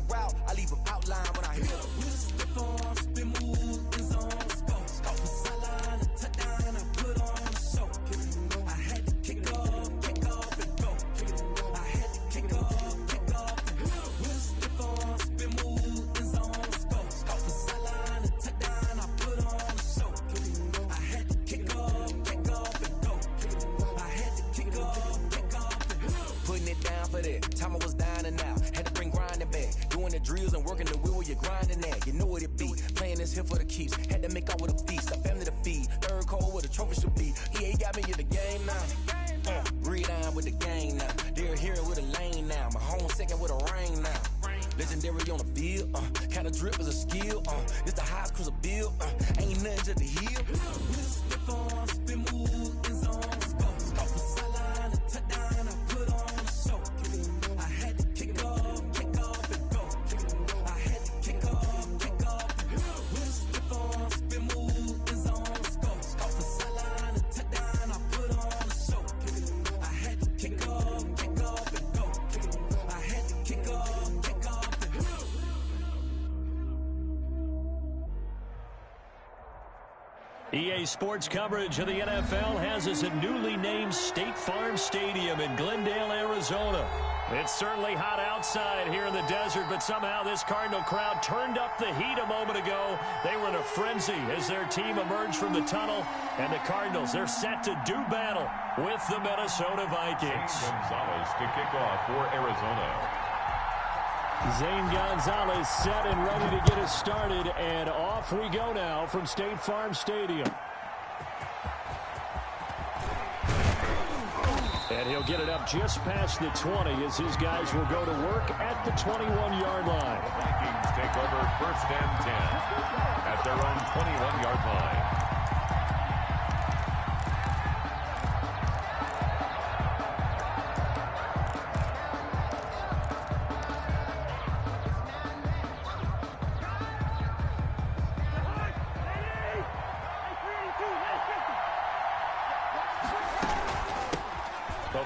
route, I leave them outline when I hit them. With a stiff arm, spin move, end zone, let's go. Off the sideline, a touchdown, I put on a show. I had to kick off and go. I had to kick off and go. With a stiff arm, spin move, end zone, let's go. Off the sideline, a touchdown, I put on a show. I had to kick off and go. I had to kick off and go. Putting it down for that. Time I was down and out. Had to bring grinding back. Doing the drills and working the wheel where you're grinding at. You know what it be. Playing this here for the keeps. Had to make out with a feast. A family to feed. Third cold where the trophy should be. EA got me in the game now. Breathe down with the game now. They're here with a lane now. My home second with a rain now. Legendary on the field. Kinda drip is a skill. This the highest cruiser bill. Ain't nothing to the heel. Stiff on, spin move, end zone, let's go. Off the sideline, a touchdown, I put on a show. I had to kick off and go. I had to kick off and go. With a stiff on, spin move, end zone, let's go. Off the sideline, a touchdown, I put on a show. I had to kick off and go. I had to kick off and go. EA Sports coverage of the NFL has us at newly named State Farm Stadium in Glendale, Arizona. It's certainly hot outside here in the desert, but somehow this Cardinal crowd turned up the heat a moment ago. They were in a frenzy as their team emerged from the tunnel, and the Cardinals, they're set to do battle with the Minnesota Vikings. Gonzalez to kick off for Arizona. Zane Gonzalez set and ready to get us started, and off we go now from State Farm Stadium. And he'll get it up just past the 20 as his guys will go to work at the 21-yard line. The Vikings take over 1st and 10 at their own 21-yard line.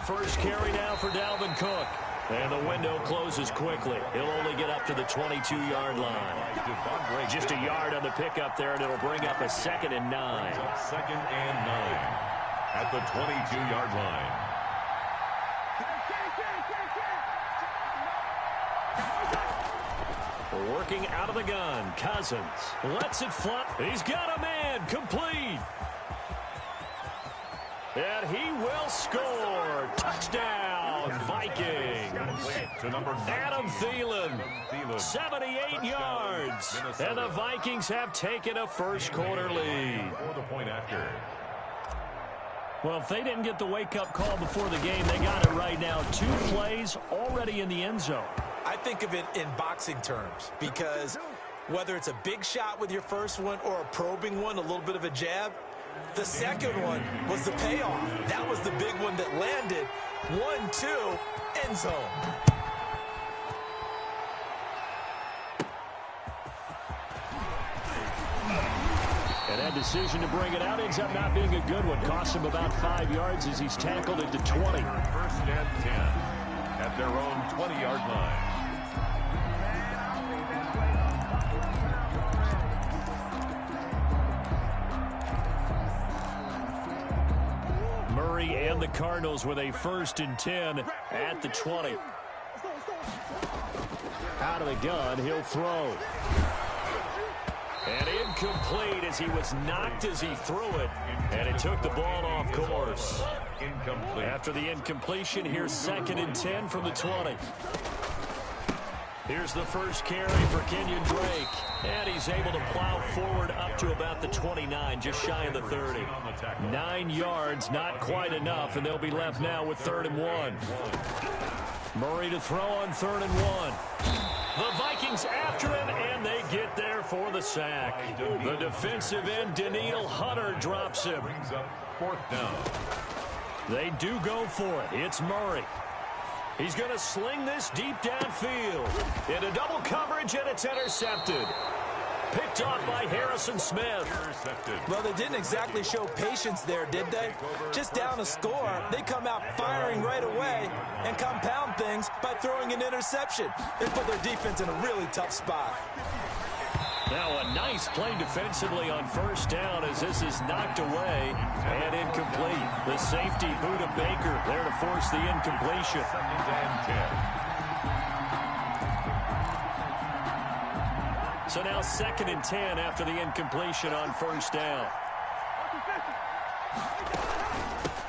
First carry now for Dalvin Cook. And the window closes quickly. He'll only get up to the 22-yard line. Just a yard on the pickup there, and it'll bring up a 2nd and 9. 2nd and 9 at the 22-yard line. Working out of the gun, Cousins lets it fly. He's got a man, complete. And he will score. Touchdown, Vikings. Adam Thielen, 78 yards. And the Vikings have taken a first-quarter lead. Well, if they didn't get the wake-up call before the game, they got it right now. 2 plays already in the end zone. I think of it in boxing terms because whether it's a big shot with your first one or a probing one, a little bit of a jab, the second one was the payoff. That was the big one that landed. 1-2, end zone. And that decision to bring it out ends up not being a good one. Cost him about 5 yards as he's tackled at the 20. 1st and 10 at their own 20-yard line. Murray and the Cardinals with a 1st and 10 at the 20. Out of the gun, he'll throw. And incomplete as he was knocked as he threw it. And it took the ball off course. Incomplete. After the incompletion, here's 2nd and 10 from the 20. Here's the first carry for Kenyon Drake. And he's able to plow forward up to about the 29, just shy of the 30. 9 yards, not quite enough, and they'll be left now with 3rd and 1. Murray to throw on 3rd and 1. The Vikings after him, and they get there for the sack. The defensive end, Daniil Hunter, drops him. 4th down. They do go for it. It's Murray. He's going to sling this deep downfield. Into double coverage, and it's intercepted. Picked off by Harrison Smith. Well, they didn't exactly show patience there, did they? Just down a score, they come out firing right away and compound things by throwing an interception. They put their defense in a really tough spot. Now a nice play defensively on first down as this is knocked away and incomplete. The safety, Buda Baker, there to force the incompletion. 2nd and 10. So now 2nd and 10 after the incompletion on first down.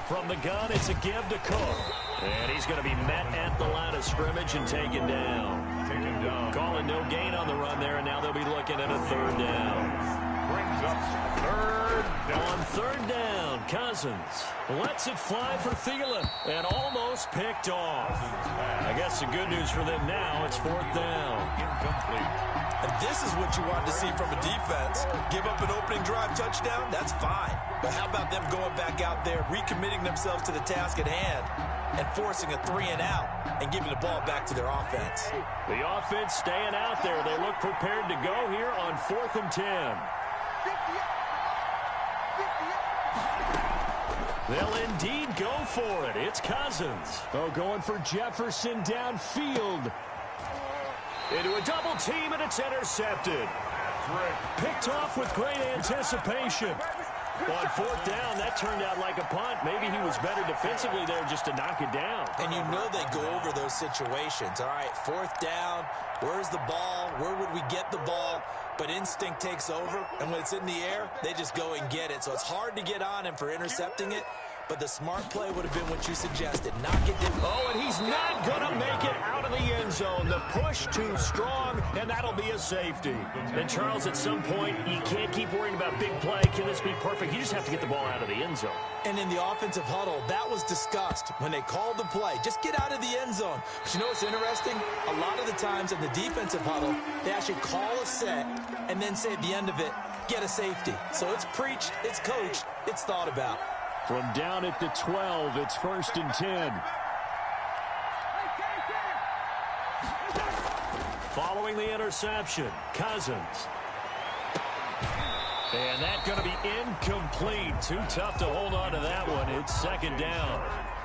From the gun, it's a give to Cook. And he's going to be met at the line of scrimmage and taken down. Calling no gain on the run there, and now they'll be looking at a 3rd down. Brings up 3rd down. On 3rd down, Cousins lets it fly for Thielen and almost picked off. I guess the good news for them now, it's 4th down. Incomplete. And this is what you want to see from a defense. Give up an opening drive touchdown, that's fine. But how about them going back out there, recommitting themselves to the task at hand, and forcing a 3-and-out and giving the ball back to their offense? The offense staying out there. They look prepared to go here on 4th and 10. They'll indeed go for it. It's Cousins. Oh, going for Jefferson downfield. Into a double team, and it's intercepted. Picked off with great anticipation. On 4th down, that turned out like a punt. Maybe he was better defensively there just to knock it down. And you know they go over those situations. All right, 4th down, where's the ball? Where would we get the ball? But instinct takes over, and when it's in the air, they just go and get it. So it's hard to get on him for intercepting it. But the smart play would have been what you suggested. Knock it down. Oh, and he's not going to make it out of the end zone. The push too strong, and that'll be a safety. And, Charles, at some point, you can't keep worrying about big play. Can this be perfect? You just have to get the ball out of the end zone. And in the offensive huddle, that was discussed when they called the play. Just get out of the end zone. But you know what's interesting? A lot of the times in the defensive huddle, they actually call a set and then say at the end of it, get a safety. So it's preached, it's coached, it's thought about. From down at the 12, it's 1st and 10. Following the interception, Cousins. And that's going to be incomplete. Too tough to hold on to that one. It's 2nd down.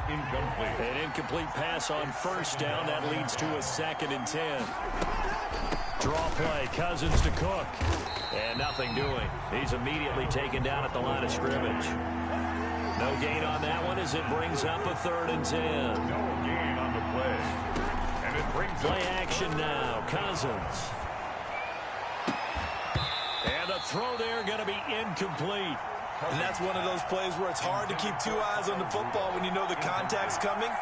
Incomplete. An incomplete pass on 1st down. That leads to a 2nd and 10. Draw play, Cousins to Cook. And nothing doing. He's immediately taken down at the line of scrimmage. No gain on that one as it brings up a 3rd and 10. No gain on the play. And it brings play action now. Cousins. And the throw there going to be incomplete. And that's one of those plays where it's hard to keep 2 eyes on the football when you know the contact's coming,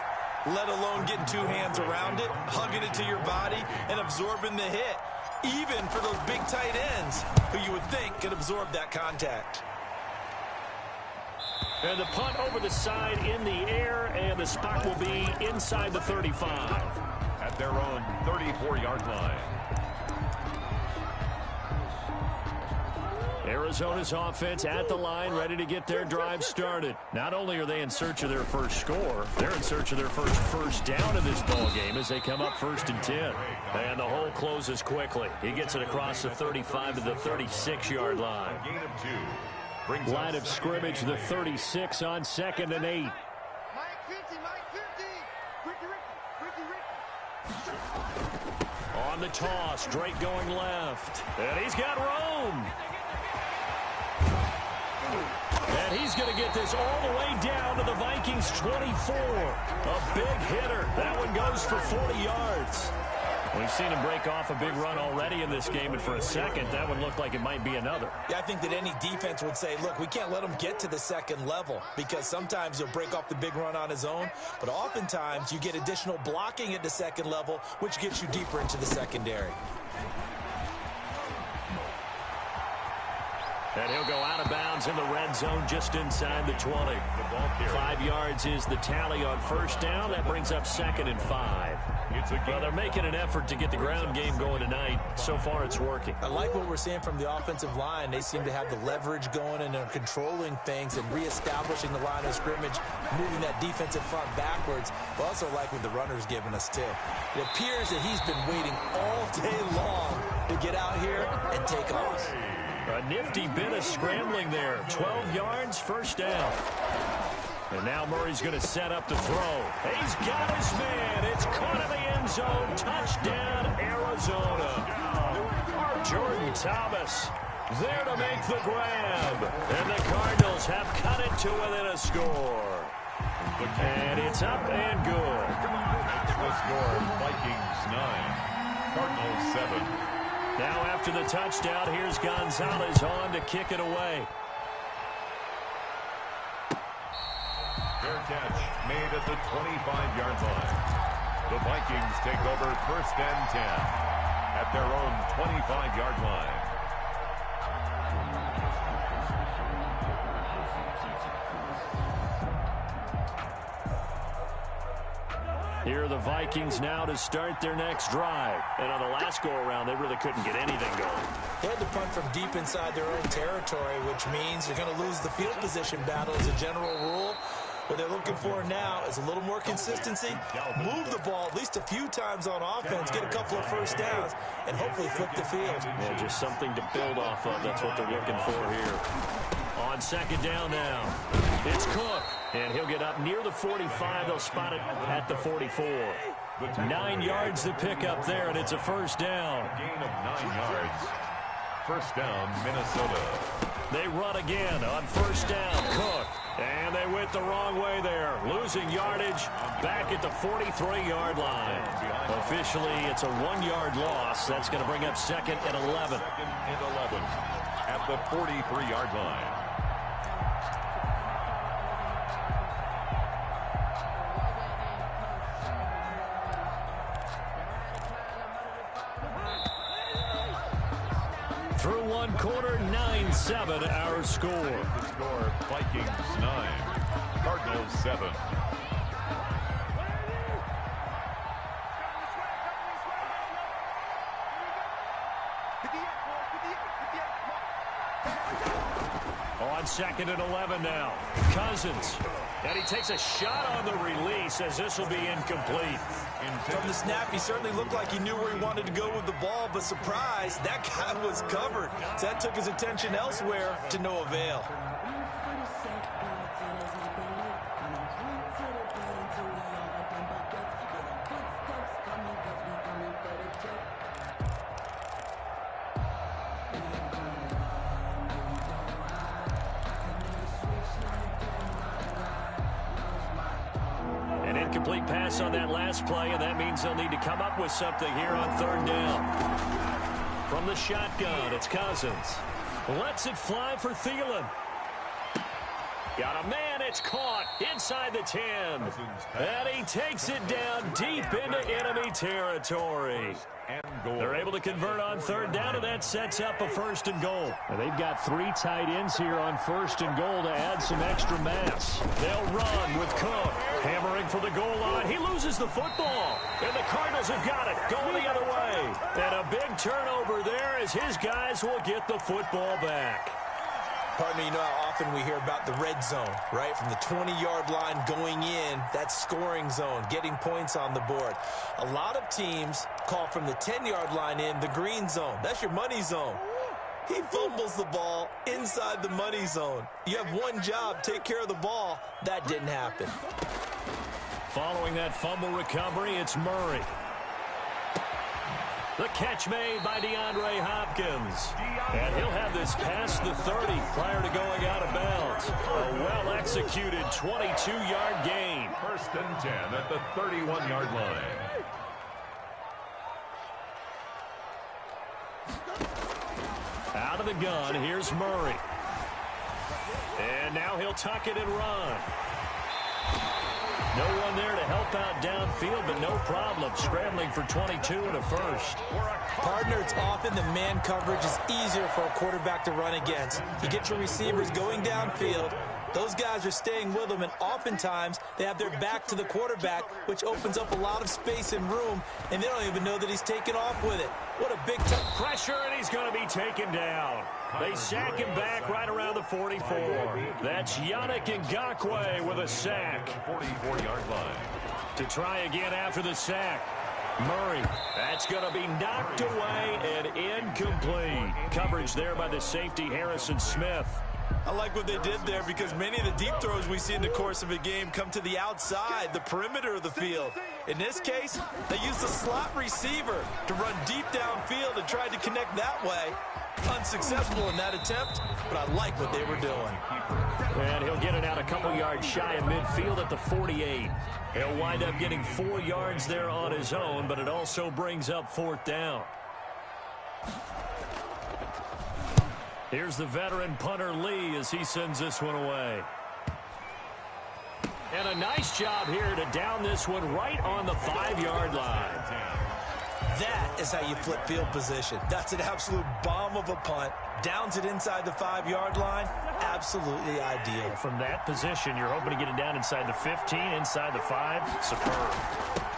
let alone getting 2 hands around it, hugging it to your body, and absorbing the hit, even for those big tight ends who you would think could absorb that contact. And the punt over the side in the air, and the spot will be inside the 35. At their own 34-yard line. Arizona's offense at the line, ready to get their drive started. Not only are they in search of their first score, they're in search of their first down in this ball game as they come up 1st and 10. And the hole closes quickly. He gets it across the 35 to the 36-yard line. Gain of 2. Line of scrimmage, the 36 on 2nd and 8. On the toss, Drake going left. And he's got room. And he's going to get this all the way down to the Vikings 24. A big hitter. That one goes for 40 yards. We've seen him break off a big run already in this game, and for a second, that one looked like it might be another. Yeah, I think that any defense would say, look, we can't let him get to the 2nd level because sometimes he'll break off the big run on his own, but oftentimes you get additional blocking at the 2nd level, which gets you deeper into the secondary. And he'll go out of bounds in the red zone just inside the 20. 5 yards is the tally on 1st down. That brings up 2nd and 5. Well, they're making an effort to get the ground game going tonight. So far, it's working. I like what we're seeing from the offensive line. They seem to have the leverage going, and they're controlling things and reestablishing the line of scrimmage, moving that defensive front backwards. But also like what the runner's giving us, too. It appears that he's been waiting all day long to get out here and take off. A nifty bit of scrambling there. 12 yards, first down. And now Murray's going to set up to throw. He's got his man. It's caught in the end zone. Touchdown, Arizona. Jordan Thomas there to make the grab. And the Cardinals have cut it to within a score. And it's up and good. That's the score. Vikings 9, Cardinals 7. Now after the touchdown, here's Gonzalez on to kick it away. Fair catch made at the 25-yard line. The Vikings take over first and 10 at their own 25-yard line. Here are the Vikings now to start their next drive. And on the last go-around, they really couldn't get anything going. They had to punt from deep inside their own territory, which means you're going to lose the field position battle as a general rule. What they're looking for now is a little more consistency, move the ball at least a few times on offense, get a couple of first downs, and hopefully flip the field. Yeah, just something to build off of. That's what they're looking for here. On second down now, it's Cook, and he'll get up near the 45. They'll spot it at the 44. 9 yards to pick up there, and it's a first down. Gain of 9 yards. First down, Minnesota. They run again on first down, Cook. And they went the wrong way there. Losing yardage back at the 43-yard line. Officially, it's a 1-yard loss. That's going to bring up second and 11. Second and 11 at the 43-yard line. Through one quarter, 9-7 our score. The score, Vikings 9, Cardinals 7. On second and 11 now, Cousins. And he takes a shot on the release as this will be incomplete. From the snap, he certainly looked like he knew where he wanted to go with the ball, but surprise, that guy was covered. So that took his attention elsewhere to no avail. Incomplete pass on that last play, and that means they'll need to come up with something here on third down. From the shotgun, it's Cousins. Lets it fly for Thielen. Got a man, it's caught inside the 10. And he takes it down deep into enemy territory. They're able to convert on third down, and that sets up a first and goal. And they've got 3 tight ends here on first and goal to add some extra mass. They'll run with Cook. Hammering for the goal line. He loses the football. And the Cardinals have got it. Going the other way. And a big turnover there as his guys will get the football back. Partner, you know how often we hear about the red zone, right? From the 20-yard line going in, that scoring zone, getting points on the board. A lot of teams call from the 10-yard line in the green zone. That's your money zone. He fumbles the ball inside the money zone. You have one job, take care of the ball. That didn't happen. Following that fumble recovery, it's Murray. The catch made by DeAndre Hopkins. And he'll have this past the 30 prior to going out of bounds. A well-executed 22-yard gain. First and 10 at the 31-yard line. Out of the gun, here's Murray. And now he'll tuck it and run. No one there to help out downfield, but no problem scrambling for 22 and a first. Partner, it's often the man coverage is easier for a quarterback to run against. You get your receivers going downfield. Those guys are staying with them, and oftentimes they have their back to the quarterback, which opens up a lot of space and room, and they don't even know that he's taken off with it. What a big pressure, and he's going to be taken down. They sack him back right around the 44. That's Yannick Ngakoue with a sack. 44-yard line. To try again after the sack. Murray, that's going to be knocked away and incomplete. Coverage there by the safety, Harrison Smith. I like what they did there because many of the deep throws we see in the course of a game come to the outside, the perimeter of the field. In this case, they used a slot receiver to run deep downfield and tried to connect that way. Unsuccessful in that attempt, but I like what they were doing. And he'll get it out a couple yards shy of midfield at the 48. He'll wind up getting 4 yards there on his own, but it also brings up 4th down. Here's the veteran punter Lee as he sends this one away. And a nice job here to down this one right on the 5-yard line. That is how you flip field position. That's an absolute bomb of a punt. Downs it inside the 5-yard line. Absolutely ideal. From that position, you're hoping to get it down inside the 15, inside the 5. Superb.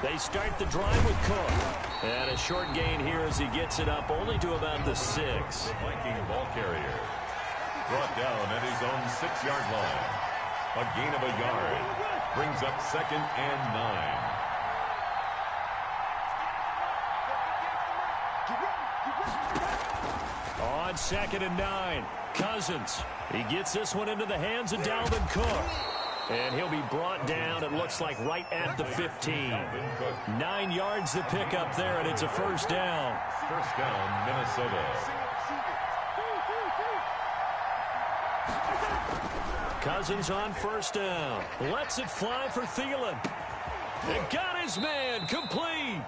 They start the drive with Cook. And a short gain here as he gets it up only to about the 6. Viking ball carrier. Brought down at his own 6-yard line. A gain of a yard. Brings up 2nd and 9. On 2nd and 9, Cousins. He gets this one into the hands of Dalvin Cook. And he'll be brought down, it looks like, right at the 15. 9 yards to pick up there, and it's a 1st down. 1st down, Minnesota. Cousins on 1st down. Lets it fly for Thielen. And got his man complete.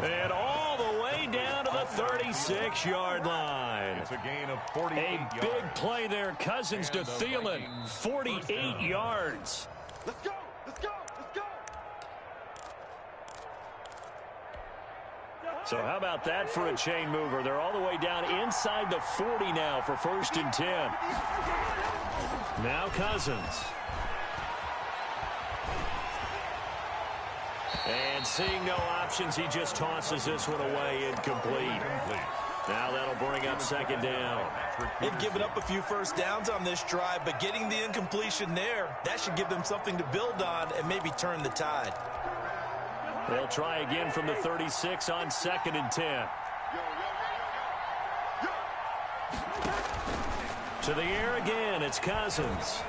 And all the way down to the 36-yard line. It's a gain of 48 yards. A big play there. Cousins to Thielen. 48 yards. Let's go. Let's go. Let's go. So how about that for a chain mover? They're all the way down inside the 40 now for 1st and 10. Now Cousins. And seeing no options, he just tosses this one away incomplete. Now that'll bring up 2nd down. They've given up a few 1st downs on this drive, but getting the incompletion there, that should give them something to build on and maybe turn the tide. They'll try again from the 36 on 2nd and 10. To the air again, it's Cousins.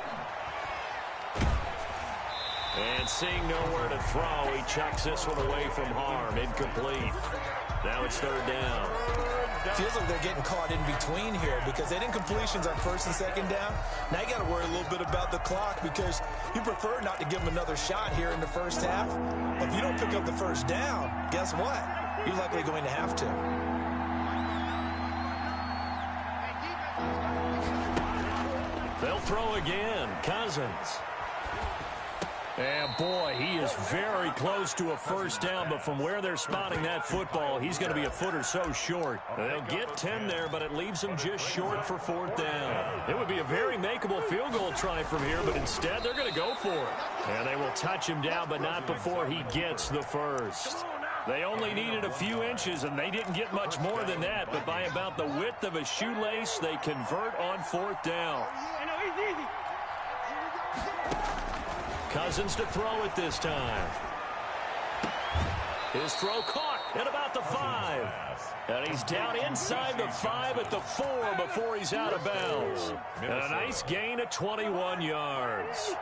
And seeing nowhere to throw, he chucks this one away from harm. Incomplete. Now it's 3rd down. Feels like they're getting caught in between here because they didn't incompletions on 1st and 2nd down. Now you got to worry a little bit about the clock because you prefer not to give them another shot here in the 1st half. But if you don't pick up the 1st down, guess what? You're likely going to have to. They'll throw again. Cousins. And boy, he is very close to a 1st down, but from where they're spotting that football, he's going to be a foot or so short. They'll get 10 there, but it leaves them just short for 4th down. It would be a very makeable field goal try from here, but instead they're going to go for it. And they will touch him down, but not before he gets the 1st. They only needed a few inches, and they didn't get much more than that, but by about the width of a shoelace, they convert on 4th down. Cousins to throw it this time. His throw caught at about the 5. And he's down inside the 5 at the 4 before he's out of bounds. And a nice gain of 21 yards.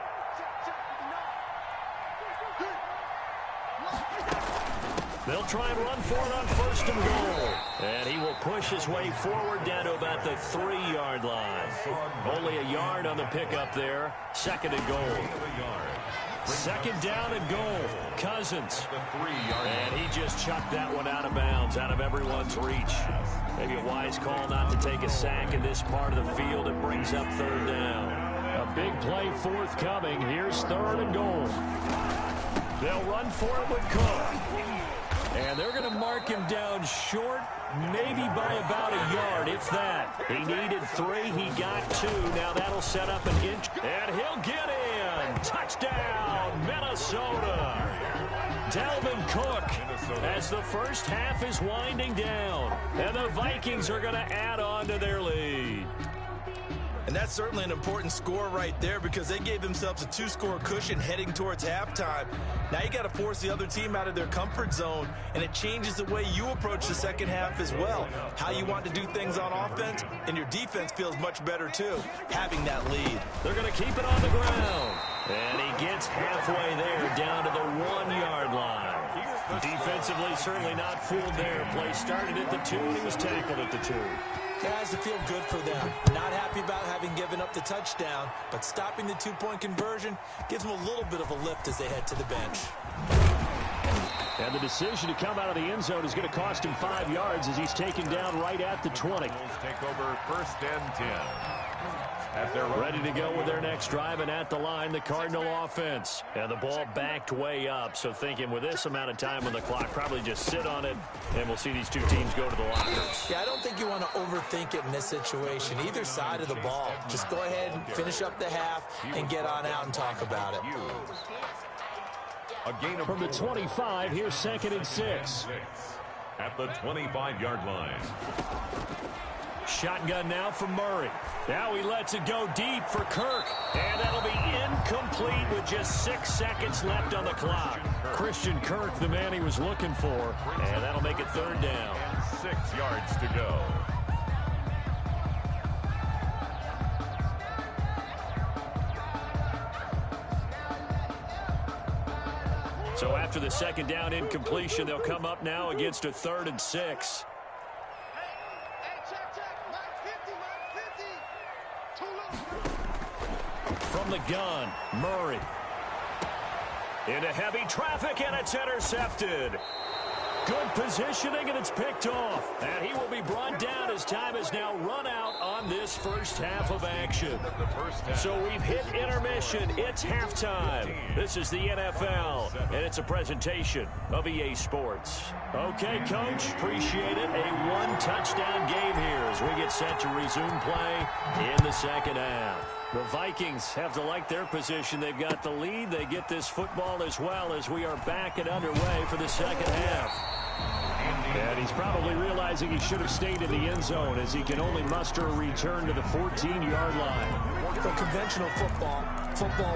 They'll try and run for it on 1st and goal. And he will push his way forward down to about the 3-yard line. Only a yard on the pickup there. 2nd and goal. 2nd down and goal. Cousins. And he just chucked that one out of bounds, out of everyone's reach. Maybe a wise call not to take a sack in this part of the field. It brings up 3rd down. A big play forthcoming. Here's 3rd and goal. They'll run for it with Cook. And they're going to mark him down short, maybe by about a yard, if that. He needed 3. He got 2. Now that'll set up an inch. And he'll get in. Touchdown, Minnesota. Dalvin Cook as the 1st half is winding down. And the Vikings are going to add on to their lead. And And that's certainly an important score right there because they gave themselves a 2-score cushion heading towards halftime. Now you got to force the other team out of their comfort zone, and it changes the way you approach the second half as well. How you want to do things on offense, and your defense feels much better too, having that lead. They're going to keep it on the ground. And he gets halfway there, down to the 1-yard line. Defensively, certainly not fooled there. Play started at the 2, and he was tackled at the 2. It has to feel good for them. Not happy about having given up the touchdown, but stopping the 2-point conversion gives them a little bit of a lift as they head to the bench. And the decision to come out of the end zone is going to cost him 5 yards as he's taken down right at the 20. Take over 1st and 10. Ready to go with their next drive, and at the line, the Cardinal offense. And the ball backed way up, so thinking with this amount of time on the clock, probably just sit on it, and we'll see these two teams go to the lockers. Yeah, I don't think you want to overthink it in this situation, either side of the ball. Just go ahead and finish up the half and get on out and talk about it. From the 25, here's 2nd and 6. At the 25-yard line. Shotgun now from Murray. Now he lets it go deep for Kirk. And that'll be incomplete with just 6 seconds left on the clock. Christian Kirk, the man he was looking for. And that'll make it 3rd down. And 6 yards to go. So after the 2nd down incompletion, they'll come up now against a 3rd and 6. From the gun, Murray. Into heavy traffic, and it's intercepted. Good positioning, and it's picked off. And he will be brought down as time has now run out on this first half of action. So we've hit intermission. It's halftime. This is the NFL, and it's a presentation of EA Sports. Okay, Coach, appreciate it. A 1-touchdown game here as we get set to resume play in the second half. The Vikings have to like their position. They've got the lead. They get this football as well as we are back and underway for the second half. And he's probably realizing he should have stayed in the end zone as he can only muster a return to the 14-yard line. So conventional football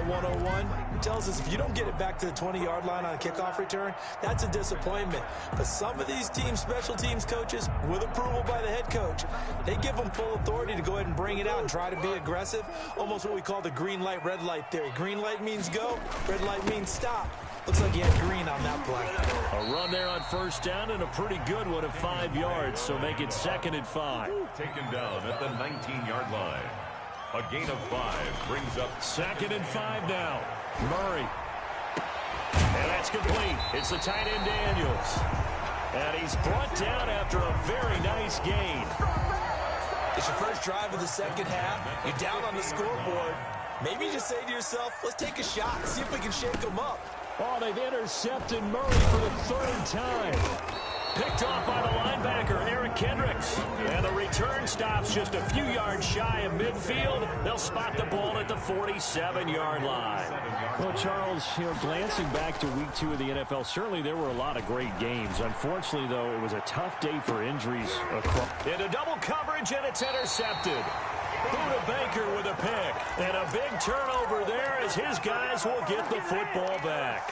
101, tells us if you don't get it back to the 20-yard line on a kickoff return, that's a disappointment. But some of these teams, special teams coaches, with approval by the head coach, they give them full authority to go ahead and bring it out and try to be aggressive, almost what we call the green light, red light theory. Green light means go, red light means stop. Looks like he had green on that play. A run there on 1st down and a pretty good one of 5 yards, so make it 2nd and 5. Taken down at the 19-yard line. A gain of 5 brings up 2nd and 5 now. Murray. And that's complete. It's the tight end Daniels. And he's brought down after a very nice gain. It's your first drive of the second half. You're down on the scoreboard. Maybe you just say to yourself, let's take a shot, see if we can shake them up. Oh, they've intercepted Murray for the 3rd time. Picked off by the linebacker, Eric Kendricks. And the return stops just a few yards shy of midfield. They'll spot the ball at the 47-yard line. Well, Charles, glancing back to week 2 of the NFL, certainly there were a lot of great games. Unfortunately, though, it was a tough day for injuries across. Into double coverage, and it's intercepted. Buda Baker with a pick. And a big turnover there as his guys will get the football back.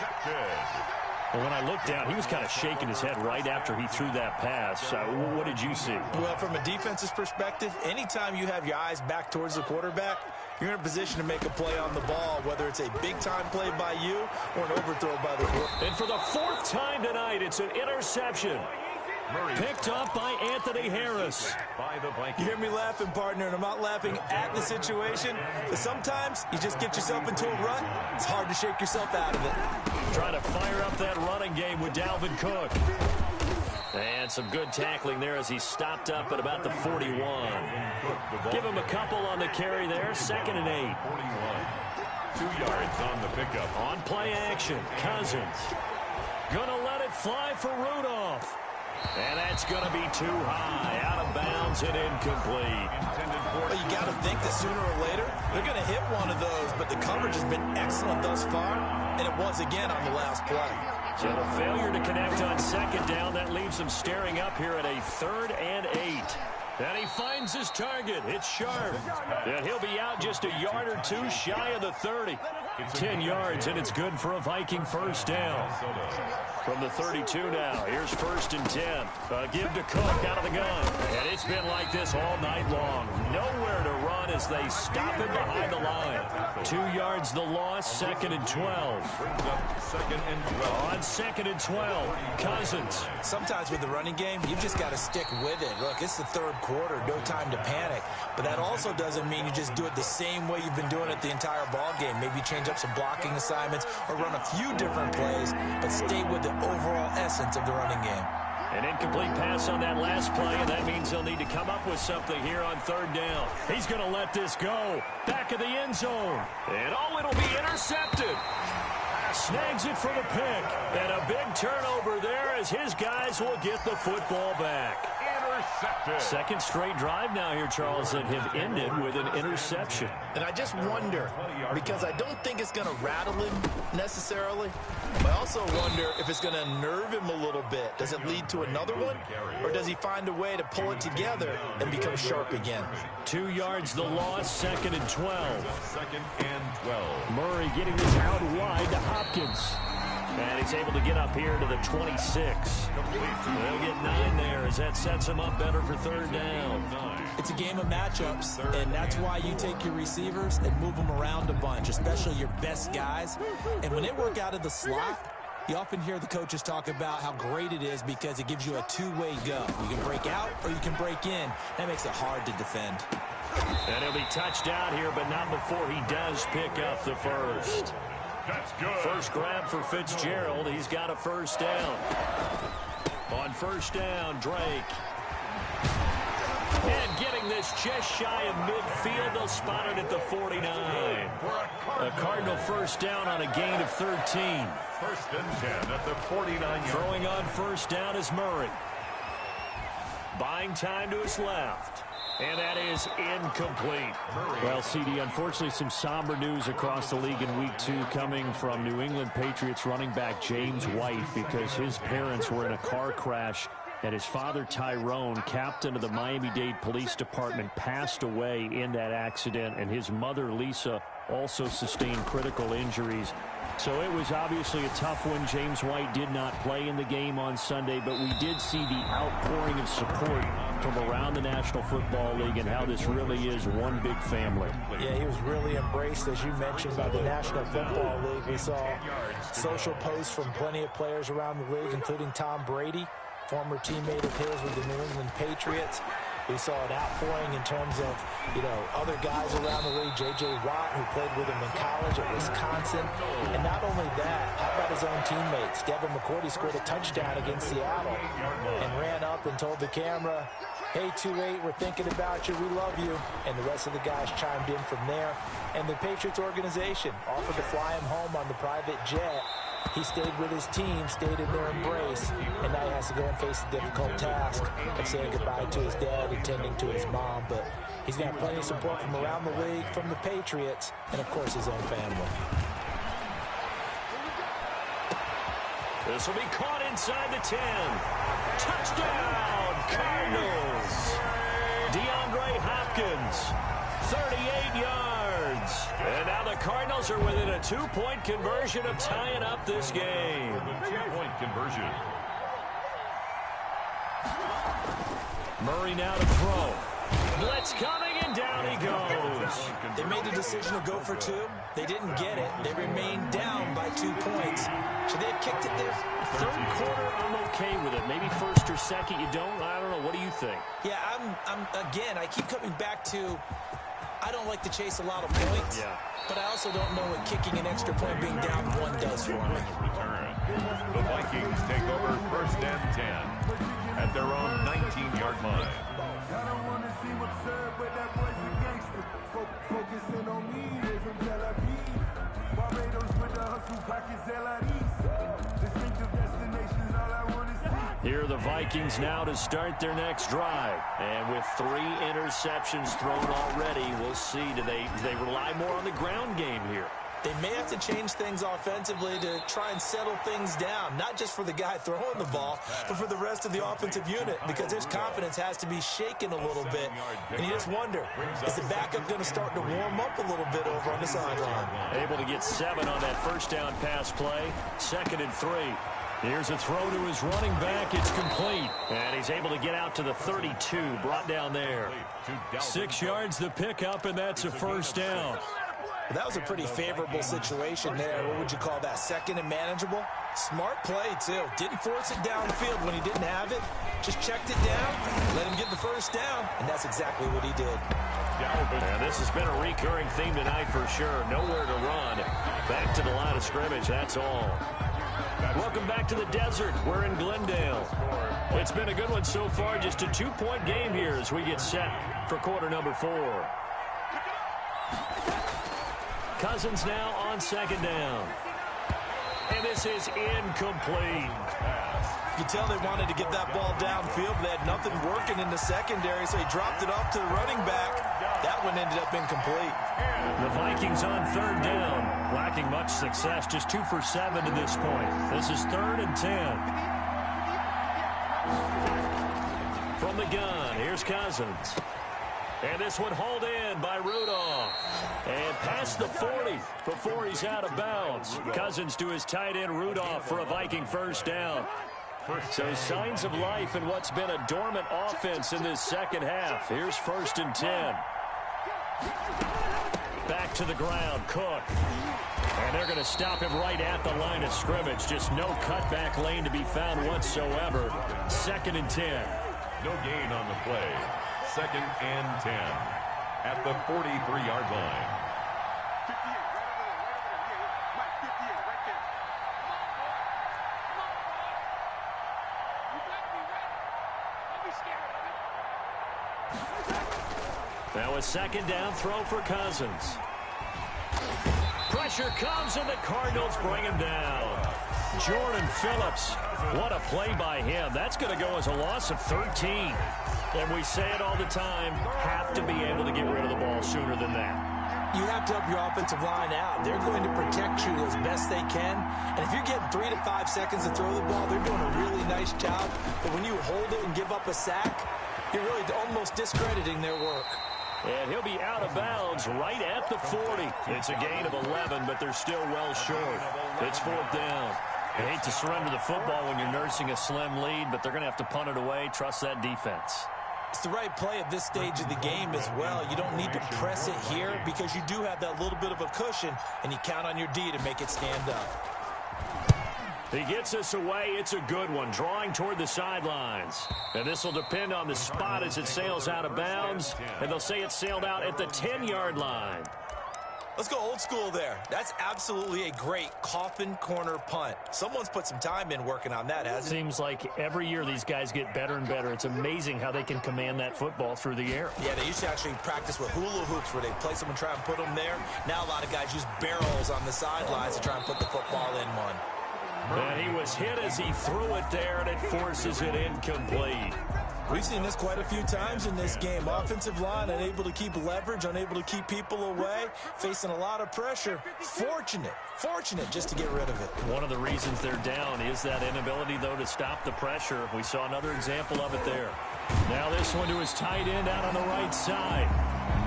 Well, when I looked down, he was kind of shaking his head right after he threw that pass. What did you see? Well, from a defense's perspective, anytime you have your eyes back towards the quarterback, you're in a position to make a play on the ball, whether it's a big-time play by you or an overthrow by the quarterback. And for the 4th time tonight, it's an interception. Picked up by Anthony Harris. You hear me laughing, partner, and I'm not laughing at the situation, but sometimes you just get yourself into a rut. It's hard to shake yourself out of it. Trying to fire up that running game with Dalvin Cook. And some good tackling there as he stopped up at about the 41. Give him a couple on the carry there. 2nd and 8. 2 yards on the pickup. On play action, Cousins. Gonna let it fly for Rudolph. And that's going to be too high, out of bounds and incomplete. Well, you got to think that sooner or later they're going to hit one of those, but the coverage has been excellent thus far, and it was again on the last play. So the failure to connect on 2nd down, that leaves them staring up here at a 3rd and 8. And he finds his target. It's sharp. And he'll be out just a yard or two shy of the 30. 10 yards, and it's good for a Viking first down. From the 32 now, here's 1st and 10. Give to Cook out of the gun. And it's been like this all night long. Nowhere to run as they stop him behind the line. 2 yards the loss, 2nd and 12. Second and 12. On 2nd and 12, Cousins. Sometimes with the running game, you've just got to stick with it. Look, it's the 3rd quarter, no time to panic. But that also doesn't mean you just do it the same way you've been doing it the entire ball game. Maybe change up some blocking assignments or run a few different plays, but stay with the overall essence of the running game. An incomplete pass on that last play, and that means they'll need to come up with something here on 3rd down. He's going to let this go. Back of the end zone. And it'll be intercepted. Snags it for the pick. And a big turnover there as his guys will get the football back. Intercepted. Second straight drive now here, Charles, that have ended with an interception. And I just wonder, because I don't think it's going to rattle him necessarily, but I also wonder if it's going to unnerve him a little bit. Does it lead to another one, or does he find a way to pull it together and become sharp again? 2 yards the loss, 2nd and 12. 2nd and 12. Murray getting this out wide to Hopkins. And he's able to get up here to the 26. They'll get 9 there as that sets him up better for 3rd down. It's a game of matchups, and that's why you take your receivers and move them around a bunch, especially your best guys. And when they work out of the slot, you often hear the coaches talk about how great it is because it gives you a two-way go. You can break out or you can break in. That makes it hard to defend. And he'll be touched out here, but not before he does pick up the first. That's good. First grab for Fitzgerald. He's got a 1st down. On 1st down, Drake. And getting this just shy of midfield. They'll spot it at the 49. A Cardinal 1st down on a gain of 13. 1st and 10 at the 49. Throwing on 1st down is Murray. Buying time to his left. And that is incomplete. Well, CD, unfortunately, some somber news across the league in Week 2 coming from New England Patriots running back James White because his parents were in a car crash and his father, Tyrone, captain of the Miami-Dade Police Department, passed away in that accident, and his mother, Lisa, also sustained critical injuries. So it was obviously a tough one. James White did not play in the game on Sunday, but we did see the outpouring of support from around the National Football League and how this really is one big family. Yeah, he was really embraced, as you mentioned, by the National Football League. We saw social posts from plenty of players around the league, including Tom Brady, former teammate of his with the New England Patriots. We saw an outpouring in terms of, other guys around the league. J.J. Watt, who played with him in college at Wisconsin. And not only that, how about his own teammates? Devin McCourty scored a touchdown against Seattle and ran up and told the camera, "Hey, 2-8, we're thinking about you. We love you." And the rest of the guys chimed in from there. And the Patriots organization offered to fly him home on the private jet. He stayed with his team, stayed in their embrace, and now he has to go and face the difficult task of saying goodbye to his dad and tending to his mom. But he's got plenty of support from around the league, from the Patriots, and, of course, his own family. This will be caught inside the 10. Touchdown, Cardinals. DeAndre Hopkins, 38 yards. And now the Cardinals are within a 2-point conversion of tying up this game. 2-point conversion. Murray now to throw. Blitz coming, and down he goes. They made the decision to go for 2. They didn't get it. They remained down by 2 points. Should they have kicked it there? 3rd quarter, I'm okay with it. Maybe 1st or 2nd, you don't? I don't know. What do you think? Yeah, again, I keep coming back to, I don't like to chase a lot of points, but I also don't know what kicking an extra point being down 1 does for me. Return. The Vikings take over 1st and 10 at their own 19-yard line. I don't want to see what's up, but that boy's a gangster. Focusing on me, they from Tel Aviv. Barbados with the hustle pockets, LREs. Distinctive destinations, all I want to see. Here are the Vikings now to start their next drive. And with 3 interceptions thrown already, we'll see. Do they rely more on the ground game here? They may have to change things offensively to try and settle things down, not just for the guy throwing the ball, but for the rest of the offensive unit, because his confidence has to be shaken a little bit. And you just wonder, is the backup going to start to warm up a little bit over on the sideline? Able to get 7 on that first down pass play. 2nd and 3. Here's a throw to his running back. It's complete. And he's able to get out to the 32, brought down there. 6 yards the pickup, and that's a first down. Well, that was a pretty favorable situation there. What would you call that? 2nd and manageable? Smart play, too. Didn't force it downfield when he didn't have it. Just checked it down, let him get the first down, and that's exactly what he did. And this has been a recurring theme tonight for sure. Nowhere to run. Back to the line of scrimmage, that's all. Welcome back to the desert. We're in Glendale. It's been a good one so far. Just a 2-point game here as we get set for quarter number 4. Cousins now on 2nd down. And this is incomplete. You can tell they wanted to get that ball downfield, but they had nothing working in the secondary, so he dropped it off to the running back. That one ended up incomplete. The Vikings on 3rd down. Lacking much success, just 2 for 7 to this point. This is 3rd and 10. From the gun, here's Cousins. And this one hauled in by Rudolph. And past the 40 before he's out of bounds. Cousins to his tight end Rudolph for a Viking first down. So signs of life in what's been a dormant offense in this second half. Here's 1st and 10. Back to the ground, Cook. And they're going to stop him right at the line of scrimmage. Just no cutback lane to be found whatsoever. 2nd and 10. No gain on the play. 2nd and 10 at the 43-yard line. Now a 2nd down throw for Cousins. Pressure comes and the Cardinals bring him down. Jordan Phillips, what a play by him. That's going to go as a loss of 13. And we say it all the time, have to be able to get rid of the ball sooner than that. You have to help your offensive line out. They're going to protect you as best they can. And if you're getting 3 to 5 seconds to throw the ball, they're doing a really nice job. But when you hold it and give up a sack, you're really almost discrediting their work. And he'll be out of bounds right at the 40. It's a gain of 11, but they're still well short. It's 4th down. I hate to surrender the football when you're nursing a slim lead, but they're going to have to punt it away. Trust that defense. It's the right play at this stage of the game as well. You don't need to press it here because you do have that little bit of a cushion, and you count on your D to make it stand up. He gets us away. It's a good one, drawing toward the sidelines. And this will depend on the spot as it sails out of bounds. And they'll say it sailed out at the 10-yard line. Let's go old school there. That's absolutely a great coffin corner punt. Someone's put some time in working on that, hasn't it? Seems like every year these guys get better and better. It's amazing how they can command that football through the air. Yeah, they used to actually practice with hula hoops where they play someone, try and put them there. Now a lot of guys use barrels on the sidelines to try and put the football in one. And he was hit as he threw it there, and it forces it incomplete. We've seen this quite a few times in this game. Offensive line unable to keep leverage, unable to keep people away, facing a lot of pressure. Fortunate just to get rid of it. One of the reasons they're down is that inability, though, to stop the pressure. We saw another example of it there. Now this one to his tight end out on the right side.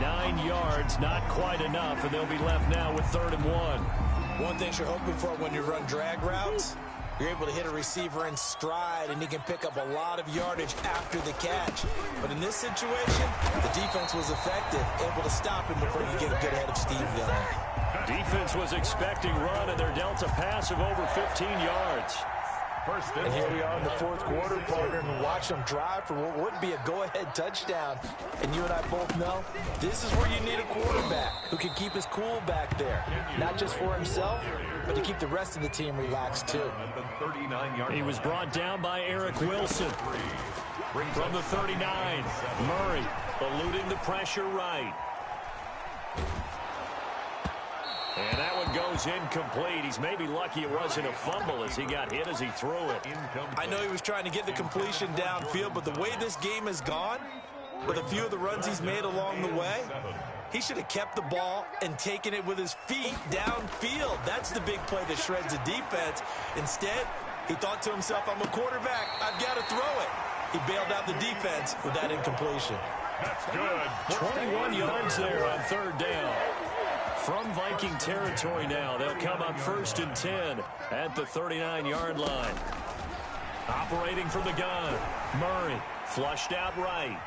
9 yards, not quite enough, and they'll be left now with 3rd and 1. One thing you're hoping for when you run drag routes, you're able to hit a receiver in stride, and he can pick up a lot of yardage after the catch. But in this situation, the defense was effective, able to stop him before you get a good head of steam going. Defense was expecting run, and they're dealt a pass of over 15 yards. And here we are in the 4th quarter, partner, and watch them drive for what would be a go-ahead touchdown. And you and I both know this is where you need a quarterback who can keep his cool back there, not just for himself, but to keep the rest of the team relaxed too. He was brought down by Eric Wilson. From the 39, Murray eluding the pressure right. And that one goes incomplete. He's maybe lucky it wasn't a fumble as he got hit as he threw it. I know he was trying to get the completion downfield, but the way this game has gone, with a few of the runs he's made along the way. He should have kept the ball and taken it with his feet downfield. That's the big play that shreds a defense. Instead, he thought to himself, I'm a quarterback. I've got to throw it. He bailed out the defense with that incompletion. That's good. 21 yards there on third down. From Viking territory now, they'll come up 1st and 10 at the 39-yard line. Operating from the gun, Murray flushed out right.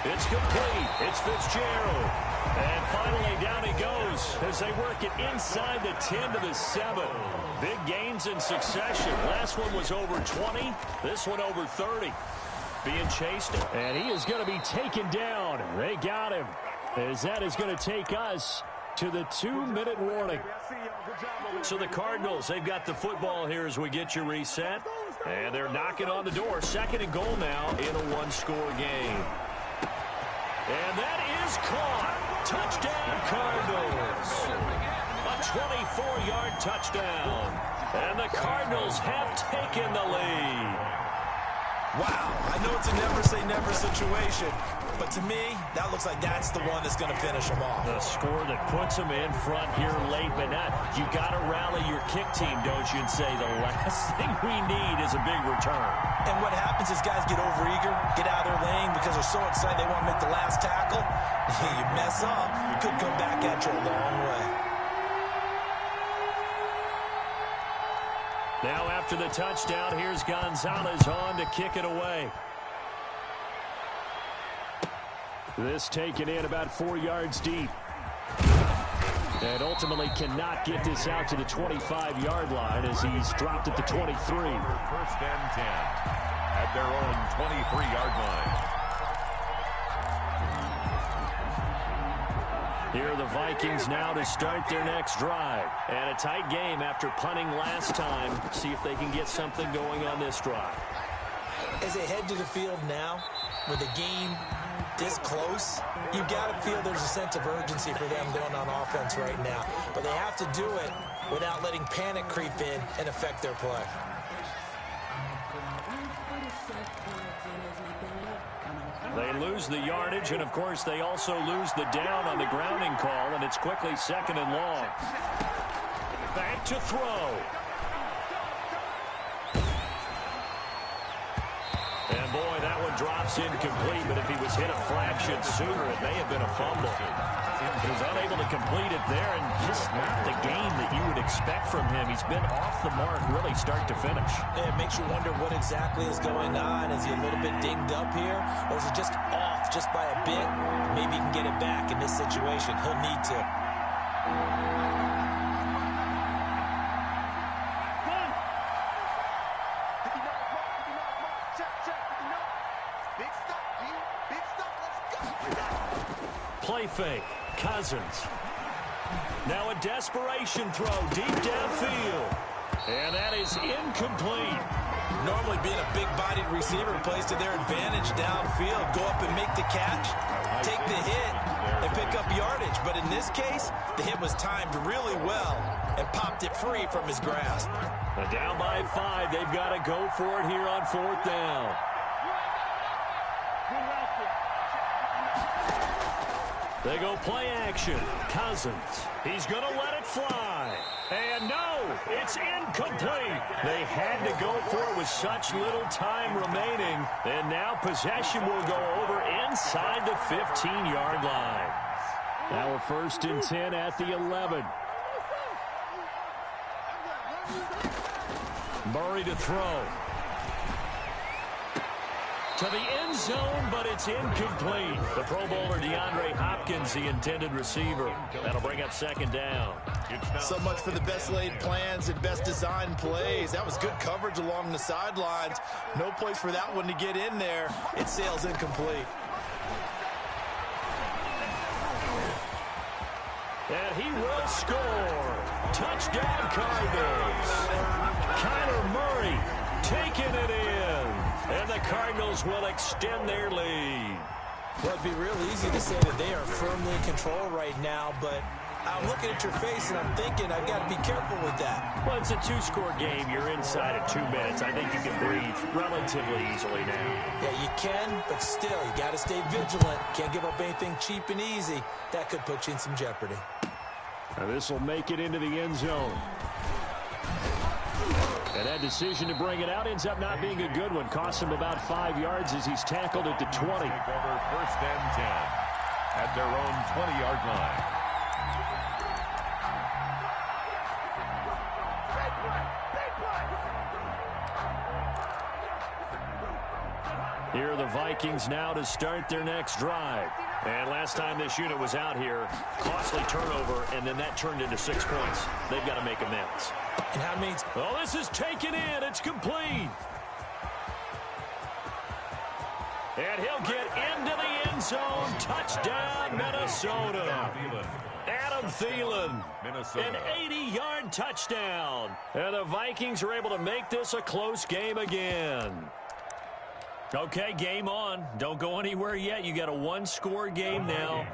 It's complete. It's Fitzgerald. And finally, down he goes as they work it inside the 10 to the 7. Big gains in succession. Last one was over 20. This one over 30. Being chased, and he is going to be taken down. They got him, as that is going to take us to the 2-minute warning. So the Cardinals, they've got the football here as we get you reset. And they're knocking on the door. 2nd and goal now in a one-score game. And that is caught. Touchdown, Cardinals. A 24-yard touchdown. And the Cardinals have taken the lead. Wow, I know it's a never-say-never situation, but to me, that looks like that's the one that's going to finish them off. The score that puts them in front here late, but not. You got to rally your kick team, don't you, and say the last thing we need is a big return. And what happens is guys get overeager, get out of their lane because they're so excited they want to make the last tackle. You mess up, it could come back at you a long way. Now after the touchdown, here's Gonzalez on to kick it away. This taken in about 4 yards deep. And ultimately cannot get this out to the 25-yard line as he's dropped at the 23. 1st and 10 at their own 23-yard line. Here are the Vikings now to start their next drive. And a tight game after punting last time. See if they can get something going on this drive. As they head to the field now, with the game this close, you've got to feel there's a sense of urgency for them going on offense right now. But they have to do it without letting panic creep in and affect their play. They lose the yardage, and of course they also lose the down on the grounding call, and it's quickly 2nd and long. Back to throw. And boy, that one drops incomplete, but if he was hit a fraction sooner, it may have been a fumble. He was unable to complete it there, and just not the game that you would expect from him. He's been off the mark really start to finish. It makes you wonder what exactly is going on. Is he a little bit dinged up here, or is it just off just by a bit? Maybe he can get it back in this situation. He'll need to. Play fake. Cousins. Now a desperation throw deep downfield. And that is incomplete. Normally being a big-bodied receiver plays to their advantage downfield. Go up and make the catch, take the hit, and pick up yardage. But in this case, the hit was timed really well and popped it free from his grasp. Down by 5. They've got to go for it here on 4th down. They go play action. Cousins. He's going to let it fly. And no, it's incomplete. They had to go for it with such little time remaining. And now possession will go over inside the 15-yard line. Now a 1st and 10 at the 11. Murray to throw. To the end zone, but it's incomplete. The Pro Bowler DeAndre Hopkins, the intended receiver. That'll bring up 2nd down. So much for the best laid plans and best designed plays. That was good coverage along the sidelines. No place for that one to get in there. It sails incomplete. And he will score. Touchdown, Cardinals. Kyler Murray taking it in. And the Cardinals will extend their lead. Well, it'd be real easy to say that they are firmly in control right now, but I'm looking at your face, and I'm thinking I've got to be careful with that. Well, it's a two-score game. You're inside of 2 minutes. I think you can breathe relatively easily now. Yeah, you can, but still, you got to stay vigilant. Can't give up anything cheap and easy. That could put you in some jeopardy. Now this will make it into the end zone. And that decision to bring it out ends up not being a good one. Costs him about 5 yards as he's tackled at the 20. Take over first and 10 at their own 20-yard line. Here are the Vikings now to start their next drive. And last time this unit was out here, costly turnover, and then that turned into 6 points. They've got to make amends. And how many? Oh, this is taken in. It's complete. And he'll get into the end zone. Touchdown, Minnesota. Adam Thielen. An 80-yard touchdown. And the Vikings are able to make this a close game again. Okay, game on. Don't go anywhere yet. You got a one-score game now.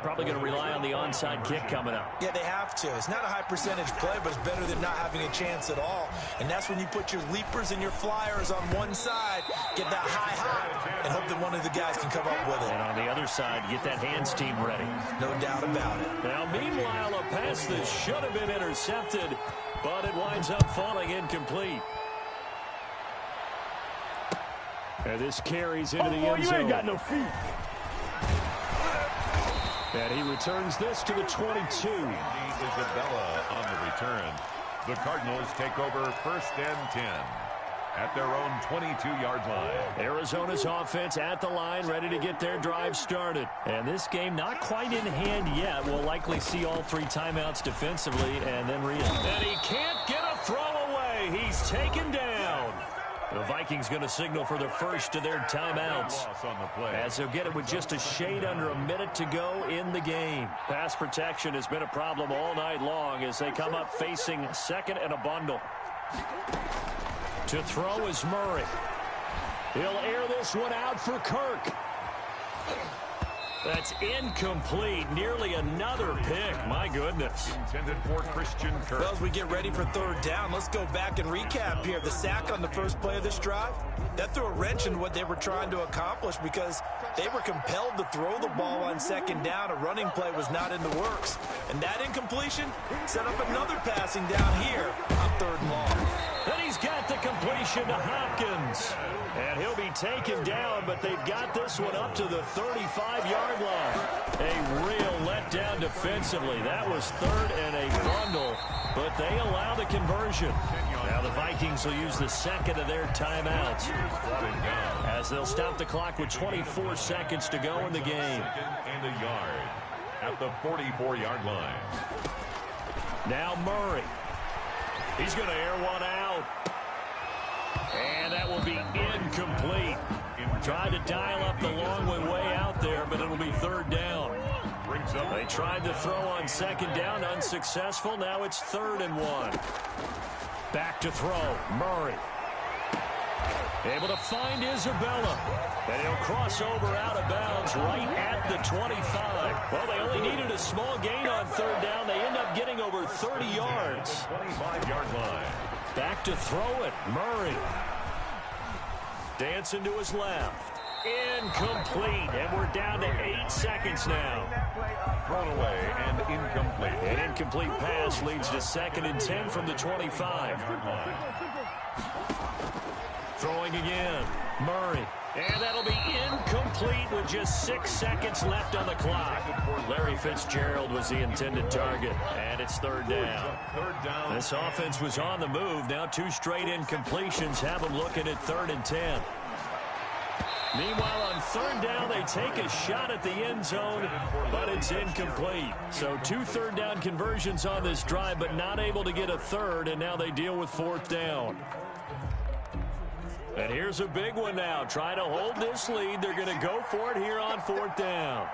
Probably going to rely on the onside kick coming up. Yeah, they have to. It's not a high-percentage play, but it's better than not having a chance at all. And that's when you put your leapers and your flyers on one side, get that high hop, and hope that one of the guys can come up with it. And on the other side, get that hands team ready. No doubt about it. Now, meanwhile, a pass that should have been intercepted, but it winds up falling incomplete. And this carries into the end zone. You ain't got no feet. And he returns this to the 22. Isabella on the return. The Cardinals take over first and 10 at their own 22-yard line. Arizona's offense at the line, ready to get their drive started. And this game not quite in hand yet. We'll likely see all 3 timeouts defensively and then And he can't get a throw away. He's taken down. The Vikings going to signal for the first of their timeouts, as they'll get it with just a shade under a minute to go in the game. Pass protection has been a problem all night long as they come up facing second and a bundle. To throw is Murray. He'll air this one out for Kirk. That's incomplete. Nearly another pick. My goodness. Intended for Christian Kirk. Well, as we get ready for third down, let's go back and recap here. The sack on the first play of this drive, that threw a wrench in what they were trying to accomplish because they were compelled to throw the ball on second down. A running play was not in the works. And that incompletion set up another passing down here on third and long. Then he's got the completion to Hopkins. And he'll be taken down, but they've got this one up to the 35-yard line. A real letdown defensively. That was third and a bundle, but they allow the conversion. Now the Vikings will use the second of their timeouts as they'll stop the clock with 24 seconds to go in the game. And a yard at the 44-yard line. Now Murray. He's going to air one out. And that will be incomplete. Tried to dial up the long way out there, but it'll be third down. They tried to throw on second down, unsuccessful. Now it's 3rd and 1. Back to throw, Murray. Able to find Isabella. And he'll cross over out of bounds right at the 25. Well, they only needed a small gain on third down. They end up getting over 30 yards. 25-yard line. Back to throw it, Murray. Dancing to his left. Incomplete, and we're down to 8 seconds now. Thrown away and incomplete. An incomplete pass leads to 2nd and 10 from the 25. Throwing again, Murray. And that'll be incomplete with just 6 seconds left on the clock. Larry Fitzgerald was the intended target, and it's third down. This offense was on the move. Now 2 straight incompletions have them looking at 3rd and 10. Meanwhile, on third down, they take a shot at the end zone, but it's incomplete. So 2 third down conversions on this drive, but not able to get a third, and now they deal with 4th down. And here's a big one now. Trying to hold this lead. They're going to go for it here on 4th down.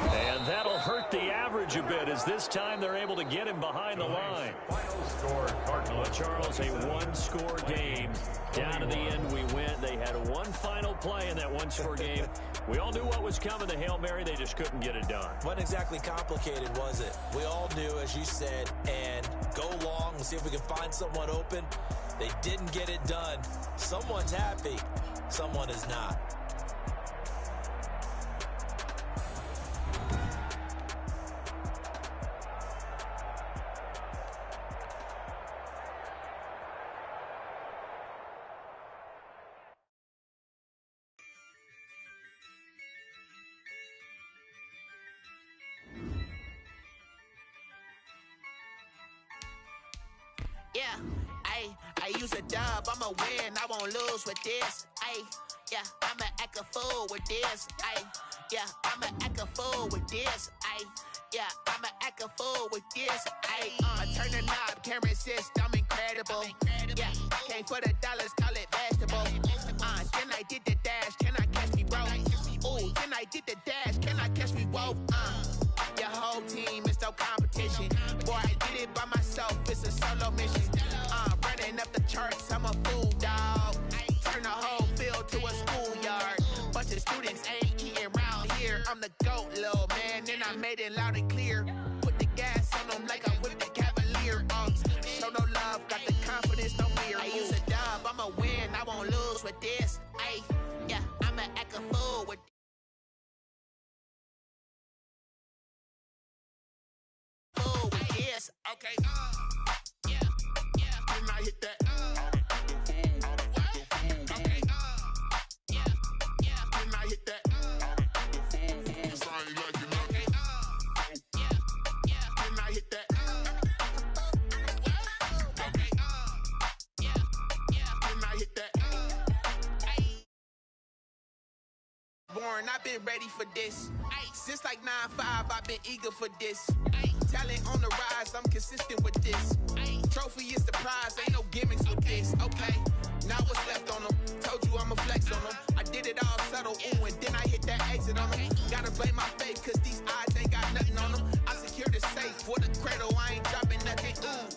And that'll hurt the average leverage a bit as this time they're able to get him behind the line. Final score, Cardinals. Charles, a one-score game. Down to the end we went. They had one final play in that one-score game. We all knew what was coming, the Hail Mary. They just couldn't get it done. Wasn't exactly complicated, was it? We all knew, as you said, and go long and see if we can find someone open. They didn't get it done. Someone's happy. Someone is not. Yeah, I use a dub, I'ma win, I won't lose with this. Yeah, I'ma act a fool with this. Yeah, I'ma act a fool with this. Yeah, I'ma act a fool with this. I turn the knob, can't resist, I'm incredible. Yeah, came for the dollars, call it vegetable. Then I did the dash, can I catch me, bro? Ooh, then I did the dash, can I catch me, whoa? Your whole team is no competition. Boy, I did it by myself, it's a solo mission. Running up the charts, I'm a fool, dog. Turn the whole field to a schoolyard. Bunch of students ain't eating round here. I'm the GOAT, little man, and I made it loud and clear. Put the gas on them like I'm with the Cavalier. Show no love, got the confidence, no fear. I use a dub, I'ma win, I won't lose with this. Yeah, I'ma act a fool with this. Okay. Yeah. Then I hit that. Okay. Yeah. Then I hit that. Okay. Yeah. Then I hit that. Okay. Yeah. Then I hit that. Born, I've been ready for this. Since like 9-5, I've been eager for this. Talent on the rise, I'm consistent with this. Trophy is the prize, ain't no gimmicks with this. Okay, now what's left on them? Told you I'ma flex on them. I did it all subtle, ooh, and then I hit that exit on them. Gotta blame my faith, cause these eyes ain't got nothing on them. I secured the safe for the cradle, I ain't dropping nothing, ooh.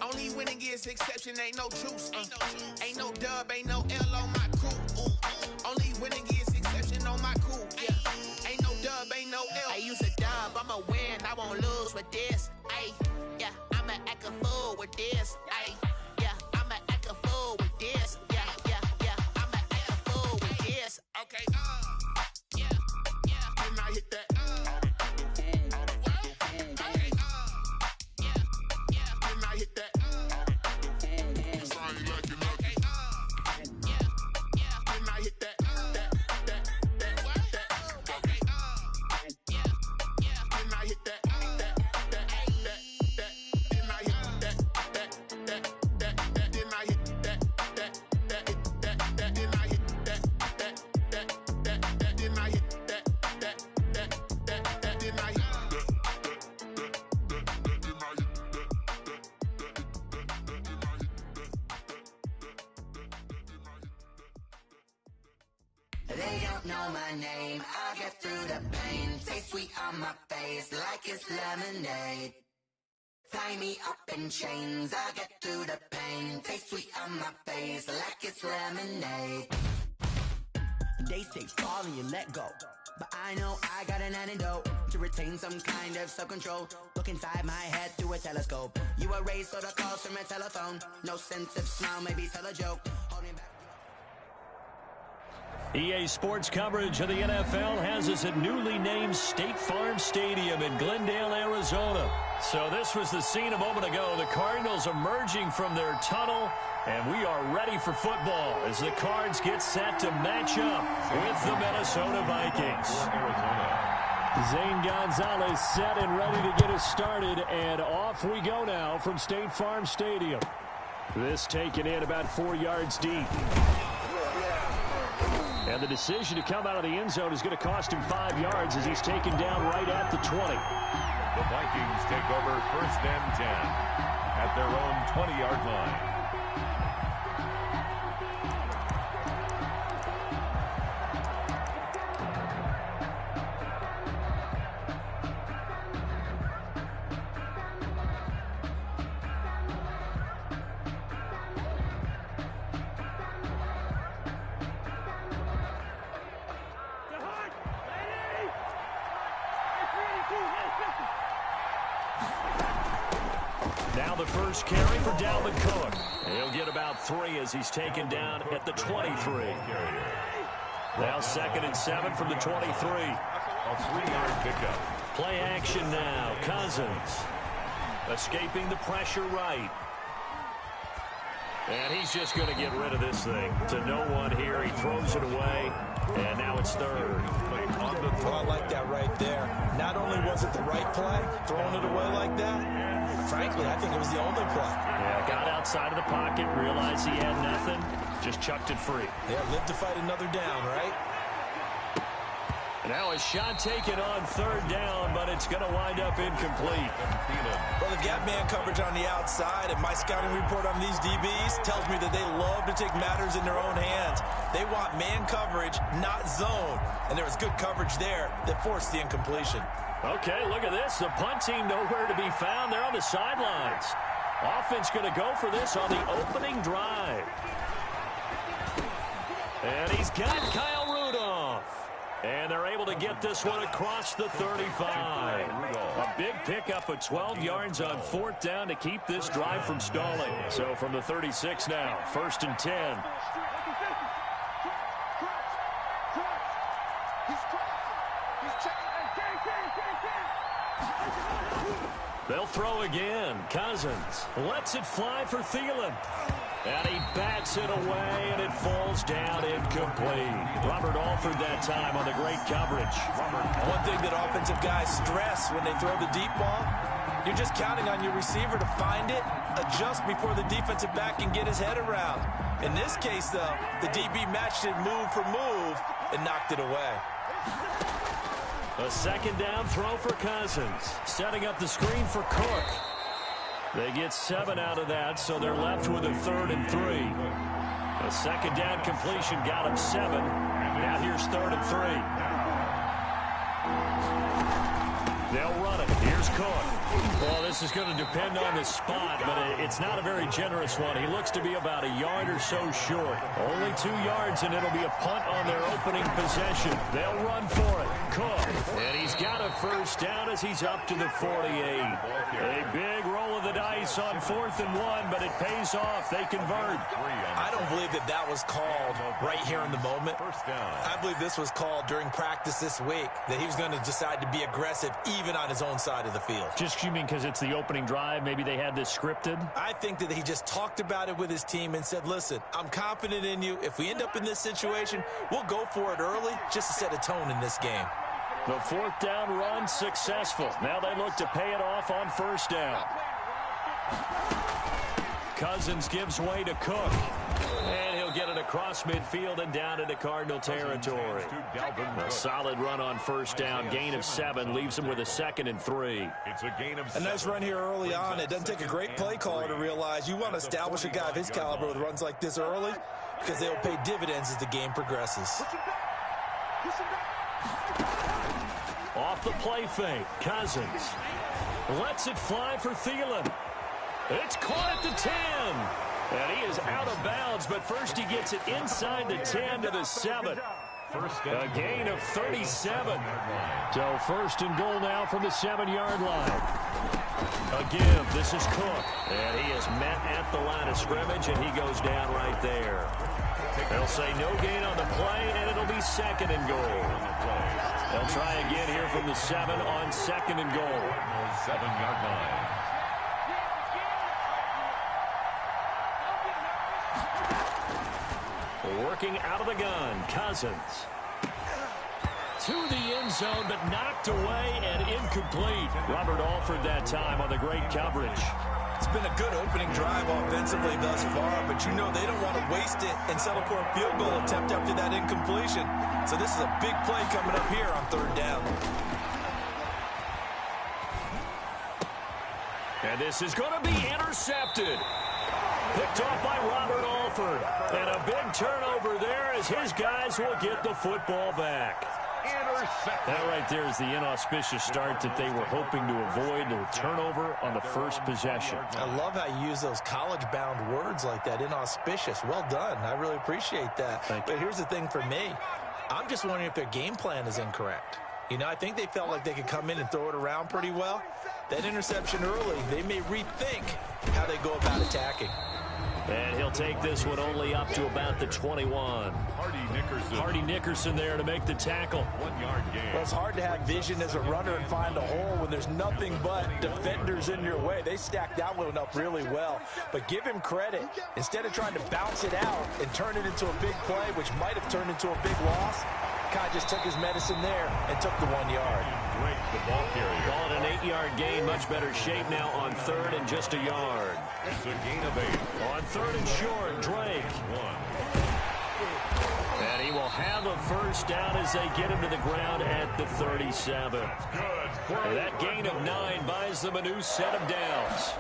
Only winning is exception, ain't no truce. Ain't no dub, ain't no L on my crew. Ooh. Only winning is exception on my crew. Yeah. Ain't no dub, ain't no L. I use a dub, I'ma win, I won't lose with this. Yeah, I'ma act a fool with this. Yeah, I'ma act a fool with this. Yeah, I'ma act a fool with this. Okay. Yeah. Then I hit that. Okay. Yeah. Then I hit that. Okay. Yeah. Then I hit that. Okay. Yeah. Then I hit that. They don't know my name, I'll get through the pain. Taste sweet on my face like it's lemonade. Tie me up in chains, I'll get through the pain. Taste sweet on my face like it's lemonade. They say fall and you let go, but I know I got an antidote to retain some kind of self-control. Look inside my head through a telescope. You erase all the calls from a telephone. No sense of smile, maybe tell a joke. Hold me back. EA Sports coverage of the NFL has us at newly named State Farm Stadium in Glendale, Arizona. So this was the scene a moment ago. The Cardinals emerging from their tunnel, and we are ready for football as the Cards get set to match up with the Minnesota Vikings. Zane Gonzalez set and ready to get us started, and off we go now from State Farm Stadium. This taken in about 4 yards deep. And the decision to come out of the end zone is going to cost him 5 yards as he's taken down right at the 20. The Vikings take over 1st and 10 at their own 20-yard line. Now the first carry for Dalvin Cook. He'll get about 3 as he's taken down at the 23. Now 2nd and 7 from the 23. A 3-yard pickup. Play action now. Cousins escaping the pressure right. And he's just going to get rid of this thing to no one here. He throws it away, and now it's 3rd. Well, I like that right there. Not only was it the right play, throwing it away like that, frankly, I think it was the only play. Yeah, got outside of the pocket, realized he had nothing, just chucked it free. Yeah, live to fight another down, right? Now a shot taken on 3rd down, but it's going to wind up incomplete. Well, they've got man coverage on the outside, and my scouting report on these DBs tells me that they love to take matters in their own hands. They want man coverage, not zone. And there was good coverage there that forced the incompletion. Okay, look at this. The punt team nowhere to be found. They're on the sidelines. Offense going to go for this on the opening drive. And he's got Kyle Rudolph. And they're able to get this one across the 35. A big pickup of 12 yards on 4th down to keep this drive from stalling. So from the 36 now, 1st and 10. They'll throw again. Cousins lets it fly for Thielen. And he bats it away, and it falls down incomplete. Robert Alford that time on the great coverage. One thing that offensive guys stress when they throw the deep ball, you're just counting on your receiver to find it, adjust before the defensive back can get his head around. In this case, though, the DB matched it move for move and knocked it away. A 2nd down throw for Cousins. Setting up the screen for Cook. They get 7 out of that, so they're left with a 3rd and 3. A 2nd down completion got him 7. Now here's 3rd and 3. They'll run it. Here's Cook. Well, this is going to depend on the spot, but it's not a very generous one. He looks to be about a yard or so short. Only 2 yards, and it'll be a punt on their opening possession. They'll run for it. Cook. And he's got a 1st down as he's up to the 48. A big roll of the dice on 4th and 1, but it pays off. They convert. I don't believe that that was called right here in the moment. I believe this was called during practice this week, that he was going to decide to be aggressive even on his own side of the field. Just you mean because it's the opening drive, maybe they had this scripted? I think that he just talked about it with his team and said, listen, I'm confident in you. If we end up in this situation, we'll go for it early just to set a tone in this game. The 4th down run successful. Now they look to pay it off on 1st down. Cousins gives way to Cook. And he'll get it across midfield and down into Cardinal territory. A solid run on 1st down. Gain of 7 leaves him with a 2nd and 3. It's a gain of 7. A nice run here early on. It doesn't take a great play caller to realize you want to establish a guy of his caliber with runs like this early because they'll pay dividends as the game progresses. Off the play fake, Cousins lets it fly for Thielen. It's caught at the 10. And he is out of bounds, but first he gets it inside the 10 to the 7. A gain of 37. So 1st and goal now from the 7-yard line. A give. This is Cook. And he is met at the line of scrimmage, and he goes down right there. They'll say no gain on the play, and it'll be 2nd and goal. They'll try again here from the 7 on 2nd and goal. 7-yard line. Working out of the gun, Cousins. To the end zone, but knocked away and incomplete. Robert Alford that time on the great coverage. It's been a good opening drive offensively thus far, but you know they don't want to waste it and settle for a field goal attempt after that incompletion. So this is a big play coming up here on 3rd down. And this is going to be intercepted. Picked off by Robert Alford. And a big turnover there as his guys will get the football back. That right there is the inauspicious start that they were hoping to avoid, a turnover on the first possession. I love how you use those college-bound words like that, inauspicious. Well done. I really appreciate that. But here's the thing for me. I'm just wondering if their game plan is incorrect. You know, I think they felt like they could come in and throw it around pretty well. That interception early, they may rethink how they go about attacking. And he'll take this one only up to about the 21. Hardy Nickerson there to make the tackle. 1 yard gain. Well, it's hard to have vision as a runner and find a hole when there's nothing but defenders in your way. They stacked that one up really well. But give him credit. Instead of trying to bounce it out and turn it into a big play, which might have turned into a big loss, Kai just took his medicine there and took the 1 yard. Break the ball carrier. Ball at an 8-yard gain. Much better shape now on 3rd and just a yard. It's a gain of 8. On 3rd and short, Drake. 1. And he will have a first down as they get him to the ground at the 37. And that gain of 9 buys them a new set of downs.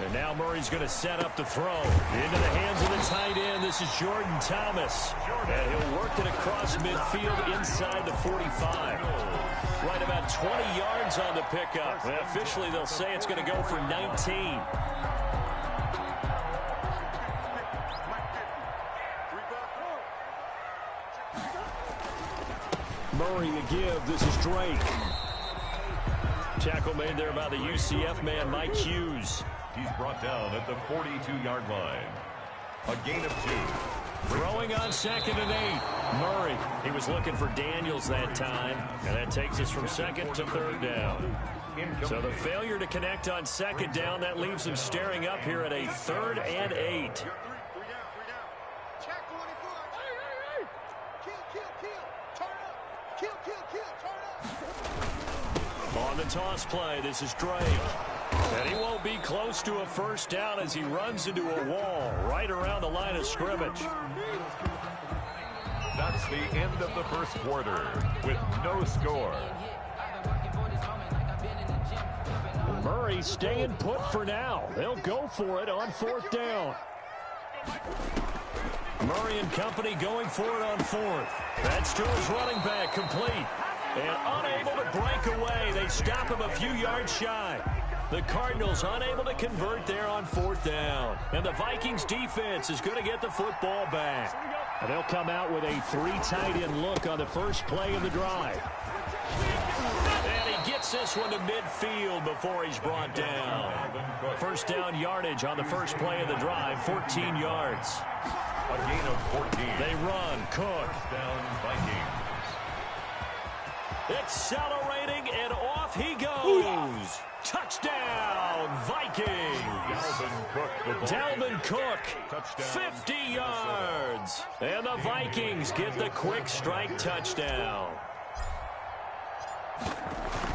And now Murray's going to set up the throw. Into the hands of the tight end. This is Jordan Thomas. And he'll work it across midfield inside the 45. Right about 20 yards on the pickup. And officially, they'll say it's going to go for 19. Murray to give. This is Drake. Tackle made there by the UCF man, Mike Hughes. He's brought down at the 42-yard line. A gain of 2. Throwing on 2nd and 8. Murray. He was looking for Daniels that time. And that takes us from 2nd to 3rd down. So the failure to connect on 2nd down, that leaves them staring up here at a 3rd and 8. On the toss play, this is Drake. And he won't be close to a first down as he runs into a wall right around the line of scrimmage. That's the end of the first quarter with no score. Murray staying put for now. They'll go for it on 4th down. Murray and company going for it on 4th. That's to his running back, complete. And unable to break away. They stop him a few yards shy. The Cardinals unable to convert there on 4th down. And the Vikings defense is going to get the football back. And they'll come out with a 3 tight end look on the first play of the drive. And he gets this one to midfield before he's brought down. First down yardage on the first play of the drive, 14 yards. A gain of 14. They run. Cook. Down Vikings. Accelerating, and off he goes. Touchdown, Vikings. Dalvin Cook, 50 yards. And the Vikings get the quick strike touchdown.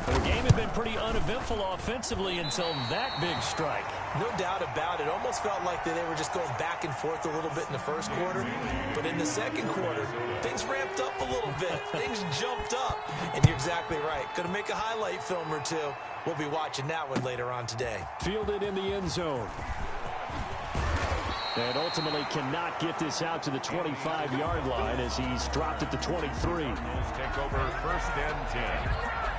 The game had been pretty uneventful offensively until that big strike. No doubt about it. Almost felt like they were just going back and forth a little bit in the first quarter. But in the second quarter, things ramped up a little bit. Things jumped up. And you're exactly right. Going to make a highlight film or two. We'll be watching that one later on today. Fielded in the end zone. And ultimately cannot get this out to the 25-yard line as he's dropped at the 23. Take over 1st and 10.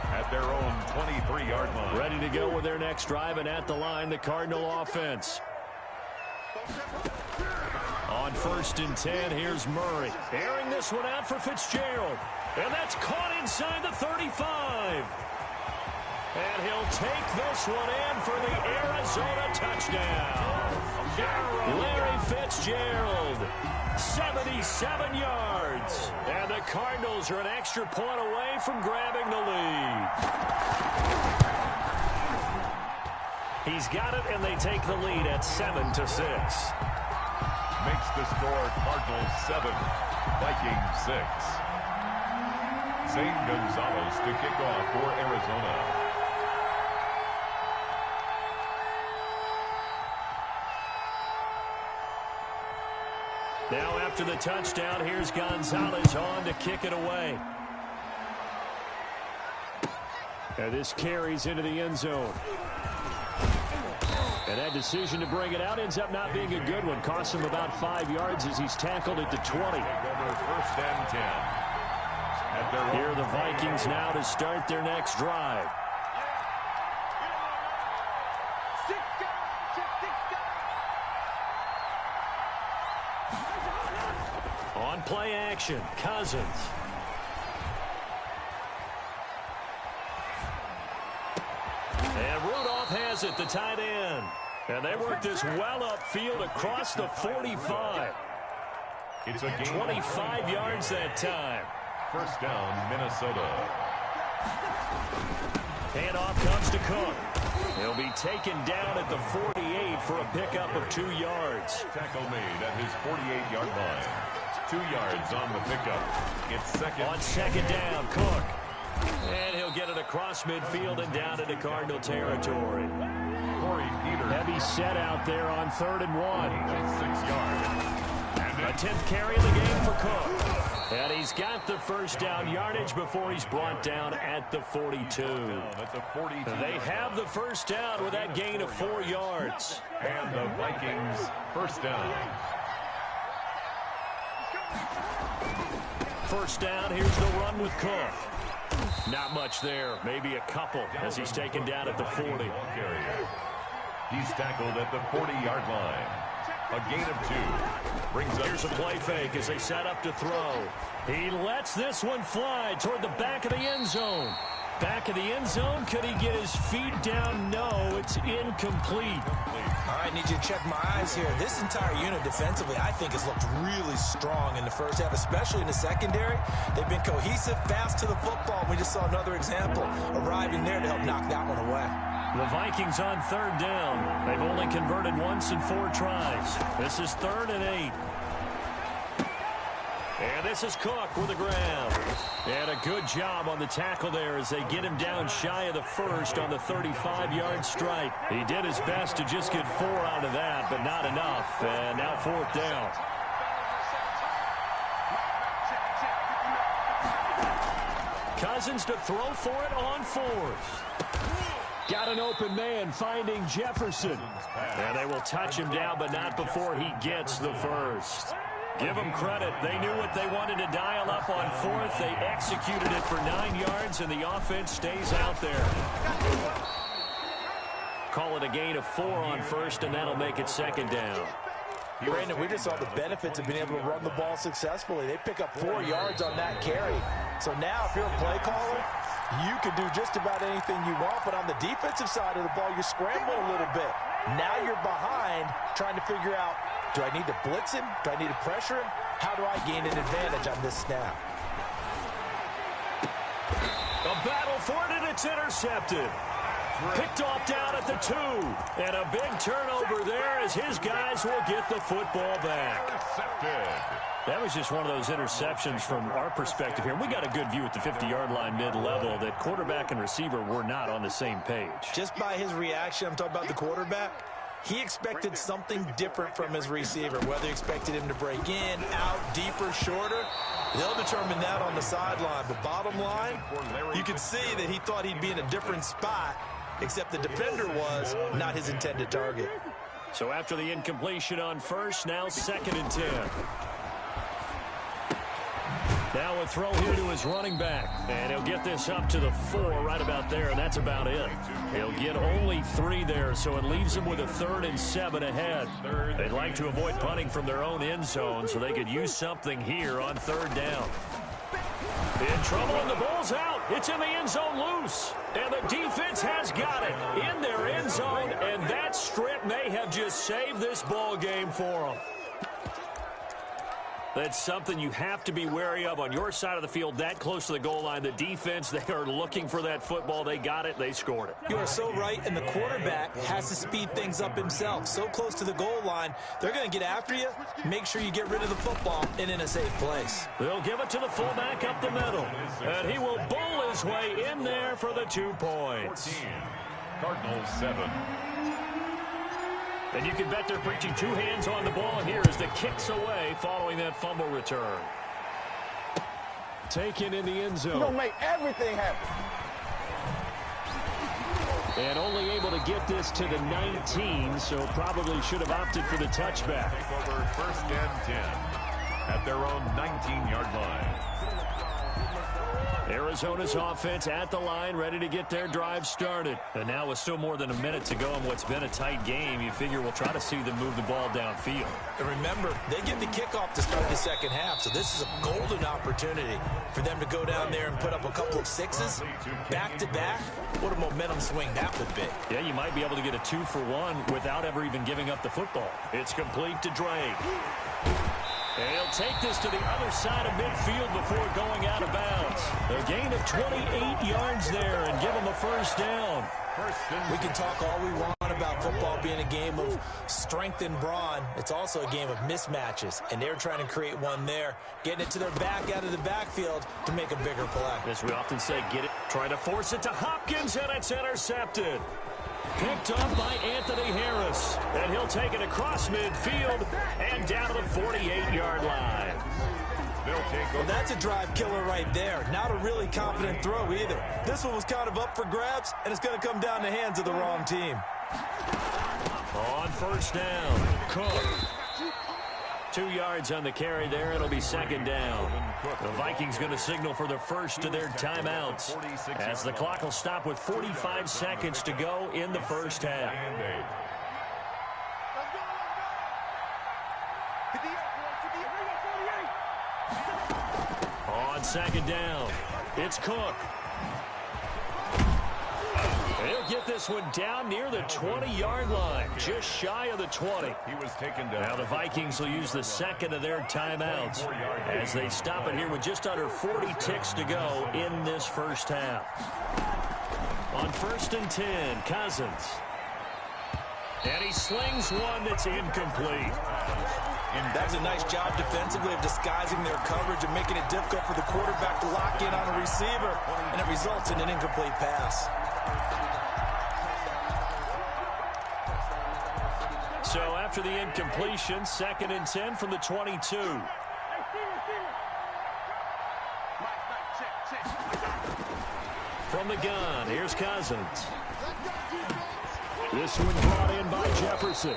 At their own 23-yard line. Ready to go with their next drive, and at the line, the Cardinal offense. On 1st and 10, here's Murray. Airing this one out for Fitzgerald. And that's caught inside the 35. And he'll take this one in for the Arizona touchdown. Larry Fitzgerald, 77 yards. And the Cardinals are an extra point away from grabbing the lead. He's got it, and they take the lead at 7-6. Makes the score Cardinals 7, Vikings 6. Zane Gonzalez to kick off for Arizona. Now after the touchdown, here's Gonzalez on to kick it away. And this carries into the end zone. And that decision to bring it out ends up not being a good one. Costs him about 5 yards as he's tackled at the 20. 1st and 10. Here are the Vikings now to start their next drive. On play action, Cousins. handoff has it, the tight end. And they work this well upfield across the 45. It's a gain 25 yards that time. First down, Minnesota. Handoff comes to Cook. He'll be taken down at the 48 for a pickup of 2 yards. Tackle made at his 48-yard line. 2 yards on the pickup. It's second. On second down, Cook. And he'll get it across midfield and down into Cardinal territory. Heavy set out there on 3rd and 1. 6 yards. A 10th carry of the game for Cook. And he's got the first down yardage before he's brought down at the 42. They have the first down with that gain of 4 yards. And the Vikings first down. First down, here's the run with Cook. Not much there, maybe a couple as he's taken down at the 40. He's tackled at the 40-yard line. A gain of 2. Brings up. Here's a play fake as they set up to throw. He lets this one fly toward the back of the end zone. Back of the end zone. Could he get his feet down? No, it's incomplete. All right, need you to check my eyes here. This entire unit defensively, I think, has looked really strong in the first half, especially in the secondary. They've been cohesive, fast to the football. We just saw another example arriving there to help knock that one away. The Vikings on 3rd down. They've only converted once in 4 tries. This is 3rd and 8. And this is Cook with the grab. And a good job on the tackle there as they get him down shy of the first on the 35-yard stripe. He did his best to just get 4 out of that, but not enough. And now 4th down. Cousins to throw for it on 4th. Got an open man finding Jefferson. And they will touch him down, but not before he gets the first. Give them credit. They knew what they wanted to dial up on 4th. They executed it for 9 yards, and the offense stays out there. Call it a gain of 4 on 1st, and that'll make it 2nd down. Brandon, we just saw the benefits of being able to run the ball successfully. They pick up 4 yards on that carry. So now if you're a play caller, you can do just about anything you want, but on the defensive side of the ball, you're scrambling a little bit. Now you're behind trying to figure out, do I need to blitz him? Do I need to pressure him? How do I gain an advantage on this snap? A battle for it, and it's intercepted. Picked off down at the 2. And a big turnover there as his guys will get the football back. That was just one of those interceptions from our perspective here. We got a good view at the 50-yard line mid-level that quarterback and receiver were not on the same page. Just by his reaction, I'm talking about the quarterback, he expected something different from his receiver, whether he expected him to break in, out, deeper, shorter. They'll determine that on the sideline. But bottom line, you can see that he thought he'd be in a different spot, except the defender was not his intended target. So after the incompletion on 1st, now 2nd and 10. Now a throw here to his running back. And he'll get this up to the 4 right about there, and that's about it. He'll get only 3 there, so it leaves him with a 3rd and 7 ahead. They'd like to avoid punting from their own end zone so they could use something here on 3rd down. In trouble, and the ball's out. It's in the end zone loose. And the defense has got it in their end zone, and that strip may have just saved this ball game for them. That's something you have to be wary of on your side of the field, that close to the goal line. The defense, they are looking for that football. They got it. They scored it. You are so right, and the quarterback has to speed things up himself. So close to the goal line, they're going to get after you. Make sure you get rid of the football and in a safe place. They'll give it to the fullback up the middle, and he will bowl his way in there for the 2 points. 14, Cardinals 7. And you can bet they're preaching 2 hands on the ball here as the kick's away following that fumble return. Taken in the end zone. You're going to make everything happen. And only able to get this to the 19, so probably should have opted for the touchback. Take over 1st and 10 at their own 19-yard line. Arizona's offense at the line, ready to get their drive started. And now with still more than a minute to go in what's been a tight game, you figure we'll try to see them move the ball downfield. And remember, they get the kickoff to start the 2nd half, so this is a golden opportunity for them to go down there and put up a couple of 6s back-to-back what a momentum swing that would be. Yeah, you might be able to get a 2-for-1 without ever even giving up the football. It's complete to Drake. And he'll take this to the other side of midfield before going out of bounds. A gain of 28 yards there and give him a first down. We can talk all we want about football being a game of strength and brawn. It's also a game of mismatches, and they're trying to create one there, getting it to their back out of the backfield to make a bigger play. As we often say, get it, trying to force it to Hopkins, and it's intercepted. Picked up by Anthony Harris, and he'll take it across midfield and down to the 48-yard line. Well, that's a drive killer right there. Not a really confident throw either. This one was kind of up for grabs, and it's going to come down the hands of the wrong team. On first down, Cook. 2 yards on the carry there. It'll be second down. The Vikings going to signal for the first of their timeouts as the clock will stop with 45 seconds to go in the first half. On second down, it's Cook. He'll get this one down near the 20-yard line, just shy of the 20. He was taken down. Now the Vikings will use the second of their timeouts as they stop it here with just under 40 ticks to go in this first half. On 1st and 10, Cousins. And he slings one that's incomplete. And that's a nice job defensively of disguising their coverage and making it difficult for the quarterback to lock in on a receiver, and it results in an incomplete pass. So after the incompletion, 2nd and 10 from the 22. From the gun, here's Cousins. This one brought in by Jefferson.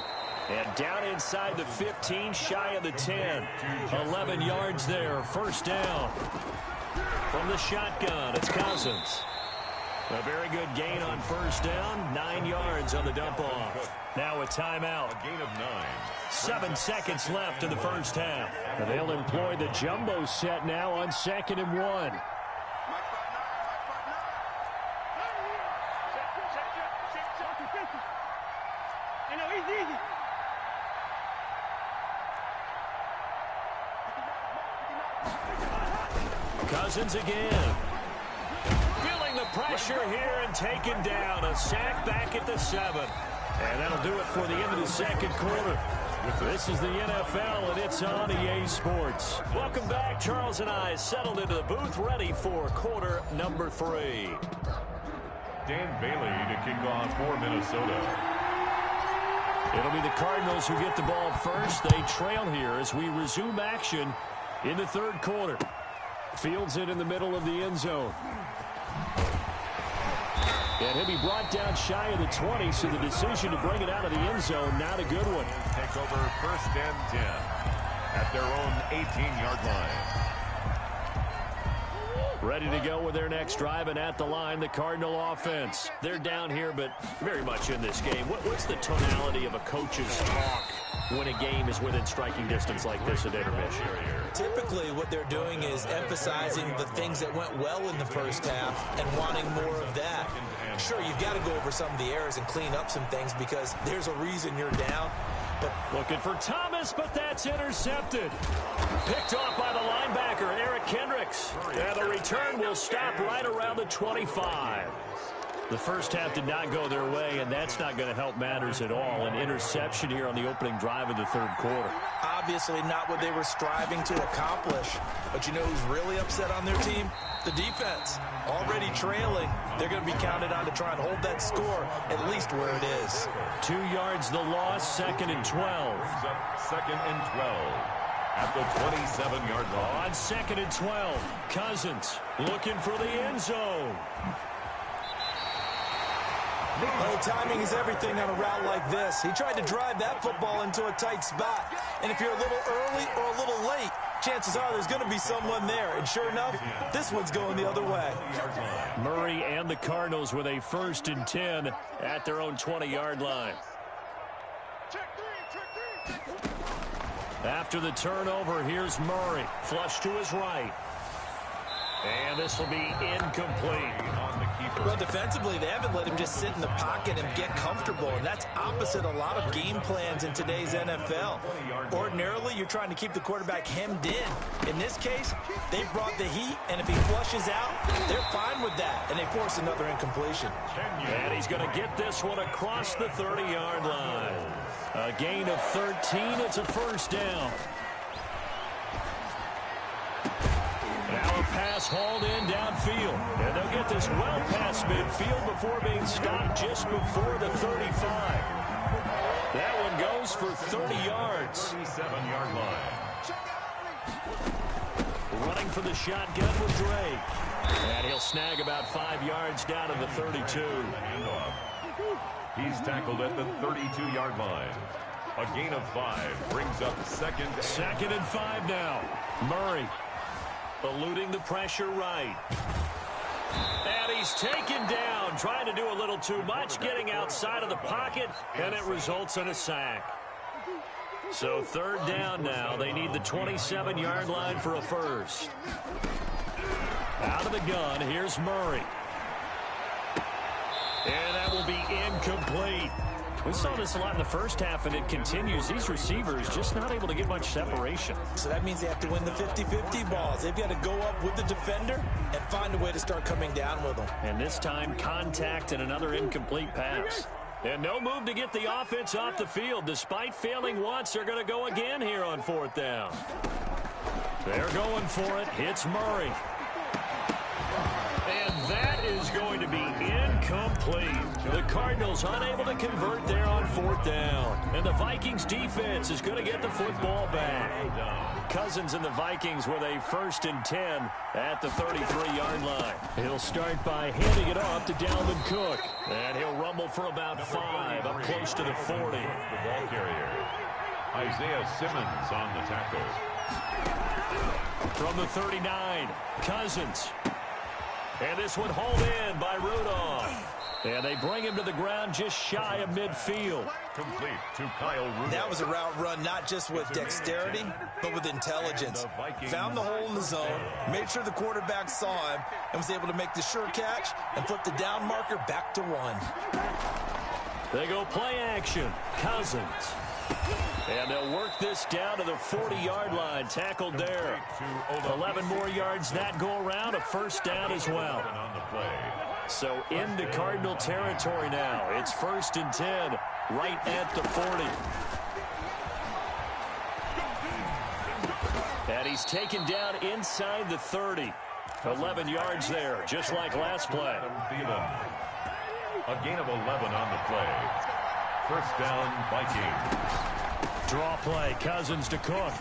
And down inside the 15, shy of the 10. 11 yards there, first down. From the shotgun, it's Cousins. A very good gain on first down, 9 yards on the dump-off. Now a timeout. A gain of 9. 7 seconds left in the first half. And they'll employ the jumbo set now on 2nd and 1. Cousins again. Feeling the pressure here and taken down. A sack back at the 7. And that'll do it for the end of the second quarter. This is the NFL, and it's on EA Sports. Welcome back. Charles and I settled into the booth, ready for quarter number 3. Dan Bailey to kick off for Minnesota. It'll be the Cardinals who get the ball first. They trail here as we resume action in the third quarter. Fields it in the middle of the end zone. And he'll be brought down shy of the 20, so the decision to bring it out of the end zone, not a good one. Take over 1st and 10 at their own 18-yard line. Ready to go with their next drive, and at the line, the Cardinal offense. They're down here, but very much in this game. What's the tonality of a coach's talk when a game is within striking distance like this at intermission? Typically, what they're doing is emphasizing the things that went well in the first half and wanting more of that. Sure, you've got to go over some of the errors and clean up some things because there's a reason you're down. But looking for Thomas, but that's intercepted. Picked off by the linebacker, Eric Kendricks. And the return will stop right around the 25. The first half did not go their way, and that's not going to help matters at all. An interception here on the opening drive of the third quarter. Obviously not what they were striving to accomplish. But you know who's really upset on their team? The defense. Already trailing. They're going to be counted on to try and hold that score at least where it is. 2 yards the loss, 2nd and 12. 2nd and 12 at the 27-yard line. On 2nd and 12, Cousins looking for the end zone. Oh, timing is everything on a route like this. He tried to drive that football into a tight spot. And if you're a little early or a little late, chances are there's going to be someone there. And sure enough, this one's going the other way. Murray and the Cardinals with a 1st and 10 at their own 20-yard line. After the turnover, here's Murray. Flush to his right. And this will be incomplete. Well, defensively, they haven't let him just sit in the pocket and get comfortable, and that's opposite a lot of game plans in today's NFL. Ordinarily, you're trying to keep the quarterback hemmed in. In this case, they brought the heat, and if he flushes out, they're fine with that, and they force another incompletion. And he's going to get this one across the 30-yard line. A gain of 13. It's a first down. Now a pass hauled in downfield. And they'll get this well past midfield before being stopped just before the 35. That one goes for 30 yards. 37-yard line. Running for the shotgun with Drake. And he'll snag about 5 yards down to the 32. He's tackled at the 32-yard line. A gain of 5 brings up second. Second and 5 now. Murray eluding the pressure right. And he's taken down, trying to do a little too much, getting outside of the pocket, and it results in a sack. So third down now. They need the 27-yard line for a first. Out of the gun, here's Murray. And that will be incomplete. We saw this a lot in the first half, and it continues. These receivers just not able to get much separation. So that means they have to win the 50-50 balls. They've got to go up with the defender and find a way to start coming down with them. And this time, contact and another incomplete pass. And no move to get the offense off the field. Despite failing once, they're going to go again here on fourth down. They're going for it. Hits Murray. And that is going to be incomplete. The Cardinals unable to convert there on fourth down. And the Vikings defense is going to get the football back. Cousins and the Vikings with a 1st and 10 at the 33-yard line. He'll start by handing it off to Dalvin Cook. And he'll rumble for about 5 up close to the 40. The ball carrier. Isaiah Simmons on the tackle. From the 39, Cousins. And this one hauled in by Rudolph. And they bring him to the ground just shy of midfield. Complete to Kyle Rudolph. That was a route run not just with dexterity, but with intelligence. Found the hole in the zone, made sure the quarterback saw him, and was able to make the sure catch and flip the down marker back to 1. They go play action. Cousins. And they'll work this down to the 40-yard line. Tackled there. 11 more yards that go around. A first down as well. So into Cardinal territory now. It's 1st and 10 right at the 40. And he's taken down inside the 30. 11 yards there, just like last play. A gain of 11 on the play. First down, Vikings. Draw play, Cousins to Cook.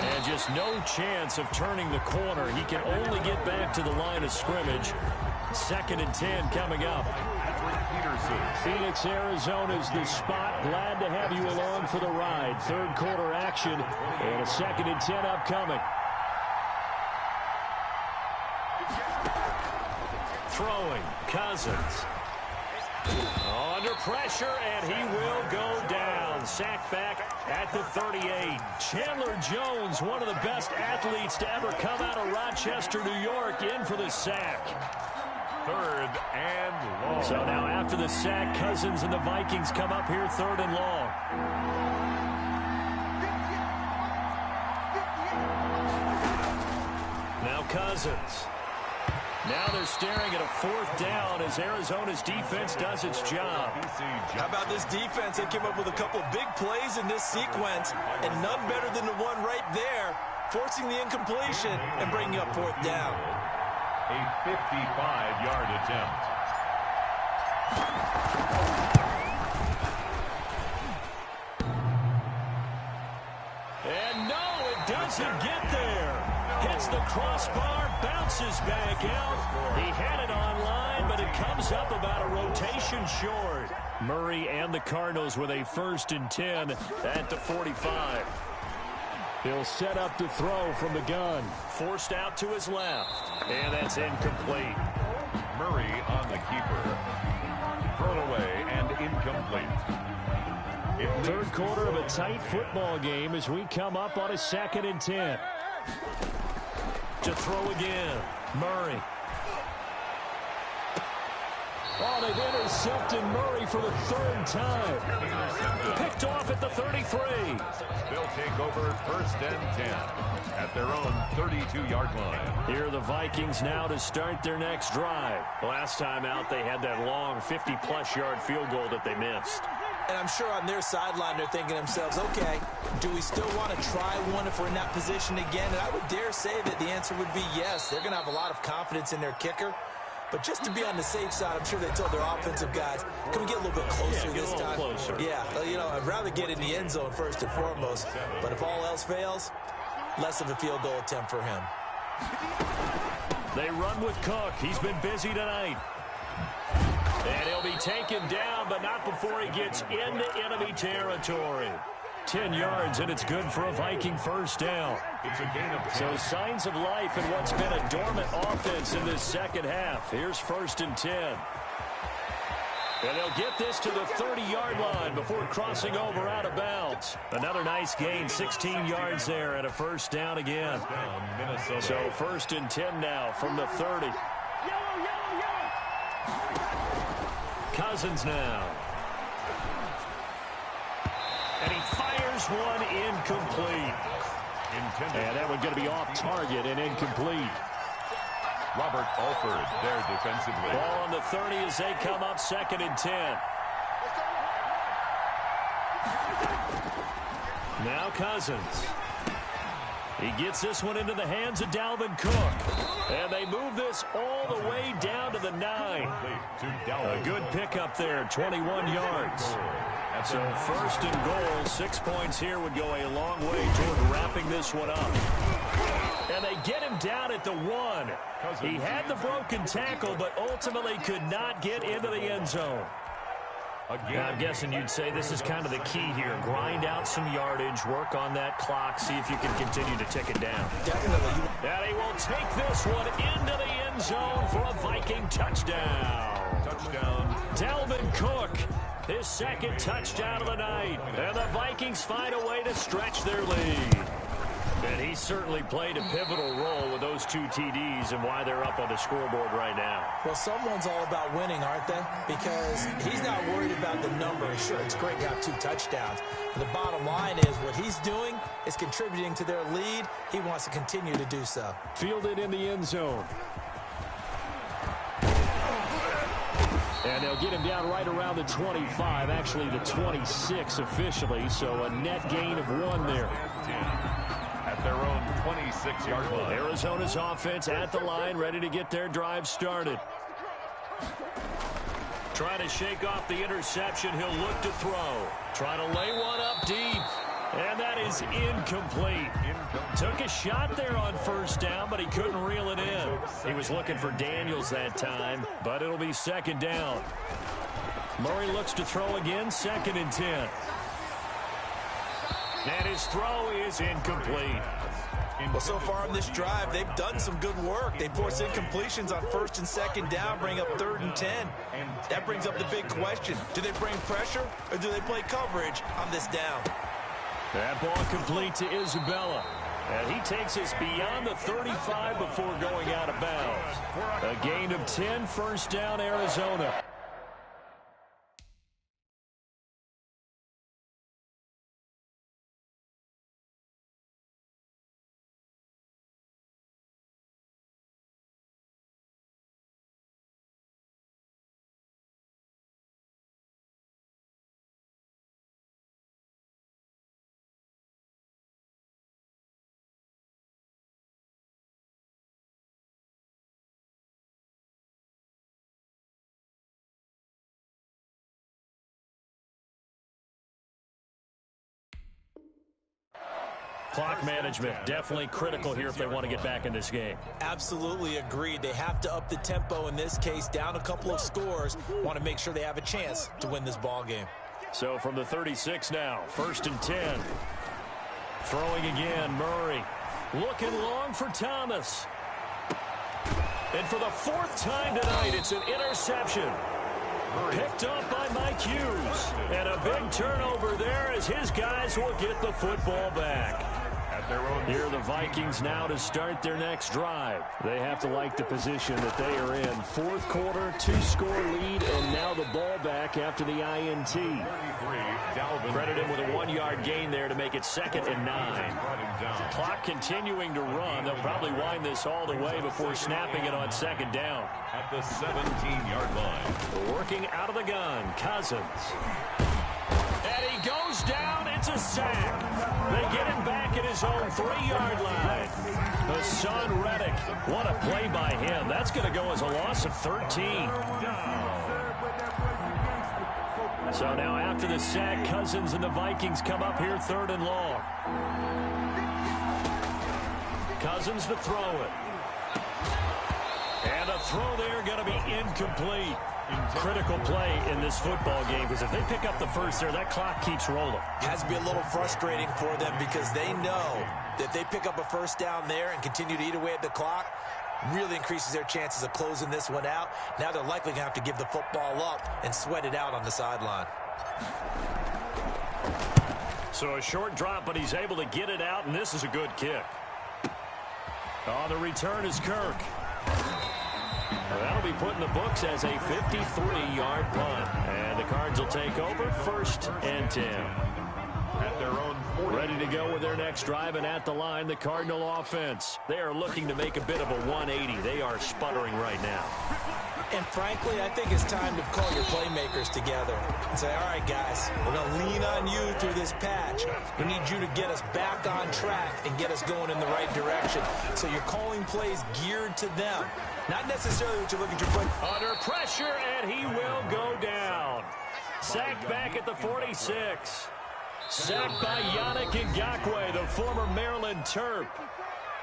And just no chance of turning the corner. He can only get back to the line of scrimmage. 2nd and 10 coming up. Phoenix, Arizona's the spot. Glad to have you along for the ride. Third quarter action and a 2nd and 10 upcoming. Throwing, Cousins. Under pressure, and he will go down. Sacked back at the 38. Chandler Jones, one of the best athletes to ever come out of Rochester, New York, in for the sack. 3rd and long. So now after the sack, Cousins and the Vikings come up here 3rd and long. Now Cousins. Now they're staring at a 4th down as Arizona's defense does its job. How about this defense? They came up with a couple big plays in this sequence, and none better than the one right there, forcing the incompletion and bringing up 4th down. A 55-yard attempt. And no, it doesn't get there. Hits the crossbar, bounces back out. He had it online, but it comes up about a rotation short. Murray and the Cardinals with a 1st and 10 at the 45. He'll set up to throw from the gun. Forced out to his left. And that's incomplete. Murray on the keeper. Thrown away and incomplete. Third quarter of a tight football game as we come up on a 2nd and 10. To throw again. Murray. Oh, they've intercepted Murray for the third time. Picked off at the 33. They'll take over first and 10 at their own 32-yard line. Here are the Vikings now to start their next drive. Last time out, they had that long 50-plus yard field goal that they missed. And I'm sure on their sideline they're thinking to themselves, okay, do we still want to try one if we're in that position again? And I would dare say that the answer would be yes. They're going to have a lot of confidence in their kicker. But just to be on the safe side, I'm sure they told their offensive guys, can we get a little bit closer this time? Closer. Yeah, you know, I'd rather get in the end zone first and foremost. But if all else fails, less of a field goal attempt for him. They run with Cook. He's been busy tonight. And he'll be taken down, but not before he gets into enemy territory. 10 yards, and it's good for a Viking first down. It's a gain of 10. So signs of life in what's been a dormant offense in this second half. Here's first and 10. And they'll get this to the 30-yard line before crossing over out of bounds. Another nice gain, 16 yards there, and a first down again. So first and 10 now from the 30. Cousins now. And he fires one incomplete. And that one going to be off target and incomplete. Robert Alford there defensively. Ball on the 30 as they come up second and 10. Now Cousins. He gets this one into the hands of Dalvin Cook. And they move this all the way down to the 9. A good pickup there, 21 yards. So first and goal, 6 points here would go a long way toward wrapping this one up. And they get him down at the 1. He had the broken tackle, but ultimately could not get into the end zone. Now, I'm guessing you'd say this is kind of the key here. Grind out some yardage, work on that clock, see if you can continue to tick it down. Definitely. And he will take this one into the end zone for a Viking touchdown. Touchdown. Dalvin Cook, his second touchdown of the night. And the Vikings find a way to stretch their lead. And he certainly played a pivotal role with those 2 TDs and why they're up on the scoreboard right now. Well, someone's all about winning, aren't they? Because he's not worried about the number. Sure, it's great to have 2 touchdowns. But the bottom line is what he's doing is contributing to their lead. He wants to continue to do so. Fielded in the end zone. And they'll get him down right around the 25, actually the 26 officially, so a net gain of 1 there. At their own 26-yard line. Arizona's offense at the line, ready to get their drive started. Trying to shake off the interception, he'll look to throw. Trying to lay one up deep, and that is incomplete. Took a shot there on first down, but he couldn't reel it in. He was looking for Daniels that time, but it'll be second down. Murray looks to throw again, second and 10. And his throw is incomplete. Well, so far on this drive, they've done some good work. They force incompletions on first and second down, bring up 3rd and 10. That brings up the big question. Do they bring pressure or do they play coverage on this down? That ball complete to Isabella. And he takes us beyond the 35 before going out of bounds. A gain of 10, first down, Arizona. Clock management, definitely critical here if they want to get back in this game. Absolutely agreed. They have to up the tempo in this case, down a couple of scores. Want to make sure they have a chance to win this ball game. So from the 36 now, first and 10. Throwing again, Murray. Looking long for Thomas. And for the 4th time tonight, it's an interception. Picked up by Mike Hughes. And a big turnover there as his guys will get the football back. Here are the Vikings now to start their next drive. They have to like the position that they are in. Fourth quarter, 2-score lead, and now the ball back after the INT. Credit him with a 1-yard gain there to make it 2nd and 9. Clock continuing to run. They'll probably wind this all the way before snapping it on 2nd down. At the 17-yard line. Working out of the gun, Cousins. And he goes down. It's a sack. They get him back at his own 3-yard line. Hassan Reddick. What a play by him. That's going to go as a loss of 13. So now after the sack, Cousins and the Vikings come up here 3rd and long. Cousins to throw it. And a throw there going to be incomplete. Critical play in this football game, because if they pick up the first there, that clock keeps rolling. Has to be a little frustrating for them, because they know that if they pick up a first down there and continue to eat away at the clock, really increases their chances of closing this one out. Now they're likely going to have to give the football up and sweat it out on the sideline. So a short drop, but he's able to get it out, and this is a good kick. On the return is Kirk. That'll be put in the books as a 53-yard punt. And the Cards will take over 1st and 10. At their own 40. Ready to go with their next drive, and at the line, the Cardinal offense. They are looking to make a bit of a 180. They are sputtering right now. And frankly, I think it's time to call your playmakers together and say, all right, guys, we're going to lean on you through this patch. We need you to get us back on track and get us going in the right direction. So you're calling plays geared to them, not necessarily what you're looking to put. Under pressure, and he will go down. Sacked back at the 46. Sacked by Yannick Ngakoue, the former Maryland Terp.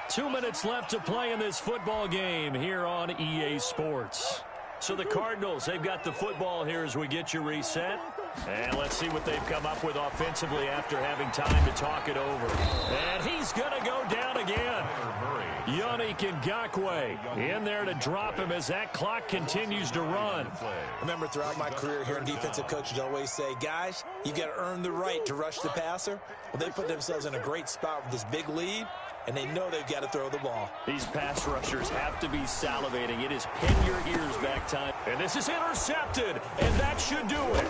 2 minutes left to play in this football game here on EA Sports. So the Cardinals, they've got the football here as we get you reset. And let's see what they've come up with offensively after having time to talk it over. And he's going to go down again. Yannick Ngakoue in there to drop him as that clock continues to run. Remember, throughout my career here in defensive coaches always say, guys, you got to earn the right to rush the passer. Well, they put themselves in a great spot with this big lead, and they know they've got to throw the ball. These pass rushers have to be salivating. It is pin your ears back time. And this is intercepted, and that should do it.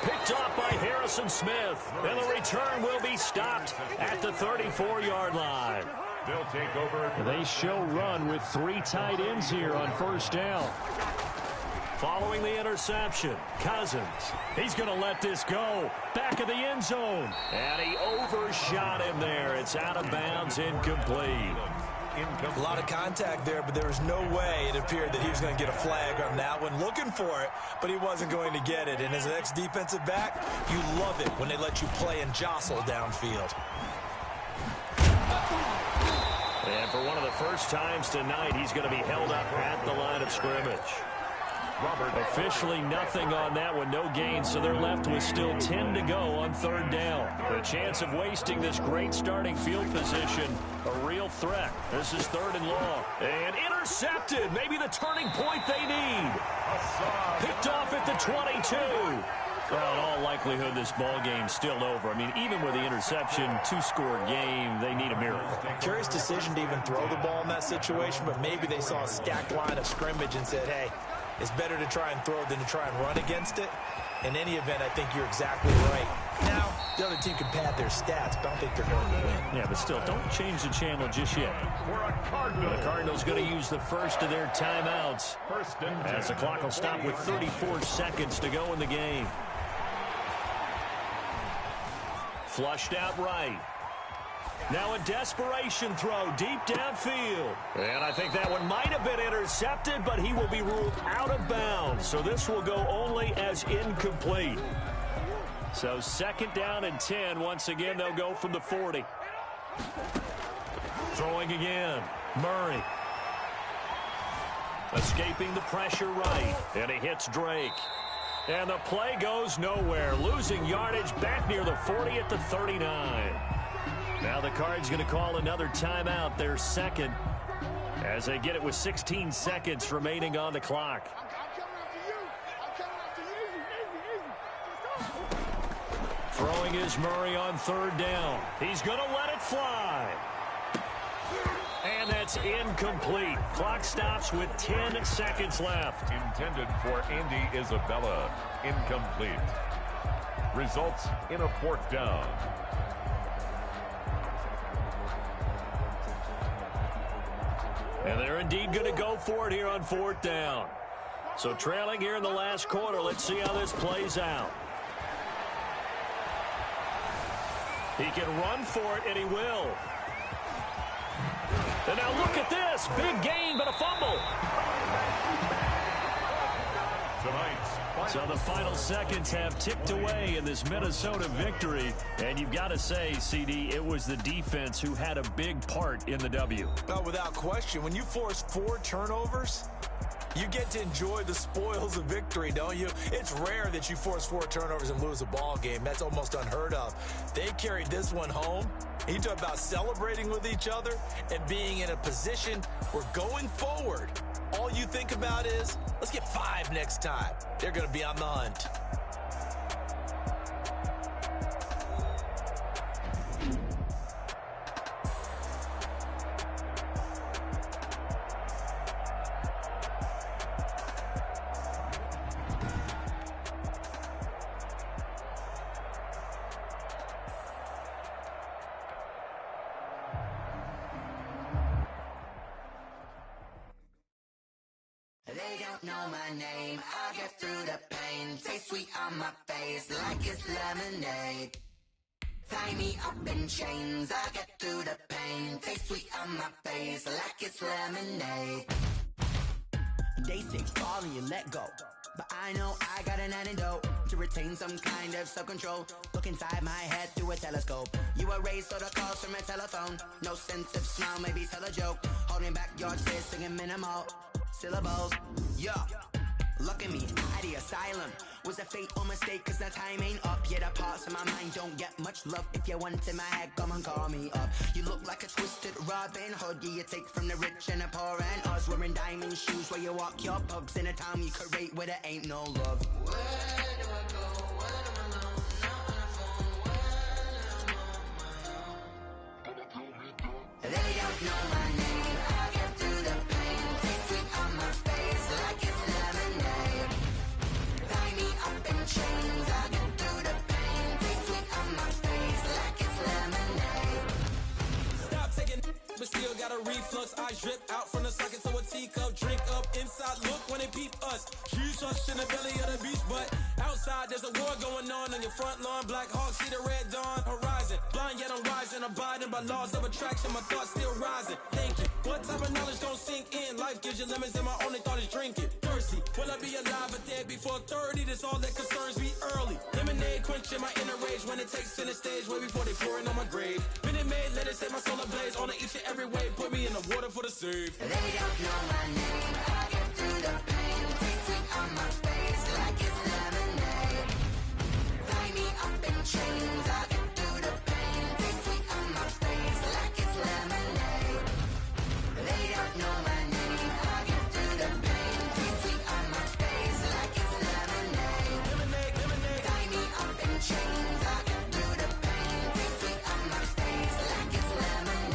Picked off by Harrison Smith. And the return will be stopped at the 34-yard line. They'll take over. They show run with 3 tight ends here on 1st down. Following the interception, Cousins. He's going to let this go. Back of the end zone. And he overshot him there. It's out of bounds, incomplete. A lot of contact there, but there was no way it appeared that he was going to get a flag on that one. Looking for it, but he wasn't going to get it. And as an ex-defensive back, you love it when they let you play and jostle downfield. And for one of the first times tonight, he's going to be held up at the line of scrimmage. Officially nothing on that one, no gain, so they're left with still 10 to go on 3rd down. The chance of wasting this great starting field position, a real threat. This is 3rd and long. And intercepted, maybe the turning point they need. Picked off at the 22. Well, in all likelihood, this ball game's still over. I mean, even with the interception, 2-score game, they need a miracle. Curious decision to even throw the ball in that situation, but maybe they saw a stacked line of scrimmage and said, hey, it's better to try and throw than to try and run against it. In any event, I think you're exactly right. Now, the other team can pad their stats, but I don't think they're going to win. Yeah, but still, don't change the channel just yet. The Cardinals going to use the first of their timeouts as the clock will stop with 34 seconds to go in the game. Flushed out right. Now a desperation throw deep downfield. And I think that one might have been intercepted, but he will be ruled out of bounds. So this will go only as incomplete. So 2nd down and 10. Once again, they'll go from the 40. Throwing again. Murray. Escaping the pressure right. And he hits Drake. And the play goes nowhere. Losing yardage back near the 40 at the 39. Now the Cards going to call another timeout, their 2nd, as they get it with 16 seconds remaining on the clock. Throwing is Murray on third down. He's going to let it fly. And that's incomplete. Clock stops with 10 seconds left. Intended for Andy Isabella. Incomplete. Results in a fourth down. And they're indeed going to go for it here on fourth down. So trailing here in the last quarter. Let's see how this plays out. He can run for it, and he will. And now look at this. Big gain, but a fumble. So the final seconds have ticked away in this Minnesota victory. And you've got to say, CD, it was the defense who had a big part in the W. No, without question. When you force 4 turnovers, you get to enjoy the spoils of victory, don't you? It's rare that you force 4 turnovers and lose a ball game. That's almost unheard of. They carried this one home. You talk about celebrating with each other and being in a position where going forward, all you think about is, let's get 5 next time. They're going to be on the hunt. They don't know my name, I'll get through the pain. Taste sweet on my face like it's lemonade. Tie me up in chains, I'll get through the pain. Taste sweet on my face like it's lemonade. They say fall and you let go, but I know I got an antidote to retain some kind of self-control. Look inside my head through a telescope. You erase all the calls from a telephone. No sense of smile, maybe tell a joke. Holding back your tears, singing minimal syllables. Yeah, look at me, at the asylum. Was a fate or mistake, cause the time ain't up. Yet the parts of my mind don't get much love. If you want in my head, come and call me up. You look like a twisted Robin Hood. Yeah, you take from the rich and the poor and us. Wearing diamond shoes where you walk your pugs in a town you create where there ain't no love. Where do I go? When I'm alone, not on the phone, when I'm on my own. They don't know my name, I'll get through the pain. Taste sweet on my face like it's lemonade. Tie me up in chains, I'll get through the pain. Taste sweet on my face like it's lemonade. Stop taking but still got a reflux. I drip out from the socket to a teacup. Drink up inside, look when they peep us. Huge us in the belly of the beach, but outside there's a war going on your front lawn. Black Hawk, see the red dawn horizon. Blind yet I'm rising, abiding by laws of attraction. My thoughts still rising. Thank you. What type of knowledge don't sink in? Life gives you lemons and my only thought is drinking. Thirsty, will I be alive or dead before 30? That's all that concerns me early. Lemonade quenching my inner rage when it takes center stage way before they pour it on my grave. Minute Maid, let it set my soul ablaze. On each and every way, put me in the water for the save. They don't know my name, I'll get through the pain. Taste sweet on my face like it's lemonade. Tie me up in chains, I'll get through the pain. Taste sweet on my face like it's lemonade. They don't know my name, I'll get through the pain. Taste sweet on my face like it's lemonade. Tie me up in chains, I'll get through the pain. Taste sweet on my face like it's lemonade.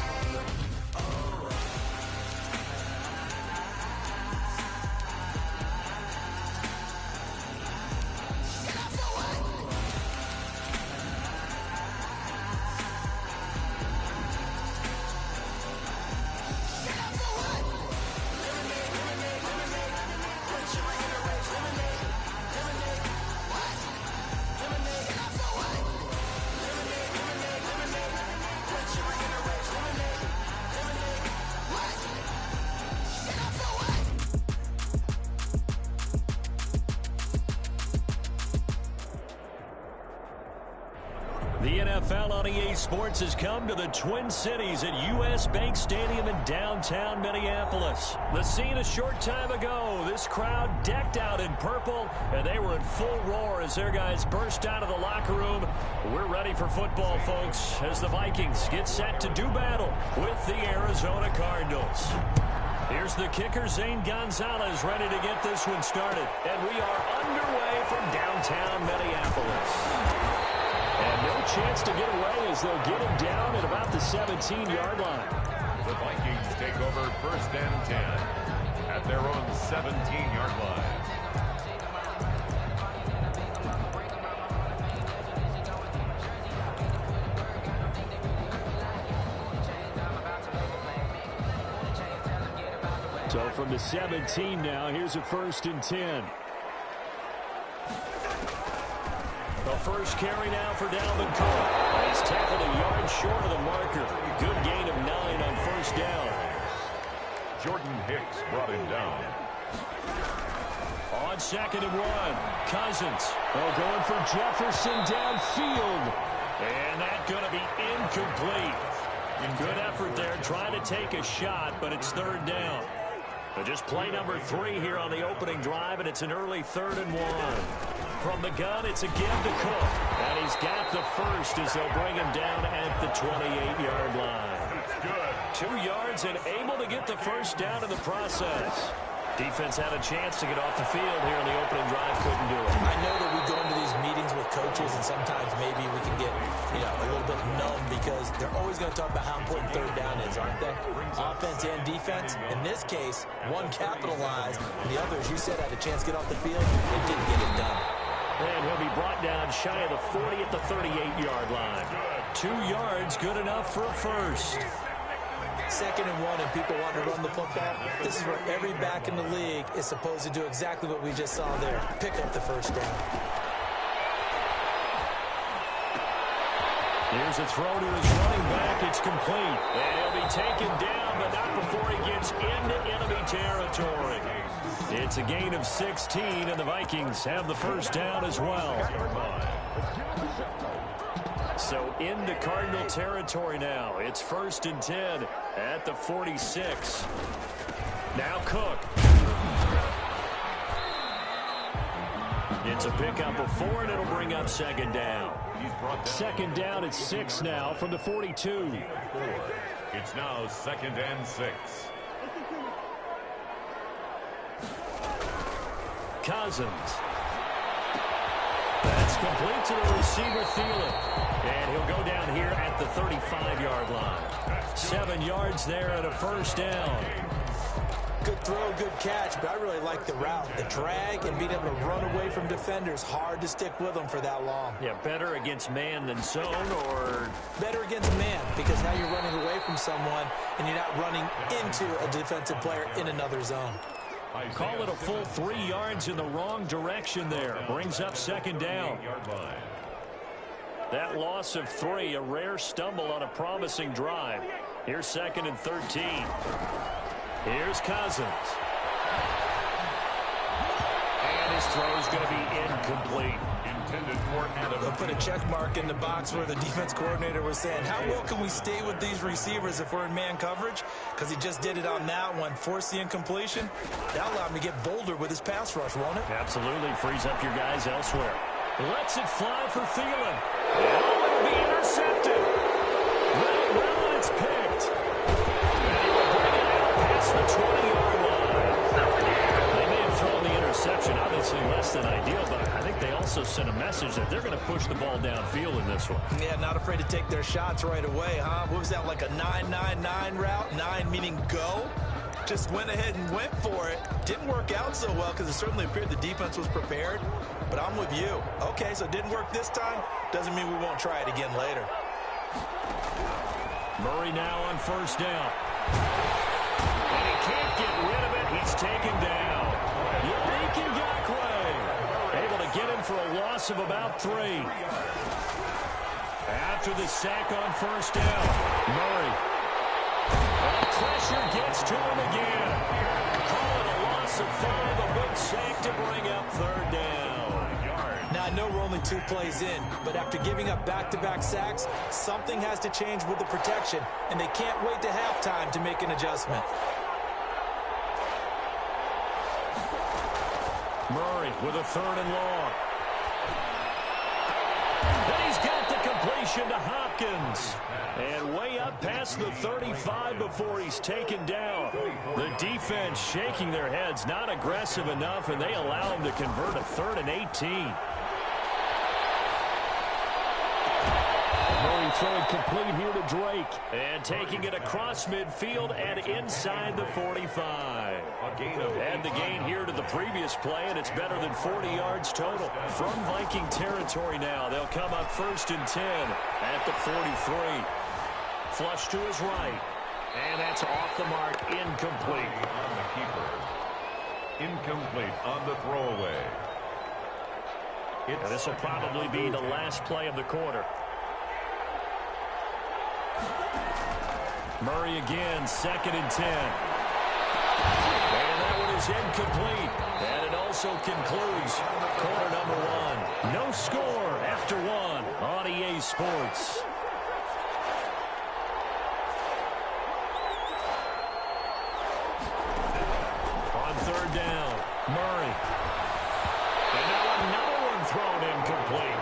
The NFL on EA Sports has come to the Twin Cities at U.S. Bank Stadium in downtown Minneapolis. The scene a short time ago, this crowd decked out in purple, and they were in full roar as their guys burst out of the locker room. We're ready for football, folks, as the Vikings get set to do battle with the Arizona Cardinals. Here's the kicker, Zane Gonzalez, ready to get this one started. And we are underway from downtown Minneapolis. And chance to get away as they'll get him down at about the 17-yard line. The Vikings take over 1st and 10 at their own 17-yard line. So from the 17 now, here's a 1st and 10. The first carry now for Dalvin Cook. He's tackled a yard short of the marker. Good gain of 9 on 1st down. Jordan Hicks brought him down. On 2nd and 1, Cousins. Going for Jefferson downfield. And that's going to be incomplete. Good effort there, trying to take a shot, but it's 3rd down. But just play number 3 here on the opening drive, and it's an early 3rd and 1. From the gun, it's a give to Cook. And he's got the first as they'll bring him down at the 28-yard line. That's good. 2 yards and able to get the first down in the process. Defense had a chance to get off the field here on the opening drive, couldn't do it. I know that we go into these meetings with coaches, and sometimes maybe we can get, a little bit numb because they're always going to talk about how important 3rd down is, aren't they? Offense and defense. In this case, one capitalized, and the other, as you said, had a chance to get off the field and didn't get it done. And he'll be brought down shy of the 40 at the 38-yard line. 2 yards, good enough for a first. 2nd and 1 and people want to run the football. This is where every back in the league is supposed to do exactly what we just saw there. Pick up the first down. Here's a throw to his running back. It's complete. And he'll be taken down, but not before he gets into enemy territory. It's a gain of 16, and the Vikings have the first down as well. So into Cardinal territory now. It's 1st and 10 at the 46. Now Cook. It's a pickup of 4, and it'll bring up 2nd down. 2nd down at 6 now from the 42. It's now 2nd and 6. Cousins. That's complete to the receiver, Thielen. And he'll go down here at the 35-yard line. 7 yards there and a first down. Good throw, good catch, but I really like the route. The drag and being able to run away from defenders. Hard to stick with them for that long. Yeah, better against man than zone, or? Better against man, because now you're running away from someone and you're not running into a defensive player in another zone. Call it a full 3 yards in the wrong direction there. Brings up 2nd down. That loss of 3, a rare stumble on a promising drive. Here's 2nd and 13. Here's Cousins. And his throw's going to be incomplete. Intended for Adam. They'll put a check mark in the box where the defense coordinator was saying, how well can we stay with these receivers if we're in man coverage? Because he just did it on that one, forced the incompletion. That'll allow him to get bolder with his pass rush, won't it? Absolutely. Frees up your guys elsewhere. Lets it fly for Thielen. Oh, it'll be intercepted. Well, and it's picked. And he will bring it out past the 20-yard line. They may have thrown the interception, obviously less than ideal, but I think they also sent a message that they're going to push the ball downfield in this one. Yeah, not afraid to take their shots right away, huh? What was that, like a 9-9-9 route? 9 meaning go? Just went ahead and went for it. Didn't work out so well because it certainly appeared the defense was prepared. But I'm with you. Okay, so it didn't work this time. Doesn't mean we won't try it again later. Murray now on first down. And he can't get rid of it. He's taken down. Yannick Ngakoue able to get him for a loss of about 3. After the sack on first down, Murray. And pressure gets to him again. Call it a loss of 5, a big sack to bring up 3rd down. Now, I know we're only 2 plays in, but after giving up back-to-back sacks, something has to change with the protection, and they can't wait to halftime to make an adjustment. Murray with a 3rd and long. And he's got the completion to Hopkins. And way up past the 35 before he's taken down. The defense shaking their heads, not aggressive enough, and they allow him to convert a 3rd and 18. throwing complete here to Drake. And taking it across midfield and inside the 45. And the gain here to the previous play, and it's better than 40 yards total. From Viking territory now, they'll come up 1st and 10 at the 43. Flush to his right. And that's off the mark, incomplete. On the keeper. Incomplete on the throwaway. This will probably be the last play of the quarter. Murray again, 2nd and 10. And that one is incomplete. And it also concludes quarter number 1. No score after 1 on EA Sports. On 3rd down, Murray. And now another one thrown incomplete.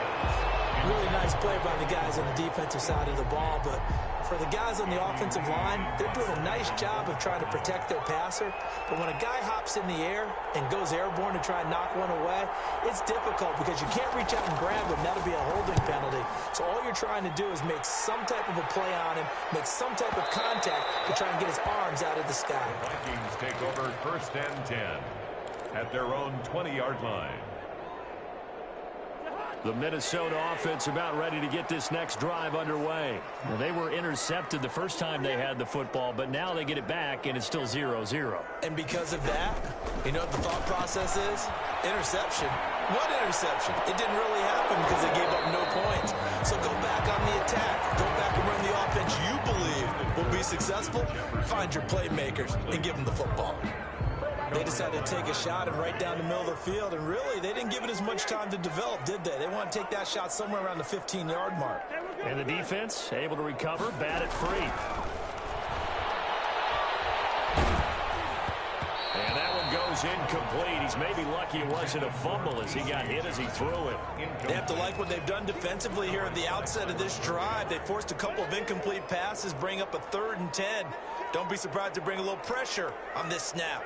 Really nice play by the guys on the defensive side of the ball, but for the guys on the offensive line, they're doing a nice job of trying to protect their passer. But when a guy hops in the air and goes airborne to try and knock one away, it's difficult because you can't reach out and grab him. That'll be a holding penalty. So all you're trying to do is make some type of a play on him, make some type of contact to try and get his arms out of the sky. Vikings take over 1st and 10 at their own 20-yard line. The Minnesota offense about ready to get this next drive underway. Well, they were intercepted the first time they had the football, but now they get it back, and it's still 0-0. And because of that, you know what the thought process is? Interception. What interception? It didn't really happen because they gave up no points. So go back on the attack. Go back and run the offense you believe will be successful. Find your playmakers and give them the football. They decided to take a shot and right down the middle of the field, and really, they didn't give it as much time to develop, did they? They want to take that shot somewhere around the 15-yard mark. And the defense able to recover, bat it free. And that one goes incomplete. He's maybe lucky it wasn't a fumble as he got hit as he threw it. They have to like what they've done defensively here at the outset of this drive. They forced a couple of incomplete passes, bring up a 3rd and 10. Don't be surprised to bring a little pressure on this snap.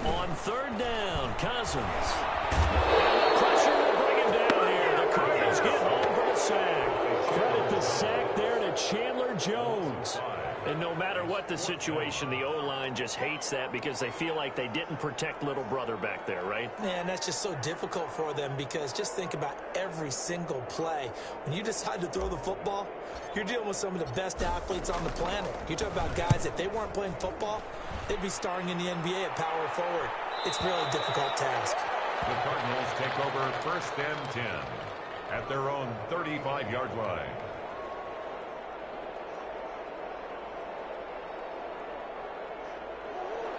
On 3rd down, Cousins. Pressure will bring him down here. The Cardinals get home for the sack. Credit the sack there to Chandler Jones. And no matter what the situation, the O-line just hates that because they feel like they didn't protect little brother back there, right? Man, that's just so difficult for them because just think about every single play. When you decide to throw the football, you're dealing with some of the best athletes on the planet. You talk about guys, if they weren't playing football, they'd be starring in the NBA at power forward. It's a really difficult task. The Cardinals take over 1st and 10 at their own 35-yard line.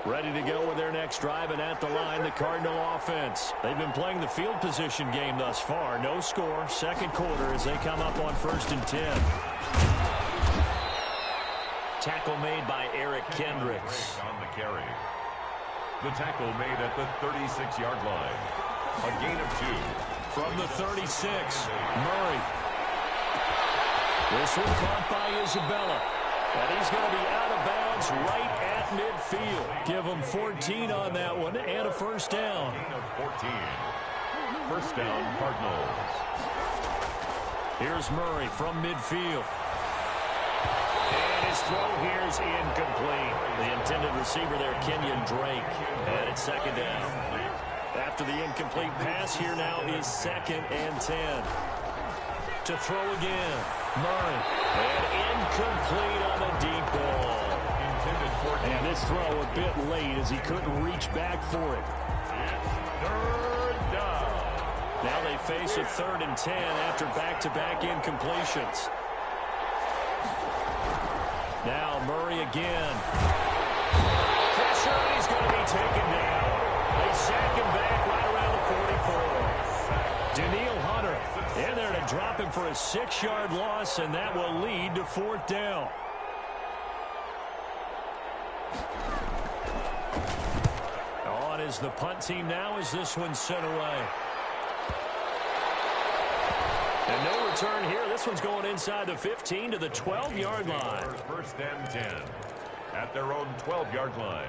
Ready to go with their next drive, and at the line, the Cardinal offense. They've been playing the field position game thus far. No score, 2nd quarter as they come up on 1st and 10. Tackle made by Eric Kendricks. On the carry. The tackle made at the 36-yard line. A gain of 2. From the 36, Murray. This one caught by Isabella. And he's going to be out of bounds right at midfield. Give him 14 on that one and a 1st down. Gain of 14. 1st down, Cardinals. Here's Murray from midfield. And his throw here is incomplete. The intended receiver there, Kenyon Drake. And it's 2nd down. After the incomplete pass, here now is 2nd and 10. To throw again, Murray. And incomplete on the deep ball. And this throw a bit late as he couldn't reach back for it. It's 3rd down. Now they face a 3rd and 10 after back-to-back incompletions. Now Murray again. Pressure, and he's going to be taken down. They sack him back right around the 44. Daniil Hunter in there to drop him for a 6-yard loss, and that will lead to 4th down. On is the punt team now as this one's sent away. And no return here. This one's going inside the 15 to the 12-yard line. 1st and 10 at their own 12-yard line.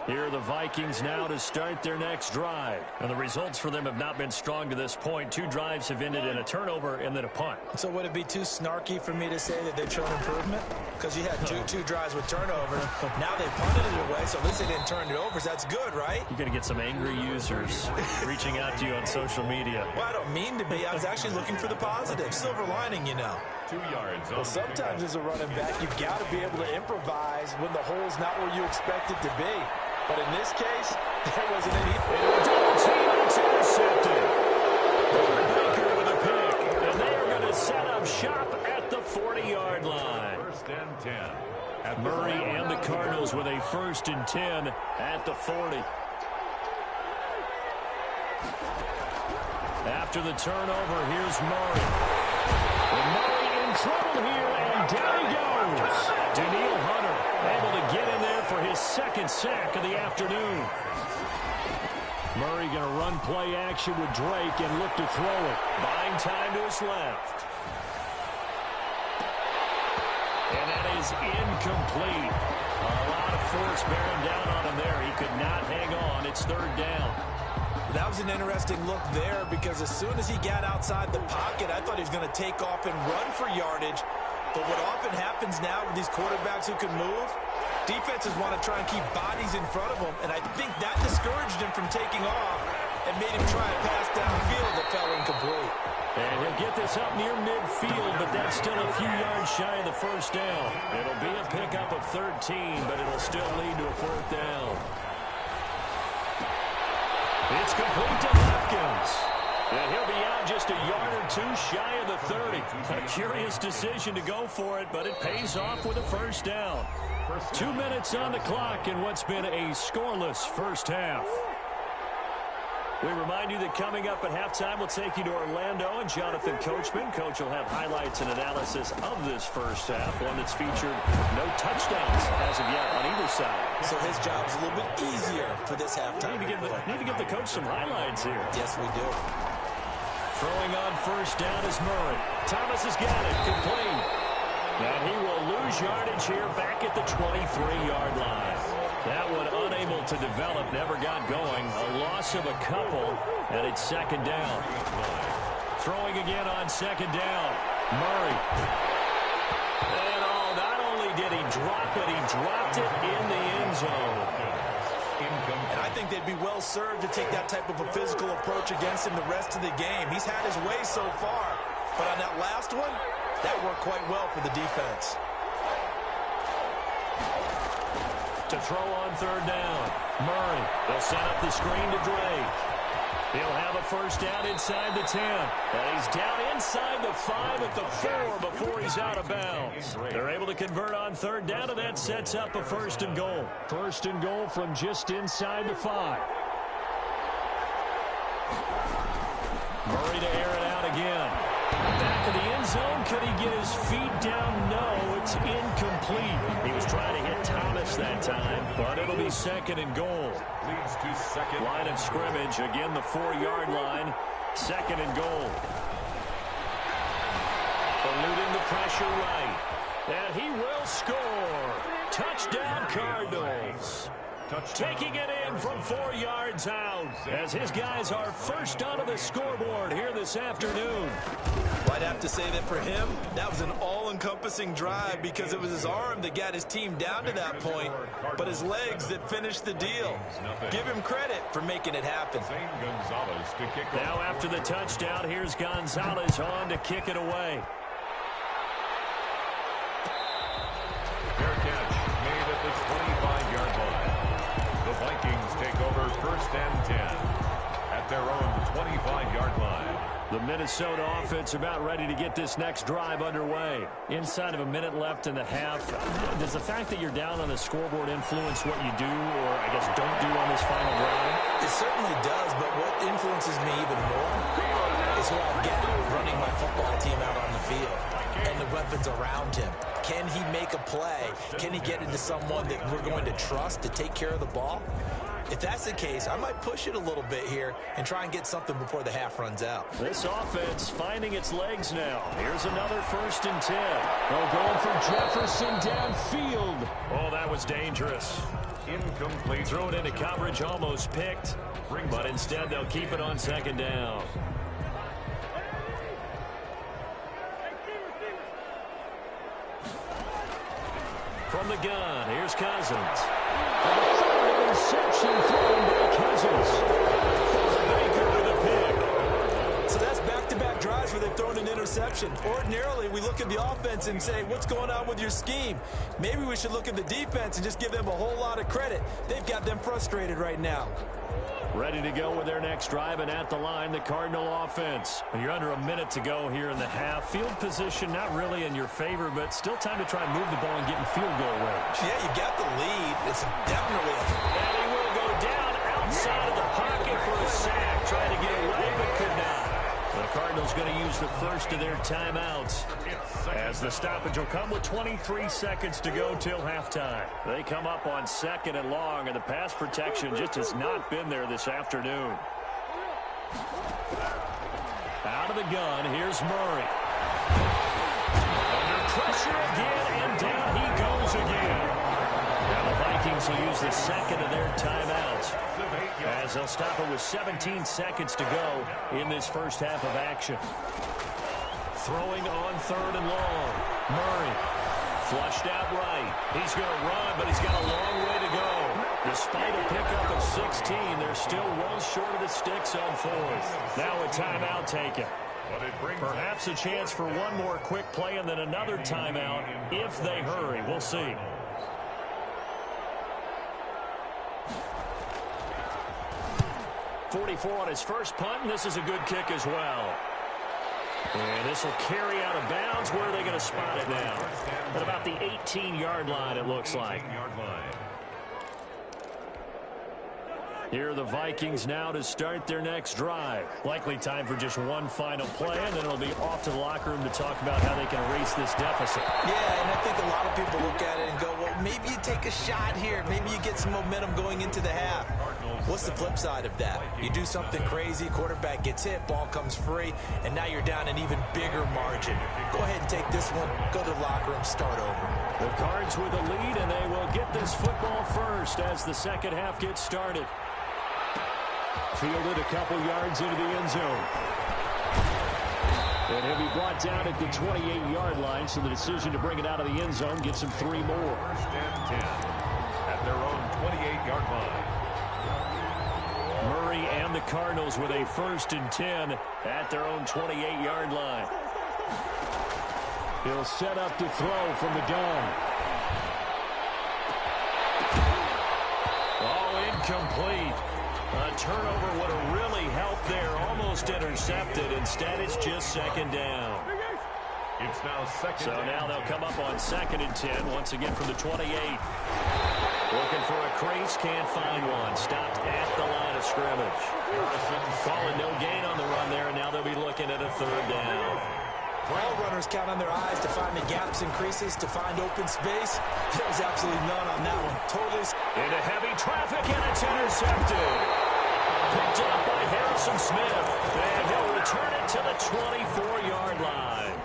Here are the Vikings now to start their next drive. And the results for them have not been strong to this point. 2 drives have ended in a turnover and then a punt. So would it be too snarky for me to say that they've shown improvement? Because you had two drives with turnover. Now they punted it away, so at least they didn't turn it over. So that's good, right? You're going to get some angry users reaching out to you on social media. Well, I don't mean to be. I was actually looking for the positive. Silver lining, you know. 2 yards. Well, sometimes as a running back, you've got to be able to improvise when the hole's not where you expect it to be. But in this case, there wasn't any. It's intercepted. Baker with a pick. And they are going to set up shop at the 40-yard line. 1st and 10. Murray and the Cardinals with a 1st and 10 at the 40. After the turnover, here's Murray. And Murray in trouble here, and down he goes. Daniil Hunter able to get in there for his 2nd sack of the afternoon. Murray going to run play action with Drake and look to throw it. Buying time to his left. And that is incomplete. A lot of force bearing down on him there. He could not hang on. It's 3rd down. That was an interesting look there because as soon as he got outside the pocket, I thought he was going to take off and run for yardage. But what often happens now with these quarterbacks who can move, defenses want to try and keep bodies in front of them, and I think that discouraged him from taking off and made him try a pass downfield that fell incomplete. And he'll get this up near midfield, but that's still a few yards shy of the 1st down. It'll be a pickup of 13, but it'll still lead to a 4th down. It's complete to Hopkins. And he'll be out just a yard or 2 shy of the 30. A curious decision to go for it, but it pays off with a 1st down. 2 minutes on the clock in what's been a scoreless 1st half. We remind you that coming up at halftime, we'll take you to Orlando and Jonathan Coachman. Coach will have highlights and analysis of this 1st half, one that's featured no touchdowns as of yet on either side. So his job's a little bit easier for this halftime. Need to give the coach some highlights here. Yes, we do. Throwing on 1st down is Murray. Thomas has got it, complete. And he will lose yardage here back at the 23-yard line. That one unable to develop, never got going. A loss of a couple, and it's 2nd down. Throwing again on 2nd down. Murray. And not only did he drop it, he dropped it in the end zone. And I think they'd be well served to take that type of a physical approach against him the rest of the game. He's had his way so far, but on that last one, that worked quite well for the defense. To throw on 3rd down. Murray. They'll set up the screen to Drake. He'll have a 1st down inside the 10. And he's down inside the 5 at the 4 before he's out of bounds. They're able to convert on 3rd down, and that sets up a 1st and goal. 1st and goal from just inside the 5. Murray to air it out again. Back of the end zone. Could he get his feet down? No, it's incomplete. He was trying to hit Thomas that time, but it'll be 2nd and goal. Leads to 2nd. Line of scrimmage, again the 4-yard line. 2nd and goal. Eluding the pressure right. And he will score. Touchdown Cardinals. Taking it in from 4 yards out as his guys are first onto the scoreboard here this afternoon. Well, I'd have to say that for him, that was an all-encompassing drive because it was his arm that got his team down to that point, but his legs that finished the deal. Give him credit for making it happen. Now after the touchdown, here's Gonzalez on to kick it away. Fair catch made at the 25-yard line. The Vikings take over 1st and 10 at their own 25-yard line. The Minnesota offense about ready to get this next drive underway. Inside of a minute left in the half. Does the fact that you're down on the scoreboard influence what you do, or I guess don't do on this final drive? It certainly does, but what influences me even more is who I get running my football team out on the field and the weapons around him. Can he make a play? Can he get into someone that we're going to trust to take care of the ball? If that's the case, I might push it a little bit here and try and get something before the half runs out. This offense finding its legs now. Here's another 1st and 10. They'll go for Jefferson downfield. Oh, that was dangerous. Incomplete. Threw it into coverage, almost picked. But instead, they'll keep it on 2nd down. From the gun, here's Cousins. Interception thrown by Cousins. Baker with a pick. So that's back-to-back drives where they've thrown an interception. Ordinarily, we look at the offense and say, what's going on with your scheme? Maybe we should look at the defense and just give them a whole lot of credit. They've got them frustrated right now. Ready to go with their next drive, and at the line, the Cardinal offense. When you're under a minute to go here in the half, field position not really in your favor, but still time to try and move the ball and get in field goal range. Yeah, you got the lead. It's definitely And he will go down outside of the pocket for a sack. Trying to get away, but could not. The Cardinals going to use the first of their timeouts, as the stoppage will come with 23 seconds to go till halftime. They come up on 2nd and long, and the pass protection just has not been there this afternoon. Out of the gun, here's Murray. Under pressure again, and down he goes again. Now the Vikings will use the 2nd of their timeouts, as they'll stop it with 17 seconds to go in this first half of action. Throwing on 3rd and long. Murray flushed out right. He's going to run, but he's got a long way to go. Despite a pickup of 16, they're still well short of the sticks on 4th. Now a timeout taken. Perhaps a chance for one more quick play and then another timeout if they hurry. We'll see. .44 on his first punt, and this is a good kick as well. And this will carry out of bounds. Where are they going to spot it now? At about the 18-yard line, it looks like. Here are the Vikings now to start their next drive. Likely time for just one final play, and then it'll be off to the locker room to talk about how they can erase this deficit. Yeah, and I think a lot of people look at it and go, well, maybe you take a shot here. Maybe you get some momentum going into the half. What's the flip side of that? You do something crazy, quarterback gets hit, ball comes free, and now you're down an even bigger margin. Go ahead and take this one, go to the locker room, start over. The Cards with a lead, and they will get this football first as the second half gets started. Fielded a couple yards into the end zone. And he'll be brought down at the 28-yard line, so the decision to bring it out of the end zone gets him 3 more. 1st and 10 at their own 28-yard line. Murray and the Cardinals with a 1st and 10 at their own 28-yard line. He'll set up to throw from the gun. Oh, incomplete. A turnover would have really helped there. Almost intercepted. Instead, it's just 2nd down. It's now 2nd. So now they'll come up on 2nd and 10 once again from the 28. Looking for a crease, can't find one. Stopped at the line of scrimmage. Calling no gain on the run there, and now they'll be looking at a 3rd down. All runners count on their eyes to find the gaps and creases, to find open space. There was absolutely none on that one. Totally. Into heavy traffic, and it's intercepted. Picked up by Harrison Smith, and he'll return it to the 24-yard line.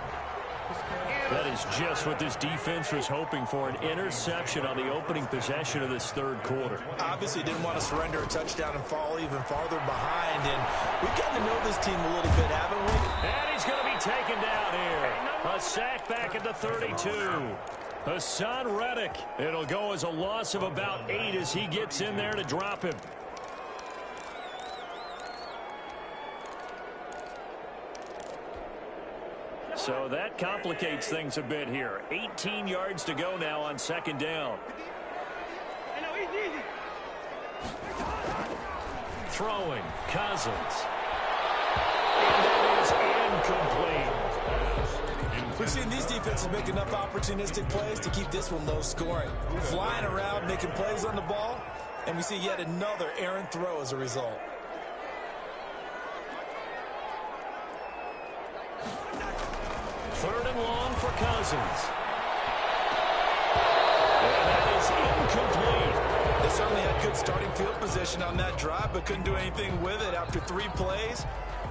That is just what this defense was hoping for, an interception on the opening possession of this 3rd quarter. Obviously didn't want to surrender a touchdown and fall even farther behind, and we've gotten to know this team a little bit, haven't we? And he's going to be taken down here. A sack back at the 32. Hassan Reddick. It'll go as a loss of about 8 as he gets in there to drop him. So that complicates things a bit here. 18 yards to go now on 2nd down. Throwing, Cousins. And that is incomplete. We've seen these defenses make enough opportunistic plays to keep this one low scoring. Flying around, making plays on the ball, and we see yet another errant throw as a result. Third and long for Cousins. And that is incomplete. They certainly had good starting field position on that drive, but couldn't do anything with it after 3 plays.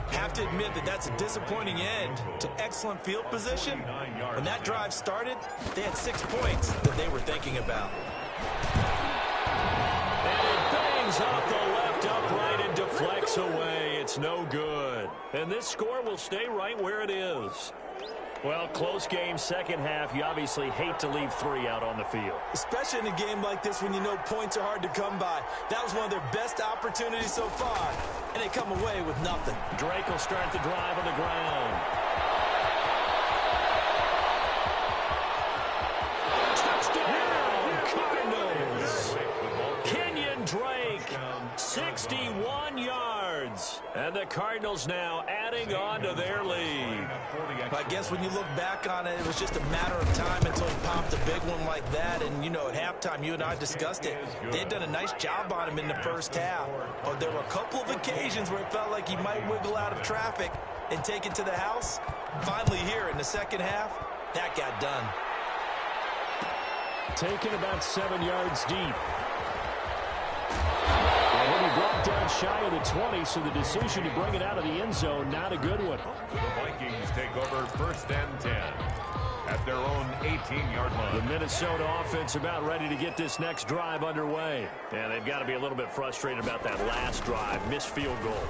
Have to admit that that's a disappointing end to excellent field position. When that drive started, they had 6 points that they were thinking about. And it bangs off the left upright and deflects away. It's no good. And this score will stay right where it is. Well, close game, second half. You obviously hate to leave 3 out on the field. Especially in a game like this when you know points are hard to come by. That was one of their best opportunities so far, and they come away with nothing. Drake will start the drive on the ground. Touchdown, Cardinals. Kenyon Drake, 61 yards. And the Cardinals now adding on to their lead. I guess when you look back on it, it was just a matter of time until he popped a big one like that. And, you know, at halftime, you and I discussed it. They had done a nice job on him in the first half. But there were a couple of occasions where it felt like he might wiggle out of traffic and take it to the house. Finally here in the second half, that got done. Taken about 7 yards deep. And he'll be brought down shy of the 20, so the decision to bring it out of the end zone, not a good one. The Vikings take over 1st and 10 at their own 18-yard line. The Minnesota offense about ready to get this next drive underway. And they've got to be a little bit frustrated about that last drive, missed field goal. It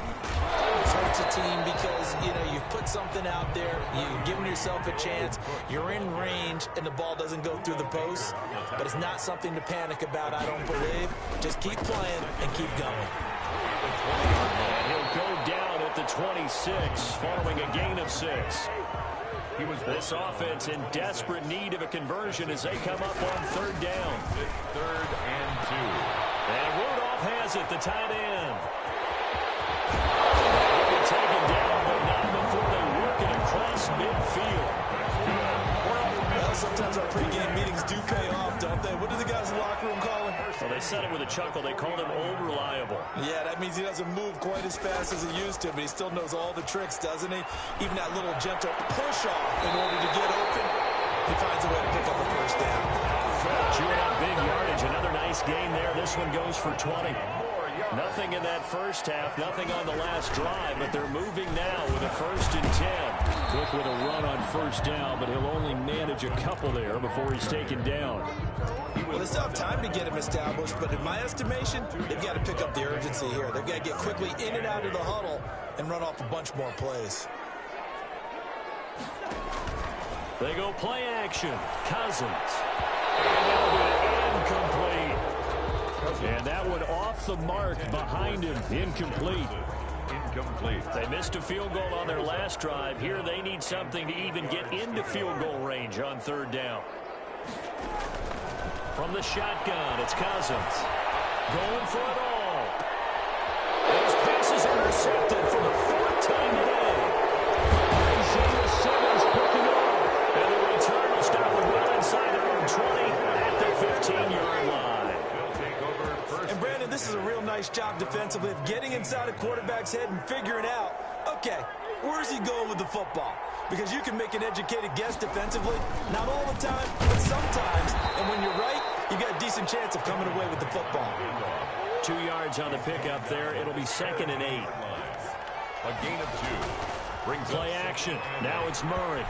hurts a team because, you know, you've put something out there, you've given yourself a chance, you're in range, and the ball doesn't go through the post. But it's not something to panic about, I don't believe. Just keep playing and keep going. And he'll go down at the 26, following a gain of 6. This offense in desperate need of a conversion as they come up on 3rd down. 3rd and 2. And Rudolph has it, the tight end. They'll be taken down, but not before they work it across midfield. Well, sometimes our pregame meetings do pay off, don't they? What do the guys in the locker room call him? Well, they said it with a chuckle. They called him old reliable. Yeah, that means he doesn't move quite as fast as he used to, but he still knows all the tricks, doesn't he? Even that little gentle push-off in order to get open, he finds a way to pick up a first down. Chewing up big yardage. Another nice gain there. This one goes for 20. Nothing in that first half, nothing on the last drive, but they're moving now with a 1st and 10. Quick with a run on 1st down, but he'll only manage a couple there before he's taken down. Well, they still have time to get him established, but in my estimation, they've got to pick up the urgency here. They've got to get quickly in and out of the huddle and run off a bunch more plays. They go play action. Cousins. And that'll be incomplete. And that one off the mark behind him. Incomplete. They missed a field goal on their last drive. Here they need something to even get into field goal range on 3rd down. From the shotgun, it's Cousins. Going for it all. Those passes intercepted for the 4th time today. Isaiah Simmons picking off. And the return will stop well inside their own 20 at the 15-yard line. And Brandon, this is a real nice job defensively of getting inside a quarterback's head and figuring out, okay, where's he going with the football? Because you can make an educated guess defensively, not all the time, but sometimes. And when you're right, you got a decent chance of coming away with the football. 2 yards on the pickup there. It'll be 2nd and 8. A gain of 2. Brings play action. Now it's Murray.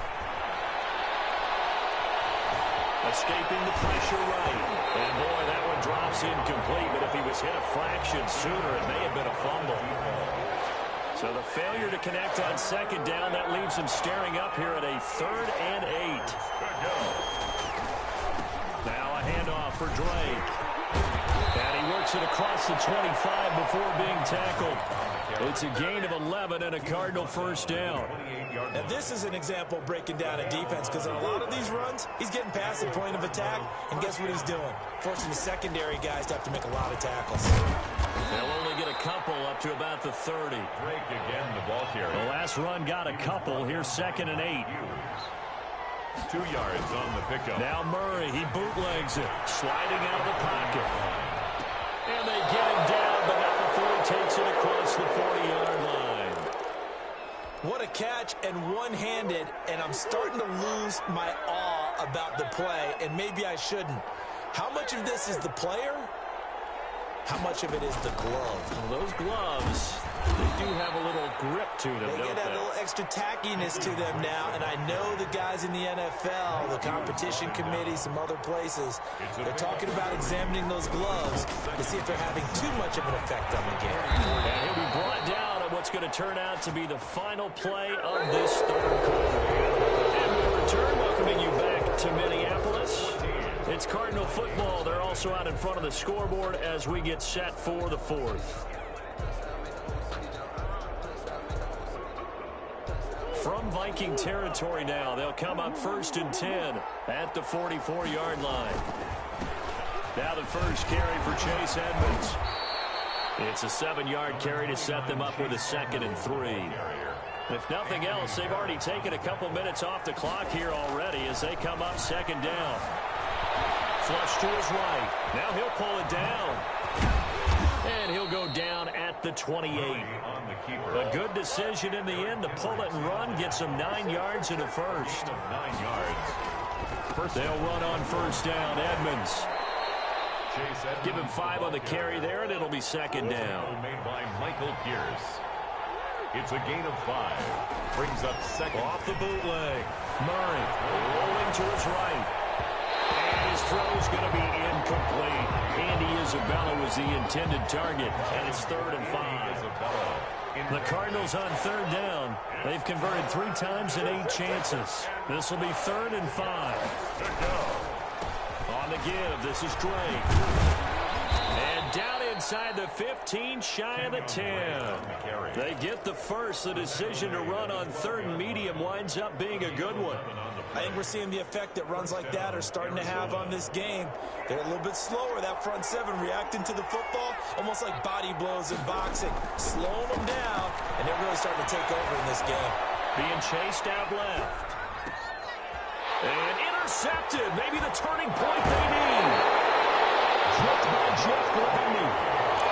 Escaping the pressure right. And boy, that one drops incomplete. But if he was hit a fraction sooner, it may have been a fumble. So the failure to connect on 2nd down, that leaves him staring up here at a 3rd and 8. Now a handoff for Drake. And he works it across the 25 before being tackled. It's a gain of 11 and a Cardinal 1st down. Now this is an example of breaking down a defense, because in a lot of these runs, he's getting past the point of attack, and guess what he's doing? Forcing the secondary guys to have to make a lot of tackles. They'll only get a couple up to about the 30. Drake again, the ball carrier. The last run got a couple. Here's 2nd and 8. 2 yards on the pickup. Now Murray, he bootlegs it, sliding out of the pocket. And they get him down, but not before he takes it across the 40-yard line. What a catch, and one-handed, and I'm starting to lose my awe about the play, and maybe I shouldn't. How much of this is the player, How much of it is the glove? Well, those gloves, they do have a little grip to them, They don't get a they? little extra tackiness to them now, and I know the guys in the NFL, the competition committee, some other places, they're talking about examining those gloves to see if they're having too much of an effect on the game. And he'll be brought down at what's going to turn out to be the final play of this third quarter. And we'll return, welcoming you back to Minneapolis. It's Cardinal football. They're also out in front of the scoreboard as we get set for the fourth. From Viking territory now, they'll come up 1st and 10 at the 44-yard line. Now the first carry for Chase Edmonds. It's a 7-yard carry to set them up with a 2nd and 3. If nothing else, they've already taken a couple minutes off the clock here already as they come up 2nd down. Flush to his right. Now he'll pull it down. And he'll go down at the 28. A good decision in the end to pull it and run. Gets him 9 yards and a first. 9 yards. They'll run on 1st down. Edmonds. Give him 5 on the carry there, and it'll be 2nd down. Made by Michael Pierce. It's a gain of 5. Brings up 2nd. Off the bootleg. Murray rolling to his right. And his throw's going to be incomplete. Andy Isabella was the intended target, and it's 3rd and 5. The Cardinals on 3rd down. They've converted 3 times in 8 chances. This will be 3rd and 5. On the give, this is Drake. And down inside the 15, shy of the 10. They get the first. The decision to run on 3rd and medium winds up being a good one. I think we're seeing the effect that runs like that are starting to have on this game. They're a little bit slower, that front 7, reacting to the football, almost like body blows in boxing, slowing them down, and they're really starting to take over in this game. Being chased out left. And intercepted. Maybe the turning point they need. Tripped by Jeff Gladney.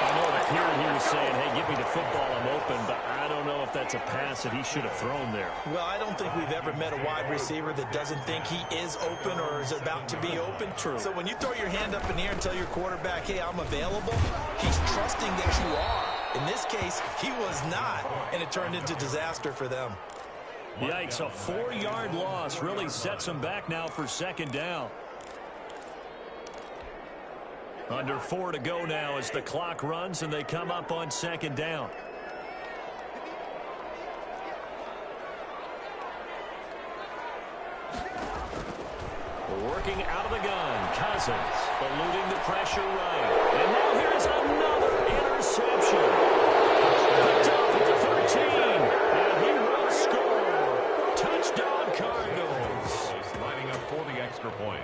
I know that here he was saying, hey, give me the football, I'm open, but I don't know if that's a pass that he should have thrown there. Well, I don't think we've ever met a wide receiver that doesn't think he is open or is about to be open. True. So when you throw your hand up in the air and tell your quarterback, hey, I'm available, he's trusting that you are. In this case, he was not, and it turned into disaster for them. Yikes, a 4-yard loss really sets them back now for 2nd down. Under 4 to go now as the clock runs and they come up on 2nd down. Working out of the gun, Cousins eluding the pressure right. And now here's another interception. Picked off at the 13. And he will score. Touchdown Cardinals. Lining up for the extra point.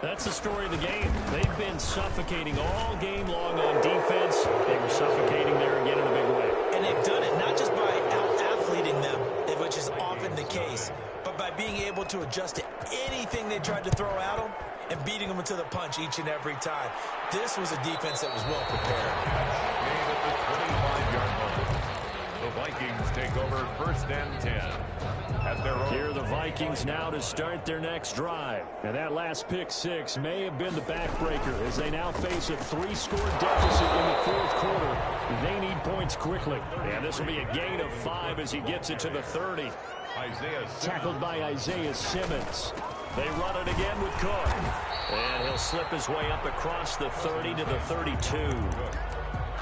That's the story of the game. They've been suffocating all game long on defense. They were suffocating there again in a big way. And they've done it not just by out-athleting them, which is often the case, but by being able to adjust to anything they tried to throw at them and beating them to the punch each and every time. This was a defense that was well prepared. Made at the 25-yard line. The Vikings take over 1st and 10. At their own. Here are the Vikings now to start their next drive. And that last pick 6 may have been the backbreaker as they now face a 3-score deficit in the 4th quarter. They need points quickly. And this will be a gain of 5 as he gets it to the 30. Tackled by Isaiah Simmons. They run it again with Cook. And he'll slip his way up across the 30 to the 32.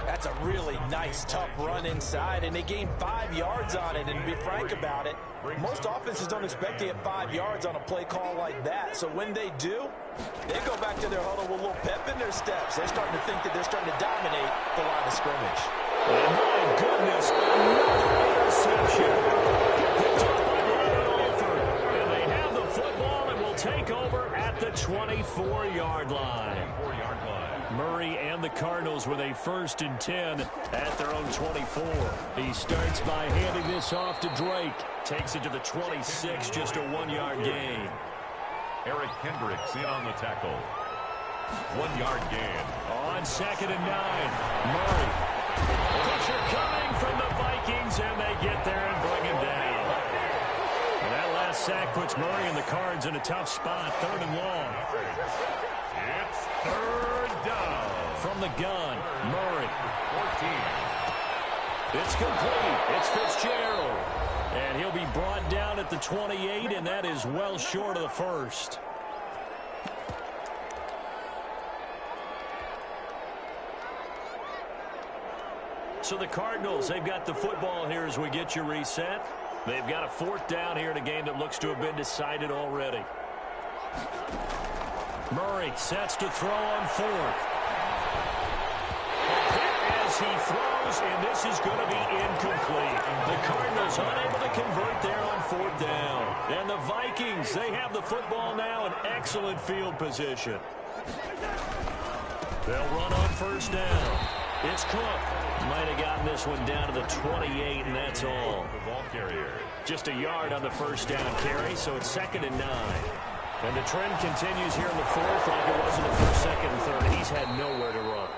That's a really nice, tough run inside, and they gained 5 yards on it. And to be frank about it, most offenses don't expect to get 5 yards on a play call like that. So when they do, they go back to their huddle with a little pep in their steps. They're starting to think that they're starting to dominate the line of scrimmage. And my goodness, another interception. Picked up by Leonard Alford. And they have the football and will take over at the 24-yard line. Murray and the Cardinals with a 1st and 10 at their own 24. He starts by handing this off to Drake. Takes it to the 26, just a 1-yard gain. Eric Kendricks in on the tackle. 1-yard gain. On 2nd and 9, Murray. Pressure coming from the Vikings, and they get there and bring him down. And that last sack puts Murray and the Cards in a tough spot, 3rd and long. It's 3rd down. From from the gun. Murray. 14. It's complete. It's Fitzgerald. And he'll be brought down at the 28, and that is well short of the first. So the Cardinals, they've got the football here as we get you reset. They've got a fourth down here in a game that looks to have been decided already. Murray sets to throw on fourth. As he throws, and this is going to be incomplete. The Cardinals unable to convert there on fourth down. And the Vikings, they have the football now in excellent field position. They'll run on first down. It's Cook. Might have gotten this one down to the 28, and that's all. The ball carrier. Just a yard on the first down carry, so it's 2nd and 9. And the trend continues here in the fourth like it was in the first, second, and third. He's had nowhere to run.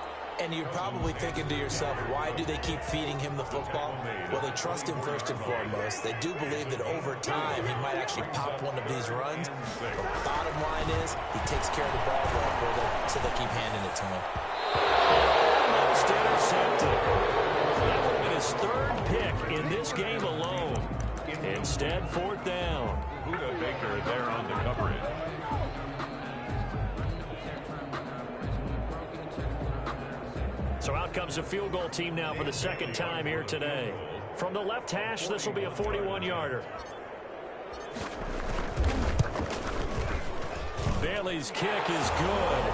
And you're probably thinking to yourself, why do they keep feeding him the football? Well, they trust him first and foremost. They do believe that over time he might actually pop one of these runs. But bottom line is he takes care of the ball well for them, so they keep handing it to him. Almost intercepted. That would have been his third pick in this game alone. Instead, fourth down. Buda Baker there on the coverage. So out comes the field goal team now for the second time here today. From the left hash, this will be a 41-yarder. Bailey's kick is good.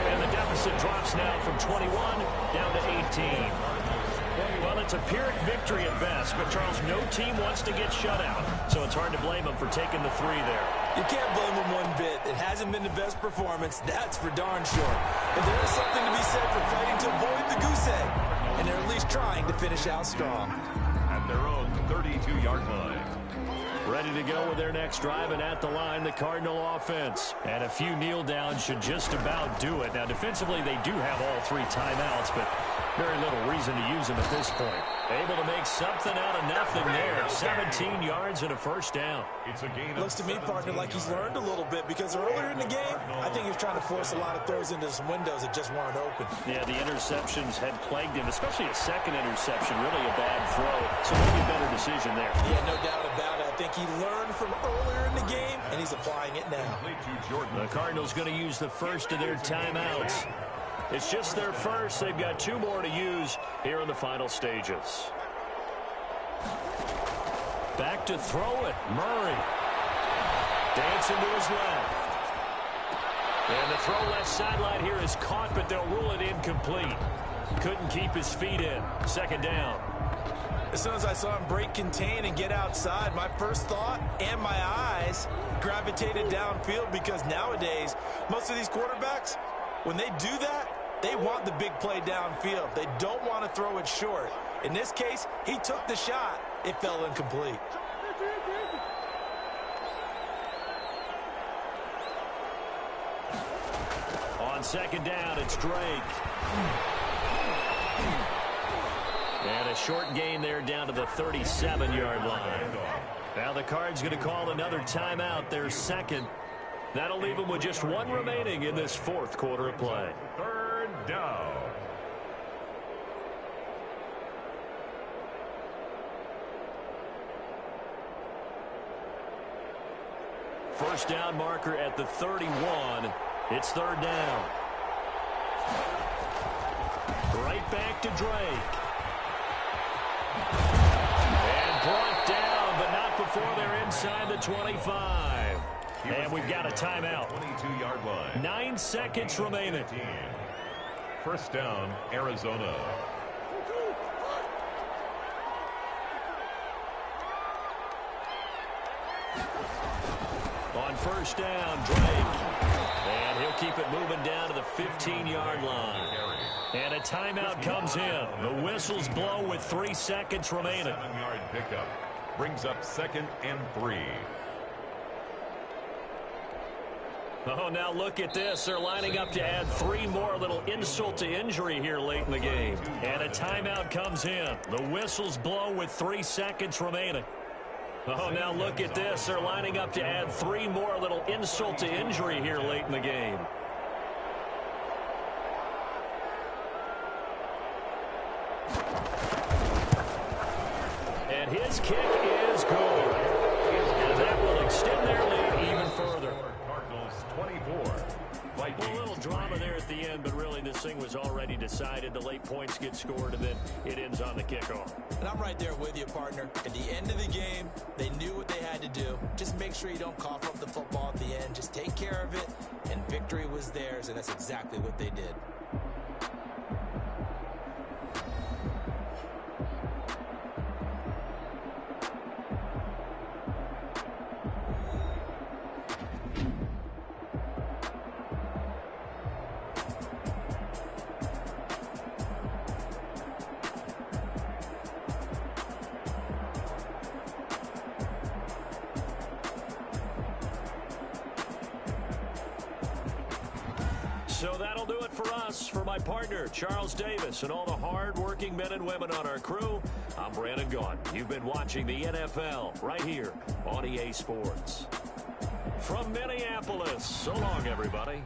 And the deficit drops now from 21 down to 18. Well, it's a Pyrrhic victory at best, but Charles, no team wants to get shut out, so it's hard to blame them for taking the 3 there. You can't blame them one bit. It hasn't been the best performance, that's for darn sure. But there is something to be said for fighting to avoid the goose egg, and they're at least trying to finish out strong. At their own 32-yard line. Ready to go with their next drive, and at the line, the Cardinal offense. And a few kneel downs should just about do it. Now, defensively, they do have all 3 timeouts, but very little reason to use them at this point. Able to make something out of nothing there. 17 yards and a first down. It's a gain. Looks to me, partner, like he's learned a little bit, because earlier in the game, I think he was trying to force a lot of throws into some windows that just weren't open. Yeah, the interceptions had plagued him, especially a second interception. Really a bad throw. So maybe a better decision there. Yeah, no doubt about it. I think he learned from earlier in the game, and he's applying it now. The Cardinals going to use the first of their timeouts. It's just their first. They've got 2 more to use here in the final stages. Back to throw it. Murray. Dancing to his left. And the throw left sideline here is caught, but they'll rule it incomplete. Couldn't keep his feet in. 2nd down. As soon as I saw him break contain and get outside, my first thought and my eyes gravitated downfield, because nowadays, most of these quarterbacks, when they do that, they want the big play downfield. They don't want to throw it short. In this case, he took the shot. It fell incomplete. On 2nd down, it's Drake. And a short gain there down to the 37-yard line. Now the Cards going to call another timeout, their second. That'll leave them with just 1 remaining in this 4th quarter of play. 3rd down. First down marker at the 31. It's 3rd down. Right back to Drake. And brought down, but not before they're inside the 25. And we've got a timeout. 22-yard line. 9 seconds remaining. First down, Arizona. On first down, Drake. And he'll keep it moving down to the 15-yard line. And a timeout comes in. The whistles blow with 3 seconds remaining. 7-yard pickup. Brings up 2nd and 3. Oh, now look at this. They're lining up to add 3 more. A little insult to injury here late in the game. And a timeout comes in. The whistles blow with 3 seconds remaining. Oh, now look at this. They're lining up to add 3 more. A little insult to injury here late in the game. And his kick is good. And that will extend their lead even further. Cardinals 24. A little drama there at the end, but really this thing was already decided. The late points get scored, and then it ends on the kickoff. And I'm right there with you, partner. At the end of the game, they knew what they had to do. Just make sure you don't cough up the football at the end. Just take care of it, and victory was theirs, and that's exactly what they did. So that'll do it for us. For my partner, Charles Davis, and all the hard-working men and women on our crew, I'm Brandon Gaudin. You've been watching the NFL right here on EA Sports. From Minneapolis, so long, everybody.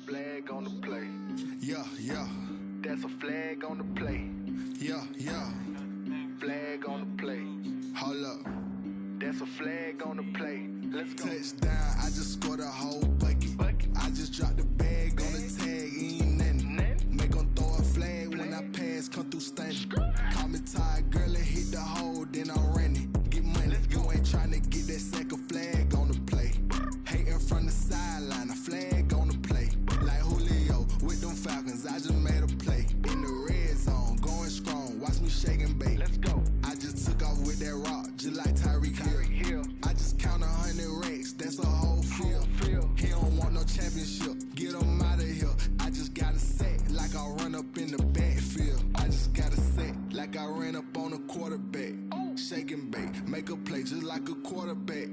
Flag on the play. Yeah, yeah. That's a flag on the play. Yeah, yeah. Flag on the play. Hold up. That's a flag on the play. Let's go. Touchdown, I just scored a whole bucket. I just dropped the bag on the tag, ain't nothing. Make them throw a flag when I pass, come through stunning. Call me tired, girl, and hit the hole, then I'm running. Get money, you ain't trying to get that second flag on the play. Hating from the sideline, a flag on the play. Like Julio with them Falcons, I just made a play. In the red zone, going strong, watch me shake and bake. Let's go. I just took off with that rock, just like Tyreek Hill. I just count 100 racks, that's a whole field. He don't want no championship, get him out of here. I just got a set, like I run up in the backfield. I just got a set, like I ran up on a quarterback. Shake and bake, make a play just like a quarterback.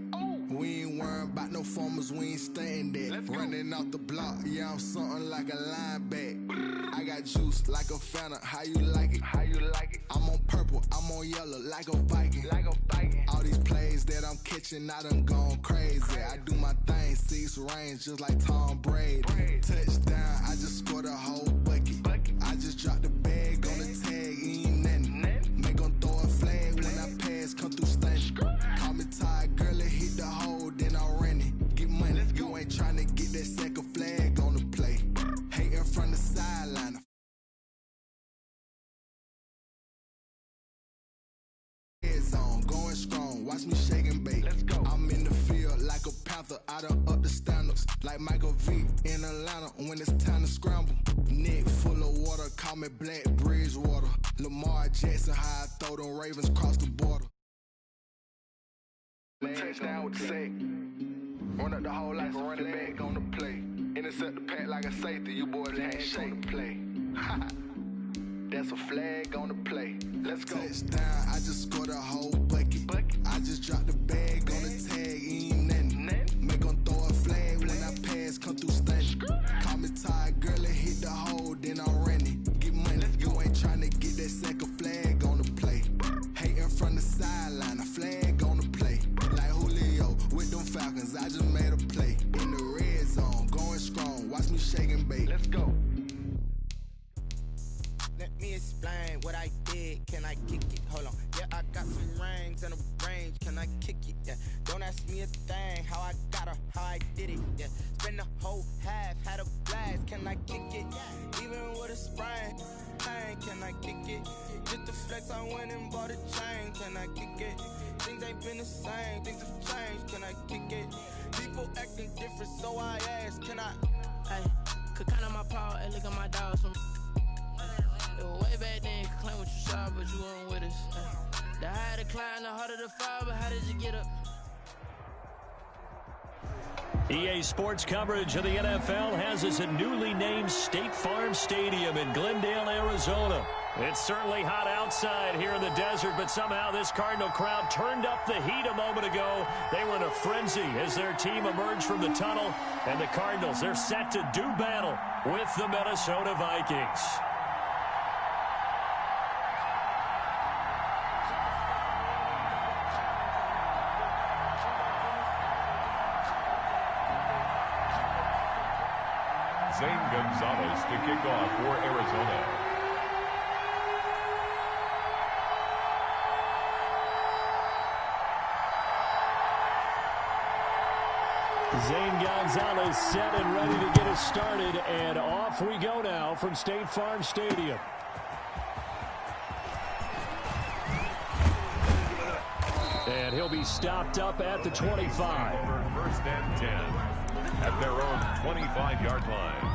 We ain't worrying about no formers, we ain't staying there. Running off the block, yeah, I'm something like a linebacker. I got juice like a Fanta, how you like it? How you like it? I'm on purple, I'm on yellow, like a Viking. Like a Viking. All these plays that I'm catching, I done gone crazy. I do my thing, 6 range, just like Tom Brady. Touchdown, I just scored a whole bucket. I just dropped the bag on the tag, ain't nothing. Make them throw a flag when I pass, come through stunning. Call me tired, girl, and hit the hole, then I'm running. Get money, you ain't trying to get that second flag on the play. Hating from the sideline. Zone, going strong, watch me shake and bake. Let's go. I'm in the field like a panther, I done up the standards. Like Michael V in Atlanta when it's time to scramble. Neck full of water, call me Black Bridgewater. Lamar Jackson, how I throw them Ravens cross the border. Touchdown with the sack. Run up the hole like a running back on the play. Intercept the pack like a safety, you boys ain't shake the play. That's a flag on the play. Let's go. Touchdown, I just scored a whole bucket. I just dropped the bag on the tag, ain't nothing. Make them throw a flag when I pass, come through stunning. Call me tired, girl, and hit the hole, then I'm running. Get money, you ain't trying to get that second flag on the play. Hating from the sideline, a flag on the play. Like Julio with them Falcons, I just made a play. In the red zone, going strong, watch me shake and bake. Let's go. Let me explain what I did. Can I kick it? Hold on. Yeah, I got some rings and a range. Can I kick it? Yeah. Don't ask me a thing. How I got her, how I did it. Yeah. Spend the whole half, had a blast. Can I kick it? Even with a sprain. Pain, can I kick it? Just the flex, I went and bought a chain. Can I kick it? Things ain't been the same. Things have changed. Can I kick it? People acting different, so I ask. Can I? Hey, could count on my power and look at my dogs from. It was way back then, could claim what you saw, but you weren't with us. The higher the climb, the harder the fall, but how did you get up? EA Sports coverage of the NFL has us at newly named State Farm Stadium in Glendale, Arizona. It's certainly hot outside here in the desert, but somehow this Cardinal crowd turned up the heat a moment ago. They were in a frenzy as their team emerged from the tunnel, and the Cardinals, they're set to do battle with the Minnesota Vikings. Zane Gonzalez to kick off for Arizona. Zane Gonzalez set and ready to get us started, and off we go now from State Farm Stadium. And he'll be stopped up at the 25. First and 10 at their own 25-yard line.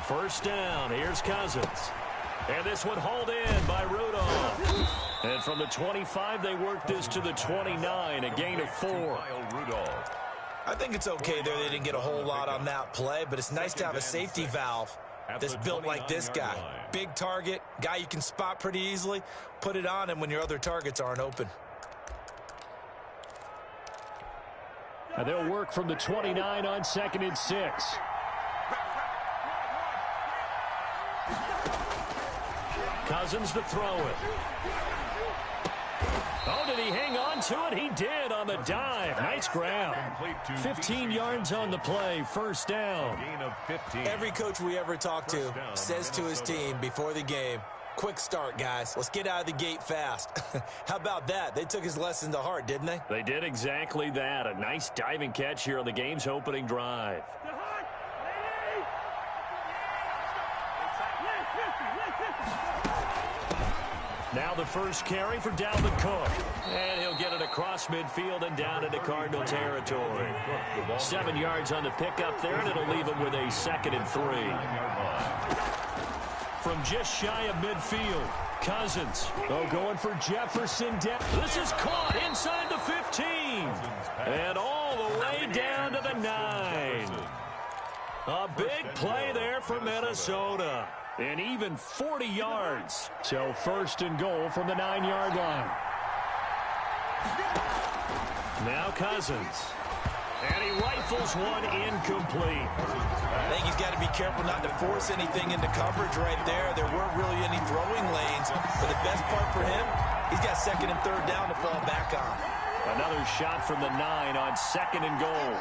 First down, here's Cousins. And this one hauled in by Rudolph. And from the 25, they work this to the 29, a gain of 4. I think it's okay there. They didn't get a whole lot on that play, but it's nice to have a safety valve that's built like this guy. Big target, guy you can spot pretty easily. Put it on him when your other targets aren't open. And they'll work from the 29 on 2nd and 6. Cousins to throw it. Oh, did he hang on to it? He did on the dive. Nice grab. 15 yards on the play. First down. Every coach we ever talk to says to his team before the game, quick start, guys. Let's get out of the gate fast. How about that? They took his lesson to heart, didn't they? They did exactly that. A nice diving catch here on the game's opening drive. Now the first carry for Dalvin Cook. And he'll get it across midfield and down into Cardinal territory. 7 yards on the pickup there, and it'll leave him with a 2nd and 3. From just shy of midfield, Cousins. Oh, going for Jefferson. This is caught inside the 15. And all the way down to the 9. A big play there for Minnesota. And even 40 yards. So first and goal from the 9-yard line. Now Cousins. And he rifles one incomplete. I think he's got to be careful not to force anything into coverage right there. There weren't really any throwing lanes. But the best part for him, he's got 2nd and 3rd down to fall back on. Another shot from the 9 on 2nd and goal.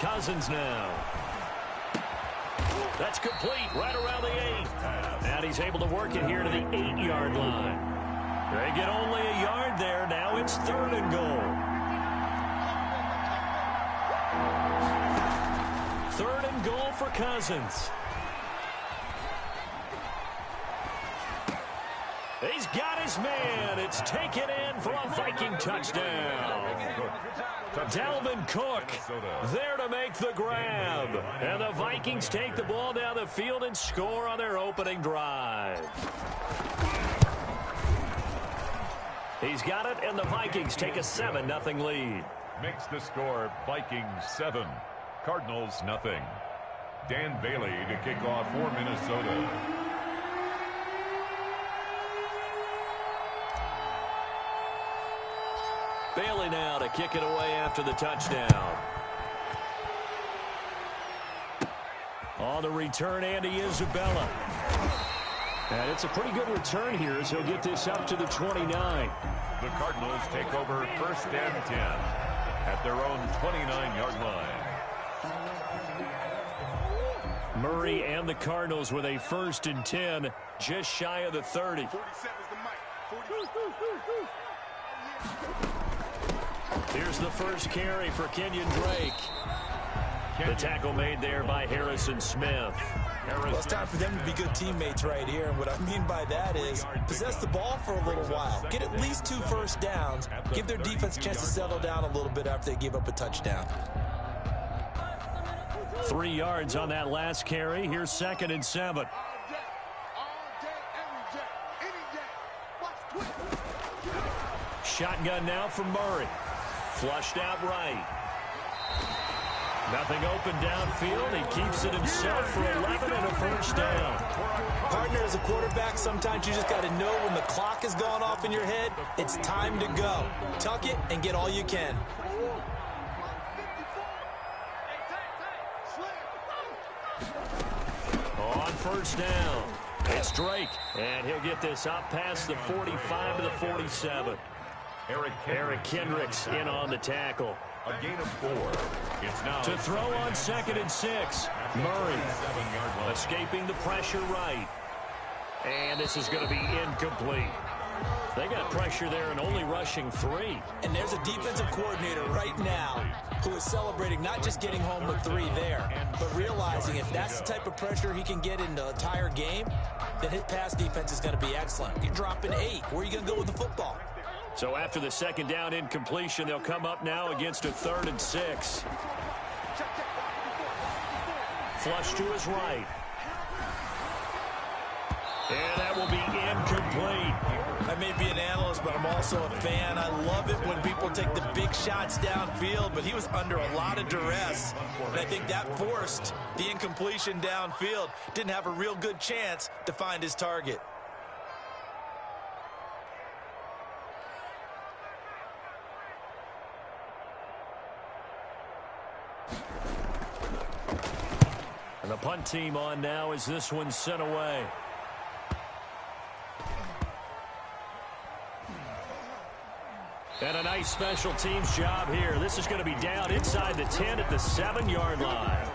Cousins now. That's complete right around the 8. And he's able to work it here to the 8-yard line. They get only a yard there. Now it's 3rd and goal. 3rd and goal for Cousins. He's got his man. It's taken in for a Viking touchdown. Dalvin Cook there to make the grab. And the Vikings take the ball down the field and score on their opening drive. He's got it, and the Vikings take a 7-0 lead. Makes the score Vikings 7, Cardinals nothing. Dan Bailey to kick off for Minnesota. Bailey now to kick it away after the touchdown. On the return, Andy Isabella. And it's a pretty good return here as he'll get this up to the 29. The Cardinals take over 1st and 10 at their own 29-yard line. Murray and the Cardinals with a 1st and 10, just shy of the 30. Here's the first carry for Kenyon Drake. The tackle made there by Harrison Smith. Well, it's time for them to be good teammates right here. And what I mean by that is possess the ball for a little while. Get at least 2 first downs. Give their defense a chance to settle down a little bit after they give up a touchdown. 3 yards on that last carry. Here's 2nd and 7. Shotgun now from Murray. Flushed out right. Nothing open downfield. He keeps it himself for 11 and a first down. Partner, as a quarterback, sometimes you just got to know when the clock has gone off in your head, it's time to go. Tuck it and get all you can. On first down, it's Drake, and he'll get this out past the 45 to the 47. Eric Kendricks in on the tackle. A gain of 4. It's now to throw on 2nd and 6. Murray escaping the pressure right. And this is going to be incomplete. They got pressure there and only rushing 3. And there's a defensive coordinator right now who is celebrating not just getting home with 3 there, but realizing if that's the type of pressure he can get in the entire game, then his pass defense is going to be excellent. You're dropping 8. Where are you going to go with the football? So after the 2nd down incompletion, they'll come up now against a 3rd and 6. Flush to his right. And that will be incomplete. I may be an analyst, but I'm also a fan. I love it when people take the big shots downfield, but he was under a lot of duress. And I think that forced the incompletion downfield. Didn't have a real good chance to find his target. And the punt team on now as this one's sent away. And a nice special teams job here. This is going to be down inside the 10 at the 7-yard line.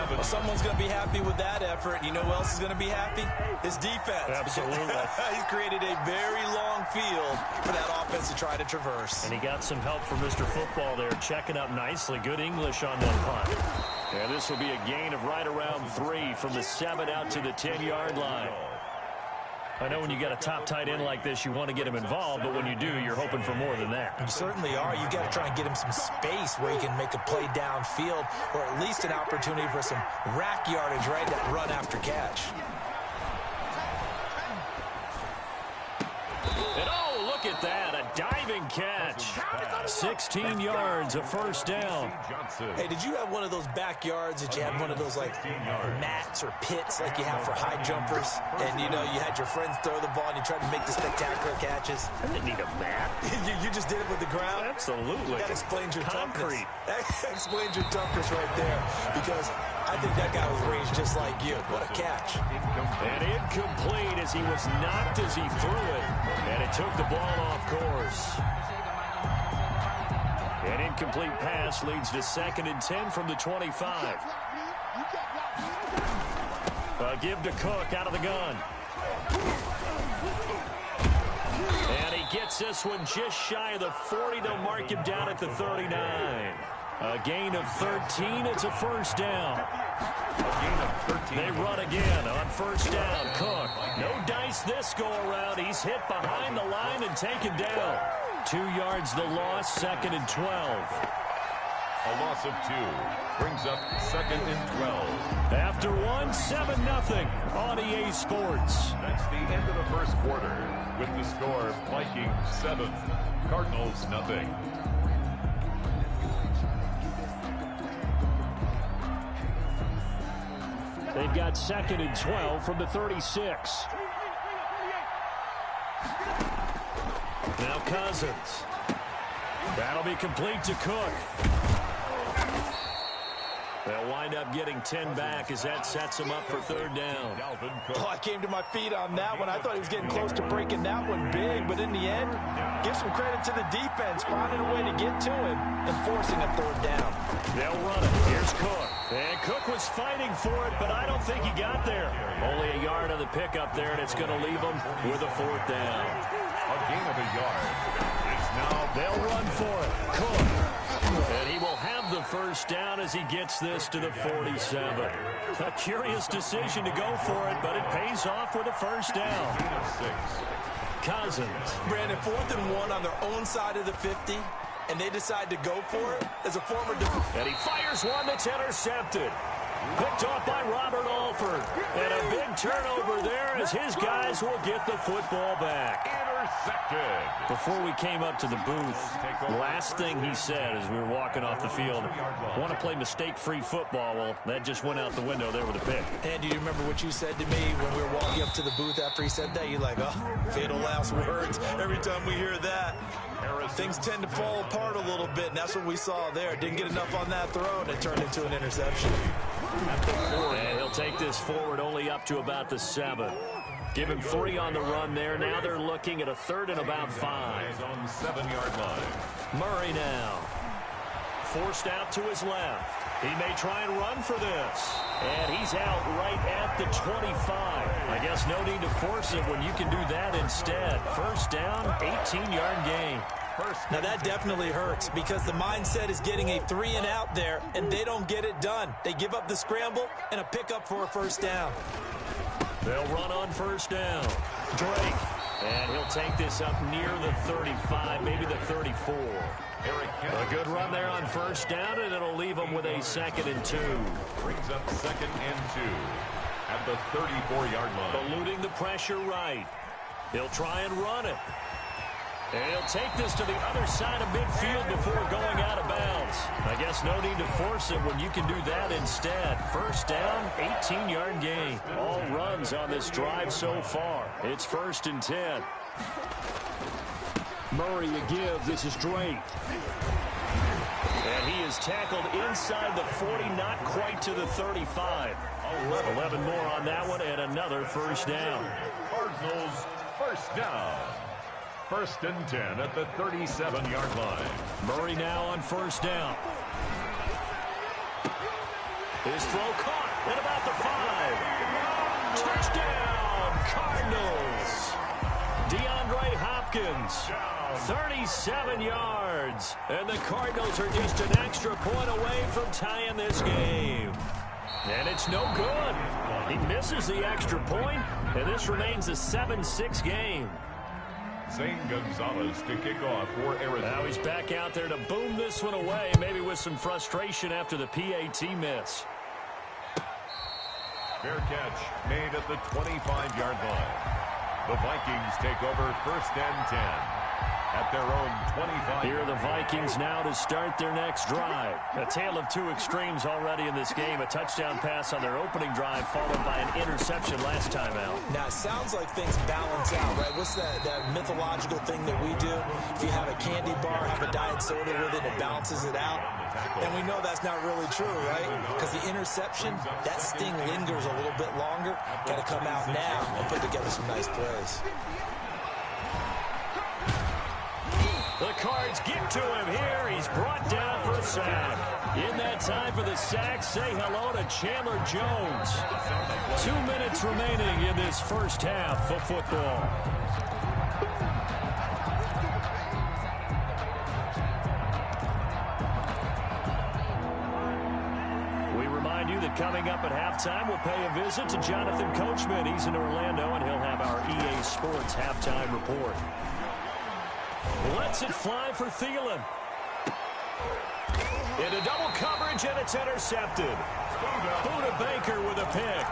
Well, someone's going to be happy with that effort. You know who else is going to be happy? His defense. Absolutely. He's created a very long field for that offense to try to traverse. And he got some help from Mr. Football there, checking up nicely. Good English on that punt. And this will be a gain of right around 3 from the 7 out to the 10-yard line. I know when you got a top tight end like this, you want to get him involved, but when you do, you're hoping for more than that. You certainly are. You got to try and get him some space where he can make a play downfield, or at least an opportunity for some rack yardage, right? That run after catch. And oh, look at that, a diving catch. 16 yards, a first down. Hey, did you have one of those backyards that you had one of those like mats or pits like you have for high jumpers? And you know, you had your friends throw the ball and you tried to make the spectacular catches? I didn't need a mat. you just did it with the ground? Absolutely. That explains your concrete. Toughness. That explains your toughness right there, because I think that guy was raised just like you. What a catch. And incomplete as he was knocked as he threw it. And it took the ball off course. An incomplete pass leads to 2nd and 10 from the 25. A give to Cook out of the gun. And he gets this one just shy of the 40. They'll mark him down at the 39. A gain of 13. It's a first down. They run again on first down. Cook. No dice this go around. He's hit behind the line and taken down. 2 yards the loss, 2nd and 12. A loss of 2 brings up 2nd and 12. After 7-0 on EA Sports. That's the end of the first quarter with the score Vikings 7, Cardinals 0. They've got 2nd and 12 from the 36. Now Cousins. That'll be complete to Cook. They'll wind up getting 10 back as that sets him up for 3rd down. Oh, I came to my feet on that one. I thought he was getting close to breaking that one big, but in the end, give some credit to the defense, finding a way to get to him and forcing a 3rd down. They'll run it. Here's Cook. And Cook was fighting for it, but I don't think he got there. Only a yard on the pickup there, and it's going to leave him with a 4th down. A gain of a yard. It's now they'll run for it. Cook. And he will have the first down as he gets this to the 47. A curious decision to go for it, but it pays off with a first down. Cousins. Brandon, 4th and 1 on their own side of the 50, and they decide to go for it as a former and he fires one that's intercepted. Picked off by Robert Alford. And a big turnover there as his guys will get the football back. intercepted. Before we came up to the booth, last thing he said as we were walking off the field, want to play mistake-free football. Well, that just went out the window there with a pick. And do you remember what you said to me when we were walking up to the booth after he said that? You're like, oh, fatal last words. Every time we hear that, things tend to fall apart a little bit, and that's what we saw there. Didn't get enough on that throw, and it turned into an interception. And he'll take this forward only up to about the 7. Give him 3 on the run there. Now they're looking at a 3rd and about 5. On 7-yard line. Murray now. Forced out to his left. He may try and run for this. And he's out right at the 25. I guess no need to force it when you can do that instead. First down, 18-yard gain. Now that definitely hurts because the mindset is getting a 3 and out there, and they don't get it done. They give up the scramble and a pickup for a first down. They'll run on first down. Drake. And he'll take this up near the 35, maybe the 34. A good run there on first down, and it'll leave them with a 2nd and 2. Brings up 2nd and 2 at the 34-yard line. Eluding the pressure right. He'll try and run it. And he'll take this to the other side of midfield before going out of bounds. I guess no need to force it when you can do that instead. First down, 18-yard gain. All runs on this drive so far. It's 1st and 10. Murray to give. This is Drake. And he is tackled inside the 40, not quite to the 35. 11 more on that one, and another first down. Cardinals first down. 1st and 10 at the 37-yard line. Murray now on first down. His throw caught at about the 5. Touchdown, Cardinals. DeAndre Hopkins, 37 yards. And the Cardinals are just an extra point away from tying this game. And it's no good. He misses the extra point, and this remains a 7-6 game. Zane Gonzalez to kick off for Arizona. Now he's back out there to boom this one away, maybe with some frustration after the PAT miss. Fair catch made at the 25-yard line. The Vikings take over 1st and 10 at their own 25. Here are the Vikings now to start their next drive. A tale of 2 extremes already in this game. A touchdown pass on their opening drive followed by an interception last time out. Now, it sounds like things balance out, right? What's that mythological thing that we do? If you have a candy bar, have a diet soda with it, it balances it out. And we know that's not really true, right? Because the interception, that sting lingers a little bit longer. Got to come out now and put together some nice plays. The Cards get to him here. He's brought down for a sack. In that time for the sack, say hello to Chandler Jones. 2 minutes remaining in this first half of football. We remind you that coming up at halftime, we'll pay a visit to Jonathan Coachman. He's in Orlando, and he'll have our EA Sports halftime report. Lets it fly for Thielen. Into double coverage, and it's intercepted. Buda Baker with a pick.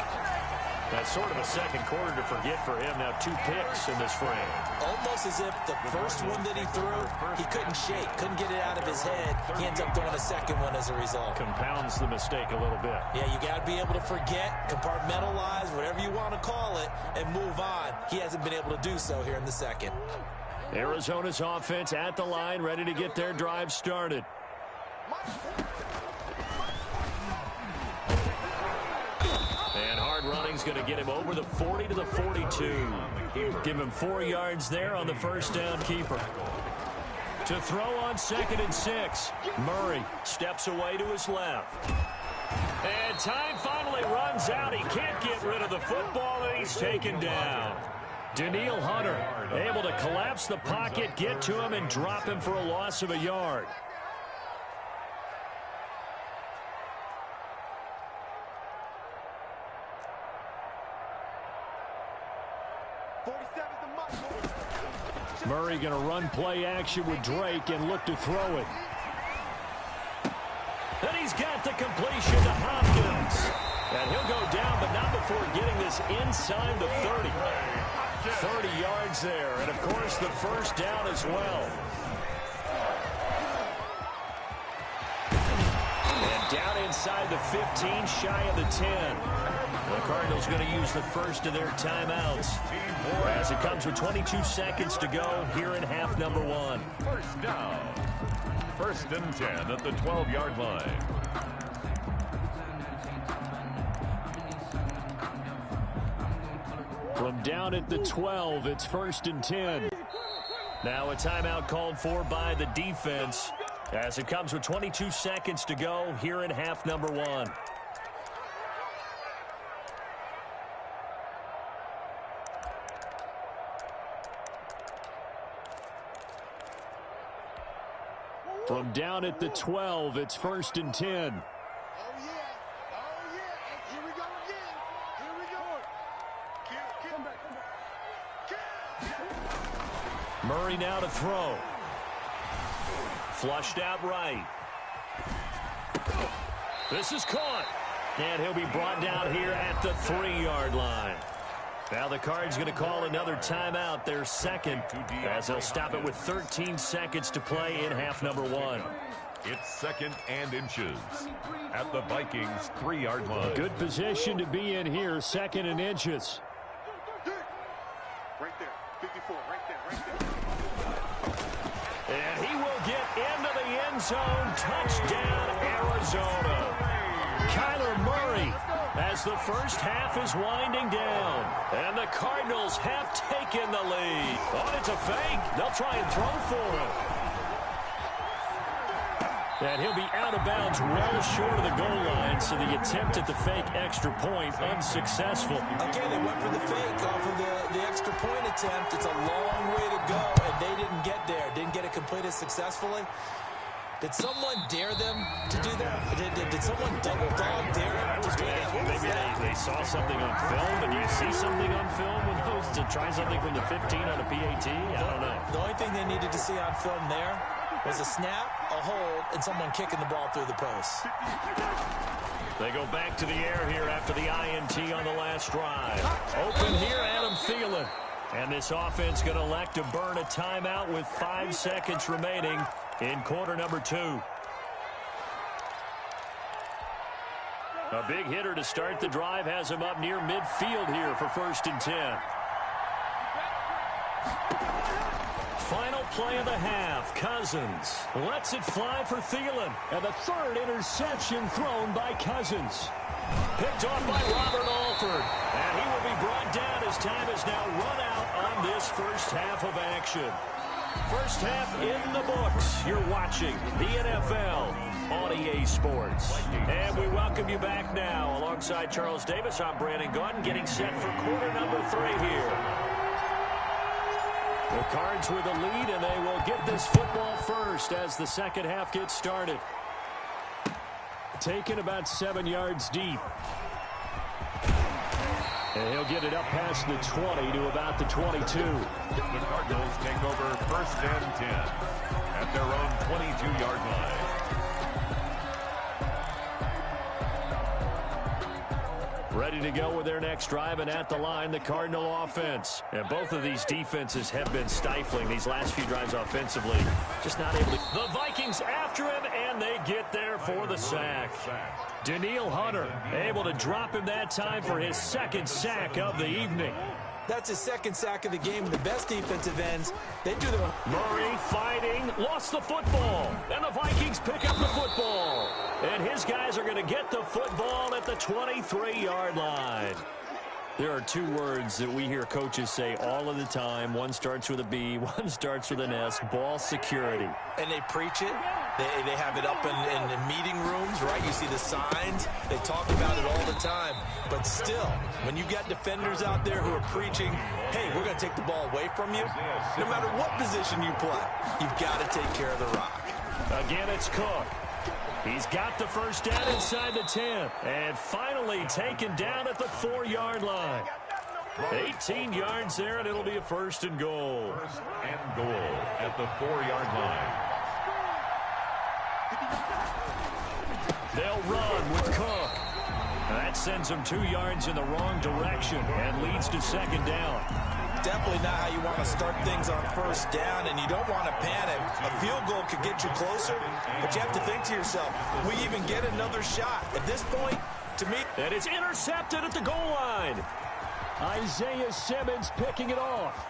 That's sort of a second quarter to forget for him. Now 2 picks in this frame. Almost as if the first one that he threw, he couldn't shake, couldn't get it out of his head. He ends up throwing a second one as a result. Compounds the mistake a little bit. Yeah, you got to be able to forget, compartmentalize, whatever you want to call it, and move on. He hasn't been able to do so here in the second. Arizona's offense at the line, ready to get their drive started. And hard running's going to get him over the 40 to the 42. Give him 4 yards there on the first down keeper. To throw on 2nd and 6. Murray steps away to his left. And time finally runs out. He can't get rid of the football, and he's taken down. Daniil Hunter able to collapse the pocket, get to him, and drop him for a loss of a yard. Murray going to run play action with Drake and look to throw it. And he's got the completion to Hopkins. And he'll go down, but not before getting this inside the 30. 30 yards there, and of course the first down as well. And down inside the 15, shy of the 10. The Cardinals going to use the first of their timeouts as it comes with 22 seconds to go here in half number 1. First down. 1st and 10 at the 12-yard line. From down at the 12, it's 1st and 10. Now a timeout called for by the defense as it comes with 22 seconds to go here in half number 1. From down at the 12, it's 1st and 10. Oh, yeah. Oh, yeah. Here we go again. Here we go. Come back. Murray now to throw. Flushed out right. This is caught. And he'll be brought down here at the 3-yard line. Now the Cards going to call another timeout, their second, as they'll stop it with 13 seconds to play in half number 1. It's 2nd and inches at the Vikings 3-yard line. Good position to be in here, 2nd and inches. Right there. 54. Right there. And he will get into the end zone. Touchdown, Arizona. Kyler Murray as the first half is winding down. And the Cardinals have taken the lead. Oh, it's a fake. They'll try and throw for him. And he'll be out of bounds well short of the goal line, so the attempt at the fake extra point unsuccessful. Again, they went for the fake off of the extra point attempt. It's a long way to go, and they didn't get there. Didn't get it completed successfully. Did someone dare them to do that? Did someone double dog dare them to do that? Maybe they saw something on film, but do you see something on film with those to try something from the 15 on a PAT? I don't know. The only thing they needed to see on film there was a snap, a hold, and someone kicking the ball through the post. They go back to the air here after the INT on the last drive. Open here, Adam Thielen. And this offense going to elect to burn a timeout with 5 seconds remaining in quarter number 2. A big hitter to start the drive has him up near midfield here for 1st and 10. Final play of the half. Cousins lets it fly for Thielen. And the 3rd interception thrown by Cousins. Picked off by Robert Alford. And he will be brought down as time is now run out on this first half of action. First half in the books. You're watching the NFL on EA Sports. And we welcome you back now. Alongside Charles Davis, I'm Brandon Gaudin, getting set for quarter number 3 here. The Cards with the lead, and they will get this football first as the second half gets started. Taken about 7 yards deep. And he'll get it up past the 20 to about the 22. The Cardinals take over 1st and 10 at their own 22-yard line. Ready to go with their next drive, and at the line, the Cardinal offense. And both of these defenses have been stifling these last few drives offensively. Just not able to. The Vikings after him, and they get there for the sack. Danielle Hunter able to drop him that time for his 2nd sack of the evening. That's his 2nd sack of the game. The best defensive ends, they do the... Murray fighting, lost the football. And the Vikings pick up the football. And his guys are going to get the football at the 23-yard line. There are 2 words that we hear coaches say all of the time. One starts with a B, one starts with an S, ball security. And they preach it. They have it up in meeting rooms, right? You see the signs. They talk about it all the time. But still, when you got defenders out there who are preaching, hey, we're going to take the ball away from you, no matter what position you play, you've got to take care of the rock. Again, it's Cook. He's got the first down inside the 10. And finally taken down at the 4-yard line. 18 yards there, and it'll be a 1st and goal. 1st and goal at the 4-yard line. They'll run with Cook. That sends them 2 yards in the wrong direction and leads to 2nd down. Definitely not how you want to start things on first down, and you don't want to panic. A field goal could get you closer, but you have to think to yourself, we even get another shot. At this point, to me... And it's intercepted at the goal line. Isaiah Simmons picking it off.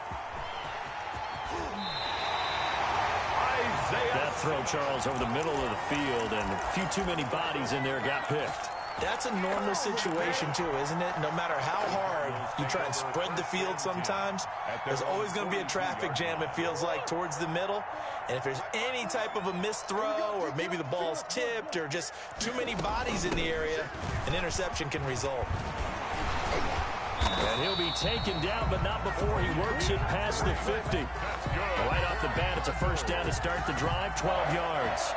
That throw, Charles, over the middle of the field, and a few too many bodies in there got picked. That's a normal situation, too, isn't it? No matter how hard you try and spread the field sometimes, there's always going to be a traffic jam, it feels like, towards the middle. And if there's any type of a missed throw, or maybe the ball's tipped, or just too many bodies in the area, an interception can result. And he'll be taken down, but not before he works it past the 50. Right off the bat, it's a first down to start the drive, 12 yards.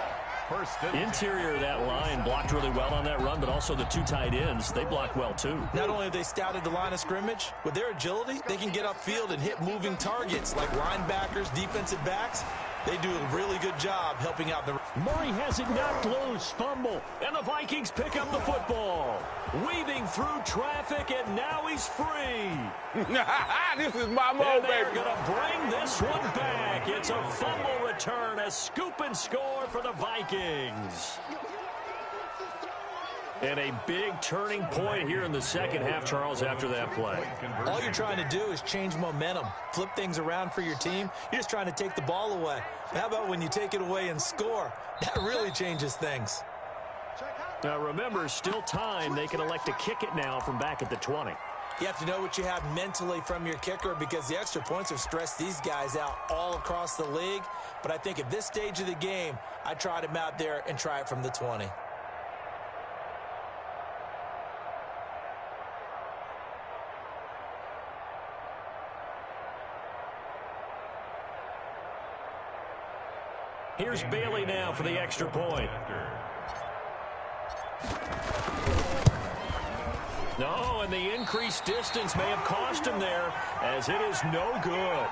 Interior of that line blocked really well on that run, but also the two tight ends, they blocked well too. Not only have they scouted the line of scrimmage, with their agility, they can get upfield and hit moving targets like linebackers, defensive backs. They do a really good job helping out the... Murray has it knocked loose, fumble, and the Vikings pick up the football. Weaving through traffic, and now he's free. This is my moment, baby. They're going to bring this one back. It's a fumble return, a scoop and score for the Vikings. And a big turning point here in the second half, Charles, after that play. All you're trying to do is change momentum, flip things around for your team. You're just trying to take the ball away. How about when you take it away and score? That really changes things. Now, remember, still time. They can elect to kick it now from back at the 20. You have to know what you have mentally from your kicker because the extra points have stressed these guys out all across the league. But I think at this stage of the game, I tried him out there and try it from the 20. Here's Bailey now for the extra point. No, and the increased distance may have cost him there, as it is no good.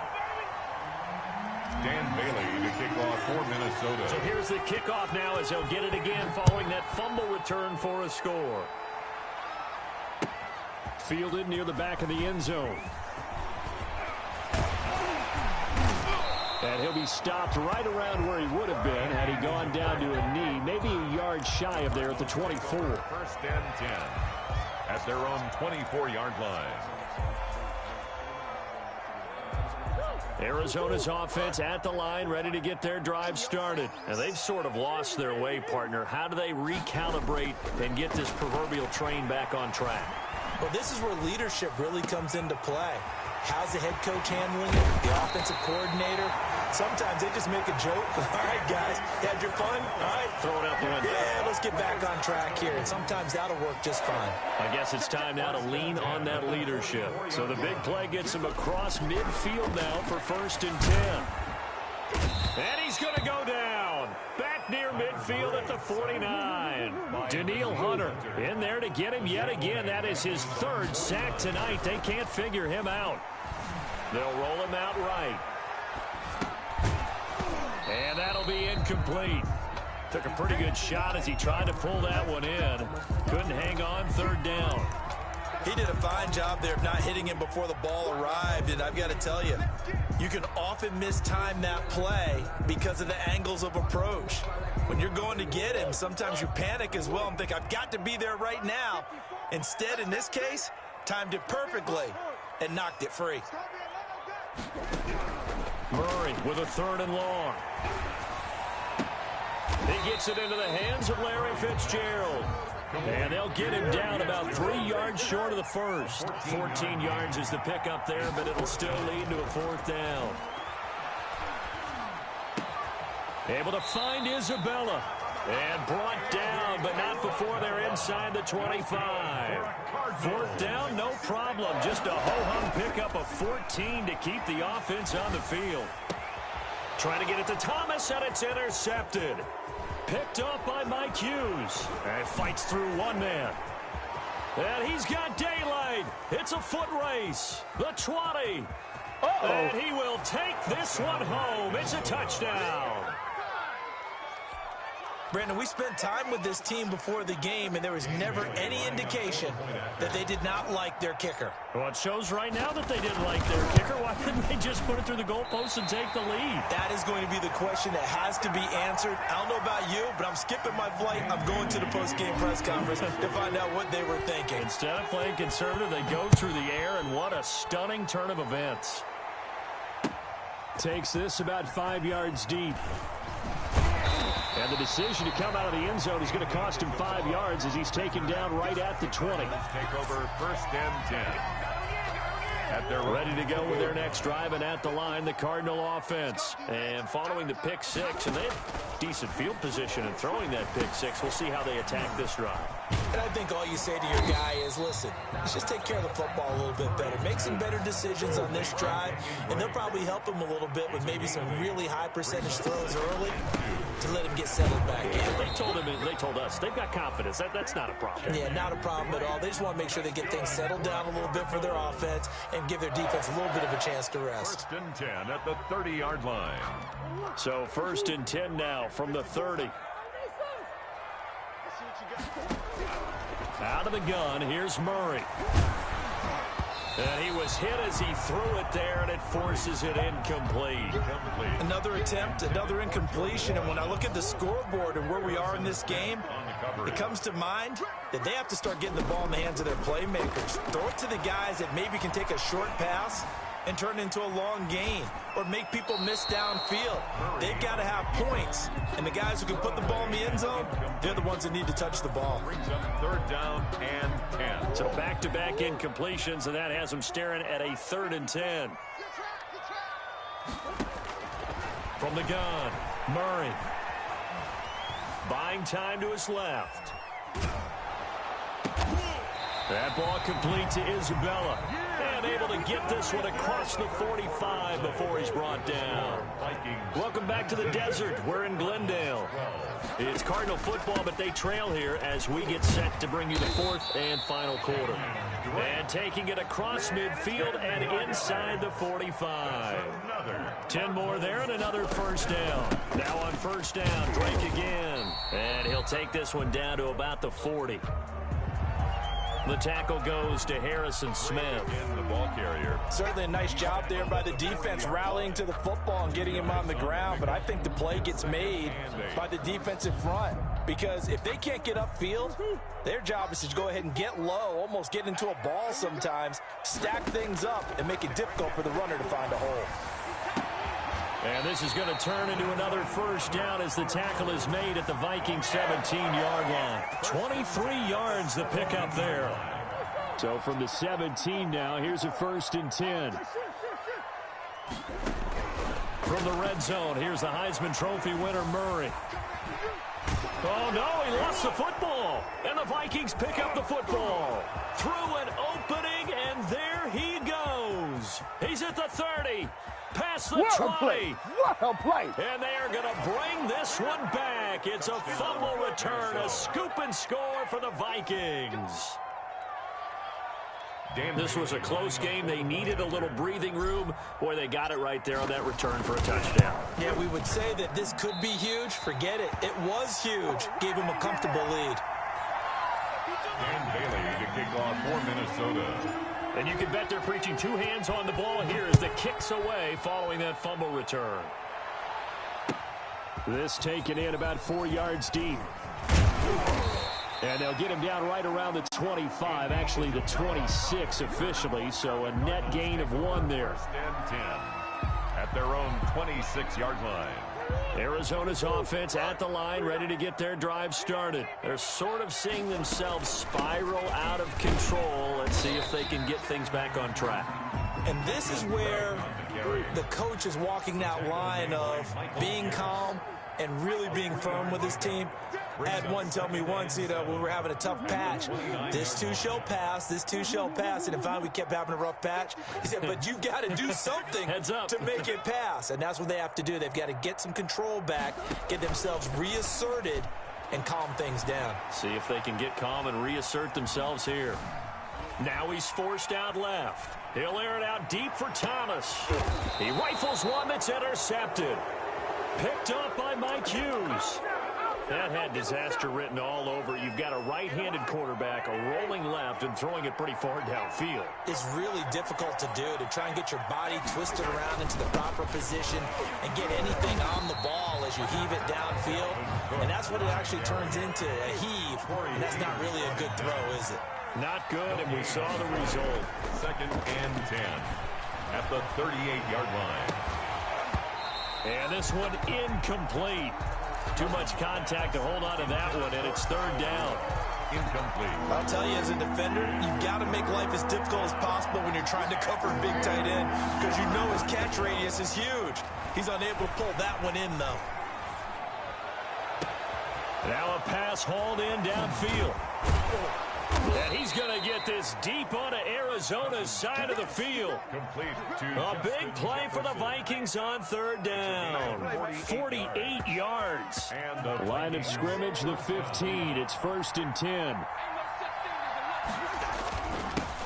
Dan Bailey to kick off for Minnesota. So here's the kickoff now as he'll get it again following that fumble return for a score. Fielded near the back of the end zone. And he'll be stopped right around where he would have been had he gone down to a knee, maybe a yard shy of there at the 24. First and 10 at their own 24-yard line. Arizona's offense at the line, ready to get their drive started. And they've sort of lost their way, partner. How do they recalibrate and get this proverbial train back on track? Well, this is where leadership really comes into play. How's the head coach handling it? The offensive coordinator? Sometimes they just make a joke. All right, guys, you had your fun? All right. Throw it out the window. Yeah, let's get back on track here. And sometimes that'll work just fine. I guess it's time now to lean on that leadership. So the big play gets him across midfield now for first and 10. And he's going to go down. Back near midfield at the 49. Daniil Hunter in there to get him yet again. That is his third sack tonight. They can't figure him out. They'll roll him out right. And that'll be incomplete. Took a pretty good shot as he tried to pull that one in. Couldn't hang on, third down. He did a fine job there of not hitting him before the ball arrived, and I've got to tell you, you can often mistime that play because of the angles of approach. When you're going to get him, sometimes you panic as well and think, I've got to be there right now. Instead, in this case, timed it perfectly and knocked it free. Murray with a third and long. He gets it into the hands of Larry Fitzgerald. And they'll get him down about 3 yards short of the first. 14 yards is the pickup there, but it'll still lead to a fourth down. Able to find Isabella. And brought down, but not before they're inside the 25. Fourth down, no problem. Just a ho-hum pickup of 14 to keep the offense on the field. Trying to get it to Thomas, and it's intercepted. Picked up by Mike Hughes. And fights through one man. And he's got daylight. It's a foot race. The 20. And he will take this one home. It's a touchdown. Brandon, we spent time with this team before the game, and there was never any indication that they did not like their kicker. Well, it shows right now that they didn't like their kicker. Why couldn't they just put it through the goalpost and take the lead? That is going to be the question that has to be answered. I don't know about you, but I'm skipping my flight. I'm going to the post-game press conference to find out what they were thinking. Instead of playing conservative, they go through the air, and what a stunning turn of events. Takes this about 5 yards deep. And the decision to come out of the end zone is going to cost him 5 yards as he's taken down right at the 20. Let's take over 1st and 10. They're ready to go with their next drive, and at the line, the Cardinal offense. And following the pick six, and they have decent field position in throwing that pick six. We'll see how they attack this drive. And I think all you say to your guy is, listen, let's just take care of the football a little bit better. Make some better decisions on this drive, and they'll probably help him a little bit with maybe some really high percentage throws early to let him get settled back in. They told us they've got confidence. That's not a problem. Yeah, not a problem at all. They just want to make sure they get things settled down a little bit for their offense and give their defense a little bit of a chance to rest. 1st and 10 at the 30-yard line. So 1st and 10 now from the 30. Out of the gun, here's Murray. And he was hit as he threw it there, and it forces it incomplete. Another attempt, another incompletion, and when I look at the scoreboard and where we are in this game, it comes to mind that they have to start getting the ball in the hands of their playmakers. Throw it to the guys that maybe can take a short pass and turn it into a long gain or make people miss downfield. They've got to have points, and the guys who can put the ball in the end zone, they're the ones that need to touch the ball. Brings up 3rd down and 10. So back-to-back incompletions, and that has them staring at a 3rd and 10. From the gun, Murray. Buying time to his left. That ball complete to Isabella. And able to get this one across the 45 before he's brought down. Welcome back to the desert. We're in Glendale. It's Cardinal football, but they trail here as we get set to bring you the 4th and final quarter. And taking it across midfield and inside the 45. 10 more there and another 1st down. Now on 1st down, Drake again. And he'll take this one down to about the 40. The tackle goes to Harrison Smith. The ball carrier. Certainly a nice job there by the defense rallying to the football and getting him on the ground, but I think the play gets made by the defensive front because if they can't get upfield, their job is to go ahead and get low, almost get into a ball sometimes, stack things up, and make it difficult for the runner to find a hole. And this is going to turn into another 1st down as the tackle is made at the Vikings 17-yard line. 23 yards the pickup there. So from the 17 now, here's a 1st and 10. From the red zone, here's the Heisman Trophy winner, Murray. Oh, no, he lost the football. And the Vikings pick up the football. Through an opening, and there he goes. He's at the 30. Past the 20. What a play. And they are going to bring this one back. It's a fumble return, a scoop and score for the Vikings. This was a close game. They needed a little breathing room. Boy, they got it right there on that return for a touchdown. Yeah, we would say that this could be huge. Forget it. It was huge. Gave him a comfortable lead. Dan Bailey to kick off for Minnesota. And you can bet they're preaching 2 hands on the ball here as the kick's away following that fumble return. This taken in about 4 yards deep. And they'll get him down right around the 25, actually the 26 officially, so a net gain of 1 there. 1st and 10 at their own 26-yard line. Arizona's offense at the line, ready to get their drive started. They're sort of seeing themselves spiral out of control. Let's see if they can get things back on track. And this is where the coach is walking that line of being calm and really being firm with his team. I had one tell me once, when we were having a tough patch, this too shall pass, this too shall pass, and finally we kept having a rough patch. He said, but you've got to do something to make it pass, and that's what they have to do. They've got to get some control back, get themselves reasserted, and calm things down. See if they can get calm and reassert themselves here. Now he's forced out left. He'll air it out deep for Thomas. He rifles one that's intercepted. Picked up by Mike Hughes. That had disaster written all over. You've got a right-handed quarterback, a rolling left, and throwing it pretty far downfield. It's really difficult to do, to try and get your body twisted around into the proper position and get anything on the ball as you heave it downfield. And that's what it actually turns into, a heave. And that's not really a good throw, is it? Not good, and we saw the result. 2nd and 10 at the 38-yard line. And this one incomplete. Too much contact to hold on to that one, and it's 3rd down. Incomplete. I'll tell you, as a defender, you've got to make life as difficult as possible when you're trying to cover a big tight end, because you know his catch radius is huge. He's unable to pull that one in, though. Now a pass hauled in downfield. And he's going to get this deep onto Arizona's side of the field. Complete to A big play for the Vikings on 3rd down. 48 yards. And the Line of scrimmage, the 15. It's 1st and 10.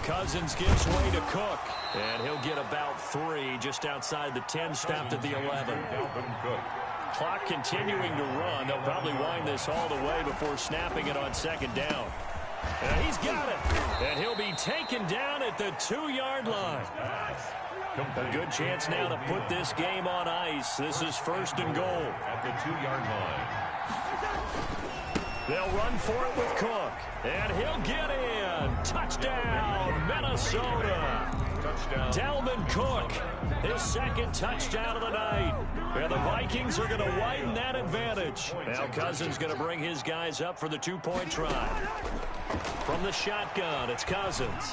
Cousins gives way to Cook. And he'll get about 3 just outside the 10, stopped at the 11. Clock continuing to run. They'll probably wind this all the way before snapping it on 2nd down. And he's got it. And he'll be taken down at the 2-yard line. A good chance now to put this game on ice. This is 1st and goal. At the 2-yard line. They'll run for it with Cook. And he'll get in. Touchdown, Minnesota. Touchdown. Dalvin Cook, his 2nd touchdown of the night. And the Vikings are going to widen that advantage. Now Cousins going to bring his guys up for the 2-point try. From the shotgun, it's Cousins.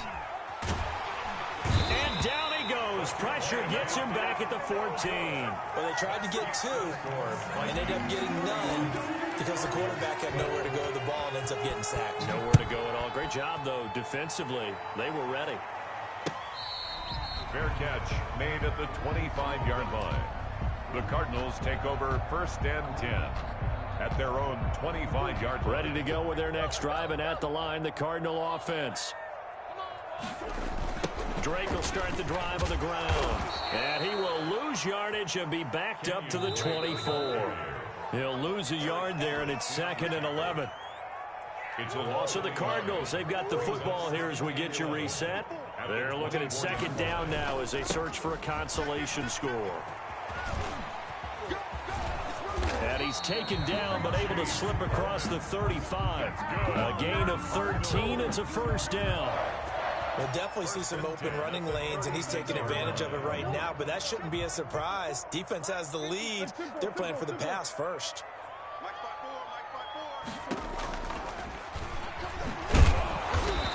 And down he goes. Pressure gets him back at the 14. Well, they tried to get 2 and ended up getting none because the quarterback had nowhere to go with the ball and ends up getting sacked. Nowhere to go at all. Great job, though, defensively. They were ready. Fair catch made at the 25-yard line. The Cardinals take over 1st and 10 at their own 25-yard line. Ready to go with their next drive, and at the line, the Cardinal offense. Drake will start the drive on the ground. And he will lose yardage and be backed up to the 24. He'll lose a yard there, and it's 2nd and 11. So the Cardinals, they've got the football here as we get you reset. They're looking at 2nd down now as they search for a consolation score. And he's taken down but able to slip across the 35. A gain of 13. It's a 1st down. We'll definitely see some open running lanes, and he's taking advantage of it right now, but that shouldn't be a surprise. Defense has the lead. They're playing for the pass first.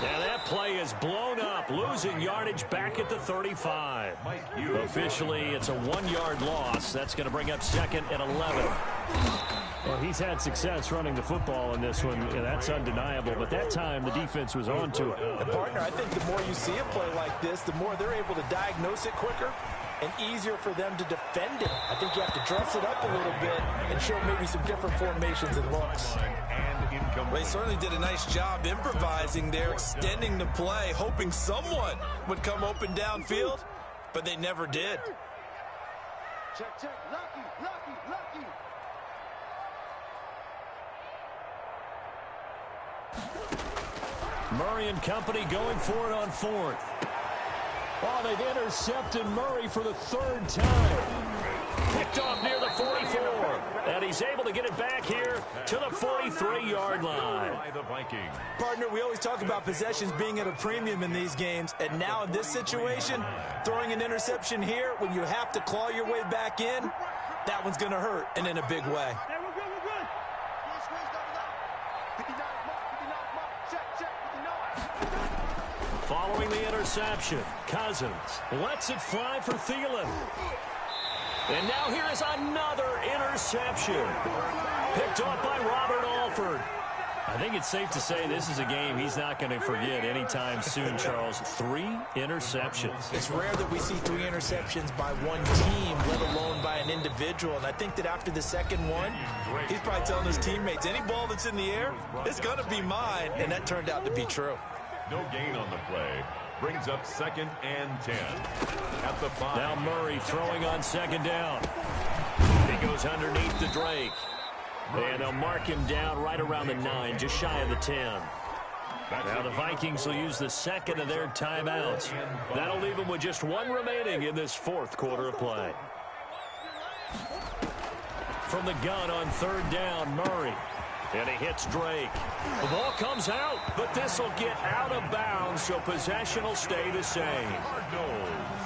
And that play is blown up, losing yardage back at the 35. Officially, it's a 1-yard loss. That's going to bring up 2nd and 11. Well, he's had success running the football in this one, and that's undeniable. But that time, the defense was on to it. And partner, I think the more you see a play like this, the more they're able to diagnose it quicker and easier for them to defend it. I think you have to dress it up a little bit and show maybe some different formations and looks. Well, they certainly did a nice job improvising there, extending the play, hoping someone would come open downfield, but they never did. Check, check. Lucky, lucky, lucky. Murray and company going for it on 4th. Oh, they've intercepted Murray for the 3rd time. Picked off near the 44. And he's able to get it back here to the 43-yard line. Partner, we always talk about possessions being at a premium in these games. And now in this situation, throwing an interception here when you have to claw your way back in, that one's going to hurt, and in a big way. Following the interception, Cousins lets it fly for Thielen. And now here is another interception. Picked off by Robert Alford. I think it's safe to say this is a game he's not going to forget anytime soon, Charles. 3 interceptions. It's rare that we see 3 interceptions by one team, let alone by an individual. And I think that after the second one, he's probably telling his teammates, any ball that's in the air, it's going to be mine. And that turned out to be true. No gain on the play. Brings up 2nd and 10 at the 5. Now Murray throwing on 2nd down. He goes underneath the Drake. And they'll mark him down right around the 9, just shy of the 10. Now the Vikings will use the second of their timeouts. That'll leave them with just one remaining in this fourth quarter of play. From the gun on third down, Murray. And he hits Drake. The ball comes out, but this will get out of bounds, so possession will stay the same.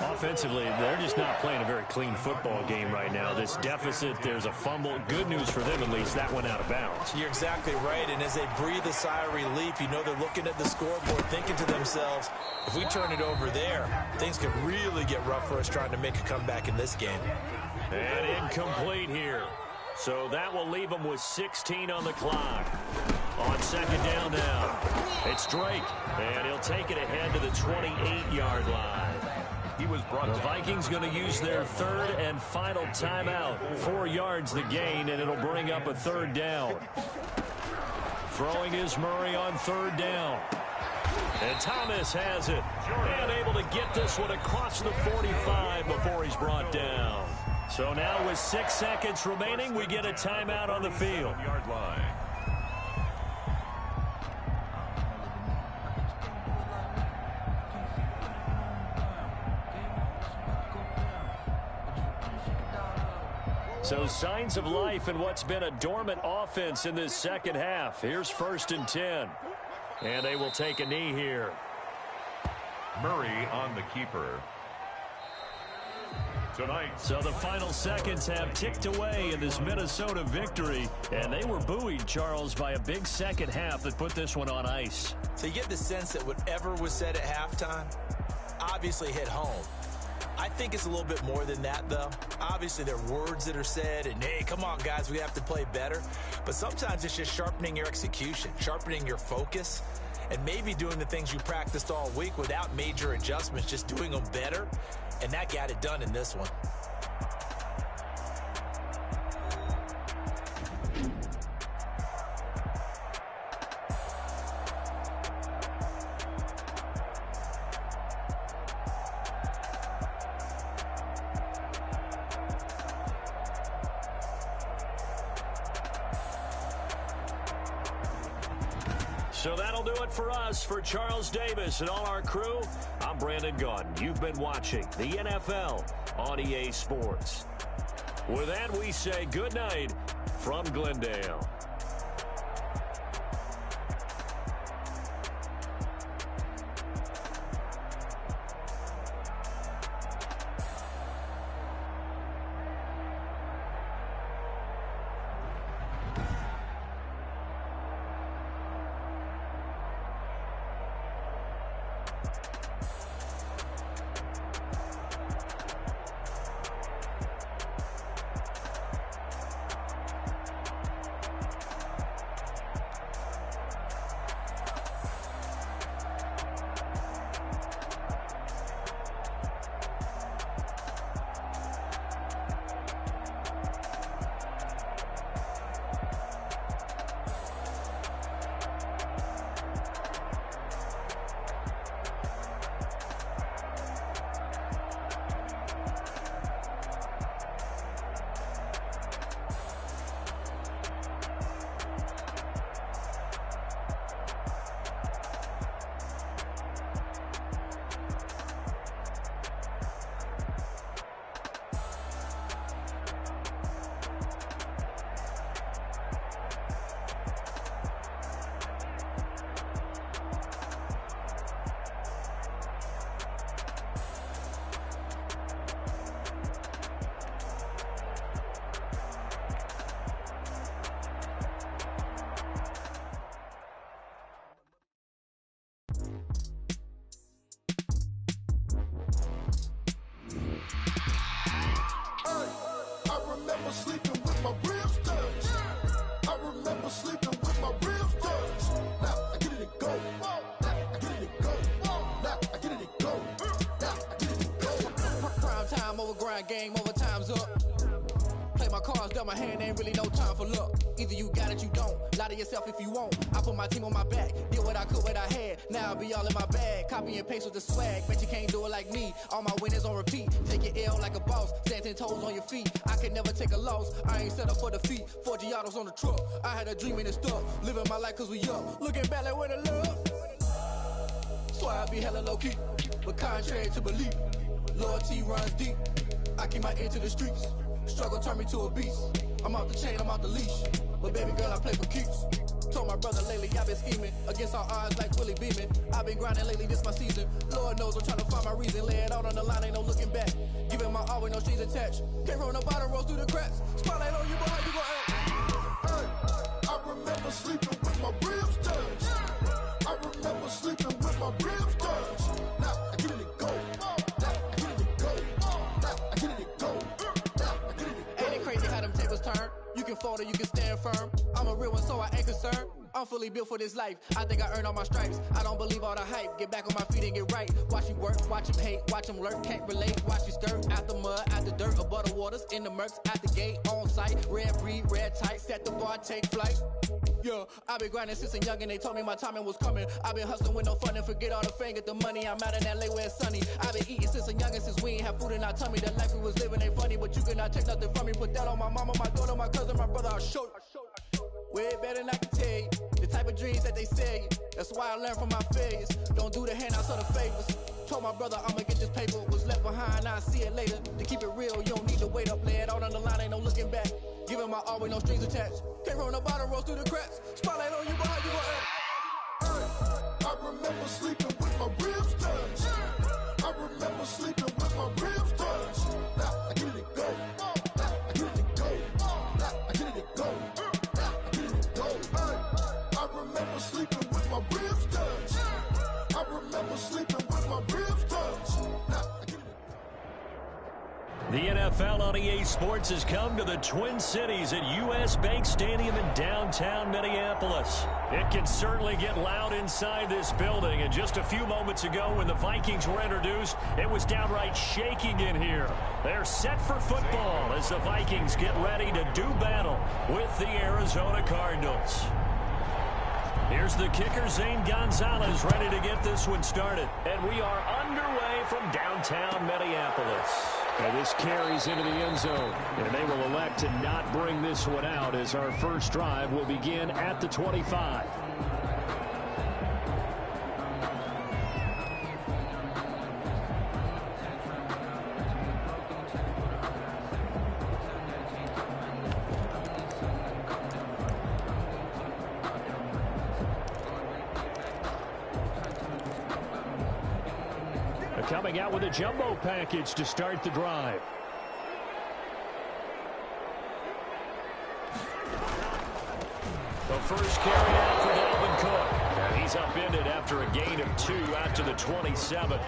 Offensively, they're just not playing a very clean football game right now. This deficit, there's a fumble. Good news for them, at least. That went out of bounds. You're exactly right, and as they breathe a sigh of relief, you know they're looking at the scoreboard, thinking to themselves, if we turn it over there, things could really get rough for us trying to make a comeback in this game. And incomplete here. So that will leave them with 16 on the clock. On second down now, it's Drake, and he'll take it ahead to the 28-yard line. The Vikings going to use their third and final timeout. 4 yards the gain, and it'll bring up a third down. Throwing is Murray on third down. And Thomas has it. And able to get this one across the 45 before he's brought down. So now with 6 seconds remaining, we get a timeout on the field. Yard line. So signs of life in what's been a dormant offense in this second half. Here's 1st and 10. And they will take a knee here. Murray on the keeper. Tonight. So the final seconds have ticked away in this Minnesota victory. And they were buoyed, Charles, by a big second half that put this one on ice. So you get the sense that whatever was said at halftime obviously hit home. I think it's a little bit more than that, though. Obviously, there are words that are said, and, hey, come on, guys, we have to play better. But sometimes it's just sharpening your execution, sharpening your focus, and maybe doing the things you practiced all week without major adjustments, just doing them better. And that got it done in this one. So that'll do it for us. For Charles Davis and all our crew, I'm Brandon Gaudin. You've been watching the NFL on EA Sports. With that, we say good night from Glendale. Sleeping with my ribs touched. I remember sleeping with my ribs touched. Now I get it and go. Now I get it and go. Now I get it and go. Now I get it and go. Prime time over grind game, over time's up. Play play my cards, dealt my hand, ain't really no time for luck. Either you got it, you don't. Lie to yourself if you won't. I put my team on my back, did what I could, what I had. Now I'll be all in my bag, copy and paste with the swag. Bet you can't do it like me. All my winners on repeat. Take your L like a boss, stand 10 toes on your feet. I can never take a loss. I ain't set up for defeat. 4 Giottos on the truck. I had a dream and it stuck. Living my life cause we up. Looking back like where the love. So I be hella low key, but contrary to belief, loyalty runs deep. I keep my ear to the streets. Struggle turned me to a beast. I'm out the chain, I'm out the leash. But baby girl, I play for keeps. Told my brother lately, I've been scheming against all odds like Willie Beeman. I've been grinding lately, this my season. Lord knows I'm trying to find my reason. Lay it out on the line, ain't no looking back. Giving my all with no strings attached. Came from the bottom, rose through the cracks. Spotlight on you, but how you gon' act? Hey, I remember sleeping with my ribs touched. I remember sleeping with my ribs touched. Now I get it to go. Now I get it to go. Now I get it to go. Now I get it to go. Ain't it crazy how them tables turn? You can fold or you can stand firm. I'm a real one, so I ain't concerned. I'm fully built for this life. I think I earned all my stripes. I don't believe all the hype. Get back on my feet and get right. Watch you work, watch him hate, watch him lurk. Can't relate, watch you skirt. Out the mud, out the dirt, above the waters, in the murks, out the gate, on site. Red breed, red tight, set the bar, take flight. Yeah, I've been grinding since a young and they told me my timing was coming. I've been hustling with no fun and forget all the fame, get the money. I'm out in LA where it's sunny. I've been eating since a youngin', since we ain't have food in our tummy. The life we was living ain't funny, but you cannot take nothing from me. Put that on my mama, my daughter, my cousin, my brother, I'll show you. Way better than I can tell you. The type of dreams that they sell you. That's why I learned from my failures. Don't do the handouts or the favors. Told my brother I'ma get this paper. Was left behind, I'll see it later. To keep it real, you don't need to wait up. Lay it out on the line, ain't no looking back. Giving my all with no strings attached. Came from the bottom, rose through the cracks. Spotlight on you, but how you gon' act? I remember sleeping with my ribs touched. I remember sleeping with my ribs touched. Now I get it to go. Now I get it to go. Now I get it to go. Now I get it to go. I remember sleeping with my ribs touched. I remember sleeping with my ribs touched. Now I get it to go. The NFL on EA Sports has come to the Twin Cities at US Bank Stadium in downtown Minneapolis. It can certainly get loud inside this building, and just a few moments ago when the Vikings were introduced, it was downright shaking in here. They're set for football as the Vikings get ready to do battle with the Arizona Cardinals. Here's the kicker, Zane Gonzalez, ready to get this one started. And we are underway from downtown Minneapolis. And this carries into the end zone. And they will elect to not bring this one out as our first drive will begin at the 25. Coming out with a jumbo package to start the drive. The first carry out for Dalvin Cook. And he's upended after a gain of 2 out to the 27.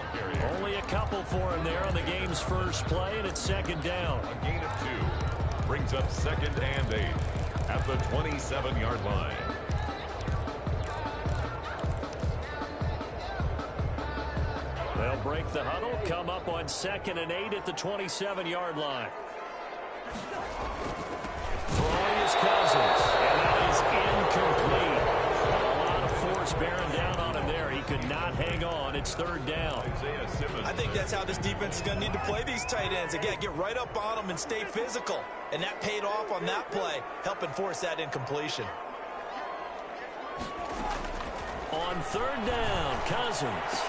Only a couple for him there on the game's first play, and it's second down. A gain of 2 brings up 2nd and 8 at the 27-yard line. They'll break the huddle, come up on 2nd and 8 at the 27-yard line. Throwing is Cousins, and that is incomplete. A lot of force bearing down on him there. He could not hang on. It's 3rd down. I think that's how this defense is going to need to play these tight ends. Again, get right up on them and stay physical. And that paid off on that play, helping force that incompletion. On 3rd down, Cousins.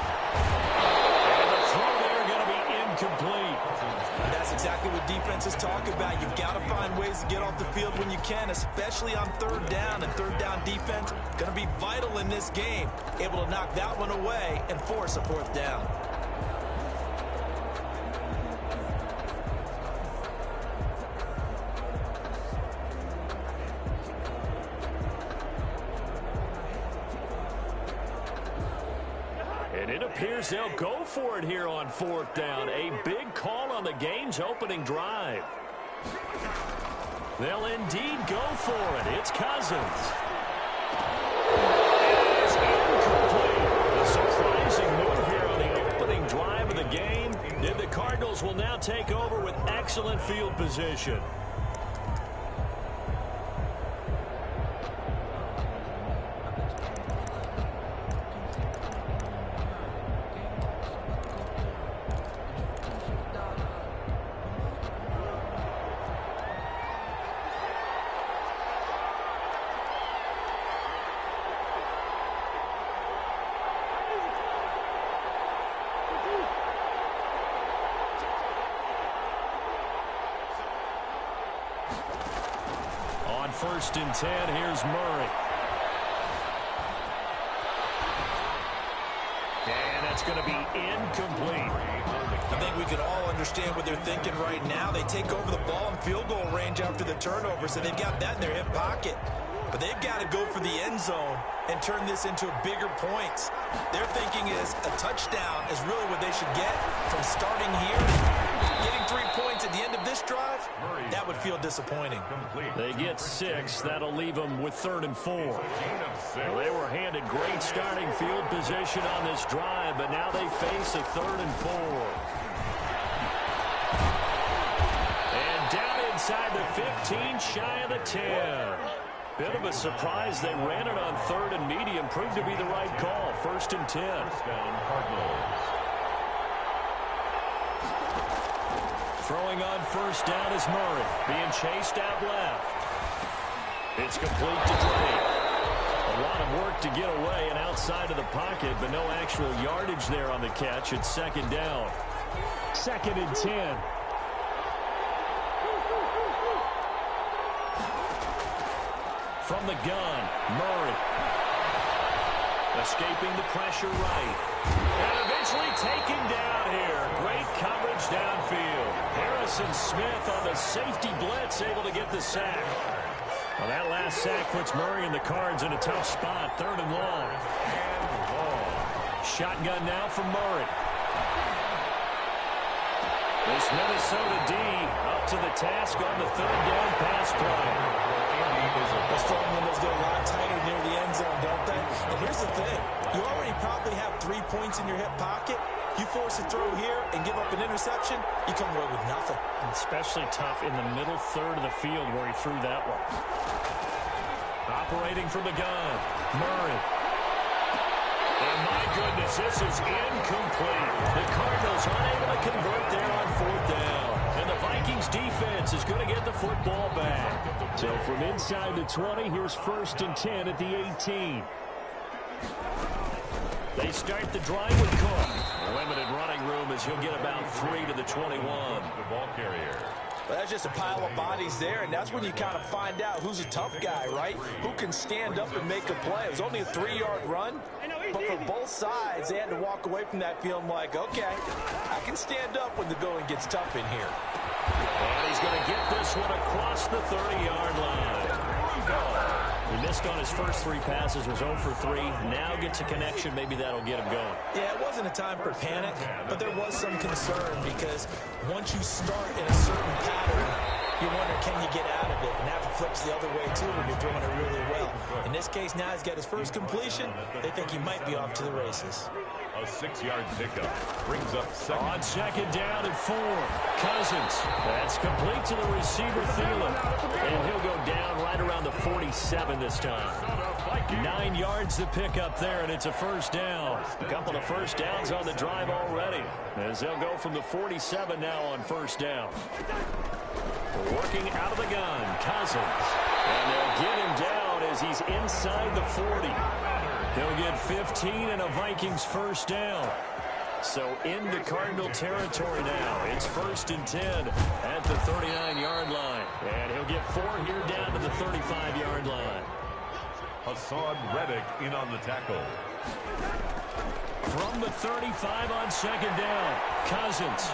And the throw there going to be incomplete. That's exactly what defenses talk about. You've got to find ways to get off the field when you can, especially on 3rd down. And 3rd down defense going to be vital in this game. Able to knock that one away and force a 4th down. And it appears they'll go for it here on 4th down. A big call on the game's opening drive. They'll indeed go for it. It's Cousins. It is incomplete. A surprising move here on the opening drive of the game. And the Cardinals will now take over with excellent field position. On 1st and 10, here's Murray. And that's going to be incomplete. I think we can all understand what they're thinking right now. They take over the ball in field goal range after the turnover, so they've got that in their hip pocket. But they've got to go for the end zone and turn this into bigger points. Their thinking is a touchdown is really what they should get from starting here. Getting 3 points at the end of this drive, that would feel disappointing. They get 6. That'll leave them with 3rd and 4. Well, they were handed great starting field position on this drive, but now they face a 3rd and 4. And down inside the 15, shy of the 10. Bit of a surprise. They ran it on 3rd and medium. Proved to be the right call. 1st and 10. Throwing on 1st down is Murray. Being chased out left. It's complete to Drake. A lot of work to get away and outside of the pocket, but no actual yardage there on the catch. It's 2nd down. 2nd and 10. From the gun, Murray. Escaping the pressure right. And eventually taken down here. Great coverage downfield. Harrison Smith on the safety blitz, able to get the sack. Well, that last sack puts Murray and the Cards in a tough spot. 3rd and long. Shotgun now from Murray. This Minnesota D up to the task on the 3rd down pass play. The strong windows get a lot tighter near the end zone, don't they? And here's the thing. You already probably have 3 points in your hip pocket. You force a throw here and give up an interception, you come away with nothing. Especially tough in the middle 3rd of the field where he threw that one. Operating from the gun, Murray. And my goodness, this is incomplete. The Cardinals unable to convert there on 4th down. And the Vikings defense is going to get the football back. So from inside the 20, here's 1st and 10 at the 18. They start the drive with Cook. Limited running room as he'll get about 3 to the 21. The ball carrier. Well, that's just a pile of bodies there, and that's when you kind of find out who's a tough guy, right? Who can stand up and make a play. It was only a 3-yard run, but for both sides, they had to walk away from that feeling like, okay, I can stand up when the going gets tough in here. And he's going to get this one across the 30-yard line. He missed on his first 3 passes, was 0 for 3. Now gets a connection. Maybe that'll get him going. Yeah, it wasn't a time for panic, but there was some concern because once you start in a certain pattern, you wonder, can you get out of it? And that flips the other way, too, when you're throwing it really well. In this case, now he's got his first completion. They think he might be off to the races. A 6-yard pickup brings up 2nd. On 2nd down and 4. Cousins. That's complete to the receiver, Thielen. And he'll go down right around the 47 this time. 9 yards to pick up there, and it's a 1st down. A couple of 1st downs on the drive already, as they'll go from the 47 now on 1st down. Working out of the gun, Cousins. And they'll get him down as he's inside the 40. He'll get 15 and a Vikings 1st down. So into Cardinal territory now. It's 1st and 10 at the 39-yard line. And he'll get 4 here down to the 35-yard line. Hassan Reddick in on the tackle. From the 35 on 2nd down, Cousins.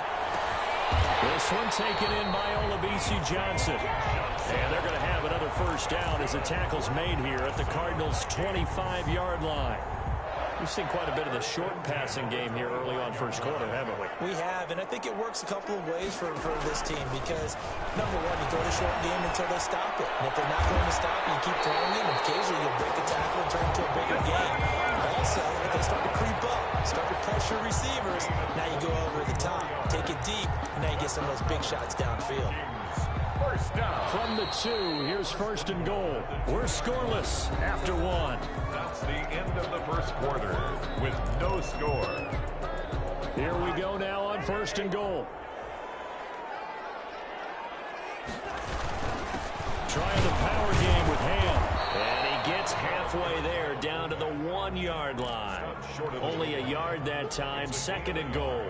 This one taken in by Olabisi Johnson. And they're going to have another 1st down as the tackle's made here at the Cardinals' 25-yard line. We've seen quite a bit of the short passing game here early on 1st quarter, haven't we? We have, and I think it works a couple of ways for this team because, number one, you throw the short game until they stop it. And if they're not going to stop it, you keep throwing it, and occasionally you'll break a tackle and turn it into a bigger game. Also, if they start to creep up, start to pressure receivers, now you go over the top, take it deep, and now you get some of those big shots downfield. 1st down. From the 2, here's 1st and goal. We're scoreless after 1. That's the end of the 1st quarter with no score. Here we go now on 1st and goal. Trying the power game with Ham. And he gets halfway there down to the 1-yard line. Only a yard that time. 2nd and goal.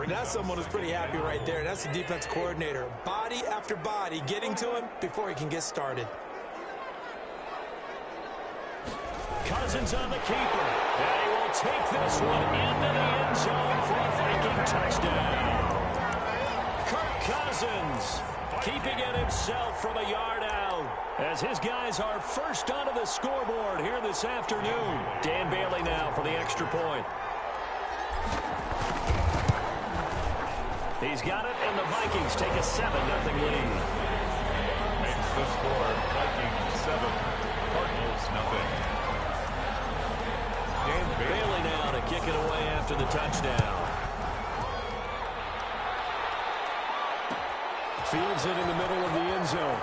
That's someone who's pretty happy right there. That's the defense coordinator. Body after body getting to him before he can get started. Cousins on the keeper. And he will take this one into the end zone for a Viking touchdown. Kirk Cousins keeping it himself from a yard out as his guys are first onto the scoreboard here this afternoon. Dan Bailey now for the extra point. He's got it, and the Vikings take a 7-0 lead. Makes the score Vikings 7, Cardinals nothing. Dan Bailey now to kick it away after the touchdown. Fields it in the middle of the end zone.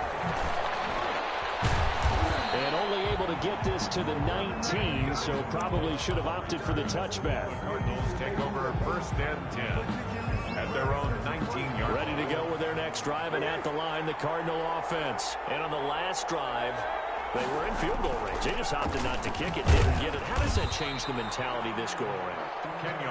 And only able to get this to the 19, so probably should have opted for the touchback. Cardinals take over first and 10 at their own 19-yard. Ready to go with their next drive, and at the line, the Cardinal offense. And on the last drive, they were in field goal range. They just opted not to kick it, didn't get it. How does that change the mentality this go around?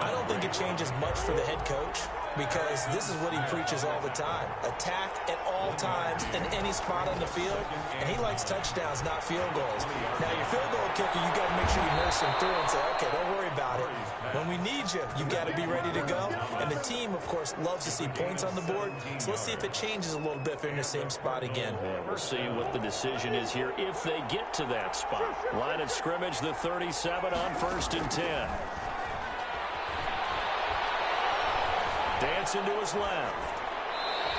I don't think it changes much for the head coach, because this is what he preaches all the time. Attack at all times in any spot on the field, and he likes touchdowns, not field goals. Now, your field goal kicker, you got to make sure you nurse him through and say, okay, don't worry about it. When we need you, you got to be ready to go. And the team, of course, loves to see points on the board, so let's see if it changes a little bit if they're in the same spot again. Yeah, we'll see what the decision is here if they get to that spot. Line of scrimmage, the 37 on 1st and 10. Dancing to his left.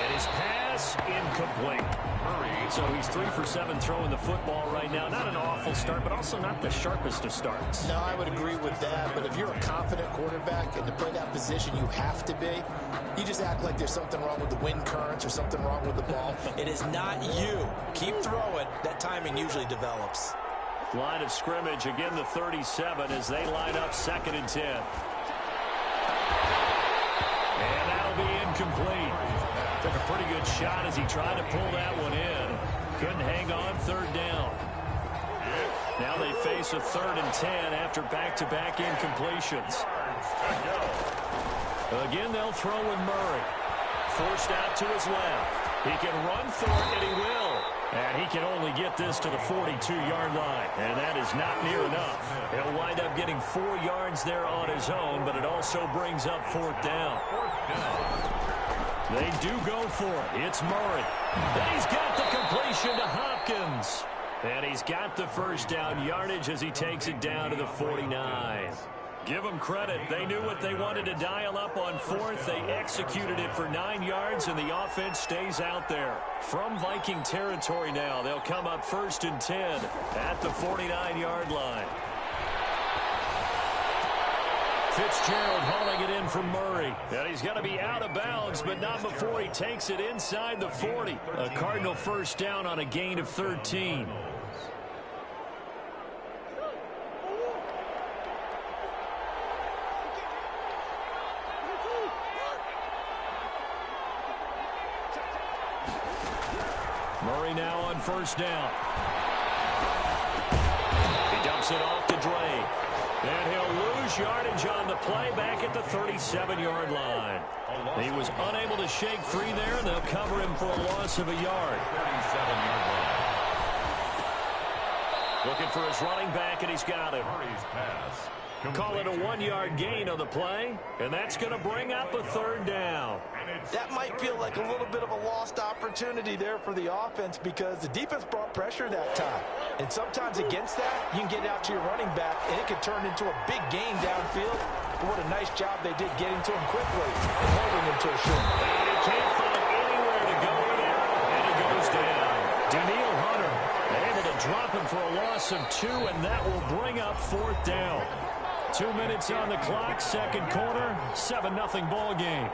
And his pass incomplete. So he's 3 for 7 throwing the football right now. Not an awful start, but also not the sharpest of starts. No, I would agree with that. But if you're a confident quarterback and to play that position you have to be, you just act like there's something wrong with the wind currents or something wrong with the ball. It is not you. Keep throwing. That timing usually develops. Line of scrimmage, again the 37 as they line up 2nd and 10. And that'll be incomplete. Took a pretty good shot as he tried to pull that one in. Couldn't hang on 3rd down. Now they face a 3rd and 10 after back-to-back incompletions. Again, they'll throw with Murray. Forced out to his left. He can run for it, and he will. And he can only get this to the 42-yard line. And that is not near enough. He'll wind up getting 4 yards there on his own, but it also brings up 4th down. They do go for it. It's Murray. And he's got the completion to Hopkins. And he's got the first down yardage as he takes it down to the 49. Give them credit. They knew what they wanted to dial up on 4th. They executed it for 9 yards, and the offense stays out there. From Viking territory now, they'll come up 1st and 10 at the 49-yard line. Fitzgerald hauling it in from Murray. And he's going to be out of bounds, but not before he takes it inside the 40. A Cardinal first down on a gain of 13. Murray now on 1st down. He dumps it off to Drake. And he'll lose yardage on the play back at the 37-yard line. He was unable to shake free there, and they'll cover him for a loss of a yard. 37-yard line. Looking for his running back, and he's got him. Murray's pass. Call it a 1-yard gain on the play, and that's going to bring up a 3rd down. That might feel like a little bit of a lost opportunity there for the offense because the defense brought pressure that time. And sometimes against that, you can get out to your running back, and it can turn into a big gain downfield. But what a nice job they did getting to him quickly and holding him to a short. And he can't find anywhere to go with it, and he goes down. Daniil Hunter able to drop him for a loss of 2, and that will bring up 4th down. 2 minutes on the clock, 2nd quarter, 7-0 ball game.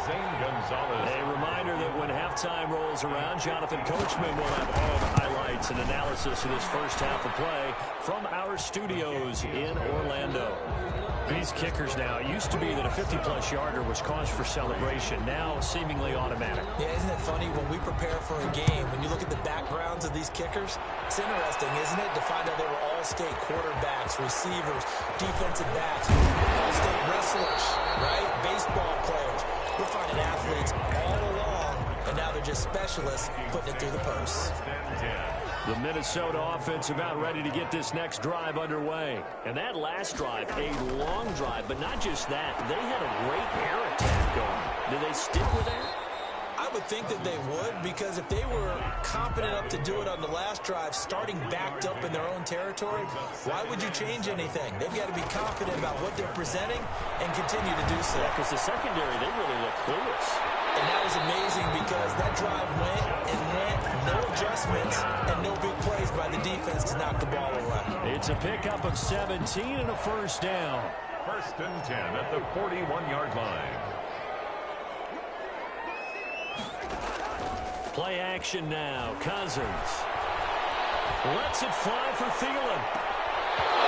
Zane Gonzalez. A reminder that when halftime rolls around, Jonathan Coachman will have all the highlights and analysis of this first half of play from our studios in Orlando. These kickers now, it used to be that a 50-plus yarder was cause for celebration, now seemingly automatic. Yeah, isn't it funny when we prepare for a game, when you look at the backgrounds of these kickers, it's interesting, isn't it, to find out they were all-state quarterbacks, receivers, defensive backs, all-state wrestlers, right? Baseball players. We're finding athletes all along, and now they're just specialists putting it through the post. The Minnesota offense about ready to get this next drive underway. And that last drive, a long drive, but not just that. They had a great air attack going. Do they stick with that? I would think that they would, because if they were competent enough to do it on the last drive, starting backed up in their own territory, why would you change anything? They've got to be confident about what they're presenting and continue to do so. Because the secondary, they really look clueless. And that was amazing because that drive went and went, no adjustments, and no big plays by the defense to knock the ball away. It's a pickup of 17 and a first down. 1st and 10 at the 41-yard line. Play action now. Cousins lets it fly for Thielen.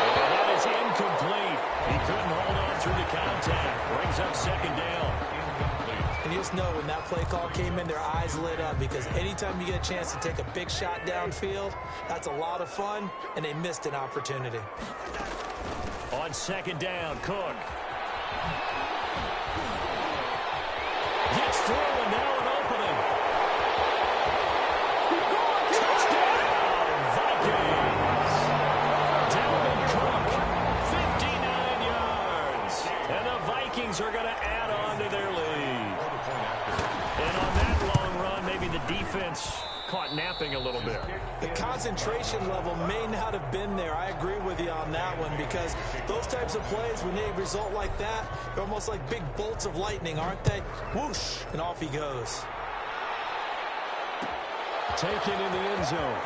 And that is incomplete. He couldn't hold on through the contact. Brings up 2nd down. And you just know when that play call came in, their eyes lit up, because anytime you get a chance to take a big shot downfield, that's a lot of fun, and they missed an opportunity. On 2nd down, Cook gets through, and now an opening. Touchdown, Vikings. Dalvin Cook, 59 yards. And the Vikings are going to add on to their lead. And on that long run, maybe the defense caught napping a little bit. The concentration level may not have been there. I agree with you on that one, because those types of plays, when they result like that, they're almost like big bolts of lightning, aren't they? Whoosh, and off he goes. Taken in the end zone.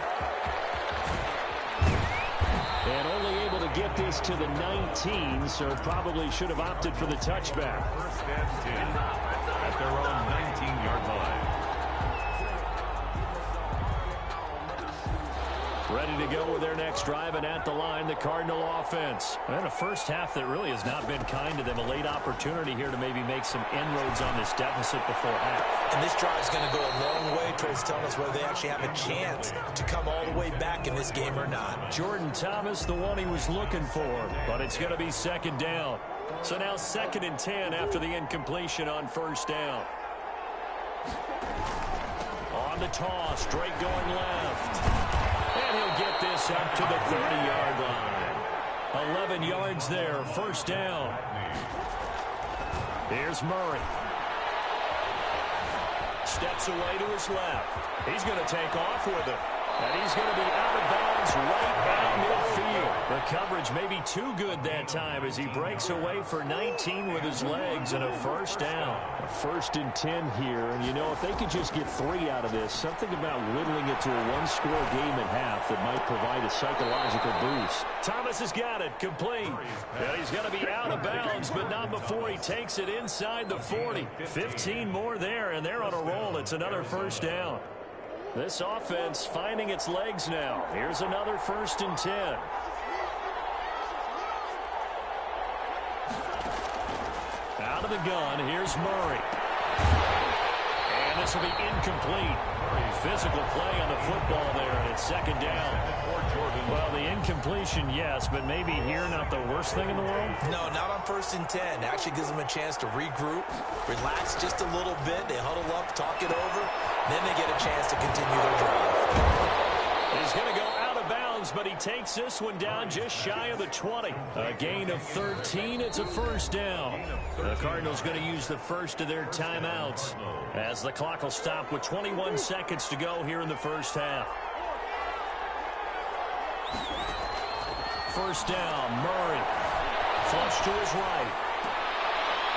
And only able to get this to the 19, so probably should have opted for the touchback. 1st and 10 at their own 19-yard line. Ready to go with their next drive, and at the line, the Cardinal offense. And a first half that really has not been kind to them. A late opportunity here to maybe make some inroads on this deficit before half. And this drive is going to go a long way towards telling us whether they actually have a chance to come all the way back in this game or not. Jordan Thomas, the one he was looking for, but it's going to be 2nd down. So now 2nd and 10 after the incompletion on 1st down. On the toss, Drake going left. And he'll get this up to the 30-yard line. 11 yards there, 1st down. Here's Murray. Steps away to his left. He's going to take off with it. And he's going to be out of bounds right down midfield. The coverage may be too good that time as he breaks away for 19 with his legs and a 1st down. A 1st and 10 here. And, you know, if they could just get 3 out of this, something about whittling it to a one-score game at half that might provide a psychological boost. Thomas has got it. Complete. And he's going to be out of bounds, but not before he takes it inside the 40. 15 more there, and they're on a roll. It's another 1st down. This offense finding its legs now. Here's another 1st and 10. Out of the gun, here's Murray. And this will be incomplete. Physical play on the football there, and it's 2nd down. Well, the incompletion, yes, but maybe here not the worst thing in the world? No, not on 1st and 10. Actually gives them a chance to regroup, relax just a little bit. They huddle up, talk it over. Then they get a chance to continue their drive. He's going to go out of bounds, but he takes this one down just shy of the 20. A gain of 13. It's a 1st down. The Cardinals going to use the first of their timeouts as the clock will stop with 21 seconds to go here in the 1st half. 1st down, Murray. Flush to his right.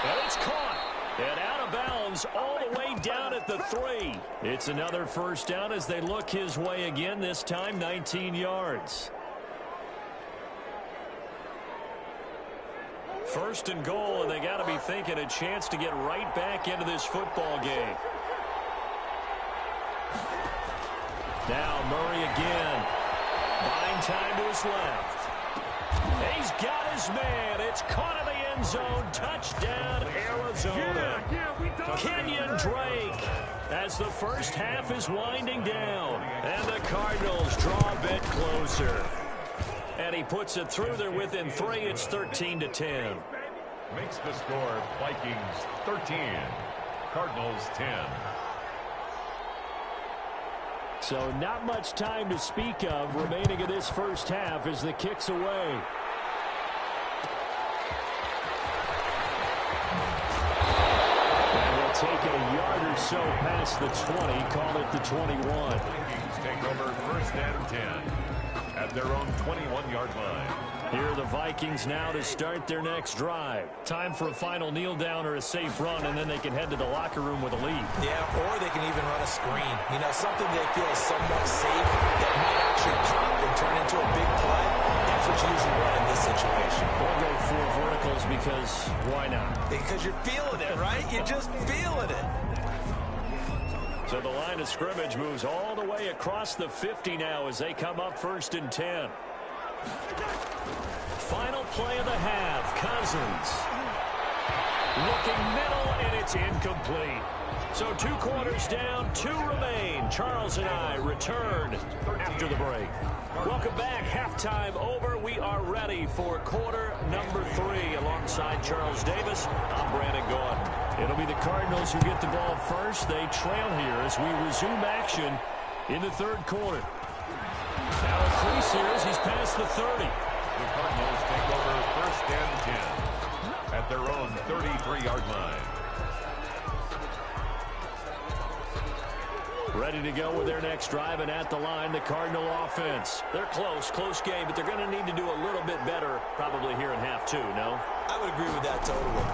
And it's caught. And out of bounds all the way down at the 3. It's another 1st down as they look his way again, this time 19 yards. 1st and goal, and they got to be thinking a chance to get right back into this football game. Now Murray again. Buying time to his left. He's got his man. It's caught in the end zone. Touchdown, Arizona. Kenyon Drake as the 1st half is winding down. And the Cardinals draw a bit closer. And he puts it through. They're within 3. It's 13-10. Makes the score Vikings 13. Cardinals 10. So not much time to speak of remaining in this first half as the kick's away. And they'll take it a yard or so past the 20, call it the 21. Vikings take over first and 10 at their own 21-yard line. Here are the Vikings now to start their next drive. Time for a final kneel down or a safe run, and then they can head to the locker room with a lead. Yeah, or they can even run a screen. You know, something they feel is somewhat safe that might actually pop and turn into a big play. That's what you usually run in this situation. Or go for verticals because why not? Because you're feeling it, right? You're just feeling it. So the line of scrimmage moves all the way across the 50 now as they come up first and 10. Final play of the half. Cousins looking middle, and it's incomplete. So 2 quarters down, 2 remain. Charles and I return after the break. Welcome back. Halftime over. We are ready for quarter number 3 alongside Charles Davis. I'm Brandon Gordon. It'll be the Cardinals who get the ball first. They trail here as we resume action in the third quarter. Now a 3 series. He's past the 30. The Cardinals take over first and 10 at their own 33-yard line. Ready to go with their next drive, and at the line, the Cardinal offense. They're close game, but they're going to need to do a little bit better probably here in half 2, no? I would agree with that totally.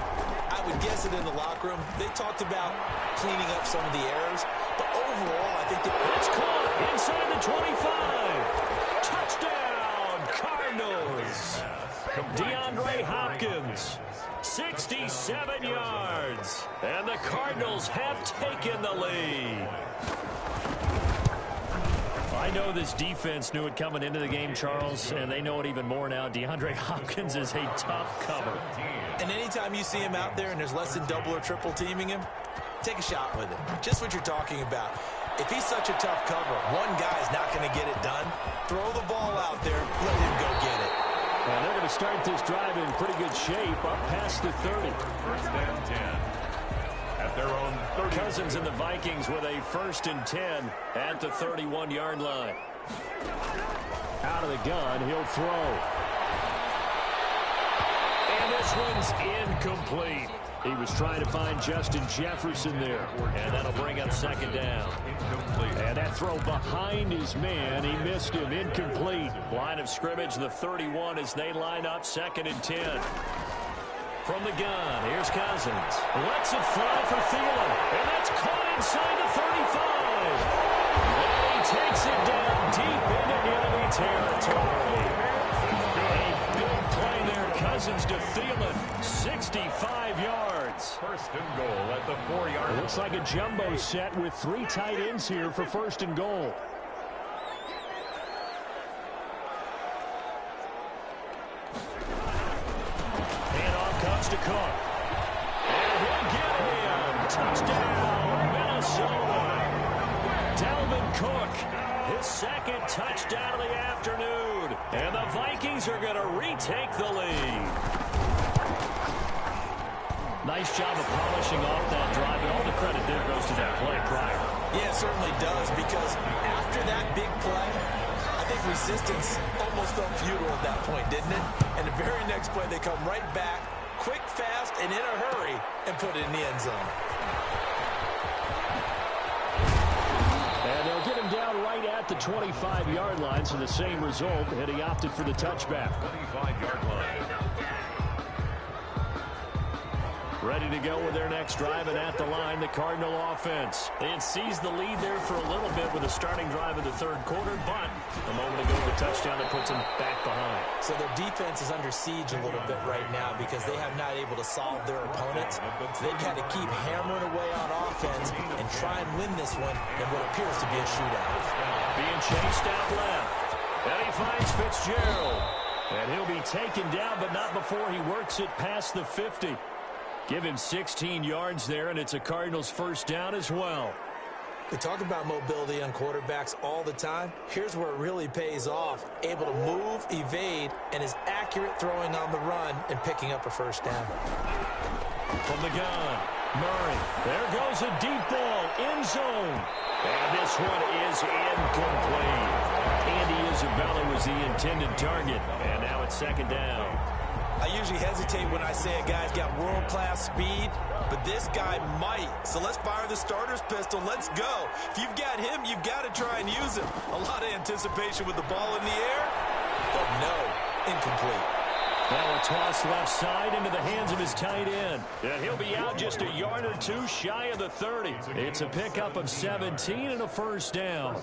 I would guess it in the locker room. They talked about cleaning up some of the errors, but overall, I think it's caught inside the 25. Touchdown, Cardinals. DeAndre Hopkins, 67 yards. And the Cardinals have taken the lead. I know this defense knew it coming into the game, Charles, and they know it even more now. DeAndre Hopkins is a tough cover. And anytime you see him out there and there's less than double or triple teaming him, take a shot with him. Just what you're talking about. If he's such a tough cover, one guy's not going to get it done. Throw the ball out there, let him go get it. And they're going to start this drive in pretty good shape up past the 30. First and 10 at their own 30. Cousins and the Vikings with a first and 10 at the 31-yard line. Out of the gun, he'll throw. And this one's incomplete. He was trying to find Justin Jefferson there. And that'll bring up second down. Incomplete. And that throw behind his man, he missed him. Incomplete. Line of scrimmage, the 31 as they line up second and 10. From the gun, here's Cousins. Lets it fly for Thielen. And that's caught inside the 35. And he takes it down deep into enemy territory. A big play there. Cousins to Thielen. 65 yards. First and goal at the 4-yard line. Looks like a jumbo set with 3 tight ends here for first and goal. To Cook. And he'll get him. Touchdown, Minnesota. Dalvin Cook, his second touchdown of the afternoon. And the Vikings are going to retake the lead. Nice job of polishing off that drive, and all the credit there goes to that play prior. Yeah, it certainly does, because after that big play, I think resistance almost felt futile at that point, didn't it? And the very next play, they come right back, quick, fast, and in a hurry, and put it in the end zone. And they'll get him down right at the 25-yard line, so the same result, and he opted for the touchback. 25-yard line. Ready to go with their next drive, and at the line, the Cardinal offense. They had seized the lead there for a little bit with a starting drive in the third quarter, but a moment ago, the touchdown that puts them back behind. So their defense is under siege a little bit right now because they have not able to solve their opponents. They've had to keep hammering away on offense and try and win this one in what appears to be a shootout. Being chased out left. And he finds Fitzgerald. And he'll be taken down, but not before he works it past the 50. Give him 16 yards there, and it's a Cardinals first down as well. We talk about mobility on quarterbacks all the time. Here's where it really pays off. Able to move, evade, and is accurate throwing on the run and picking up a first down. From the gun, Murray, there goes a deep ball, end zone. And this one is incomplete. Andy Isabella was the intended target. And now it's second down. I usually hesitate when I say a guy's got world-class speed, but this guy might. So let's fire the starter's pistol. Let's go. If you've got him, you've got to try and use him. A lot of anticipation with the ball in the air. Oh, no. Incomplete. Now a toss left side into the hands of his tight end. And he'll be out just a yard or two shy of the 30. It's a pickup of 17 and a first down.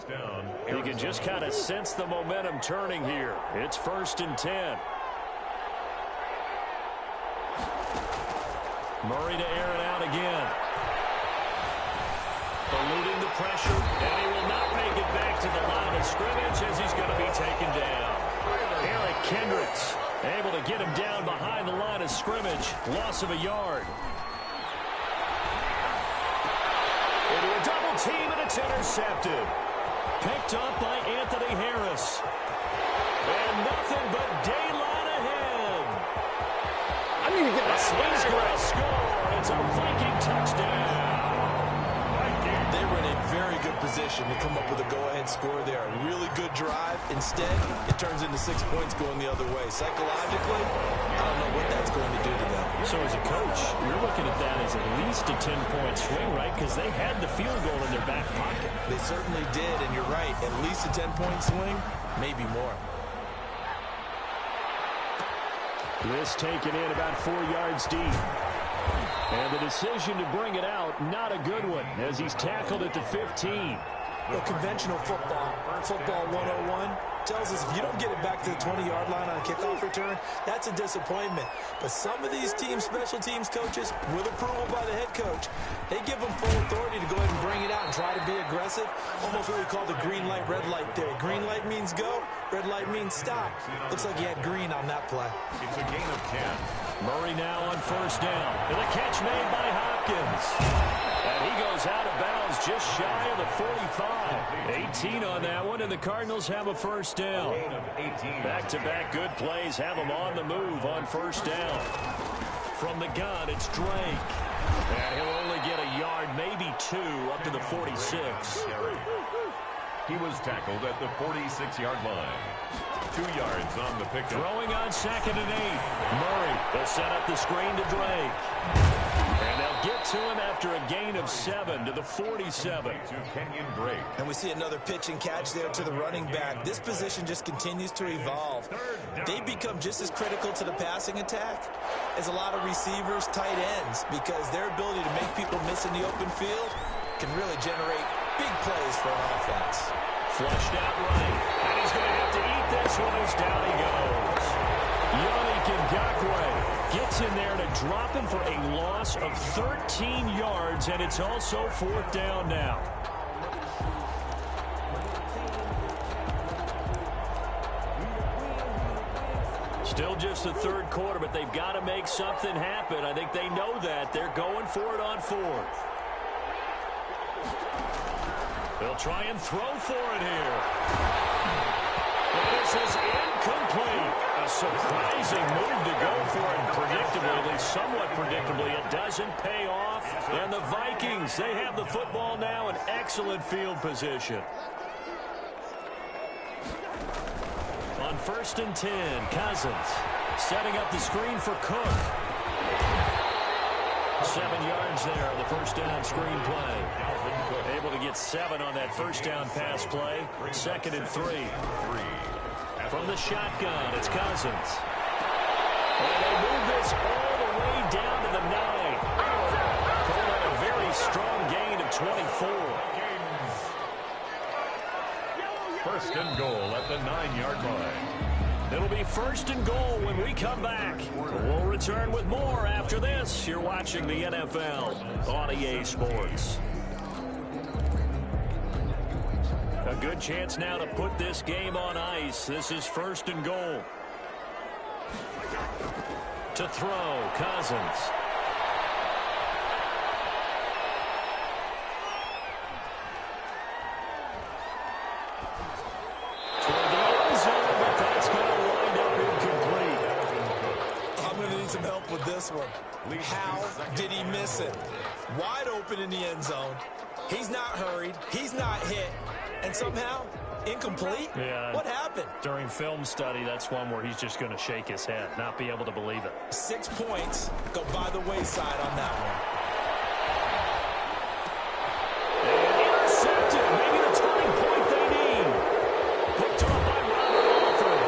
You can just kind of sense the momentum turning here. It's 1st and 10. Murray to air it out again. Eluding the pressure, and he will not make it back to the line of scrimmage as he's going to be taken down. Eric Kendricks able to get him down behind the line of scrimmage. Loss of a yard. Into a double team, and it's intercepted. Picked up by Anthony Harris. And nothing but daylight ahead. I need to get my He's going to score. It's a Viking touchdown. They were in a very good position to come up with a go-ahead score there. A really good drive. Instead, it turns into 6 points going the other way. Psychologically, I don't know what that's going to do to them. So as a coach, you're looking at that as at least a 10-point swing, right? Because they had the field goal in their back pocket. They certainly did, and you're right. At least a 10-point swing, maybe more. This taken in about 4 yards deep. And the decision to bring it out, not a good one, as he's tackled at the 15. Well, conventional football 101, tells us if you don't get it back to the 20-yard line on a kickoff return, that's a disappointment. But some of these special teams coaches, with approval by the head coach, they give them full authority to go ahead and bring it out and try to be aggressive. Almost what we call the green light, red light theory. Green light means go, red light means stop. Looks like he had green on that play. It's a gain of 10. Murray now on first down. And the catch made by Hopkins. And he goes out of bounds just shy of the 45. 18 on that one, and the Cardinals have a first down. Back-to-back good plays have them on the move on first down. From the gun, it's Drake. And he'll only get a yard, maybe 2, up to the 46. He was tackled at the 46-yard line. 2 yards on the pickup. Throwing on 2nd and 8. Murray will set up the screen to Drake. And they'll get to him after a gain of 7 to the 47. To Kenyon Drake. And we see another pitch and catch there to the running back. This position just continues to evolve. They become just as critical to the passing attack as a lot of receivers, tight ends, because their ability to make people miss in the open field can really generate big plays for an offense. Flushed out right. And he's going to have to eat this one as down he goes. Yannick Ngakoue gets in there to drop him for a loss of 13 yards, and it's also 4th down now. Still just the 3rd quarter, but they've got to make something happen. I think they know that. They're going for it on 4th. They'll try and throw for it here. And this is incomplete. A surprising move to go for it predictably, at least somewhat predictably. It doesn't pay off. And the Vikings, they have the football now in excellent field position. On 1st and 10, Cousins setting up the screen for Cook. 7 yards there on the first down screen play. Able to get 7 on that first down pass play. 2nd and 3. From the shotgun, it's Cousins. And they move this all the way down to the 9. Pulling out a very strong gain of 24. 1st and goal at the 9-yard line. It'll be 1st and goal when we come back. We'll return with more after this. You're watching the NFL on EA Sports. A good chance now to put this game on ice. This is 1st and goal. To throw, Cousins. Some help with this one. How did he miss it? wide open in the end zone. He's not hurried. He's not hit. And somehow, incomplete? Yeah. What happened? During film study, that's one where he's just going to shake his head, not be able to believe it. 6 points go by the wayside on that one. And intercepted. Maybe the turning point they need. Picked off by Robert Alford.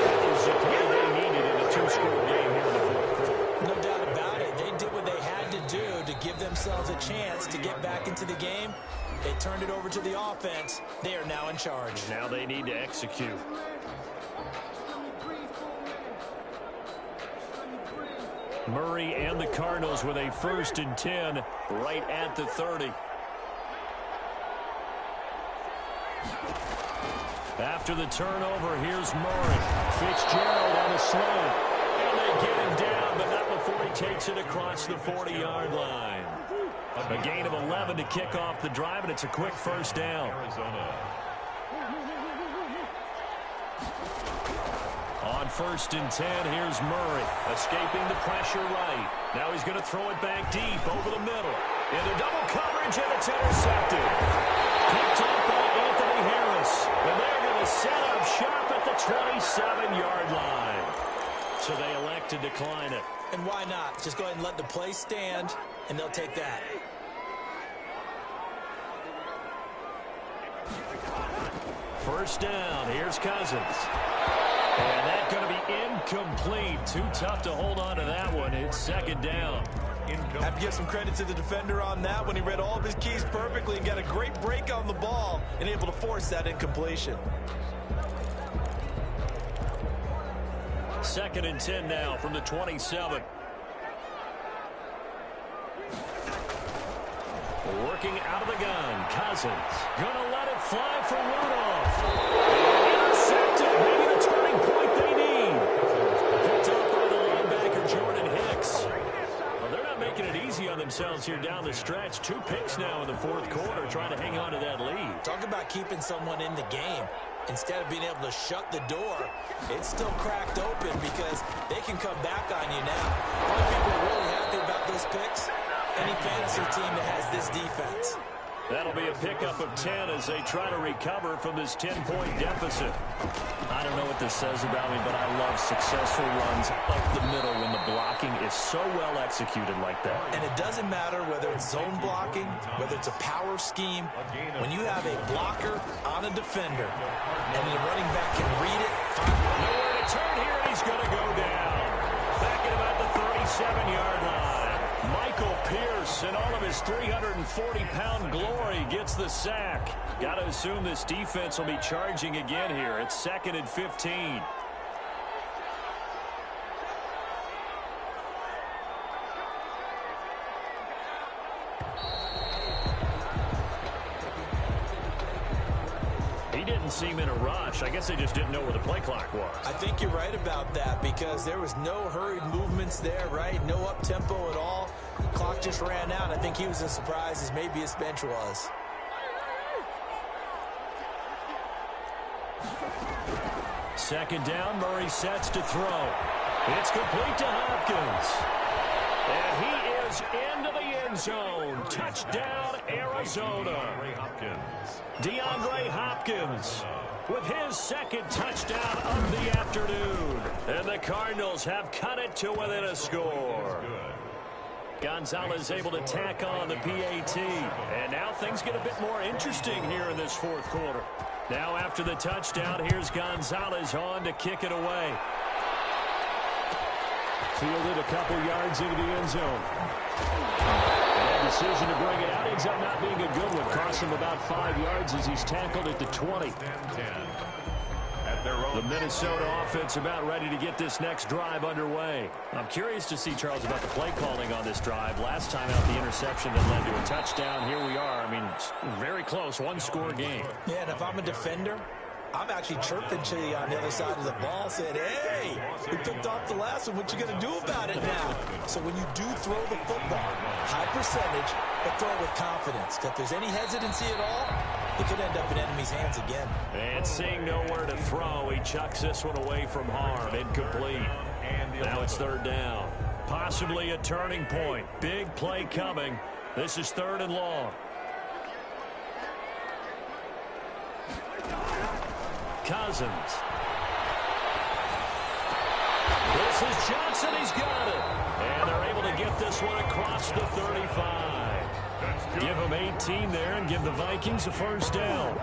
That is the play they needed in a 2-score game here in the fourth quarter. No doubt about it. They did what they had to do to give themselves a chance to get back into the game. They turned it over to the offense. They are now in charge. Now they need to execute. Murray and the Cardinals with a 1st and 10 right at the 30. After the turnover, here's Murray. Fitzgerald on the slope. And they get him down, but not before he takes it across the 40-yard line. A gain of 11 to kick off the drive, and it's a quick first down. On 1st and 10, here's Murray, escaping the pressure right. Now he's going to throw it back deep over the middle. Into double coverage, and it's intercepted. Picked up by Anthony Harris. And they're going to set up shop at the 27-yard line. So they elect to decline it. And why not? Just go ahead and let the play stand, and they'll take that. First down, here's Cousins. And that's going to be incomplete. Too tough to hold on to that one. It's 2nd down. Have to give some credit to the defender on that when he read all of his keys perfectly and got a great break on the ball and able to force that incompletion. 2nd and 10 now from the 27. Working out of the gun. Cousins gonna let it fly for Rudolph. Intercepted. Maybe the turning point they need. Picked up by the linebacker Jordan Hicks. Well, they're not making it easy on themselves here down the stretch. 2 picks now in the 4th quarter, trying to hang on to that lead. Talk about keeping someone in the game. Instead of being able to shut the door, it's still cracked open because they can come back on you now. Only people are really happy about those picks, any fantasy team that has this defense. That'll be a pickup of 10 as they try to recover from this 10-point deficit. I don't know what this says about me, but I love successful runs up the middle when the blocking is so well executed like that. And it doesn't matter whether it's zone blocking, whether it's a power scheme. When you have a blocker on a defender and the running back can read it, nowhere to turn here, and he's going to go down. Back at about the 37-yard line. Michael Pierce, in all of his 340-pound glory, gets the sack. Got to assume this defense will be charging again here. It's 2nd and 15. He didn't seem in a rush. I guess they just didn't know where the play clock was. I think you're right about that because there was no hurried movements there, right? No up-tempo at all. Clock just ran out. I think he was as surprised as maybe his bench was. Second down, Murray sets to throw. It's complete to Hopkins. And he is into the end zone. Touchdown, Arizona. DeAndre Hopkins with his 2nd touchdown of the afternoon. And the Cardinals have cut it to within a score. Gonzalez able to tack on the PAT. And now things get a bit more interesting here in this 4th quarter. Now after the touchdown, here's Gonzalez on to kick it away. Fielded a couple yards into the end zone. That decision to bring it out ends up not being a good one. Cost him about 5 yards as he's tackled at the 20. The Minnesota offense about ready to get this next drive underway. I'm curious to see, Charles, about the play calling on this drive. Last time out, the interception that led to a touchdown. Here we are. I mean, very close, 1-score game. Yeah, and if I'm a defender, I'm actually chirping to you on the other side of the ball, saying, hey, we picked off the last one. What you going to do about it now? So when you do throw the football, high percentage, but throw it with confidence. If there's any hesitancy at all, it could end up in enemy's hands again. And seeing nowhere to throw, he chucks this one away from harm. Incomplete. Now it's 3rd down. Possibly a turning point. Big play coming. This is 3rd and long. Cousins. This is Johnson. He's got it. And they're able to get this one across the 35. Give them 18 there and give the Vikings a first down.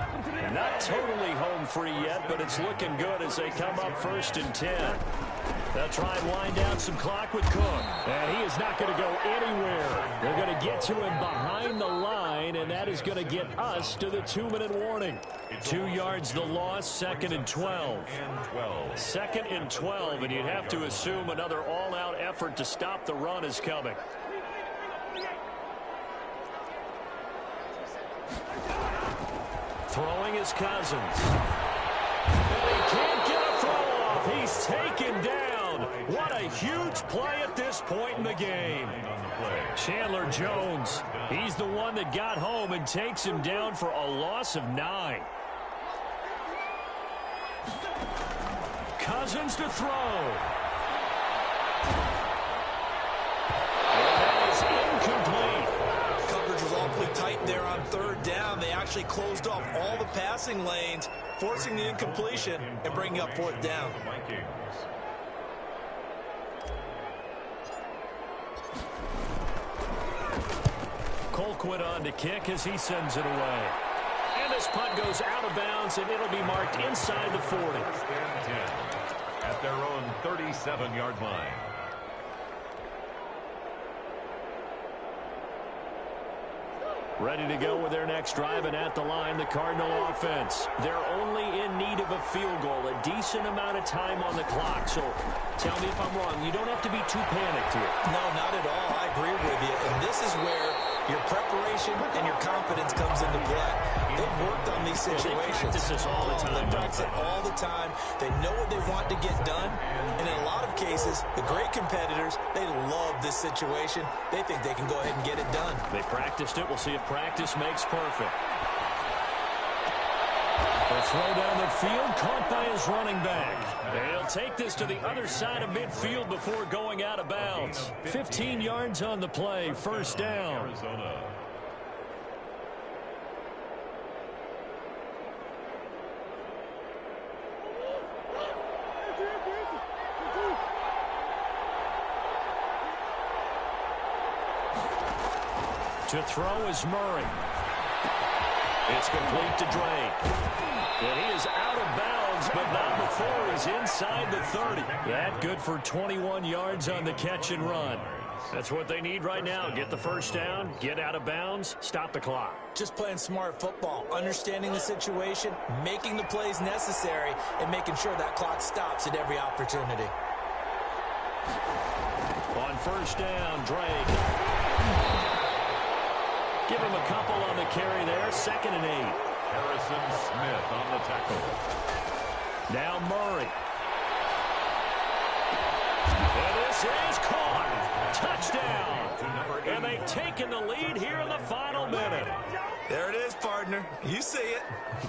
Not totally home free yet, but it's looking good as they come up 1st and 10. They'll try and wind down some clock with Cook. And he is not going to go anywhere. They're going to get to him behind the line, and that is going to get us to the 2-minute warning. 2 yards the loss, 2nd and 12. 2nd and 12, and you'd have to assume another all-out effort to stop the run is coming. Throwing is Cousins. And he can't get a throw off. He's taken down. What a huge play at this point in the game. Chandler Jones, he's the one that got home and takes him down for a loss of 9. Cousins to throw. Tight there on 3rd down. They actually closed off all the passing lanes, forcing the incompletion and bringing up 4th down. Colquitt on to kick as he sends it away. And this punt goes out of bounds, and it'll be marked inside the 40. At their own 37-yard line. Ready to go with their next drive, and at the line, the Cardinal offense. They're only in need of a field goal, a decent amount of time on the clock. So tell me if I'm wrong. You don't have to be too panicked here. No, not at all. I agree with you. And this is where your preparation and your confidence comes into play. They've worked on these situations. They practice this all the time. They practice it all the time. They know what they want to get done. And in a lot of cases, the great competitors, they love this situation. They think they can go ahead and get it done. They practiced it. We'll see if practice makes perfect. The throw down the field, caught by his running back. They'll take this to the other side of midfield before going out of bounds. 15 yards on the play, 1st down. Arizona. To throw is Murray. It's complete to Drake. And he is out of bounds, but not before he's inside the 30. That good for 21 yards on the catch and run. That's what they need right now. Get the first down, get out of bounds, stop the clock. Just playing smart football, understanding the situation, making the plays necessary, and making sure that clock stops at every opportunity. On 1st down, Drake. Give him a couple on the carry there. 2nd and 8. Harrison Smith on the tackle. Now Murray. And this is caught. Touchdown. And they've taken the lead here in the final minute. There it is, partner. You see it.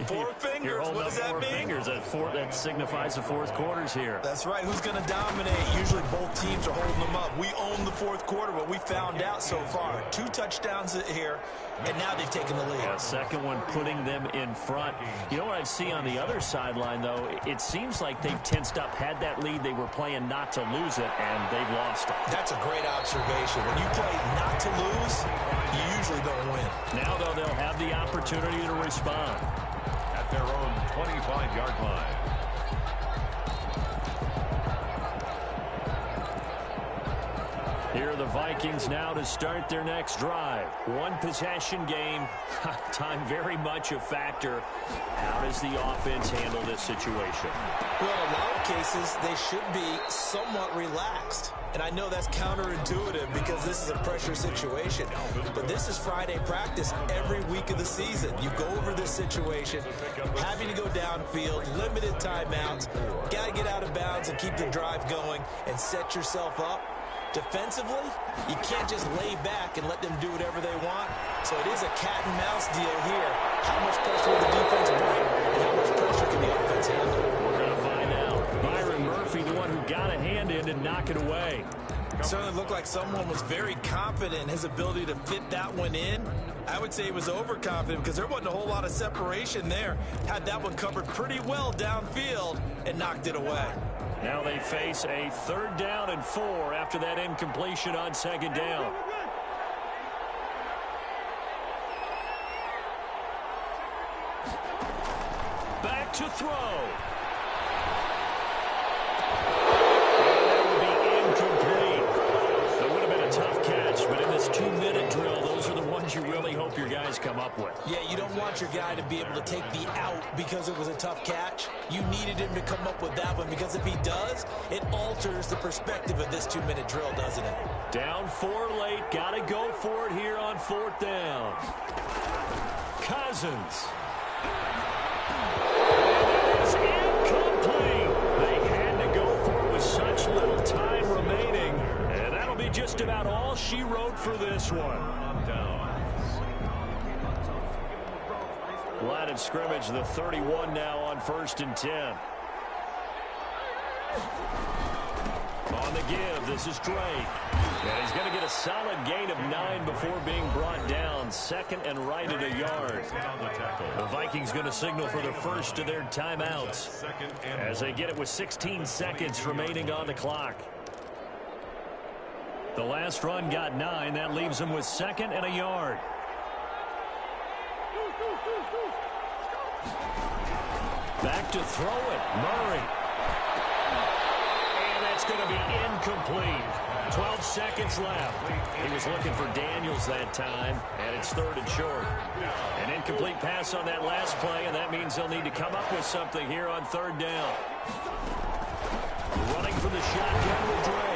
4 fingers. What does that mean? 4 fingers. That signifies the 4th quarter's here. That's right. Who's going to dominate? Usually both teams are holding them up. We own the 4th quarter, but we found out so far. 2 touchdowns here, and now they've taken the lead. Yeah, 2nd one putting them in front. You know what I see on the other sideline, though? It seems like they've tensed up, had that lead. They were playing not to lose it, and they've lost it. That's a great observation. When you play not to lose, you usually don't win. Now, though, they'll have the opportunity to respond. At their own 25-yard line. Here are the Vikings now to start their next drive. 1 possession game. Time very much a factor. How does the offense handle this situation? Well, in a lot of cases, they should be somewhat relaxed. And I know that's counterintuitive because this is a pressure situation. But this is Friday practice every week of the season. You go over this situation, having to go downfield, limited timeouts, got to get out of bounds and keep the drive going and set yourself up. Defensively, you can't just lay back and let them do whatever they want. So it is a cat and mouse deal here. How much pressure will the defense bring and how much pressure can the offense handle? We're going to find out. Byron Murphy, the one who got a hand in and knock it away. Certainly looked like someone was very confident in his ability to fit that one in. I would say he was overconfident because there wasn't a whole lot of separation there. Had that one covered pretty well downfield and knocked it away. Now they face a 3rd down and 4 after that incompletion on 2nd down. Back to throw. That would be incomplete. That would have been a tough catch, but in this 2-minute drill, those are the ones you really hope your guys come up with. Yeah, you don't want your guy to be able to take the out because it was a tough catch. You needed him to come up with that one because if he does, it alters the perspective of this 2-minute drill, doesn't it? Down 4 late. Got to go for it here on 4th down. Cousins. It is incomplete. They had to go for it with such little time remaining. And that'll be just about all she wrote for this one. Line of scrimmage, the 31 now on 1st and 10. On the give, this is Drake. And he's going to get a solid gain of 9 before being brought down. 2nd and right at a yard. The Vikings going to signal for the first of their timeouts as they get it with 16 seconds remaining on the clock. The last run got 9. That leaves them with 2nd and a yard. Back to throw it. Murray. And that's going to be incomplete. 12 seconds left. He was looking for Daniels that time, and it's 3rd and short. An incomplete pass on that last play, and that means they'll need to come up with something here on 3rd down. Running from the shotgun with Dre.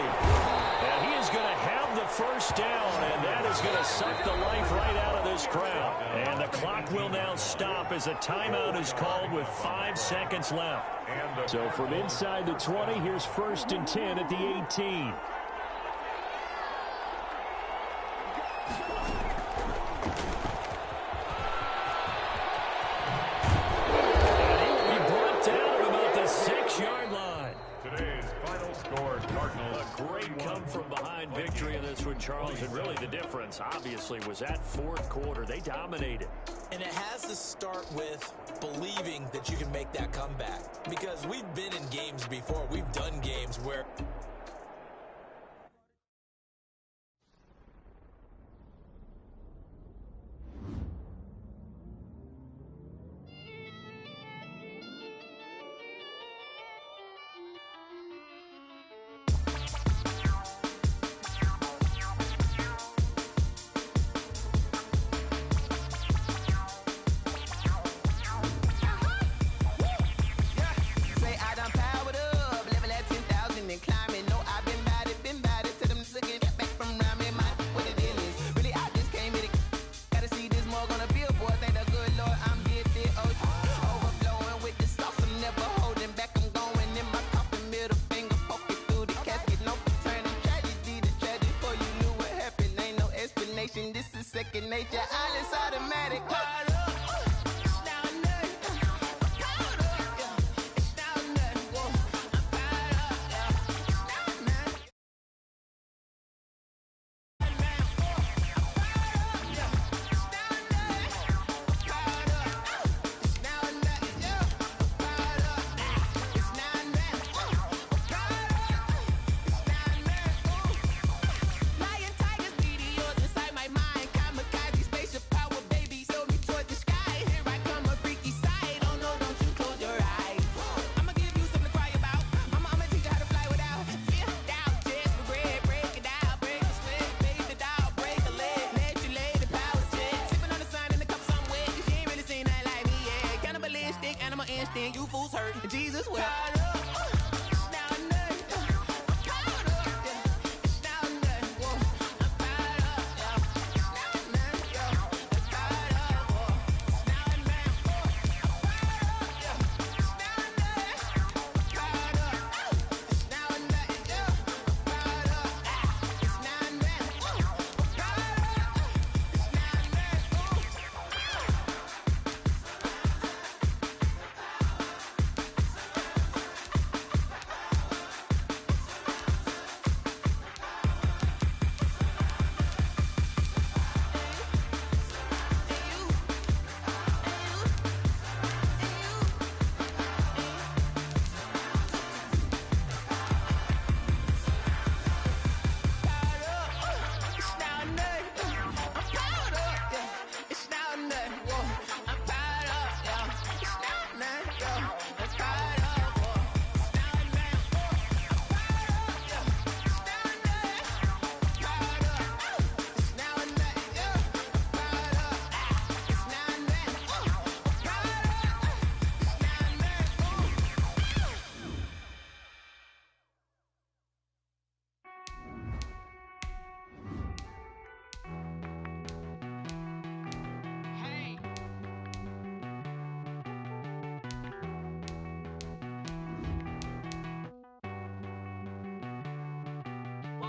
And he is going to have the first down, and that is going to suck the life right out of this crowd. And the clock will now stop as a timeout is called with 5 seconds left. So from inside the 20, here's 1st and 10 at the 18. And he will be brought down at about the 6-yard line. Today's final score, Cardinals. A great come-from-behind victory in this one, Charles. And really the difference, obviously, was that 4th quarter. They dominated. And it has to start with believing that you can make that comeback. Because we've been in games before. We've done games where... nature, all is automatic. You fools hurt. Jesus will.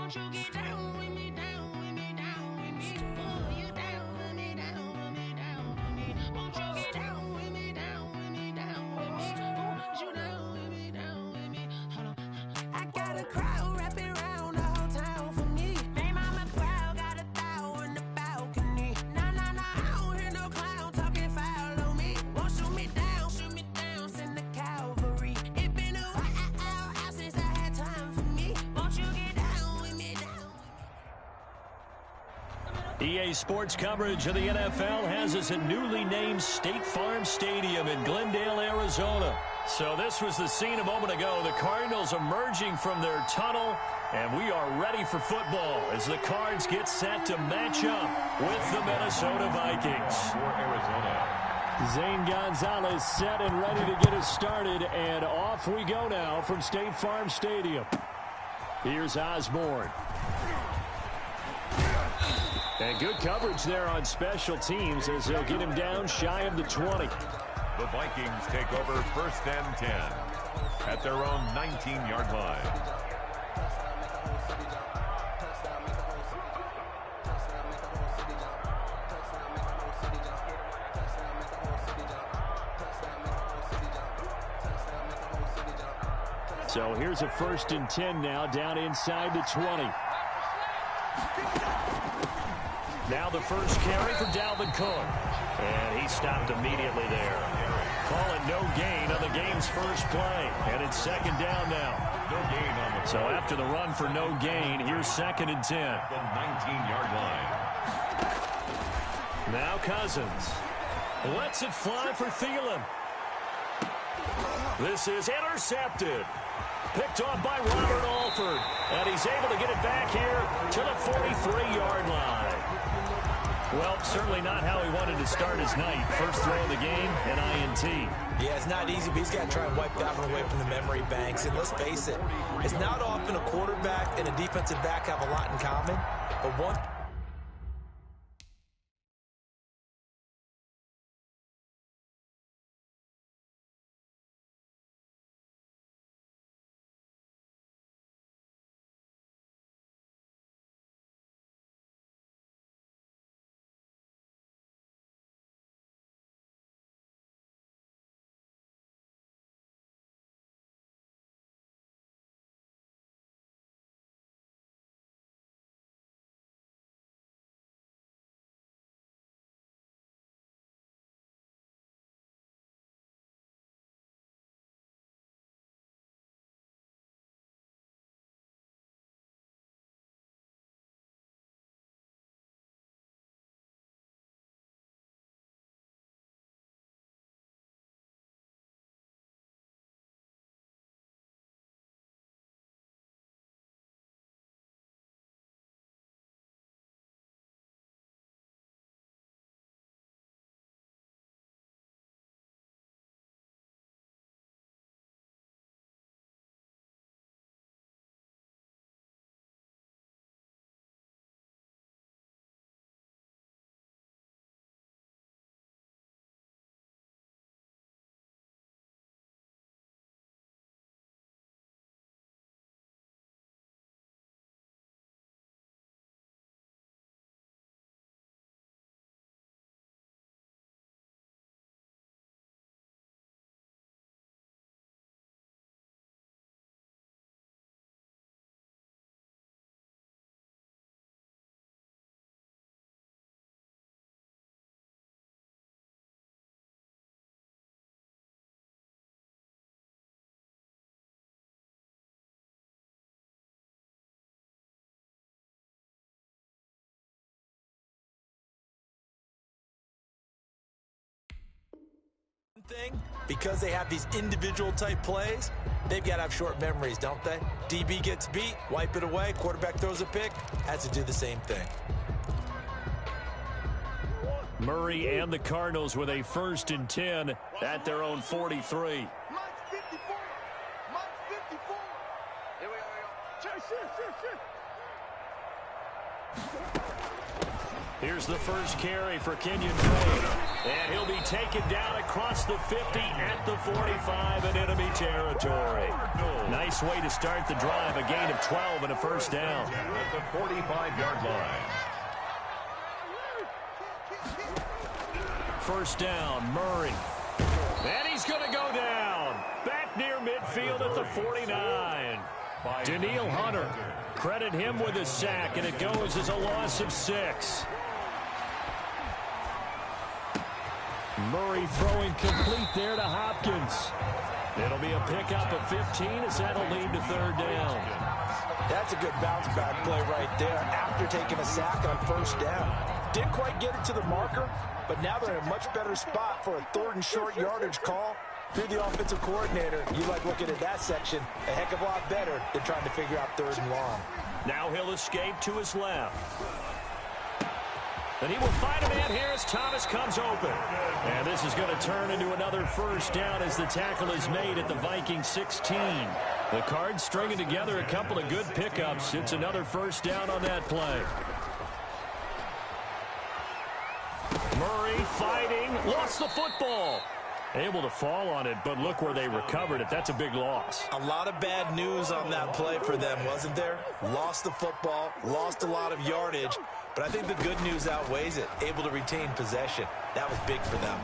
Won't you get down with me, down with me, down with me? Oh, you down with me, down with me, down with me? Won't you get down with me, down with me, down with me? Oh, you down with me, down with me? Hold on. I got a crowd wrapping around the whole town for me. Name on my crowd, got 1,000 in the balcony. Nah, nah, nah, I don't hear no clown talking foul on me. Won't shoot me down, send the cavalry. It been a while since I had time for me. Won't you get down with me, down with me? EA Sports coverage of the NFL has us at newly named State Farm Stadium in Glendale, Arizona. So this was the scene a moment ago. The Cardinals emerging from their tunnel, and we are ready for football as the Cards get set to match up with the Minnesota Vikings. For Arizona, Zane Gonzalez set and ready to get us started, and off we go now from State Farm Stadium. Here's Osborne. And good coverage there on special teams as they'll get him down shy of the 20. the Vikings take over 1st and 10 at their own 19-yard line. So here's a 1st and 10 now, down inside the 20. Now the first carry for Dalvin Cook. And he stopped immediately there. Call it no gain on the game's first play. And it's 2nd down now. No gain on the So after the run for no gain, here's 2nd and 10. The 19-yard line. Now Cousins lets it fly for Thielen. This is intercepted. Picked off by Robert Alford. And he's able to get it back here to the 43-yard line. Well, certainly not how he wanted to start his night. First throw of the game, an INT. Yeah, it's not easy, but he's got to try and wipe that one away from the memory banks. And let's face it, it's not often a quarterback and a defensive back have a lot in common. But one... thing, because they have these individual type plays, they've got to have short memories, don't they? DB gets beat, wipe it away, quarterback throws a pick, has to do the same thing. Murray and the Cardinals with a 1st and 10 at their own 43. Mike's 54. Mike's 54. Here we go. Shit. Here's the first carry for Kenyon Drake. And he'll be taken down across the 50 at the 45 in enemy territory. Nice way to start the drive. A gain of 12 and a first down. At the 45-yard line. First down, Murray. And he's going to go down. Back near midfield at the 49. Daniil Hunter. Credit him with a sack, and it goes as a loss of 6. Murray throwing complete there to Hopkins. It'll be a pickup of 15 as that'll lead to third down. That's a good bounce-back play right there after taking a sack on first down. Didn't quite get it to the marker, but now they're in a much better spot for a third and short yardage call. If you're the offensive coordinator, you like looking at that section a heck of a lot better than trying to figure out third and long. Now he'll escape to his left. And he will find a man here as Thomas comes open. And this is going to turn into another first down as the tackle is made at the Vikings 16. The Cards stringing together a couple of good pickups. It's another first down on that play. Murray fighting, lost the football. Able to fall on it, but look where they recovered it. That's a big loss. A lot of bad news on that play for them, wasn't there? Lost the football, lost a lot of yardage, but I think the good news outweighs it. Able to retain possession. That was big for them.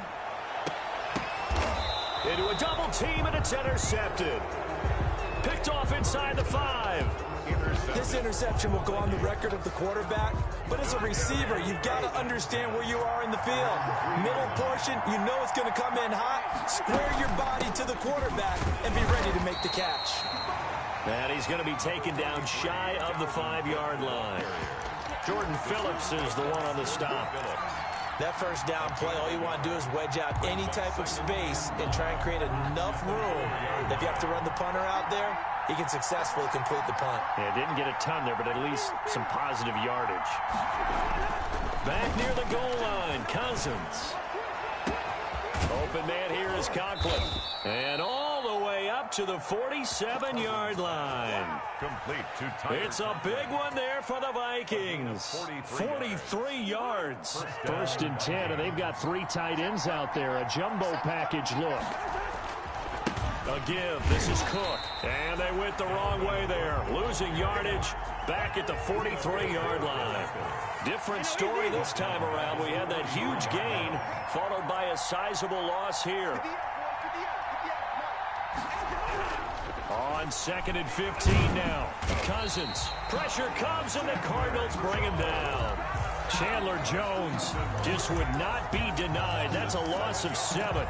Into a double team, and it's intercepted. Picked off inside the 5. This interception will go on the record of the quarterback, but as a receiver, you've got to understand where you are in the field. Middle portion, you know it's going to come in hot. Square your body to the quarterback and be ready to make the catch. And he's going to be taken down shy of the 5-yard line. Jordan Phillips is the one on the stop. That first down play, all you want to do is wedge out any type of space and try and create enough room. If you have to run the punter out there, he can successfully complete the punt. Yeah, didn't get a ton there, but at least some positive yardage. Back near the goal line, Cousins. Open man here is Conklin. And all the way up to the 47-yard line. Complete to Tyler. It's a big one there for the Vikings. 43 yards. First and 10, and they've got 3 tight ends out there. A jumbo package look. A give. This is Cook. And they went the wrong way there. Losing yardage back at the 43-yard line. Different story this time around. We had that huge gain followed by a sizable loss here. On 2nd and 15 now. Cousins. Pressure comes, and the Cardinals bring him down. Chandler Jones just would not be denied. That's a loss of 7.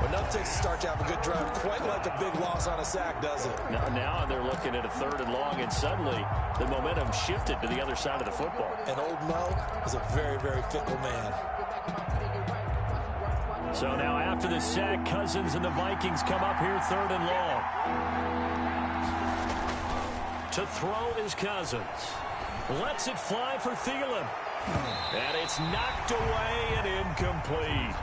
But nothing takes a start to have a good drive. Quite like a big loss on a sack, does it? Now they're looking at a 3rd and long, and suddenly the momentum shifted to the other side of the football. And old Mo is a very, very fickle man. So now after the sack, Cousins and the Vikings come up here 3rd and long. To throw is Cousins. Lets it fly for Thielen. And it's knocked away and incomplete.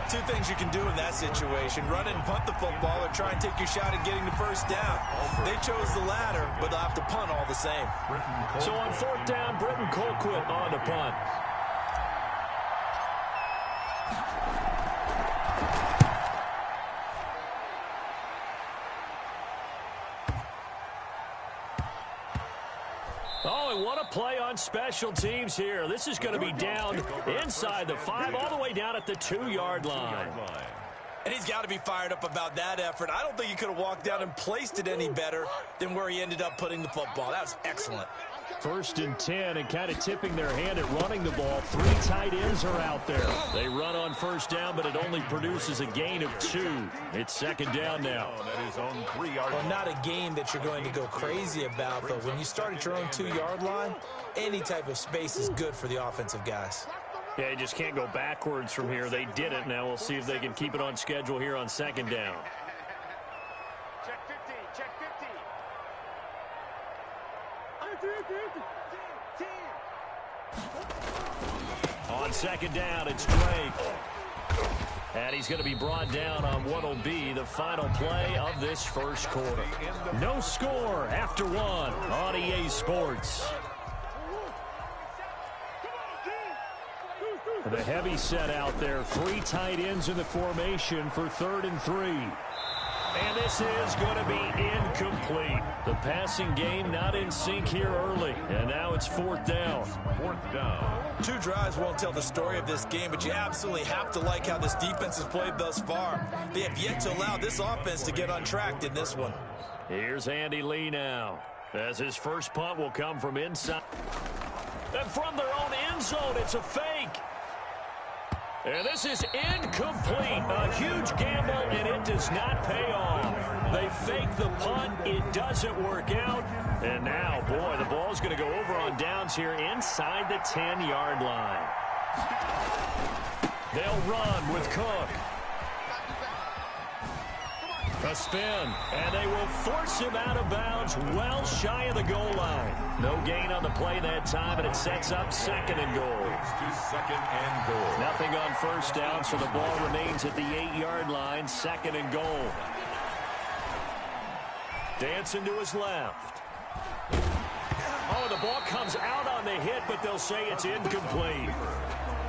2 things you can do in that situation. Run and punt the football or try and take your shot at getting the first down. They chose the latter, but they'll have to punt all the same. So on 4th down, Britton Colquitt on to punt. Oh, and what a play on special teams here. This is going to be down inside the 5, all the way down at the 2-yard line. And he's got to be fired up about that effort. I don't think he could have walked down and placed it any better than where he ended up putting the football. That was excellent. 1st and 10, and kind of tipping their hand at running the ball. 3 tight ends are out there. They run on 1st down, but it only produces a gain of 2. It's 2nd down now. Well, not a game that you're going to go crazy about, but when you start at your own 2-yard line, any type of space is good for the offensive guys. Yeah, you just can't go backwards from here. They did it. Now we'll see if they can keep it on schedule here on 2nd down. Check 15, check 15. On 2nd down, it's Drake. And he's going to be brought down on what will be the final play of this first quarter. No score after 1 on EA Sports. The heavy set out there. 3 tight ends in the formation for 3rd and 3. And this is going to be incomplete. The passing game not in sync here early. And now it's 4th down. 4th down. 2 drives won't tell the story of this game, but you absolutely have to like how this defense has played thus far. They have yet to allow this offense to get untracked in this one. Here's Andy Lee now, as his first punt will come from inside. And from their own end zone, it's a fake. And this is incomplete. A huge gamble, and it does not pay off. They fake the punt. It doesn't work out. And now, boy, the ball's going to go over on downs here inside the 10-yard line. They'll run with Cook. A spin, and they will force him out of bounds well shy of the goal line. No gain on the play that time, and it sets up 2nd and goal. To 2nd and goal. Nothing on first down, so the ball remains at the 8-yard line, 2nd and goal. Dancing to his left. Oh, the ball comes out on the hit, but they'll say it's incomplete.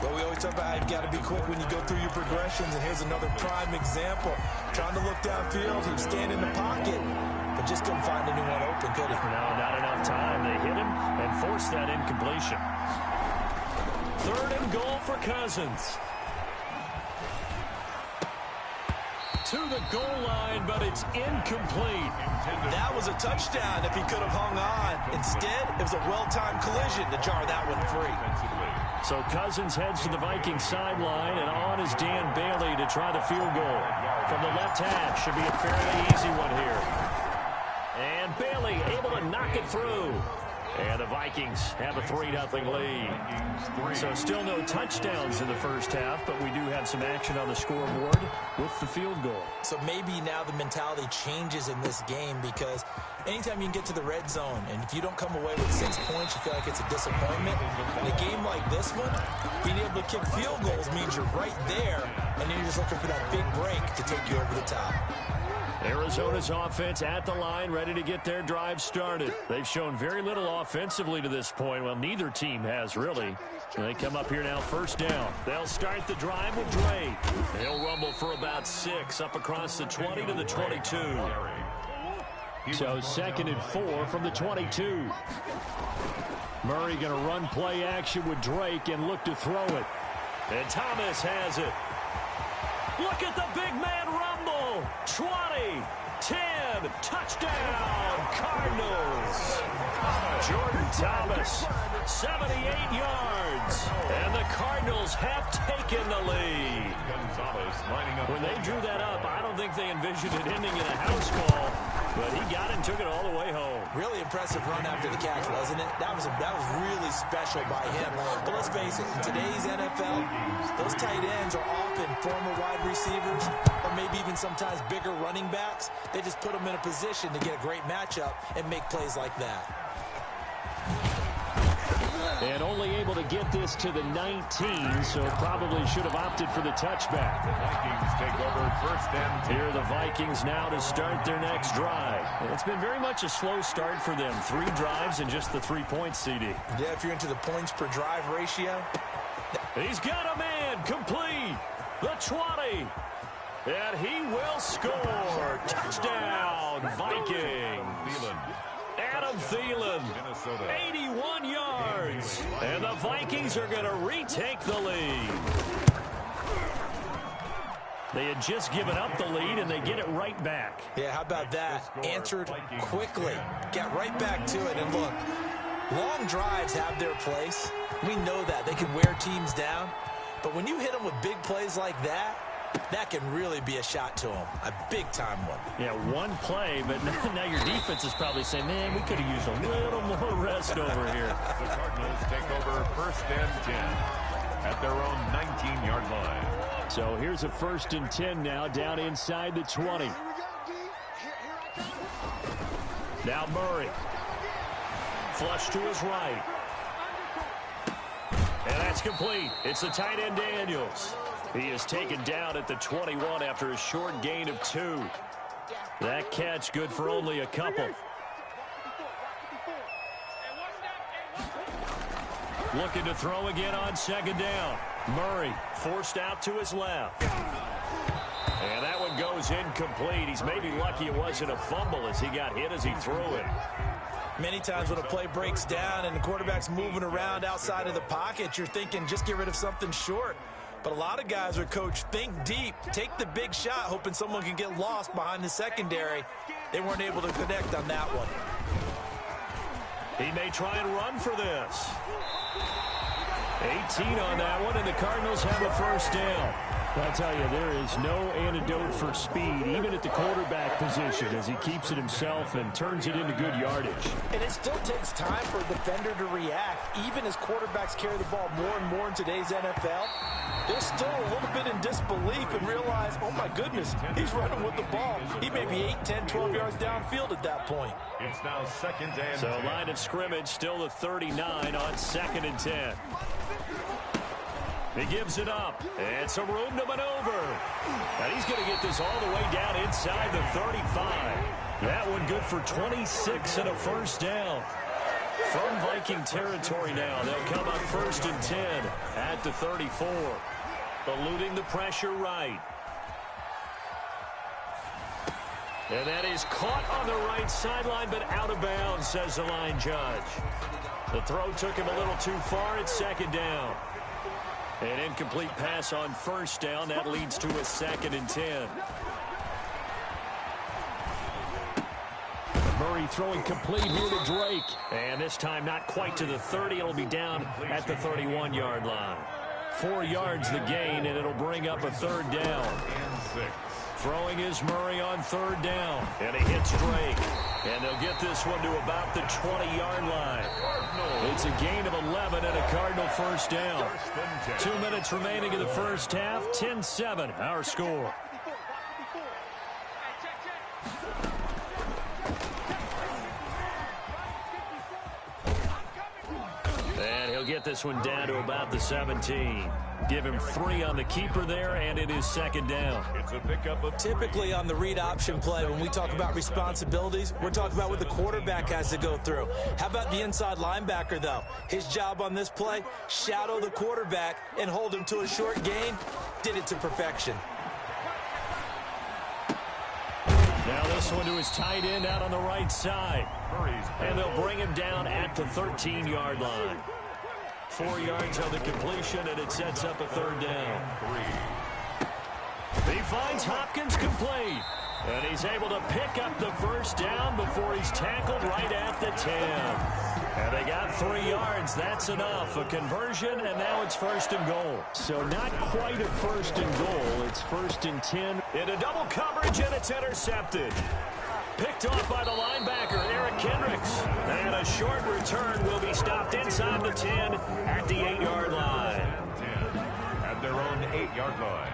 Well, we always talk about how you've got to be quick when you go through your progressions, and here's another prime example. Trying to look downfield, he was standing in the pocket, but just couldn't find anyone open, could he? No, not enough time. They hit him and forced that incompletion. 3rd and goal for Cousins. To the goal line, but it's incomplete. That was a touchdown if he could have hung on. Instead, it was a well-timed collision to jar that one free. So Cousins heads to the Vikings sideline, and on is Dan Bailey to try the field goal. From the left hash, should be a fairly easy one here. And Bailey able to knock it through. And the Vikings have a 3-0 lead. So still no touchdowns in the first half, but we do have some action on the scoreboard with the field goal. So maybe now the mentality changes in this game, because anytime you can get to the red zone, and if you don't come away with 6 points, you feel like it's a disappointment. In a game like this one, being able to kick field goals means you're right there, and then you're just looking for that big break to take you over the top. Arizona's offense at the line, ready to get their drive started. They've shown very little offensively to this point. Well, neither team has, really. And they come up here now, 1st down. They'll start the drive with Drake. He'll rumble for about 6 up across the 20 to the 22. So 2nd and 4 from the 22. Murray going to run play action with Drake and look to throw it. And Thomas has it. Look at the big man rumble. 20, 10, touchdown, Cardinals. Jordan Thomas, 78 yards. And the Cardinals have taken the lead. When they drew that up, I don't think they envisioned it ending in a house call, but he got it and took it all the way home. Really impressive run after the catch, wasn't it? That was really special by him. But let's face it, in today's NFL, those tight ends are often former wide receivers, or maybe even sometimes bigger running backs. They just put them in a position to get a great matchup and make plays like that. And only able to get this to the 19, so probably should have opted for the touchback. The Vikings take over 1st and 10. Here are the Vikings now to start their next drive. It's been very much a slow start for them. 3 drives and just the 3 points, CD. Yeah, if you're into the points per drive ratio. He's got a man complete. The 20. And he will score. Touchdown, Vikings. Adam Thielen, 81 yards. And the Vikings are going to retake the lead. They had just given up the lead, and they get it right back. Yeah, how about that? Answered quickly. Get right back to it. And look, long drives have their place. We know that. They can wear teams down. But when you hit them with big plays like that, that can really be a shot to them. A big-time one. Yeah, one play, but now your defense is probably saying, man, we could have used a little more rest over here. The Cardinals take over 1st and 10 at their own 19-yard line. So here's a 1st and 10 now, down inside the 20. Now Murray. Flush to his right. And that's complete. It's the tight end Daniels. He is taken down at the 21 after a short gain of 2. That catch good for only a couple. Looking to throw again on 2nd down. Murray forced out to his left. And that one goes incomplete. He's maybe lucky it wasn't a fumble as he got hit as he threw it. Many times when a play breaks down and the quarterback's moving around outside of the pocket, you're thinking just get rid of something short. But a lot of guys are coached, think deep, take the big shot, hoping someone can get lost behind the secondary. They weren't able to connect on that one. He may try and run for this. 18 on that one, and the Cardinals have a first down. I'll tell you, there is no antidote for speed, even at the quarterback position, as he keeps it himself and turns it into good yardage. And it still takes time for a defender to react. Even as quarterbacks carry the ball more and more in today's NFL, they're still a little bit in disbelief and realize, oh my goodness, he's running with the ball. He may be 8, 10, 12 yards downfield at that point. It's now 2nd and 10. So line of scrimmage still the 39 on 2nd and 10. He gives it up. It's a room to maneuver. And he's going to get this all the way down inside the 35. That one good for 26 and a first down. From Viking territory now, they'll come up 1st and 10 at the 34. Eluding the pressure right. And that is caught on the right sideline, but out of bounds, says the line judge. The throw took him a little too far. It's 2nd down. An incomplete pass on 1st down. That leads to a 2nd and 10. Murray throwing complete here to Drake. And this time not quite to the 30. It'll be down at the 31-yard line. 4 yards the gain, and it'll bring up a 3rd down. Throwing is Murray on 3rd down. And he hits Drake. And they'll get this one to about the 20-yard line. It's a gain of 11 and a Cardinal first down. 2 minutes remaining in the first half. 10-7, our score. And he'll get this one down to about the 17. Give him 3 on the keeper there, and it is 2nd down. It's a pickup of typically on the read option play, when we talk about responsibilities, we're talking about what the quarterback has to go through. How about the inside linebacker, though? His job on this play, shadow the quarterback and hold him to a short gain. Did it to perfection. Now this one to his tight end out on the right side. And they'll bring him down at the 13-yard line. 4 yards on the completion, and it sets up a 3rd down. He finds Hopkins complete. And he's able to pick up the first down before he's tackled right at the 10. And they got 3 yards. That's enough. A conversion, and now it's 1st and goal. So not quite a 1st and goal. It's 1st and 10. Into double coverage, and it's intercepted. Picked off by the linebacker, Eric Kendricks. And a short return will be stopped inside the 10 at the 8-yard line. 10 at their own 8-yard line.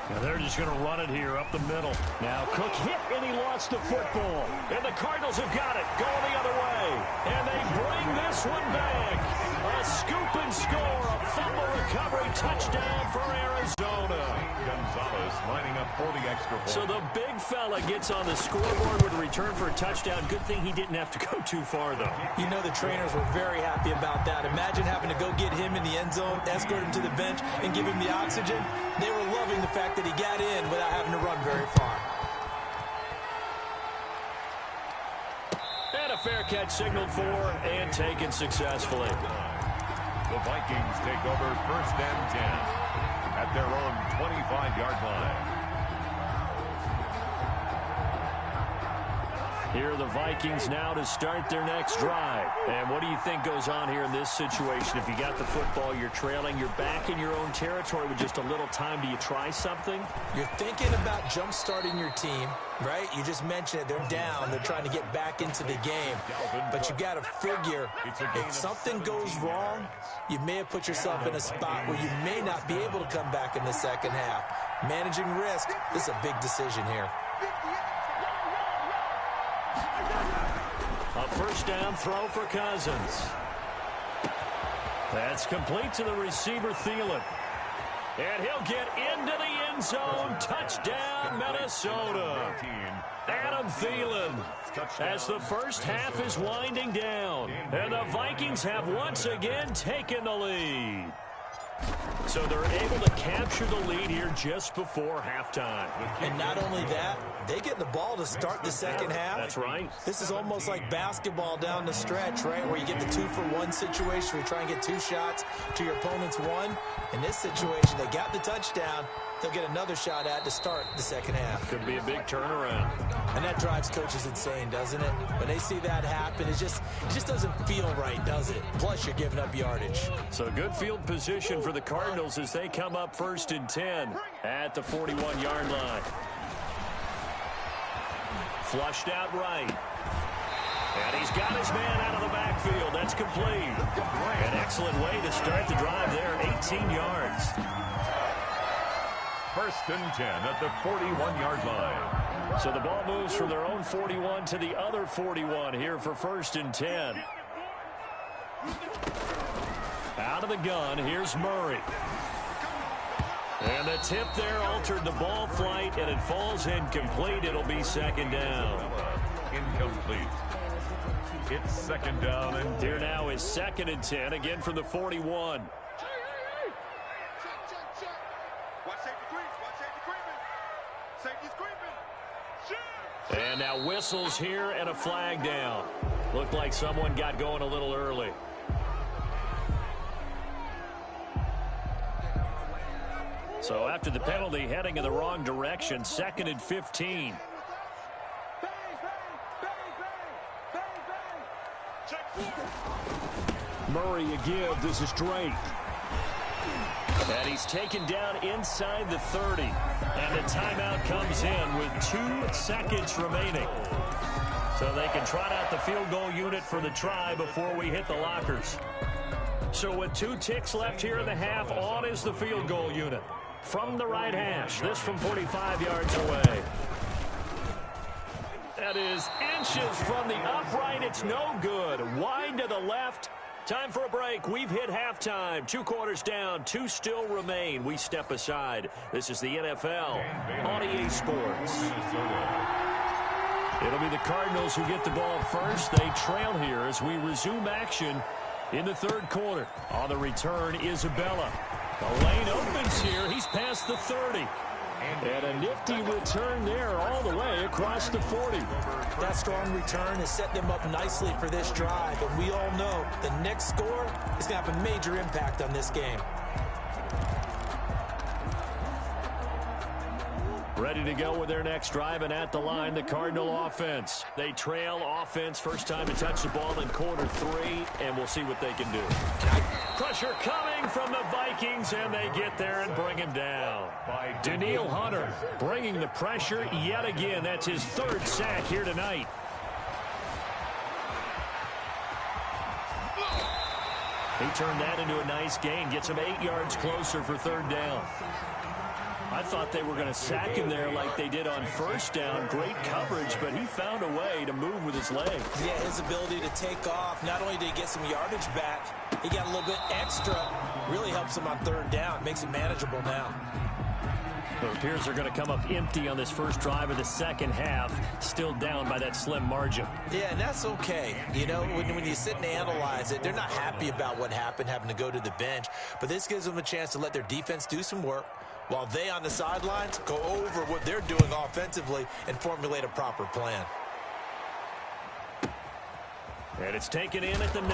Now they're just going to run it here up the middle. Now Cook hit, and he lost the football. And the Cardinals have got it, going the other way. And they bring this one back. A scoop and score, a fumble recovery, touchdown for Arizona. Gonzalez lining up for the extra point. So the big fella gets on the scoreboard with a return for a touchdown. Good thing he didn't have to go too far, though. You know the trainers were very happy about that. Imagine having to go get him in the end zone, escort him to the bench, and give him the oxygen. They were loving the fact that he got in without having to run very far. And a fair catch signaled for and taken successfully. The Vikings take over 1st and 10 at their own 25-yard line. Here are the Vikings now to start their next drive. And what do you think goes on here in this situation? If you got the football, you're trailing, you're back in your own territory with just a little time. Do you try something? You're thinking about jump-starting your team, right? You just mentioned it. They're down. They're trying to get back into the game. But you got to figure, if something goes wrong, you may have put yourself in a spot where you may not be able to come back in the second half. Managing risk, this is a big decision here. A first down throw for Cousins. That's complete to the receiver, Thielen. And he'll get into the end end zone. Touchdown, Minnesota. Adam Thielen, as the first half is winding down, and the Vikings have once again taken the lead. So they're able to capture the lead here just before halftime. And not only that, they get the ball to start the second half. That's right. This is almost like basketball down the stretch, right, where you get the 2-for-1 situation where you try and get 2 shots to your opponent's 1. In this situation, they got the touchdown. They'll get another shot at to start the second half. Could be a big turnaround. And that drives coaches insane, doesn't it? When they see that happen, it just doesn't feel right, does it? Plus, you're giving up yardage. So good field position for the Cardinals as they come up 1st and 10 at the 41-yard line. Flushed out right. And he's got his man out of the backfield. That's complete. An excellent way to start the drive there, 18 yards. 1st and 10 at the 41-yard line. So the ball moves from their own 41 to the other 41 here for 1st and 10. Out of the gun, here's Murray. And the tip there altered the ball flight, and it falls incomplete. It'll be 2nd down. Incomplete. It's 2nd down and here now is 2nd and 10, again from the 41. And now whistles here and a flag down. Looked like someone got going a little early. So after the penalty, heading in the wrong direction, 2nd and 15. Murray a give. This is Drake. And he's taken down inside the 30. And the timeout comes in with 2 seconds remaining. So they can trot out the field goal unit for the try before we hit the lockers. So with 2 ticks left here in the half, on is the field goal unit. From the right hash, this from 45 yards away. That is inches from the upright. It's no good. Wide to the left. Time for a break. We've hit halftime. 2 quarters down. 2 still remain. We step aside. This is the NFL on EA Sports. It'll be the Cardinals who get the ball first. They trail here as we resume action in the 3rd quarter. On the return, Isabella. The lane opens here. He's past the 30. And a nifty return there all the way across the 40. That strong return has set them up nicely for this drive. And we all know the next score is going to have a major impact on this game. Ready to go with their next drive, and at the line, the Cardinal offense. They trail offense, first time to touch the ball in quarter 3, and we'll see what they can do. Pressure coming from the Vikings, and they get there and bring him down. Daniil Hunter bringing the pressure yet again. That's his 3rd sack here tonight. He turned that into a nice gain, gets him 8 yards closer for 3rd down. I thought they were going to sack him there like they did on 1st down. Great coverage, but he found a way to move with his legs. Yeah, his ability to take off. Not only did he get some yardage back, he got a little bit extra. Really helps him on 3rd down. Makes it manageable now. It appears they're going to come up empty on this first drive of the second half. Still down by that slim margin. Yeah, and that's okay. You know, when you sit and analyze it, they're not happy about what happened, having to go to the bench. But this gives them a chance to let their defense do some work, while they on the sidelines go over what they're doing offensively and formulate a proper plan. And it's taken in at the 9.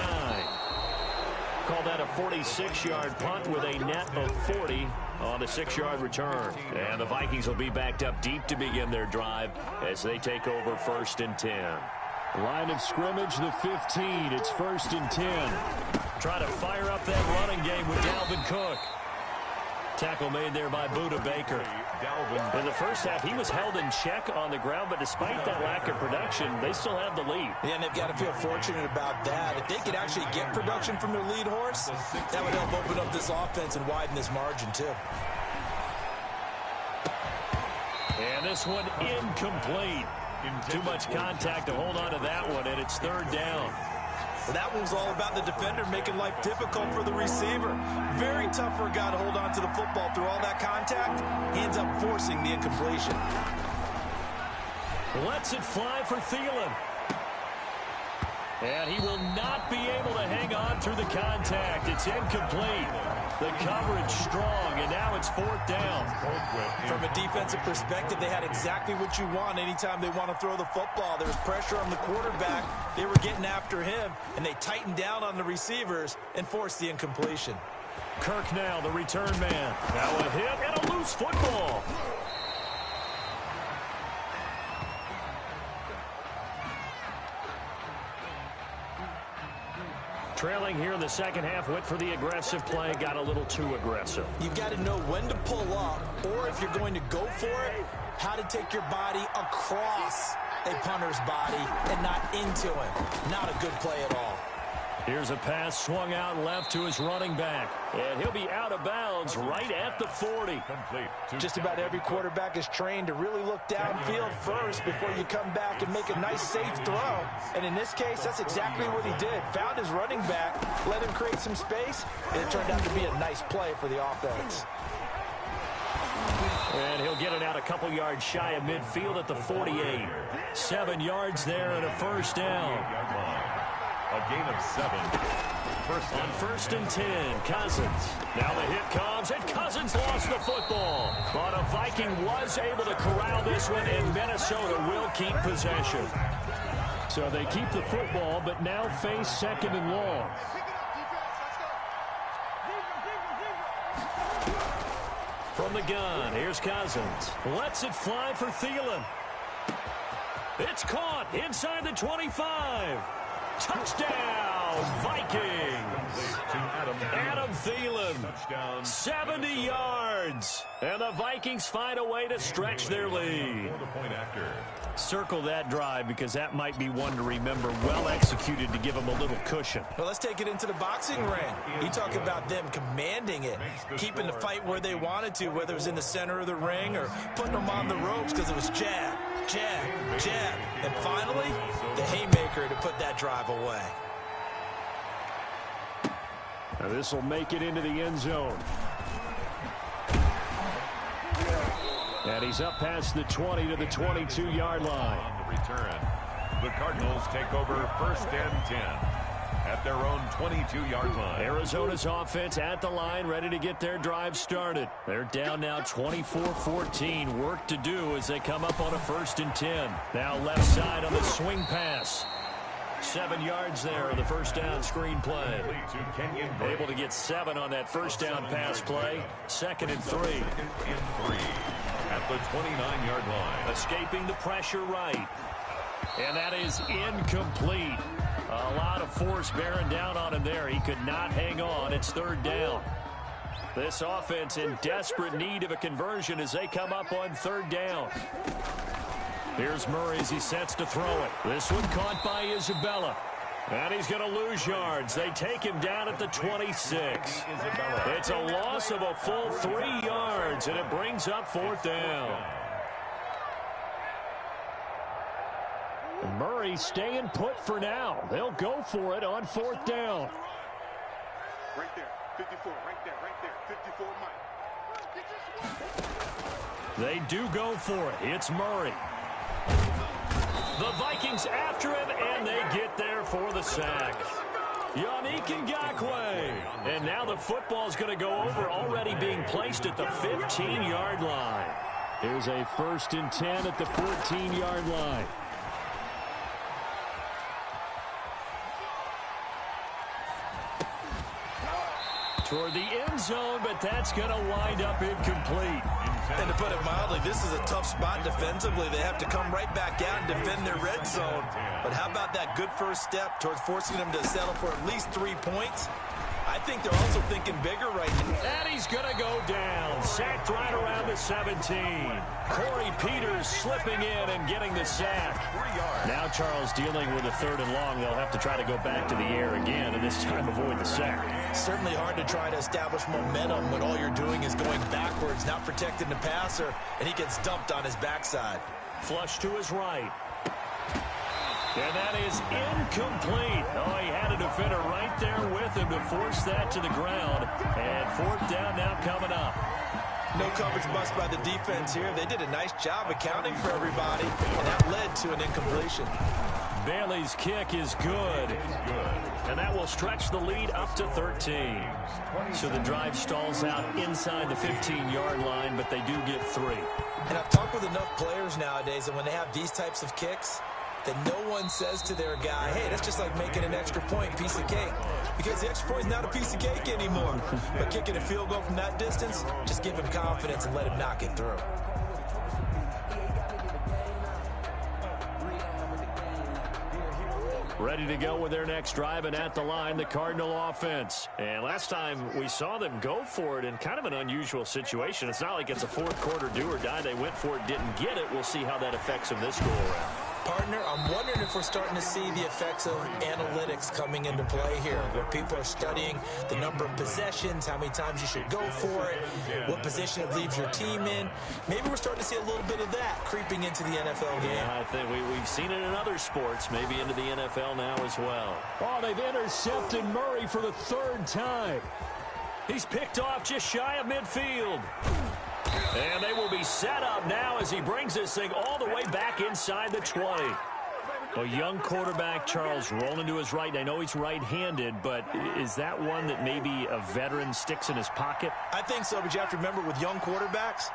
Call that a 46-yard punt with a net of 40 on the 6-yard return. And the Vikings will be backed up deep to begin their drive as they take over 1st and 10. Line of scrimmage, the 15. It's 1st and 10. Try to fire up that running game with Dalvin Cook. Tackle made there by Budda Baker. In the first half, he was held in check on the ground, but despite that lack of production, they still have the lead. Yeah, and they've got to feel fortunate about that. If they could actually get production from their lead horse, that would help open up this offense and widen this margin, too. And this one incomplete. Too much contact to hold on to that one, and it's 3rd down. Well, that one was all about the defender making life difficult for the receiver. Very tough for a guy to hold on to the football through all that contact. He ends up forcing the incompletion. Lets it fly for Thielen. And he will not be able to hang on through the contact. It's incomplete. The coverage strong, and now it's 4th down. From a defensive perspective, they had exactly what you want anytime they want to throw the football. There was pressure on the quarterback. They were getting after him, and they tightened down on the receivers and forced the incompletion. Kirk now, the return man. Now a hit and a loose football. Trailing here in the second half, went for the aggressive play, got a little too aggressive. You've got to know when to pull up, or if you're going to go for it, how to take your body across a punter's body and not into him. Not a good play at all. Here's a pass swung out left to his running back. And he'll be out of bounds right at the 40. Just about every quarterback is trained to really look downfield first before you come back and make a nice, safe throw. And in this case, that's exactly what he did. Found his running back, let him create some space, and it turned out to be a nice play for the offense. And he'll get it out a couple yards shy of midfield at the 48. 7 yards there and a first down. A gain of 7. On 1st and 10, Cousins. Now the hit comes, and Cousins lost the football. But a Viking was able to corral this one, and Minnesota will keep possession. So they keep the football, but now face 2nd and long. From the gun, here's Cousins. Lets it fly for Thielen. It's caught inside the 25. Touchdown, Vikings. Adam Thielen, 70 yards. And the Vikings find a way to stretch their lead. Circle that drive because that might be one to remember. Well executed to give them a little cushion. Well, let's take it into the boxing ring. You talk about them commanding it, keeping the fight where they wanted to, whether it was in the center of the ring or putting them on the ropes because it was jab, jab, jab. And finally, the haymaker to put that drive away. Now this will make it into the end zone. And he's up past the 20 to the 22-yard line. On the return, the Cardinals take over 1st and 10 at their own 22-yard line. Arizona's offense at the line, ready to get their drive started. They're down now 24-14. Work to do as they come up on a 1st and 10. Now left side on the swing pass. 7 yards there in the first down screen play. Able to get 7 on that first down pass play. 2nd and 3. At the 29-yard line. Escaping the pressure right. And that is incomplete. A lot of force bearing down on him there. He could not hang on. It's 3rd down. This offense in desperate need of a conversion as they come up on 3rd down. Here's Murray as he sets to throw it. This one caught by Isabella. And he's going to lose yards. They take him down at the 26. It's a loss of a full 3 yards, and it brings up 4th down. Murray staying put for now. They'll go for it on 4th down. Right there, 54, right there, 54, Mike. They do go for it. It's Murray. The Vikings after him, and they get there for the sack. Yannick Ngakoue. And now the football's going to go over, already being placed at the 15-yard line. Here's a 1st and 10 at the 14-yard line. Toward the end zone, but that's going to wind up incomplete. And to put it mildly, this is a tough spot defensively. They have to come right back out and defend their red zone. But how about that good first step towards forcing them to settle for at least 3 points? I think they're also thinking bigger right now. And he's going to go down. Sacked right around the 17. Corey Peters slipping in and getting the sack. Now Charles dealing with a 3rd and long. They'll have to try to go back to the air again, and this time avoid the sack. Certainly hard to try to establish momentum when all you're doing is going backwards, not protecting the passer, and he gets dumped on his backside. Flush to his right. And that is incomplete. Oh, he had a defender right there with him to force that to the ground. And fourth down now coming up. No coverage bust by the defense here. They did a nice job accounting for everybody, and that led to an incompletion. Bailey's kick is good. And that will stretch the lead up to 13. So the drive stalls out inside the 15-yard line, but they do get 3. And I've talked with enough players nowadays that when they have these types of kicks, that no one says to their guy, hey, that's just like making an extra point, piece of cake. Because the extra point is not a piece of cake anymore. But kicking a field goal from that distance, just give him confidence and let him knock it through. Ready to go with their next drive, and at the line, the Cardinal offense. And last time we saw them go for it in kind of an unusual situation. It's not like it's a fourth quarter do or die. They went for it, didn't get it. We'll see how that affects them this go-around. Partner, I'm wondering if we're starting to see the effects of analytics coming into play here, where people are studying the number of possessions, how many times you should go for it, what position it leaves your team in. Maybe we're starting to see a little bit of that creeping into the NFL game. Yeah, I think we've seen it in other sports, maybe into the NFL now as well. Oh, they've intercepted Murray for the third time. He's picked off just shy of midfield. And they will be set up now as he brings this thing all the way back inside the 20. A young quarterback, Charles, rolling to his right. I know he's right-handed, but is that one that maybe a veteran sticks in his pocket? I think so, but you have to remember with young quarterbacks,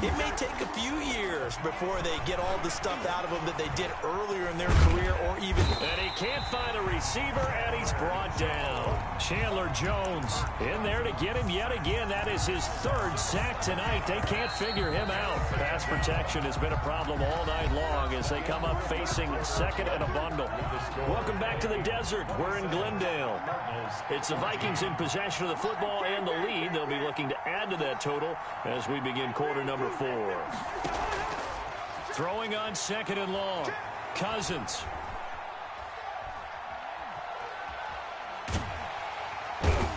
it may take a few years before they get all the stuff out of them that they did earlier in their career or even... And he can't find a receiver, and he's brought down. Chandler Jones in there to get him yet again. That is his third sack tonight. They can't figure him out. Pass protection has been a problem all night long as they come up facing second and a bundle. Welcome back to the desert. We're in Glendale. It's the Vikings in possession of the football and the lead. They'll be looking to add to that total as we begin quarter number 4. Throwing on second and long. Cousins.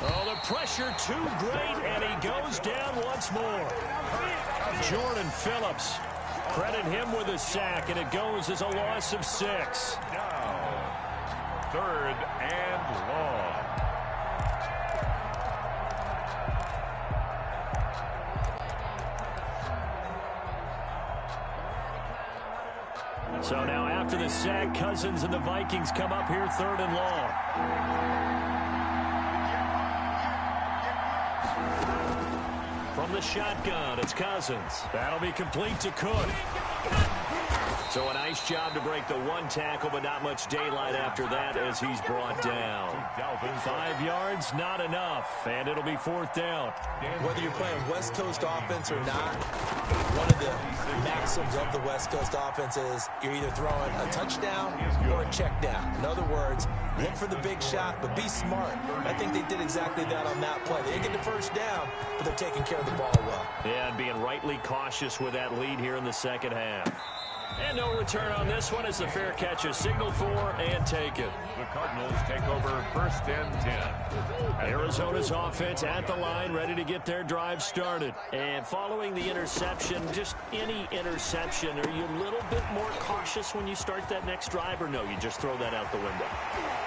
Oh, the pressure too great, and he goes down once more. Jordan Phillips. Credit him with a sack, and it goes as a loss of 6. Now, third and long. So now after the sack, Cousins and the Vikings come up here third and long. From the shotgun, it's Cousins. That'll be complete to Cook. So a nice job to break the one tackle, but not much daylight after that as he's brought down. 5 yards, not enough, and it'll be fourth down. Whether you're playing West Coast offense or not, one of the maxims of the West Coast offense is you're either throwing a touchdown or a check down. In other words, look for the big shot, but be smart. I think they did exactly that on that play. They didn't get the first down, but they're taking care of the ball well. Yeah, and being rightly cautious with that lead here in the second half. And no return on this one as the fair catch is signaled for and taken. The Cardinals take over first and 10. Arizona's offense at the line, ready to get their drive started. And following the interception, just any interception, are you a little bit more cautious when you start that next drive, or no, you just throw that out the window?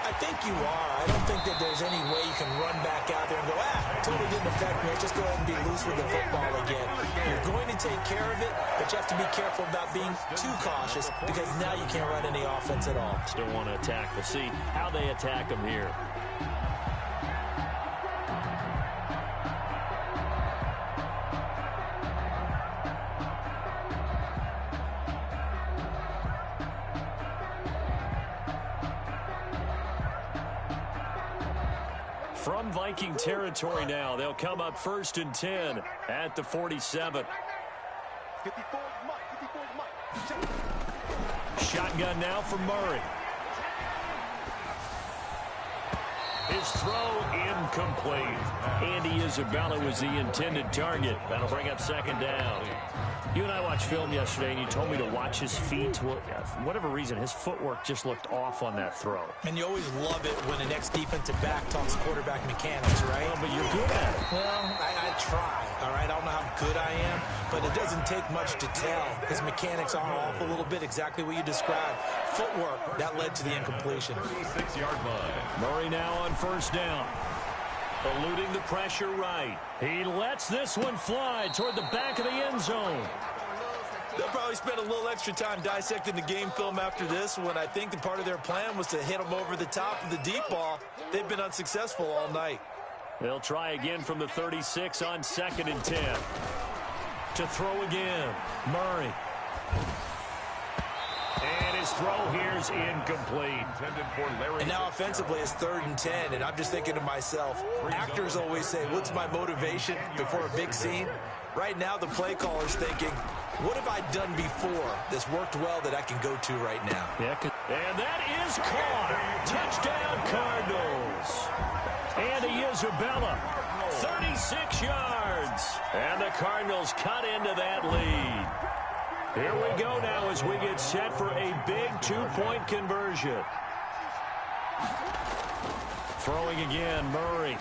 I think you are. I don't think that there's any way you can run back out there and go, totally didn't affect me. Just go ahead and be loose with the football again. You're going to take care of it, but you have to be careful about being too cautious because now you can't run any offense at all. Still want to attack. We'll see how they attack them here. From Viking territory now, they'll come up first and 10 at the 47. Shotgun now for Murray. His throw incomplete. Andy Isabella was the intended target. That'll bring up second down. You and I watched film yesterday, and you told me to watch his feet. Well, for whatever reason, his footwork just looked off on that throw. And you always love it when the next defensive back talks quarterback mechanics, right? Well, but you're good at it. Well, I try. all right? I don't know how good I am, but it doesn't take much to tell. His mechanics are off a little bit, exactly what you described. Footwork, that led to the incompletion. 36-yard line. Murray now on first down. Eluding the pressure right. He lets this one fly toward the back of the end zone. They'll probably spend a little extra time dissecting the game film after this one. I think the part of their plan was to hit them over the top of the deep ball. They've been unsuccessful all night. They'll try again from the 36 on 2nd and 10. To throw again, Murray. And his throw here's incomplete. And now offensively it's 3rd and 10, and I'm just thinking to myself, actors always say, what's my motivation before a big scene? Right now the play caller's thinking, what have I done before that's worked well that I can go to right now? Yeah, and that is caught. Touchdown Cardinals. Andy Isabella, 36 yards. And the Cardinals cut into that lead. Here we go now as we get set for a big 2-point conversion. Throwing again, Murray.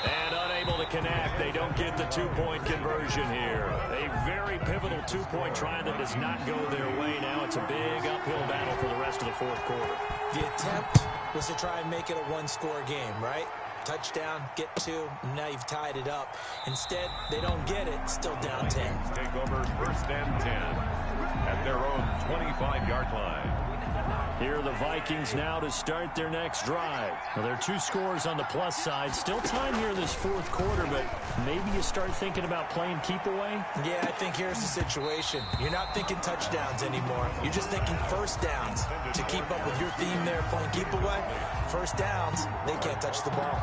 And unable to connect. They don't get the 2-point conversion here. A very pivotal 2-point try that does not go their way now. It's a big uphill battle for the rest of the 4th quarter. The attempt was to try and make it a one-score game, right? Touchdown, get 2, and now you've tied it up. Instead, they don't get it, still down 10. Take over 1st and 10 at their own 25-yard line. Here are the Vikings now to start their next drive. Well, there are 2 scores on the plus side. Still time here in this 4th quarter, but maybe you start thinking about playing keep away? Yeah, I think here's the situation. You're not thinking touchdowns anymore. You're just thinking first downs. To keep up with your theme there, playing keep away, first downs, they can't touch the ball.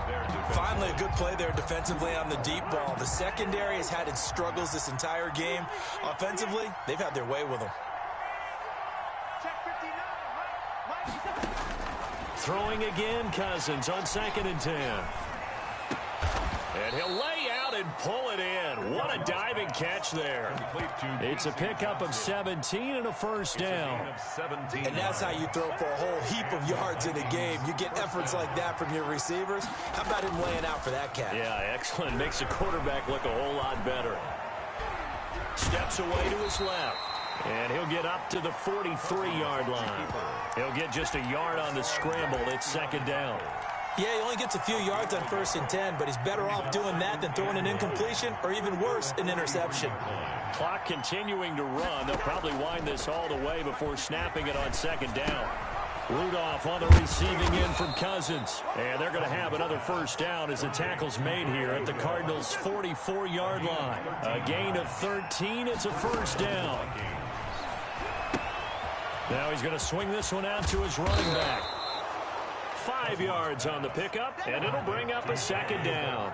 Finally, a good play there defensively on the deep ball. The secondary has had its struggles this entire game. Offensively, they've had their way with them. Throwing again, Cousins on 2nd and 10. And he'll lay out and pull it in. What a diving catch there. It's a pickup of 17 and a first down. And that's how you throw for a whole heap of yards in a game. You get efforts like that from your receivers. How about him laying out for that catch? Yeah, excellent. Makes the quarterback look a whole lot better. Steps away to his left. And he'll get up to the 43-yard line. He'll get just a yard on the scramble. It's 2nd down. Yeah, he only gets a few yards on 1st and 10, but he's better off doing that than throwing an incompletion or even worse, an interception. Clock continuing to run. They'll probably wind this all the way before snapping it on 2nd down. Rudolph on the receiving end from Cousins. And they're going to have another first down as the tackle's made here at the Cardinals' 44-yard line. A gain of 13. It's a first down. Now he's going to swing this one out to his running back. 5 yards on the pickup, and it'll bring up a 2nd down.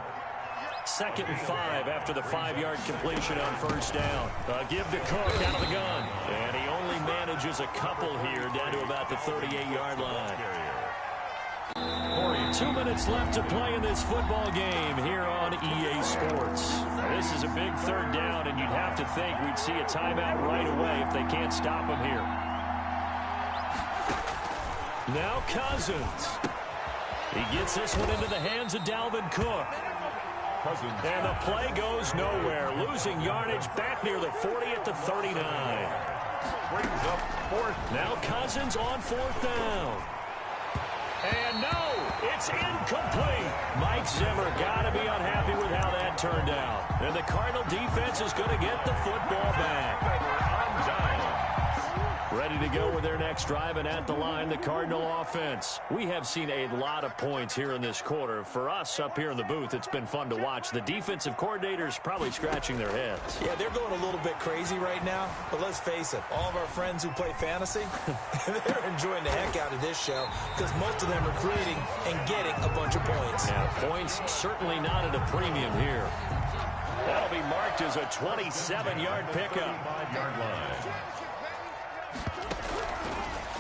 2nd and 5 after the 5-yard completion on first down. Give to Cook out of the gun. And he only manages a couple here down to about the 38-yard line. 2 minutes left to play in this football game here on EA Sports. This is a big 3rd down, and you'd have to think we'd see a timeout right away if they can't stop him here. Now Cousins. He gets this one into the hands of Dalvin Cook. And the play goes nowhere. Losing yardage back near the 40 at the 39. Brings up 4th. Now Cousins on 4th down. And no, it's incomplete. Mike Zimmer got to be unhappy with how that turned out. And the Cardinal defense is going to get the football back. Ready to go with their next drive, and at the line, the Cardinal offense. We have seen a lot of points here in this quarter. For us up here in the booth, it's been fun to watch. The defensive coordinators probably scratching their heads. Yeah, they're going a little bit crazy right now, but let's face it, all of our friends who play fantasy, they're enjoying the heck out of this show because most of them are creating and getting a bunch of points. Yeah, points certainly not at a premium here. That'll be marked as a 27-yard pickup. 5-yard line.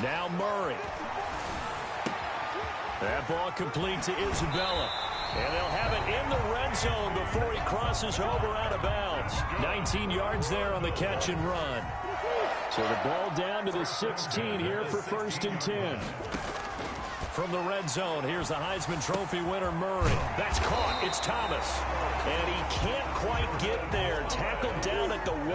Now Murray. That ball complete to Isabella. And they'll have it in the red zone before he crosses over out of bounds. 19 yards there on the catch and run. So the ball down to the 16 here for 1st and 10. From the red zone, here's the Heisman Trophy winner, Murray. That's caught. It's Thomas. And he can't quite get there. Tackled down at the 1.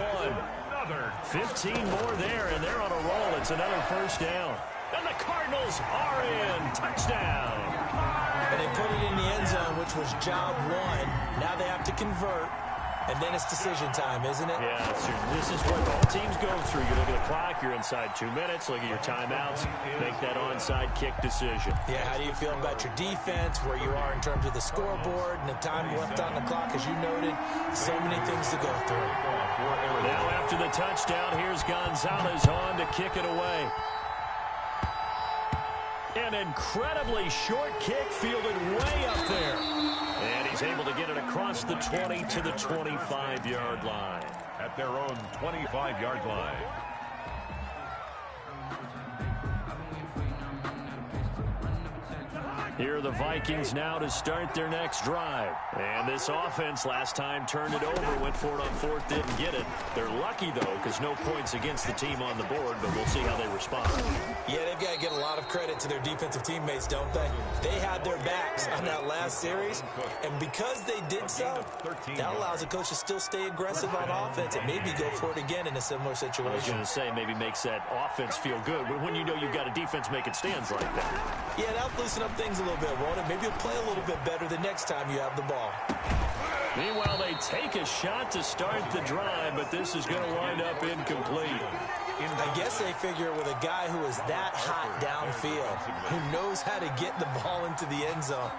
15 more there, and they're on a roll. It's another first down. And the Cardinals are in. Touchdown. And they put it in the end zone, which was job 1. Now they have to convert. And then it's decision time, isn't it? Yeah, this is what all teams go through. You look at the clock, you're inside 2 minutes, look at your timeouts, make that onside kick decision. Yeah, how do you feel about your defense, where you are in terms of the scoreboard, and the time left on the clock, as you noted? So many things to go through. Now after the touchdown, here's Gonzalez on to kick it away. An incredibly short kick fielded way up there. And he's able to get it across the 20 to the 25-yard line. At their own 25-yard line. Here are the Vikings now to start their next drive. And this offense last time turned it over, went for it on 4th, didn't get it. They're lucky, though, because no points against the team on the board, but we'll see how they respond. Yeah, they've got to get a lot of credit to their defensive teammates, don't they? They had their backs on that last series, and because they did so, that allows the coach to still stay aggressive on offense and maybe go for it again in a similar situation. I was going to say, maybe makes that offense feel good when you know you've got a defense making stands like that. Yeah, that'll loosen up things a little bit, won't it? Maybe you'll play a little bit better the next time you have the ball. Meanwhile, they take a shot to start the drive, but this is going to wind up incomplete. I guess they figure with a guy who is that hot downfield, who knows how to get the ball into the end zone,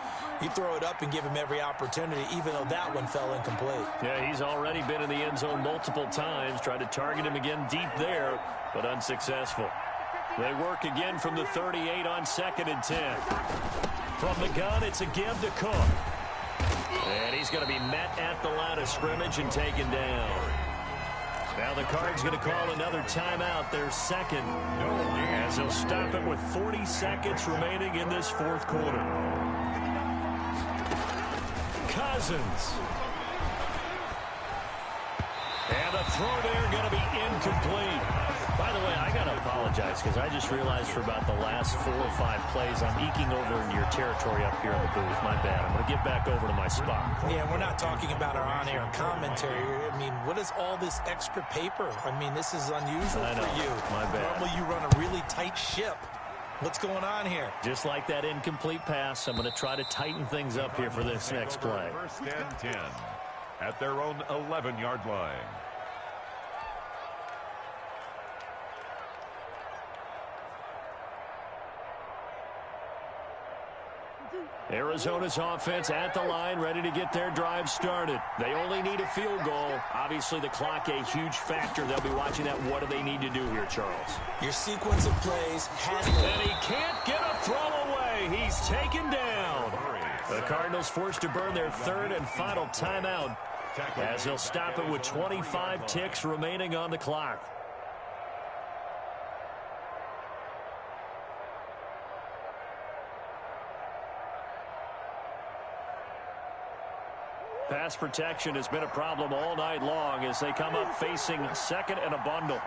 you throw it up and give him every opportunity, even though that one fell incomplete. Yeah, he's already been in the end zone multiple times, tried to target him again deep there, but unsuccessful. They work again from the 38 on 2nd and 10. From the gun, it's a give to Cook. And he's going to be met at the line of scrimmage and taken down. Now the Cards going to call another timeout, their second, as they'll stop it with 40 seconds remaining in this 4th quarter. Cousins. And the throw there going to be incomplete. By the way, I got to apologize because I just realized for about the last 4 or 5 plays I'm eking over into your territory up here in the booth. My bad. I'm going to get back over to my spot. Yeah, we're not talking about our on-air commentary. I mean, what is all this extra paper? I mean, this is unusual for you. My bad. Normally you run a really tight ship. What's going on here? Just like that incomplete pass, I'm going to try to tighten things up here for this next play. 1st and 10 at their own 11-yard line. Arizona's offense at the line, ready to get their drive started. They only need a field goal. Obviously, the clock a huge factor. They'll be watching that. What do they need to do here, Charles? Your sequence of plays has to... And he can't get a throw away. He's taken down. The Cardinals forced to burn their 3rd and final timeout as they'll stop it with 25 ticks remaining on the clock. Pass protection has been a problem all night long as they come up facing 2nd and a bundle.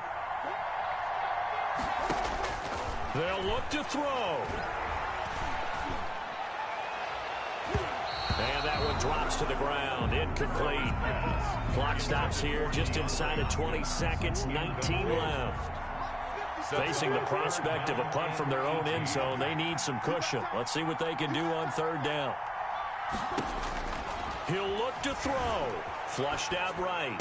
They'll look to throw. And that one drops to the ground. Incomplete. Clock stops here just inside of 20 seconds. 19 left. Facing the prospect of a punt from their own end zone, they need some cushion. Let's see what they can do on 3rd down. He'll look to throw. Flushed out right.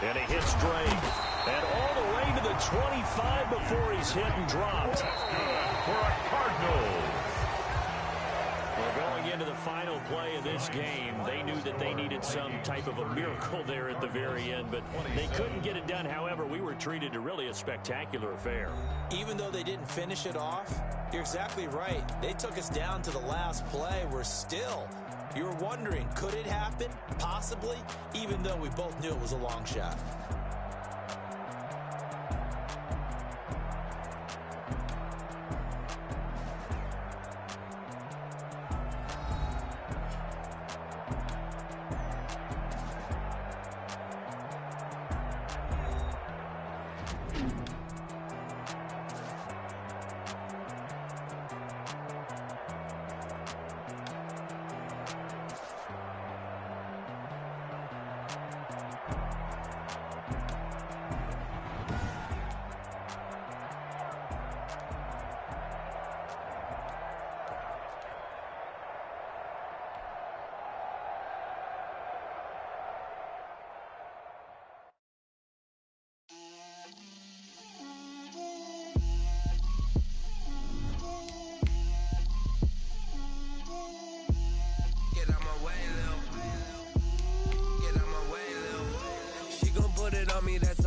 And he hits Drake. And all the way to the 25 before he's hit and dropped. For a Cardinals. Well, going into the final play of this game, they knew that they needed some type of a miracle there at the very end, but they couldn't get it done. However, we were treated to really a spectacular affair. Even though they didn't finish it off, you're exactly right. They took us down to the last play. We're still... You were wondering, could it happen? Possibly, even though we both knew it was a long shot.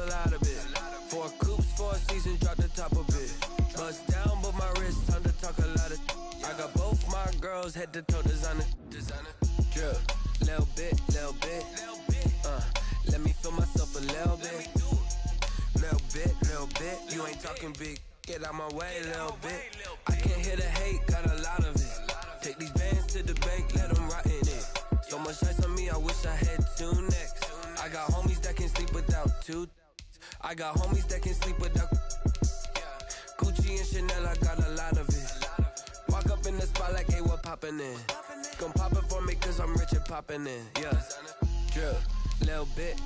lot of it. 4 coops, 4 seasons, drop the top a bit. Bust down, but my wrist, time to talk a lot of. I got both my girls head to toe designer. Drip, little bit. Let me feel myself a little bit. Little bit. You ain't talking big. Get out my way, little bit. I can't hear the hate, got a lot of it. Take these bands to the bank, let them rot in it. So much ice on me, I wish I had 2 necks. I got homies that can sleep without 2. I got homies that can sleep without Gucci and Chanel, I got a lot of it. Walk up in the spot like, hey, what poppin' in? Gon' pop it for me cause I'm rich and poppin' in, yeah. Drip, little bit.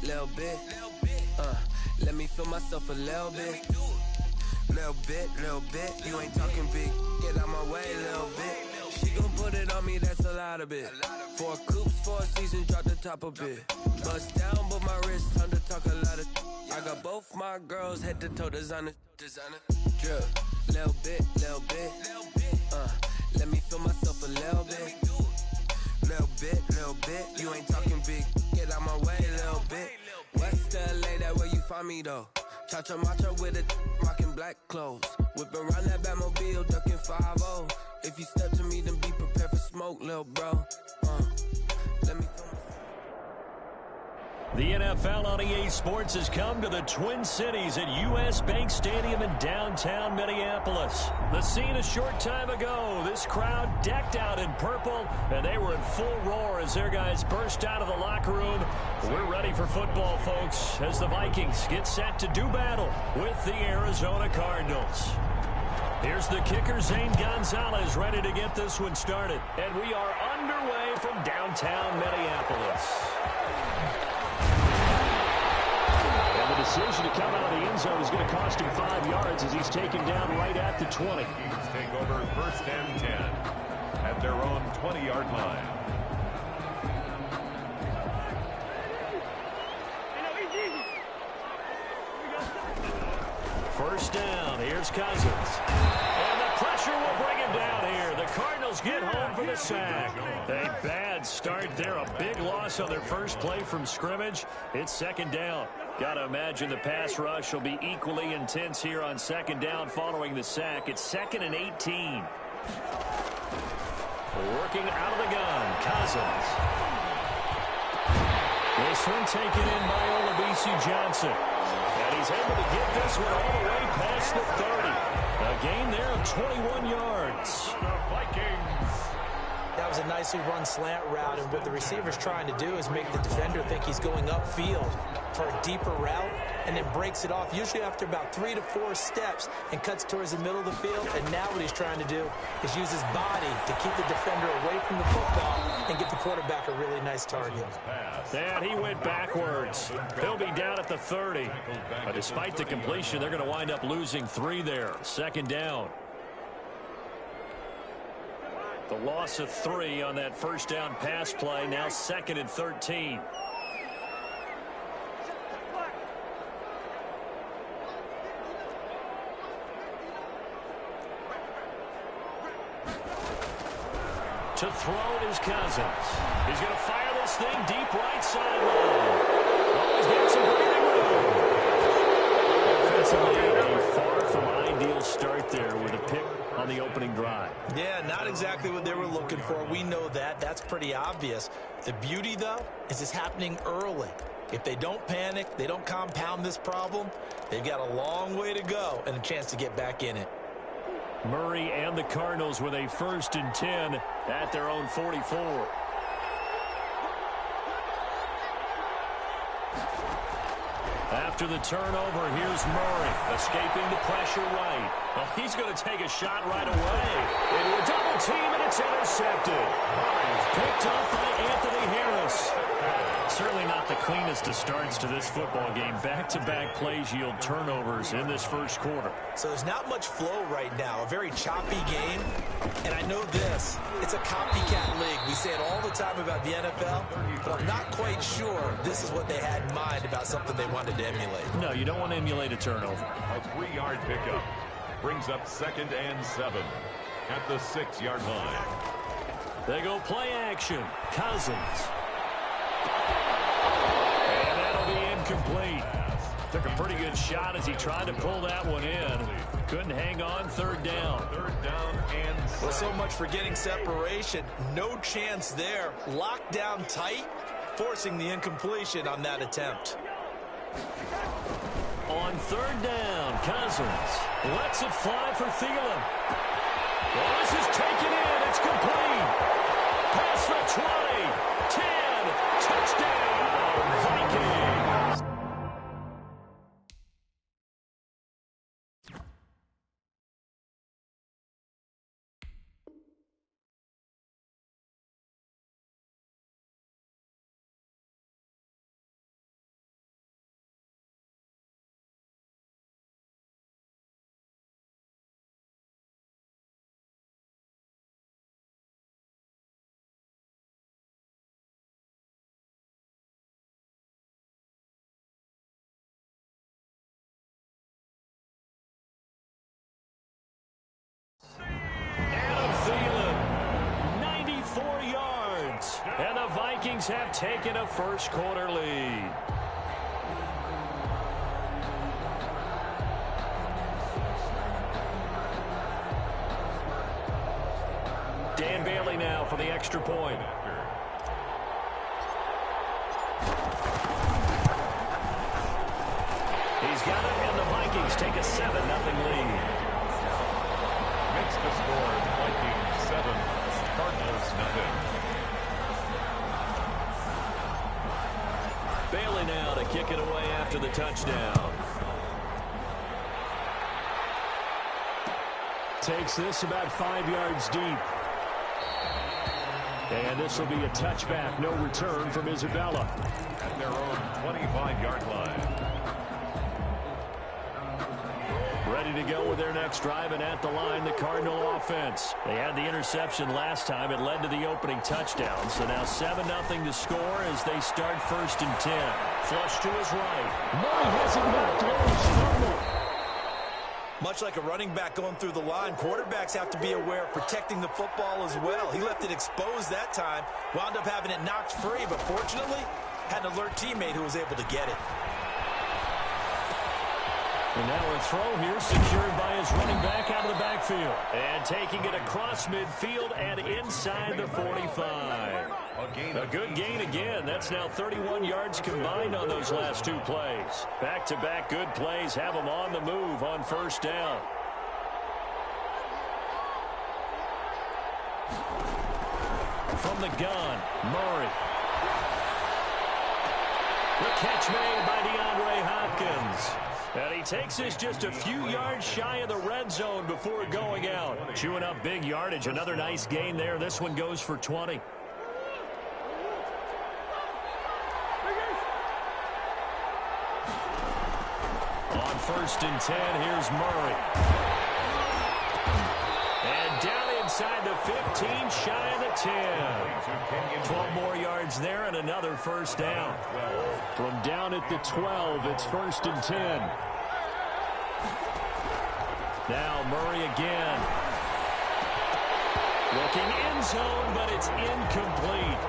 Let me feel myself a little bit. Little bit. You ain't talking big. Get out my way, little bit. She gon' put it on me, that's a lot of it. 4 coops, 4 seasons, drop the top a bit. Bust down, but my wrist, time to talk a lot of. I got both my girls head to toe designer. Drip, little bit. Let me feel myself a little bit. Little bit. You ain't talking big. Get out my way, little bit. West LA, that where you find me though. Cha-cha matcha with a rockin' black clothes. Whip around that Batmobile, ducking 5-0. If you step to me, then be prepared for smoke, lil' bro. Let me feel The NFL on EA Sports has come to the Twin Cities at U.S. Bank Stadium in downtown Minneapolis. The scene a short time ago, this crowd decked out in purple, and they were in full roar as their guys burst out of the locker room. We're ready for football, folks, as the Vikings get set to do battle with the Arizona Cardinals. Here's the kicker, Zane Gonzalez, ready to get this one started. And we are underway from downtown Minneapolis. And the decision to come out of the end zone is going to cost him 5 yards as he's taken down right at the 20. Vikings take over 1st and 10 at their own 20-yard line. First down, here's Cousins. And the pressure will bring him down here. The Cardinals get home for the sack. A bad start there, a big loss on their first play from scrimmage. It's 2nd down. Got to imagine the pass rush will be equally intense here on 2nd down following the sack. It's 2nd and 18. Working out of the gun, Cousins. This one taken in by Olabisi Johnson. And he's able to get this one all the way past the 30. A gain there of 21 yards. The Vikings. That was a nicely run slant route, and what the receiver's trying to do is make the defender think he's going upfield for a deeper route, and then breaks it off, usually after about 3 to 4 steps, and cuts towards the middle of the field. And now what he's trying to do is use his body to keep the defender away from the football and get the quarterback a really nice target. And he went backwards. He'll be down at the 30. But despite the completion, they're going to wind up losing 3 there. 2nd down. The loss of 3 on that first down pass play. Now 2nd and 13. To throw is Cousins. He's going to fire this thing deep right sideline. Oh, he's got some breathing room. Offensively, a far from ideal start there with a pick on the opening drive. Yeah, not exactly what they were looking for. We know that. That's pretty obvious. The beauty, though, is it's happening early. If they don't panic, they don't compound this problem, they've got a long way to go and a chance to get back in it. Murray and the Cardinals with a 1st and 10 at their own 44. After the turnover, here's Murray, escaping the pressure right. Well, he's going to take a shot right away. Into a double team, and it's intercepted. Picked up by Anthony Harris. Certainly not the cleanest of starts to this football game. Back-to-back plays yield turnovers in this first quarter. So there's not much flow right now. A very choppy game. And I know this. It's a copycat league. We say it all the time about the NFL, but I'm not quite sure this is what they had in mind about something they wanted to emulate. No, you don't want to emulate a turnover. A 3-yard pickup brings up 2nd and 7 at the 6-yard line. They go play action. Cousins. And that'll be incomplete. Took a pretty good shot as he tried to pull that one in. Couldn't hang on. Third down. Third down and Well, so much for getting separation. No chance there. Locked down tight, forcing the incompletion on that attempt. On third down, Cousins lets it fly for Thielen. Well, this is taken in. It's complete. Past the 20, 10, touchdown, Vikings. Adam Thielen, 94 yards. And the Vikings have taken a first quarter lead. Dan Bailey now for the extra point. He's got it, and the Vikings take a 7-0 lead. makes the score Vikings 7, Cardinals 0. Bailey now to kick it away after the touchdown. Takes this about 5 yards deep. And this will be a touchback. No return from Isabella. At their own 25-yard line. Ready to go with their next drive, and at the line, the Cardinal offense. They had the interception last time. It led to the opening touchdown. So now 7-0 to score as they start 1st and 10. Flush to his right. Murray has it knocked loose. Much like a running back going through the line, quarterbacks have to be aware of protecting the football as well. He left it exposed that time, wound up having it knocked free, but fortunately, had an alert teammate who was able to get it. And now a throw here secured by his running back out of the backfield. And taking it across midfield and inside the 45. A good gain again. That's now 31 yards combined on those last 2 plays. Back-to-back good plays have them on the move on 1st down. From the gun, Murray. The catch made by DeAndre Hopkins. And he takes this just a few yards shy of the red zone before going out. Chewing up big yardage. Another nice gain there. This one goes for 20. On 1st and 10, here's Murray. And down inside the 15, shy of the 10. 12 more yards there and another 1st down. From down at the 12, it's 1st and 10. Now Murray again. Looking end zone, but it's incomplete.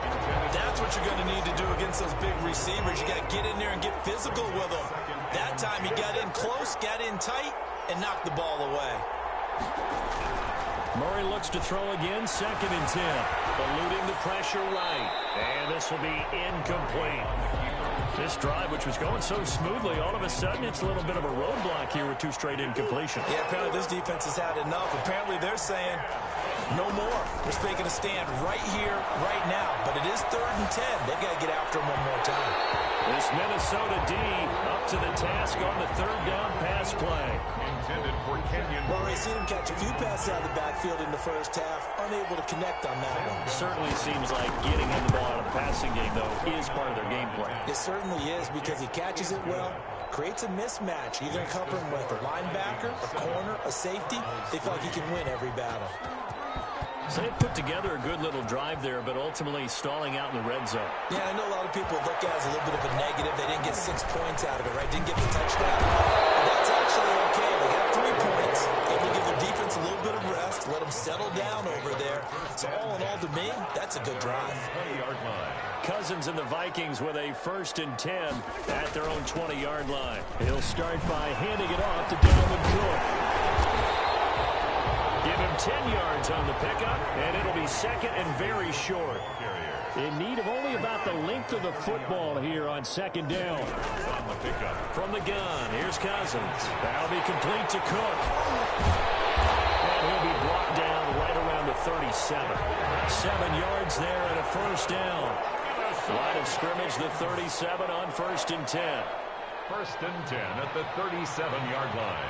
That's what you're going to need to do against those big receivers. You got to get in there and get physical with them. That time he got in close, got in tight, and knocked the ball away. Murray looks to throw again, 2nd and 10. Eluding the pressure right. And this will be incomplete. This drive, which was going so smoothly, all of a sudden it's a little bit of a roadblock here with 2 straight incompletions. Yeah, apparently this defense has had enough. Apparently they're saying no more. They're making a stand right here, right now. But it is 3rd and 10. They've got to get after him one more time. This Minnesota D up to the task on the 3rd down pass play. Intended for Kenyon. Well, we've seen him catch a few passes out of the backfield in the 1st half. Unable to connect on that one. Certainly seems like getting him the ball out of the passing game, though, is part of their game plan. It certainly is because he catches it well, creates a mismatch, either covering with a linebacker, a corner, a safety. They feel like he can win every battle. So they put together a good little drive there, but ultimately stalling out in the red zone. Yeah, I know a lot of people look at it as a little bit of a negative. They didn't get 6 points out of it, right? Didn't get the touchdown. But that's actually okay. They got 3 points. Able to give their defense a little bit of rest, let them settle down over there. So all in all, to me, that's a good drive. 20-yard line. Cousins and the Vikings with a 1st and 10 at their own 20-yard line. He'll start by handing it off to Dalvin Cook. Give him 10 yards on the pickup, and it'll be 2nd and very short. In need of only about the length of the football here on 2nd down. On the pickup. From the gun, here's Cousins. That'll be complete to Cook. And he'll be brought down right around the 37. 7 yards there and a 1st down. Line of scrimmage, the 37 on 1st and 10. 1st and 10 at the 37-yard line.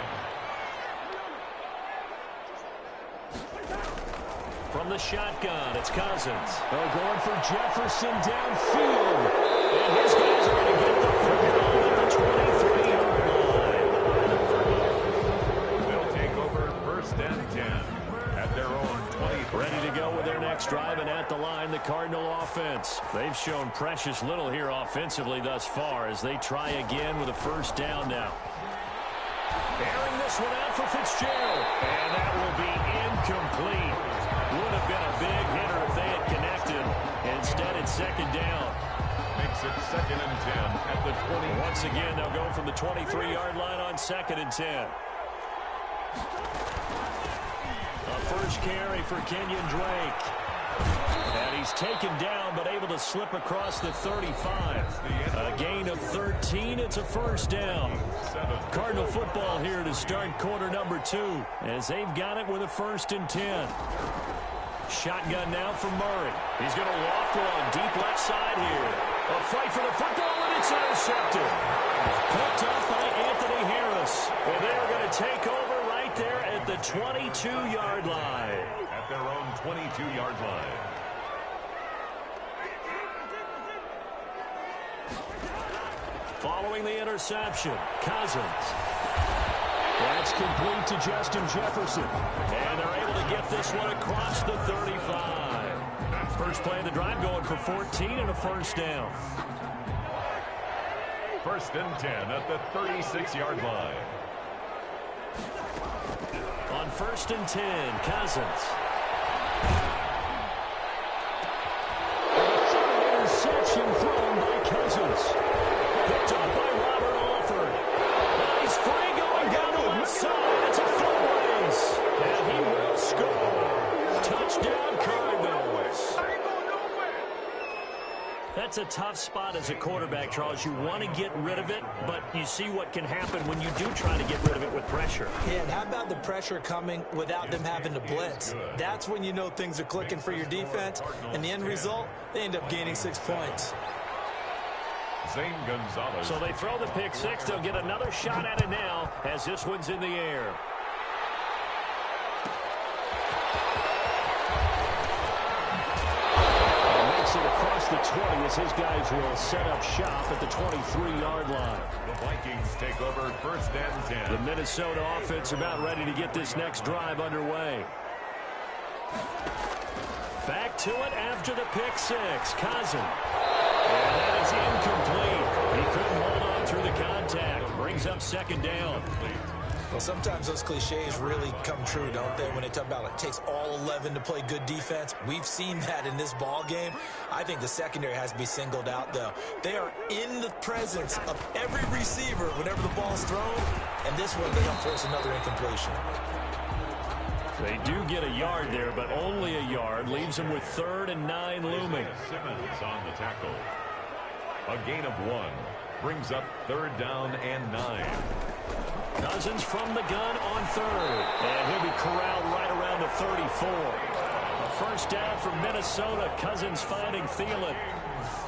From the shotgun, it's Cousins. They're going for Jefferson downfield. And his guys are going to get the football at the 23-yard line. They'll take over 1st and 10 at their own 20. Ready to go with their next drive, and at the line, the Cardinal offense. They've shown precious little here offensively thus far as they try again with a 1st down now. Airing this one out for Fitzgerald. And that will be incomplete. Would have been a big hitter if they had connected. Instead, it's 2nd down. Makes it 2nd and 10 at the 20. Once again, they'll go from the 23-yard line on 2nd and 10. A 1st carry for Kenyon Drake. And he's taken down, but able to slip across the 35. A gain of 13. It's a 1st down. Cardinal football here to start quarter number 2, as they've got it with a 1st and 10. Shotgun now for Murray. He's going to loft one deep left side here. A fight for the football, and it's intercepted. Picked up by Anthony Harris. And they're going to take over right there at the 22-yard line. At their own 22-yard line. Following the interception, Cousins. That's complete to Justin Jefferson. And they're able to get this one across the 35. First play of the drive going for 14 and a 1st down. 1st and 10 at the 36-yard line. On 1st and 10, Cousins. A 3rd interception thrown by Cousins. Picked up by Robert Alford. Now he's free going down the left side. It's a foot race. And he will score. Touchdown, Cardinals. That's a tough spot as a quarterback, Charles. You want to get rid of it, but you see what can happen when you do try to get rid of it with pressure. Yeah, and how about the pressure coming without them having to blitz? That's when you know things are clicking for your defense, and the end result, they end up gaining 6 points. Zane Gonzalez. So they throw the pick 6. They'll get another shot at it now as this one's in the air. And makes it across the 20 as his guys will set up shop at the 23-yard line. The Vikings take over 1st and 10. The Minnesota offense about ready to get this next drive underway. Back to it after the pick 6. Cousins. And that is incomplete. He couldn't hold on through the contact. Brings up 2nd down. Well, sometimes those cliches really come true, don't they, when they talk about it takes all 11 to play good defense. We've seen that in this ball game. I think the secondary has to be singled out, though. They are in the presence of every receiver whenever the ball's thrown, and this one, they don't force another incompletion. They do get a yard there, but only a yard. Leaves them with 3rd and 9 looming. Simmons on the tackle. A gain of 1. Brings up 3rd down and 9. Cousins from the gun on 3rd. And he'll be corralled right around the 34. A 1st down from Minnesota. Cousins finding Thielen.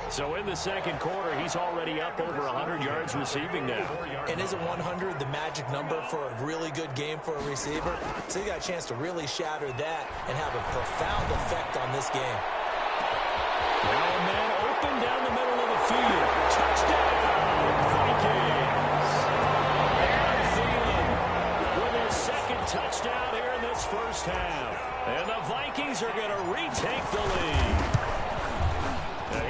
So in the 2nd quarter, he's already up over 100 yards receiving now. And isn't 100 the magic number for a really good game for a receiver? So you got a chance to really shatter that and have a profound effect on this game. Now a man open down the middle of the field. Touchdown, Vikings. Aaron Thielen with his 2nd touchdown here in this 1st half. And the Vikings are going to retake the lead.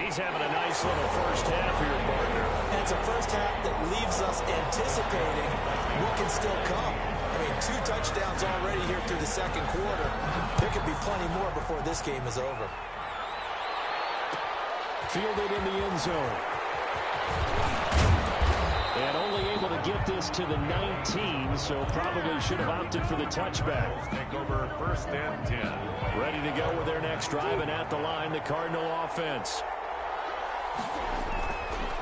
He's having a nice little 1st half here, partner. And it's a 1st half that leaves us anticipating what can still come. I mean, 2 touchdowns already here through the 2nd quarter. There could be plenty more before this game is over. fielded in the end zone. And only able to get this to the 19, so probably should have opted for the touchback. Take over 1st and 10. Ready to go with their next drive, and at the line, the Cardinal offense.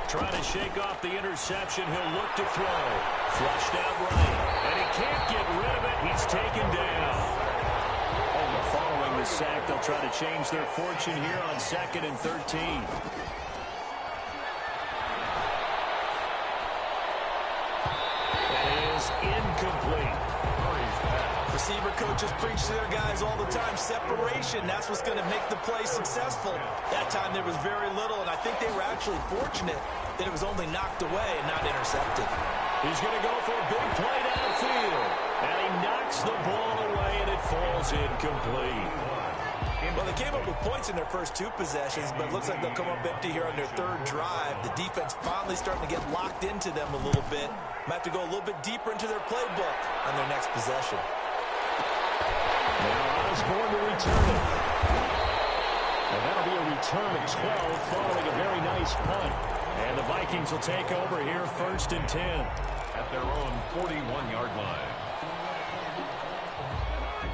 Trying to shake off the interception. He'll look to throw. Flushed out right. And he can't get rid of it. He's taken down. Following the sack, they'll try to change their fortune here on 2nd and 13. Incomplete. Receiver coaches preach to their guys all the time. Separation, that's what's going to make the play successful. That time there was very little, and I think they were actually fortunate that it was only knocked away and not intercepted. He's going to go for a big play downfield. And he knocks the ball away, and it falls incomplete. Well, they came up with points in their first 2 possessions, but it looks like they'll come up empty here on their 3rd drive. The defense finally starting to get locked into them a little bit. Might have to go a little bit deeper into their playbook on their next possession. Now Osborne to return it. And that'll be a return of 12 following a very nice punt. And the Vikings will take over here 1st and 10. At their own 41-yard line.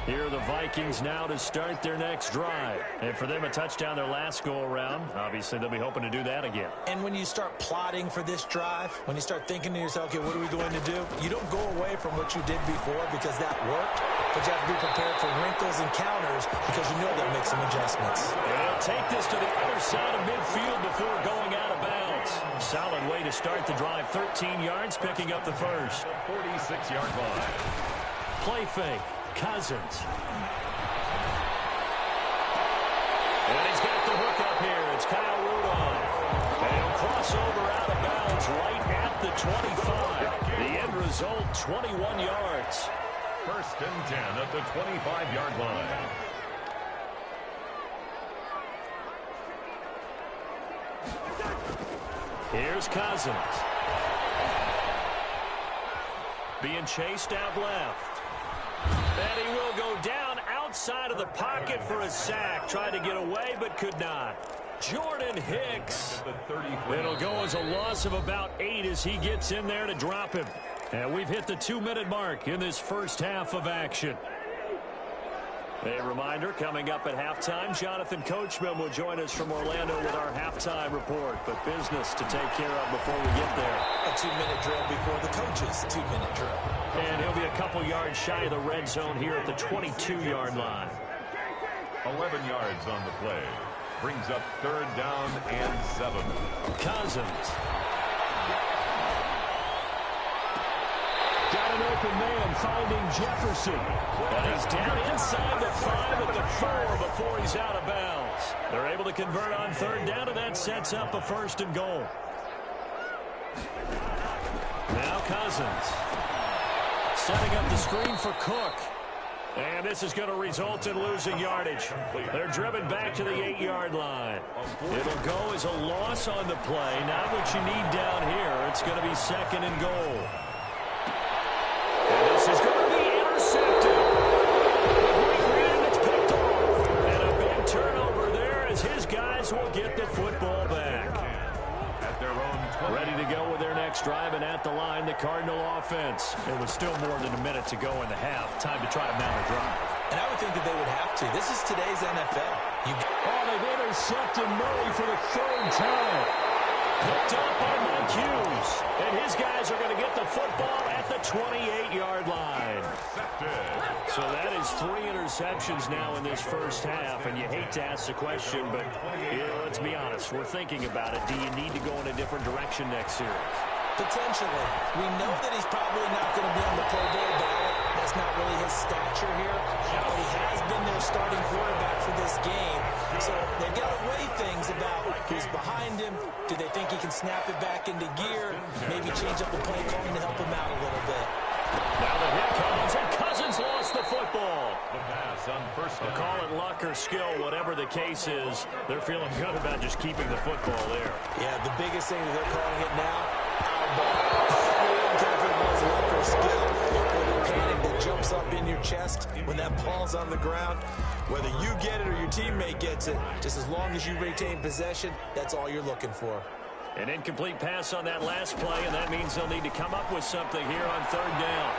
Here are the Vikings now to start their next drive. And for them, a touchdown their last go-around. Obviously, they'll be hoping to do that again. And when you start plotting for this drive, when you start thinking to yourself, okay, what are we going to do? You don't go away from what you did before because that worked, but you have to be prepared for wrinkles and counters because you know they'll make some adjustments. And he'll take this to the other side of midfield before going out of bounds. Solid way to start the drive. 13 yards, picking up the first. 46-yard line. Play fake. Cousins. And he's got the hook up here. It's Kyle Rudolph. And he'll cross over out of bounds right at the 25. The end result, 21 yards. 1st and 10 at the 25-yard line. Here's Cousins. Being chased out left. And he will go down outside of the pocket for a sack. Tried to get away, but could not. Jordan Hicks. It'll go as a loss of about 8 as he gets in there to drop him. And we've hit the 2-minute mark in this first half of action. A reminder, coming up at halftime, Jonathan Coachman will join us from Orlando with our halftime report. But business to take care of before we get there. A 2-minute drill before the coaches' 2-minute drill. And he'll be a couple yards shy of the red zone here at the 22-yard line. 11 yards on the play. Brings up 3rd down and 7. Cousins. Got an open man finding Jefferson. And he's down inside the 5 at the 4 before he's out of bounds. They're able to convert on 3rd down, and that sets up a 1st and goal. Now Cousins. Setting up the screen for Cook. And this is going to result in losing yardage. They're driven back to the 8-yard line. It'll go as a loss on the play. Not what you need down here. It's going to be 2nd and goal. And this is going to be intercepted. And it's picked off. And a big turnover there as his guys will get the football back. At their own 20. Ready to go with their next drive, and at the line, the Cardinal offense. It was still more than a minute to go in the half. Time to try to mount a drive. And I would think that they would have to. This is today's NFL. They've intercepted Murray for the 3rd time. Picked up by Mike Hughes. And his guys are going to get the football at the 28-yard line. So that is 3 interceptions now in this first half. And you hate to ask the question, but let's be honest. We're thinking about it. Do you need to go in a different direction next series? Potentially. We know that he's probably not going to be on the Pro Bowl ballot. That's not really his stature here. But he has been their starting quarterback for this game. So they've got to weigh things about who's behind him. Do they think he can snap it back into gear? Maybe change up the play calling to help him out a little bit. Now the hit comes, and Cousins lost the football. The pass on 1st down. Call it luck or skill, whatever the case is. They're feeling good about just keeping the football there. Yeah, the biggest thing that they're calling it now, foul ball. Luck or skill, or the panic that jumps up in your chest when that ball's on the ground. Whether you get it or your teammate gets it, just as long as you retain possession, that's all you're looking for. An incomplete pass on that last play, and that means they'll need to come up with something here on third down.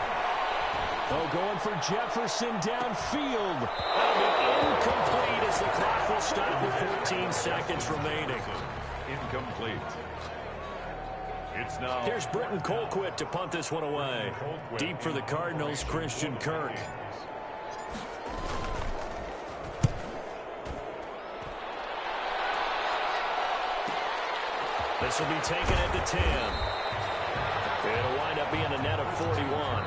Oh, going for Jefferson downfield. That'll be incomplete as the clock will stop with 14 seconds remaining. Incomplete. It's now. Here's Britton Colquitt to punt this one away. Deep for the Cardinals, Christian Kirk. This will be taken at the 10. It'll wind up being a net of 41.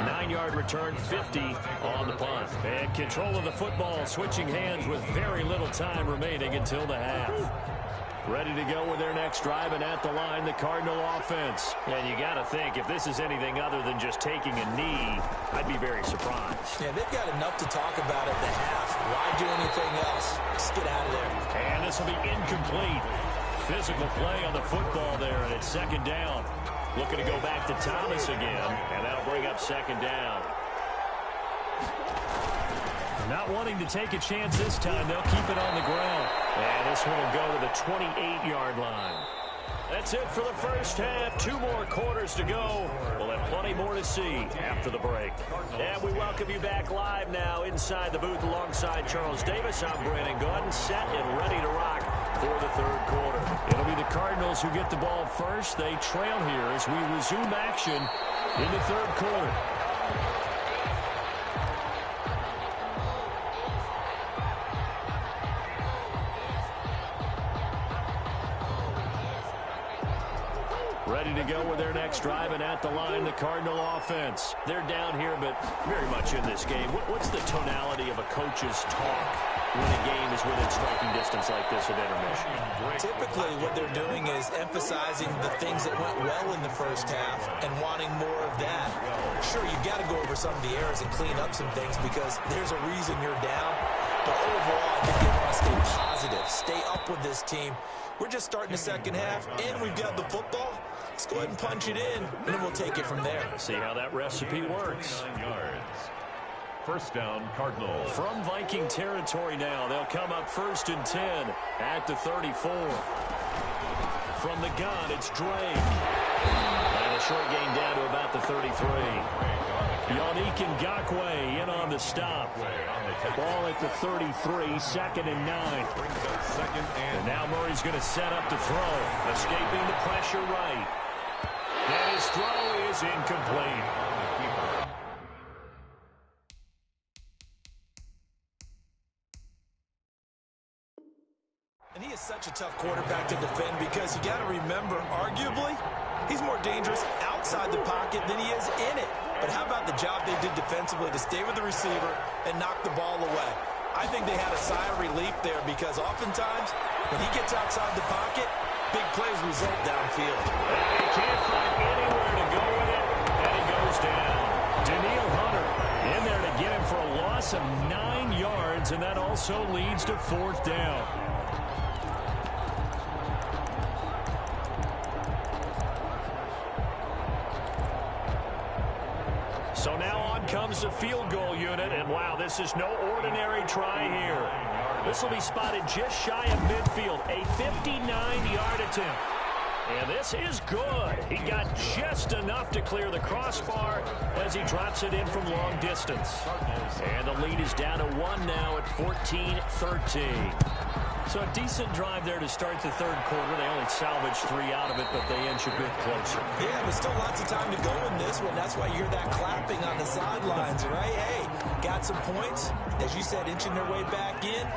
9-yard return, 50 on the punt. And control of the football, switching hands with very little time remaining until the half. Ready to go with their next drive, and at the line, the Cardinal offense. And you got to think, if this is anything other than just taking a knee, I'd be very surprised. Yeah, they've got enough to talk about at the half. Why do anything else? Just get out of there. And this will be incomplete. Physical play on the football there, and it's second down. Looking to go back to Thomas again, and that'll bring up second down. Not wanting to take a chance this time, they'll keep it on the ground. And this one will go to the 28-yard line. That's it for the first half. 2 more quarters to go. We'll have plenty more to see after the break. And we welcome you back live now inside the booth alongside Charles Davis. I'm Brandon Gordon, set and ready to rock for the third quarter. It'll be the Cardinals who get the ball first. They trail here as we resume action in the third quarter. Ready to go with their next drive, and at the line, the Cardinal offense. They're down here, but very much in this game. What's the tonality of a coach's talk when a game is within striking distance like this at intermission? Typically, what they're doing is emphasizing the things that went well in the first half and wanting more of that. Sure, you've got to go over some of the errors and clean up some things because there's a reason you're down. But overall, I think they want to stay positive, stay up with this team. We're just starting the second half, and we've got the football. Let's go ahead and punch it in, and then we'll take it from there. See how that recipe works. 9 yards. First down, Cardinals. From Viking territory now, they'll come up 1st and 10 at the 34. From the gun, it's Drake. And a short gain down to about the 33. Yannick Ngakoue in on the stop. Ball at the 33, 2nd and 9. And now Murray's going to set up to throw. Escaping the pressure right. And his throw is incomplete. And he is such a tough quarterback to defend because you got to remember, arguably, he's more dangerous outside the pocket than he is in it. But how about the job they did defensively to stay with the receiver and knock the ball away? I think they had a sigh of relief there because oftentimes when he gets outside the pocket, big plays result downfield. He can't find anywhere to go with it, and he goes down. Daniil Hunter in there to get him for a loss of 9 yards, and that also leads to 4th down. So now on comes the field goal unit, and wow, this is no ordinary try here. This will be spotted just shy of midfield, a 59-yard attempt. And this is good. He got just enough to clear the crossbar as he drops it in from long distance. And the lead is down to 1 now at 14-13. So a decent drive there to start the third quarter. They only salvaged 3 out of it, but they inch a bit closer. Yeah, but still lots of time to go in this one. That's why you're that clapping on the sidelines, right? Hey, got some points. As you said, inching their way back in.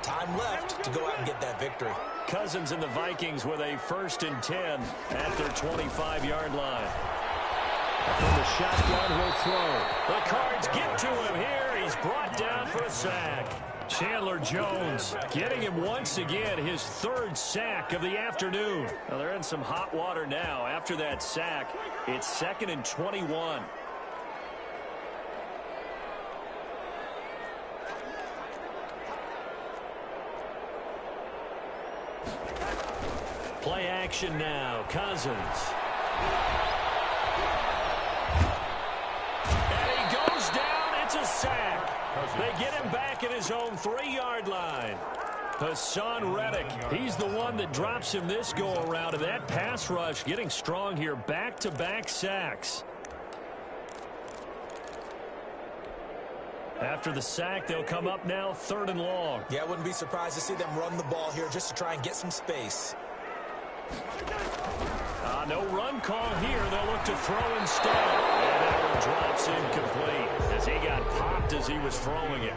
Time left to go out and get that victory. Cousins and the Vikings with a 1st and 10 at their 25-yard line. From the shotgun, he'll throw. The Cards get to him here. He's brought down for a sack. Chandler Jones getting him once again, his 3rd sack of the afternoon. Now they're in some hot water now. After that sack, it's 2nd and 21. Play action now. Cousins. And he goes down. It's They get him back at his own 3-yard line. Hassan Reddick, he's the one that drops him this go-around. And that pass rush getting strong here. Back-to-back sacks. After the sack, they'll come up now 3rd and long. Yeah, I wouldn't be surprised to see them run the ball here just to try and get some space. No run call here. They'll look to throw instead. And that one drops incomplete as he got popped as he was throwing it.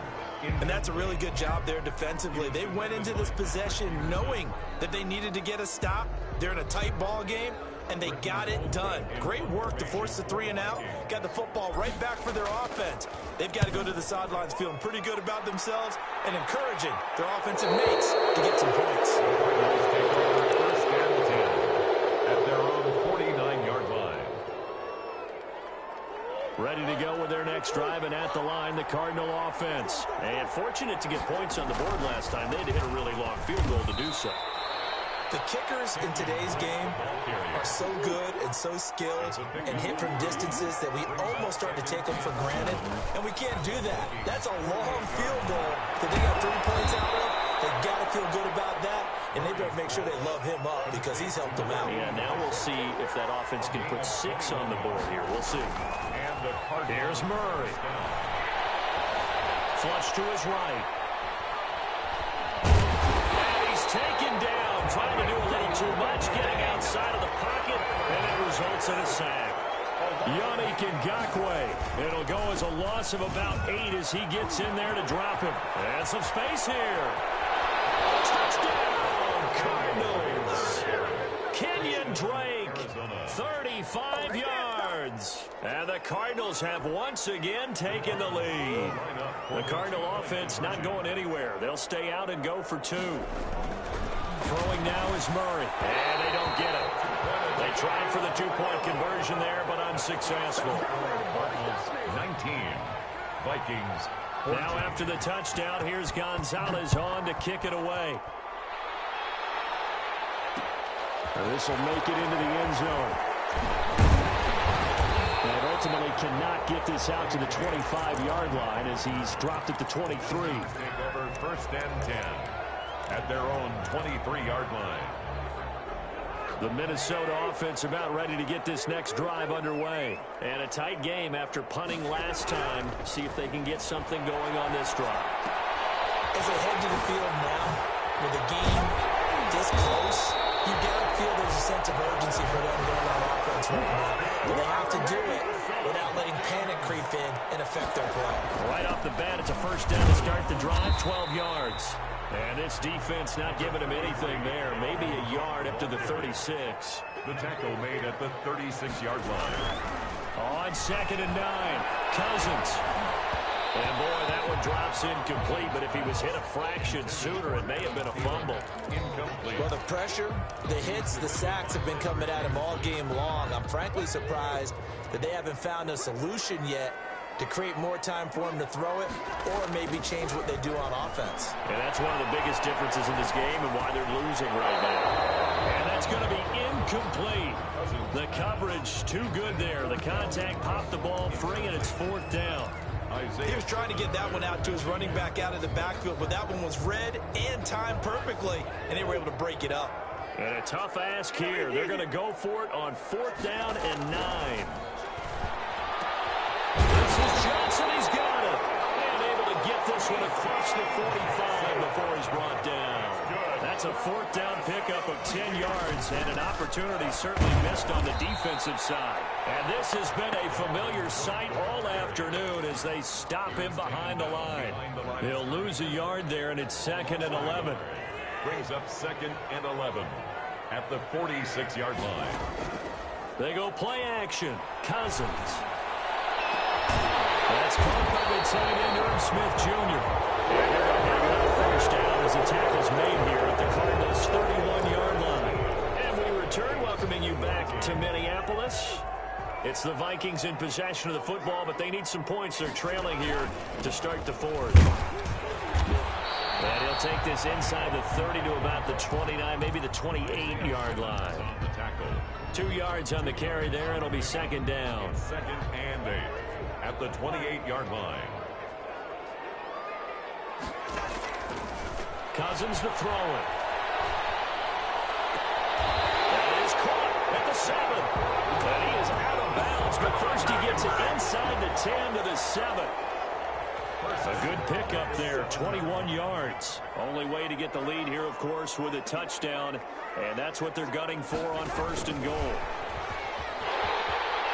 And that's a really good job there defensively. They went into this possession knowing that they needed to get a stop. They're in a tight ball game, and they got it done. Great work to force the 3 and out. Got the football right back for their offense. They've got to go to the sidelines feeling pretty good about themselves and encouraging their offensive mates to get some points. First and 10 at their own 49-yard line. Ready to go with their next drive, and at the line, the Cardinal offense. And fortunate to get points on the board last time. They had to hit a really long field goal to do so. The kickers in today's game are so good and so skilled and hit from distances that we almost start to take them for granted, and we can't do that. That's a long field goal that they got 3 points out of. They got to feel good about that, and they better make sure they love him up because he's helped them out. Yeah, now we'll see if that offense can put 6 on the board here. We'll see. Here's Murray. Flush to his right. And he's taken down, trying to do a little too much, getting outside of the pocket, and it results in a sack. Yannick Ngakoue. It'll go as a loss of about 8 as he gets in there to drop him. And some space here. Touchdown, Cardinals. Kenyon Drake, 35 yards. And the Cardinals have once again taken the lead. The Cardinal offense not going anywhere. They'll stay out and go for 2. Throwing now is Murray. And they don't get it. They tried for the 2-point conversion there, but unsuccessful. 19. Vikings. 14. Now after the touchdown, here's Gonzalez on to kick it away. This will make it into the end zone. And ultimately cannot get this out to the 25-yard line as he's dropped at the 23. Take over first and 10 at their own 23-yard line. The Minnesota offense about ready to get this next drive underway. And a tight game after punting last time. See if they can get something going on this drive. As they head to the field now, with the game this close, you got to feel there's a sense of urgency for them going on offense right now. But they have to do it without letting panic creep in and affect their play. Right off the bat, it's a first down to start the drive, 12 yards. And this defense not giving him anything there. Maybe a yard up to the 36. The tackle made at the 36-yard line. On 2nd and 9, Cousins. And boy, that one drops incomplete, but if he was hit a fraction sooner, it may have been a fumble. Incomplete. Well, the pressure, the hits, the sacks have been coming at him all game long. I'm frankly surprised that they haven't found a solution yet to create more time for him to throw it or maybe change what they do on offense. And that's one of the biggest differences in this game and why they're losing right now. And that's going to be incomplete. The coverage too good there. The contact popped the ball free, and it's 4th down. He was trying to get that one out to his running back out of the backfield, but that one was read and timed perfectly, and they were able to break it up. And a tough ask here. They're going to go for it on 4th down and 9. This is Johnson. He's got it. And able to get this one across the 45 before he's brought down. That's a 4th down pickup of 10 yards, and an opportunity certainly missed on the defensive side. And this has been a familiar sight all afternoon as they stop him behind the line. He'll lose a yard there, and it's 2nd and 11. Brings up 2nd and 11 at the 46-yard line. They go play action. Cousins. That's caught by the tight end, Irv Smith Jr. And they're going to have another first down as the tackle's made here at the Cardinals' 31-yard line. And we return, welcoming you back to Minneapolis. It's the Vikings in possession of the football, but they need some points. They're trailing here to start the 4th. And he'll take this inside the 30 to about the 29, maybe the 28-yard line. 2 yards on the carry there, and it'll be 2nd down. 2nd and 8 at the 28-yard line. Cousins to throw it. That is caught at the 7. And he is out of bounds, but first he gets it inside the 10 to the 7. A good pickup there, 21 yards. Only way to get the lead here, of course, with a touchdown. And that's what they're gunning for on 1st and goal.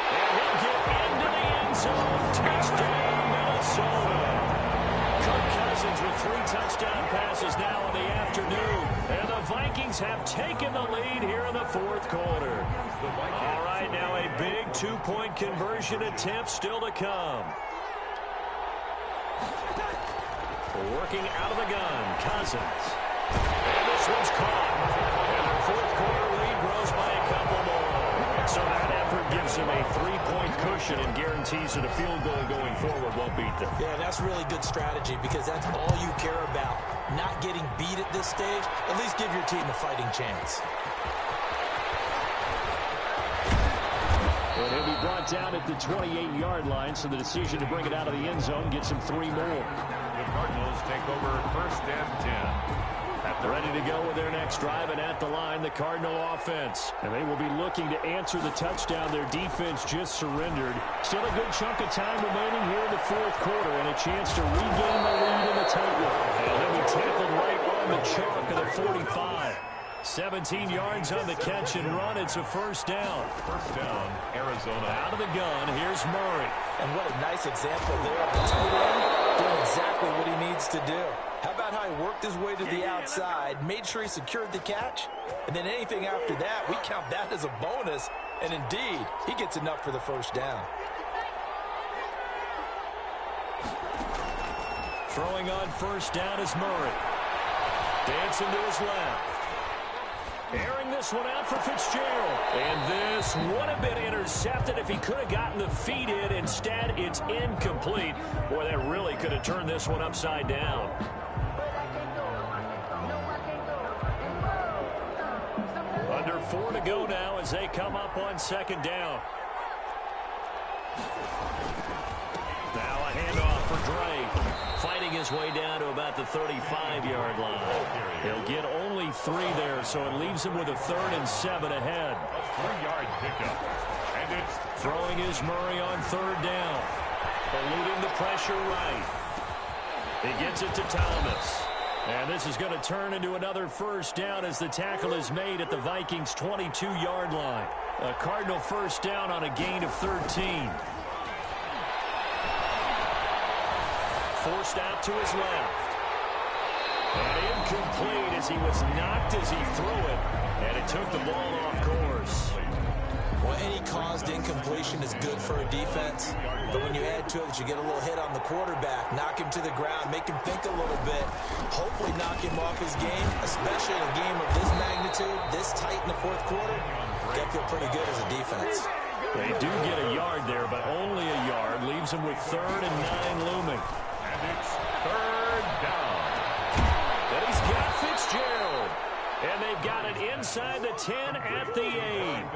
And he'll get into the end zone. Touchdown, Minnesota. Kirk Cousins with 3 touchdown passes now in the afternoon. And the Vikings have taken the lead here in the 4th quarter. All right, now a big 2-point conversion attempt still to come. Working out of the gun, Cousins. And this one's caught. And their 4th quarter lead grows by a couple more. So that effort gives them a 3-point cushion and guarantees that a field goal going forward won't beat them. Yeah, that's really good strategy because that's all you care about. Not getting beat at this stage. At least give your team a fighting chance. And he'll be brought down at the 28-yard line, so the decision to bring it out of the end zone gets him 3 more. The Cardinals take over 1st and 10. Ready to go with their next drive, and at the line, the Cardinal offense. And they will be looking to answer the touchdown their defense just surrendered. Still a good chunk of time remaining here in the 4th quarter, and a chance to regain the lead in the tightrope. And he'll be tackled right on the chalk of the 45. 17 yards on the catch and run. It's a 1st down. 1st down, Arizona. Out of the gun, here's Murray. And what a nice example there of the tight end doing exactly what he needs to do. How about how he worked his way to the outside, made sure he secured the catch, and then anything after that, we count that as a bonus. And indeed, he gets enough for the 1st down. Throwing on 1st down is Murray. Dancing to his left. Airing this one out for Fitzgerald. And this would have been intercepted if he could have gotten the feet in. Instead, it's incomplete. Boy, that really could have turned this one upside down. Under 4 to go now as they come up on 2nd down. Now a handoff for Drake. Fighting his way down to about the 35-yard line. He'll get only 3 there, so it leaves him with a 3rd and 7 ahead. A 3-yard pickup. And it's throwing is Murray on 3rd down. Eluding the pressure right. He gets it to Thomas. And this is going to turn into another 1st down as the tackle is made at the Vikings' 22-yard line. A Cardinal 1st down on a gain of 13. Forced out to his left. And incomplete as he was knocked as he threw it. And it took the ball off course. Well, any caused incompletion is good for a defense. But when you add to it that you get a little hit on the quarterback, knock him to the ground, make him think a little bit, hopefully knock him off his game, especially in a game of this magnitude, this tight in the 4th quarter, got to feel pretty good as a defense. They do get a yard there, but only a yard. Leaves them with 3rd and 9 looming. And it's 3rd down. And he's got Fitzgerald. And they've got it inside the 10 at the 8.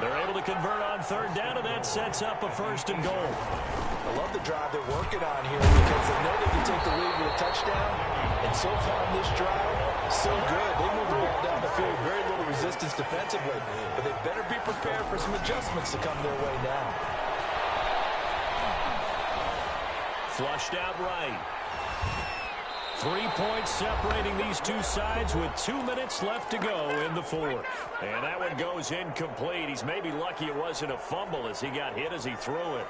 They're able to convert on 3rd down, and that sets up a 1st and goal. I love the drive they're working on here because they know they can take the lead with a touchdown. And so far in this drive, so good. They move the ball down the field with very little resistance defensively. But they better be prepared for some adjustments to come their way now. Flushed out right. 3 points separating these two sides with 2 minutes left to go in the 4th. And that one goes incomplete. He's maybe lucky it wasn't a fumble as he got hit as he threw it.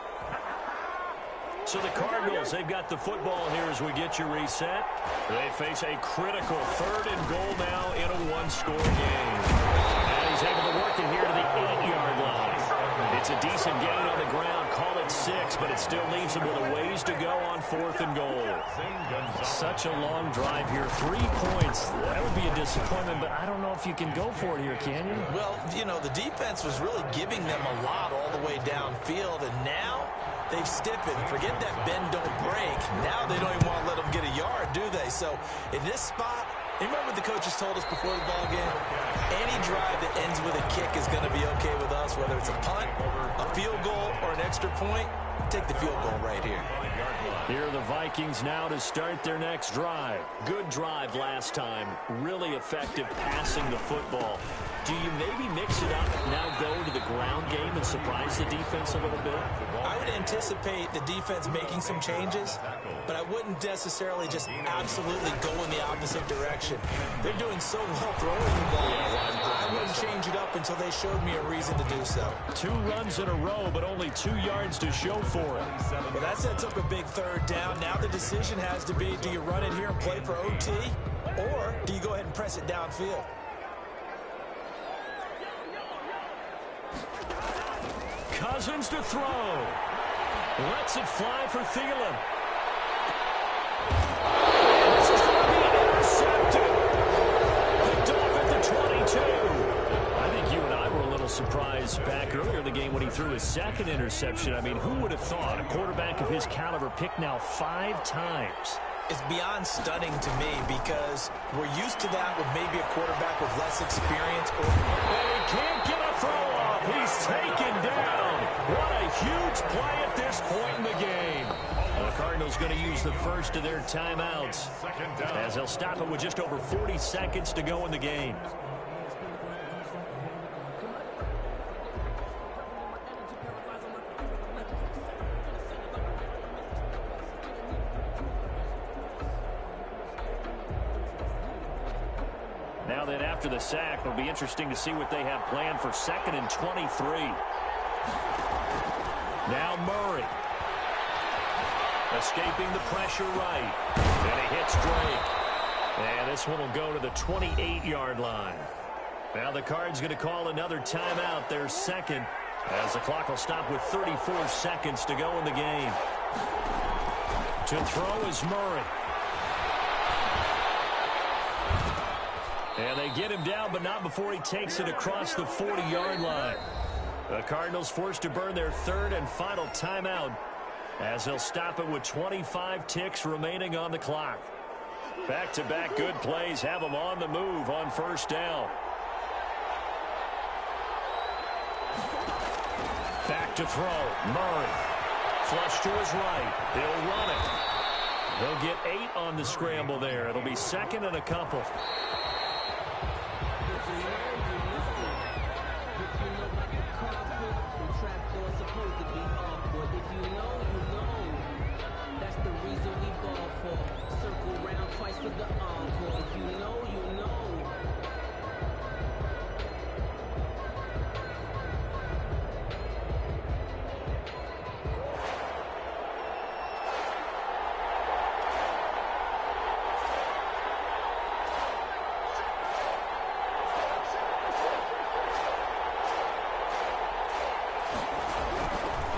So the Cardinals, they've got the football here as we get you reset. They face a critical 3rd and goal now in a 1-score game. And he's able to work it here to the 8-yard line. It's a decent gain on the ground. Call it 6, but it still leaves him with a ways to go on 4th and goal. Such a long drive here. 3 points. That would be a disappointment, but I don't know if you can go for it here, can you? Well, you know, the defense was really giving them a lot all the way downfield, and now they've stiffened. Forget that bend, don't break. Now they don't even want to let them get a yard, do they? So in this spot, you remember what the coaches told us before the ball game? Any drive that ends with a kick is going to be okay with us, whether it's a punt, a field goal, or an extra point. Take the field goal right here. Here are the Vikings now to start their next drive. Good drive last time. Really effective passing the football. Do you maybe mix it up, now go to the ground game and surprise the defense a little bit? I would anticipate the defense making some changes, but I wouldn't necessarily just absolutely go in the opposite direction. They're doing so well throwing the ball. I wouldn't change it up until they showed me a reason to do so. 2 runs in a row, but only 2 yards to show for it. Well, that sets up a big third down. Now the decision has to be, do you run it here and play for OT, or do you go ahead and press it downfield? Cousins to throw. Lets it fly for Thielen. This is going to be intercepted. Picked off at the 22. I think you and I were a little surprised back earlier in the game when he threw his second interception. I mean, who would have thought a quarterback of his caliber picked now 5 times? It's beyond stunning to me because we're used to that with maybe a quarterback with less experience. And he can't get a throw off. He's taken down. What a huge play at this point in the game. The Cardinals going to use the first of their timeouts as they'll stop it with just over 40 seconds to go in the game. Now then, after the sack, it'll be interesting to see what they have planned for 2nd and 23. Now Murray. Escaping the pressure right. And he hits Drake. And this one will go to the 28-yard line. Now the Cards going to call another timeout, their second, as the clock will stop with 34 seconds to go in the game. To throw is Murray. And they get him down, but not before he takes it across the 40-yard line. The Cardinals forced to burn their 3rd and final timeout as they'll stop it with 25 ticks remaining on the clock. Back-to-back good plays have them on the move on 1st down. Back to throw. Murray. Flush to his right. He'll run it. He'll get 8 on the scramble there. It'll be 2nd and a couple.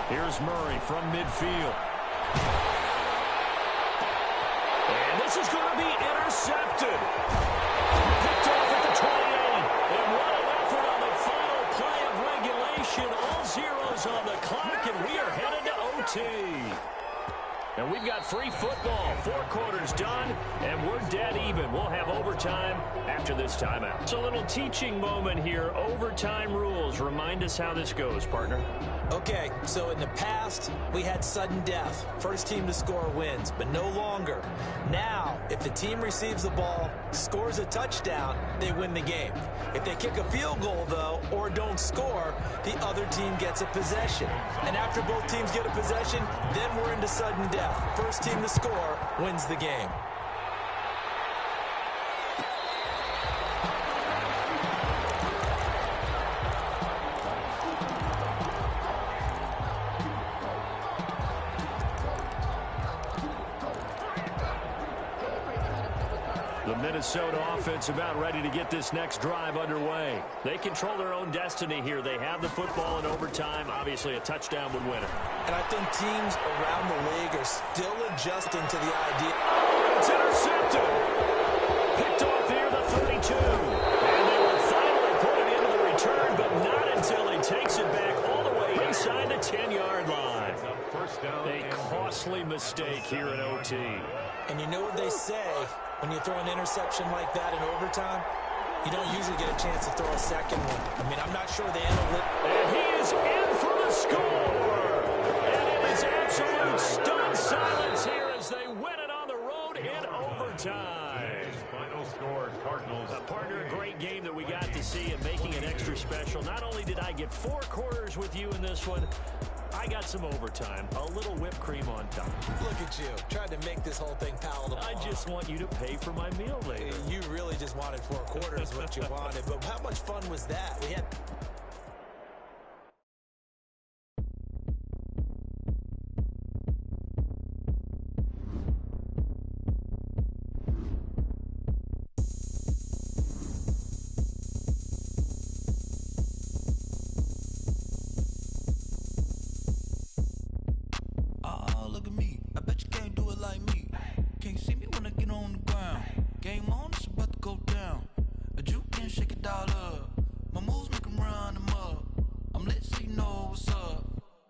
Here's Murray from midfield. And this is going to be intercepted. Picked off at the 28. And what an effort on the final play of regulation. All zeros on the clock, and we are headed to OT. And we've got free football. 4 quarters done, and we're dead even. We'll have overtime after this timeout. It's a little teaching moment here. Overtime rules. Remind us how this goes, partner. Okay, so in the past, we had sudden death. First team to score wins, but no longer. Now, if the team receives the ball, scores a touchdown, they win the game. If they kick a field goal, though, or don't score, the other team gets a possession. And after both teams get a possession, then we're into sudden death. First team to score wins the game. The Minnesota offense about ready to get this next drive underway. They control their own destiny here. They have the football in overtime. Obviously, a touchdown would win it. And I think teams around the league are still adjusting to the idea. It's intercepted. Picked off here, the 32. And they will finally put it into the return, but not until he takes it back all the way inside the 10-yard line. A costly mistake here in OT. And you know what they say, when you throw an interception like that in overtime, you don't usually get a chance to throw a second one. I mean, I'm not sure they handled it. And he is in for the score. And it is absolute stunned silence here as they special. Not only did I get 4 quarters with you in this one, I got some overtime. A little whipped cream on top. Look at you, trying to make this whole thing palatable. I just want you to pay for my meal later. You really just wanted 4 quarters what you wanted. But how much fun was that? We had... Look at me. I bet you can't do it like me. Can't see me when I get on the ground. Game on, it's about to go down. A juke can shake it all up. My moves make 'em run them up. I'm lit so you know what's up.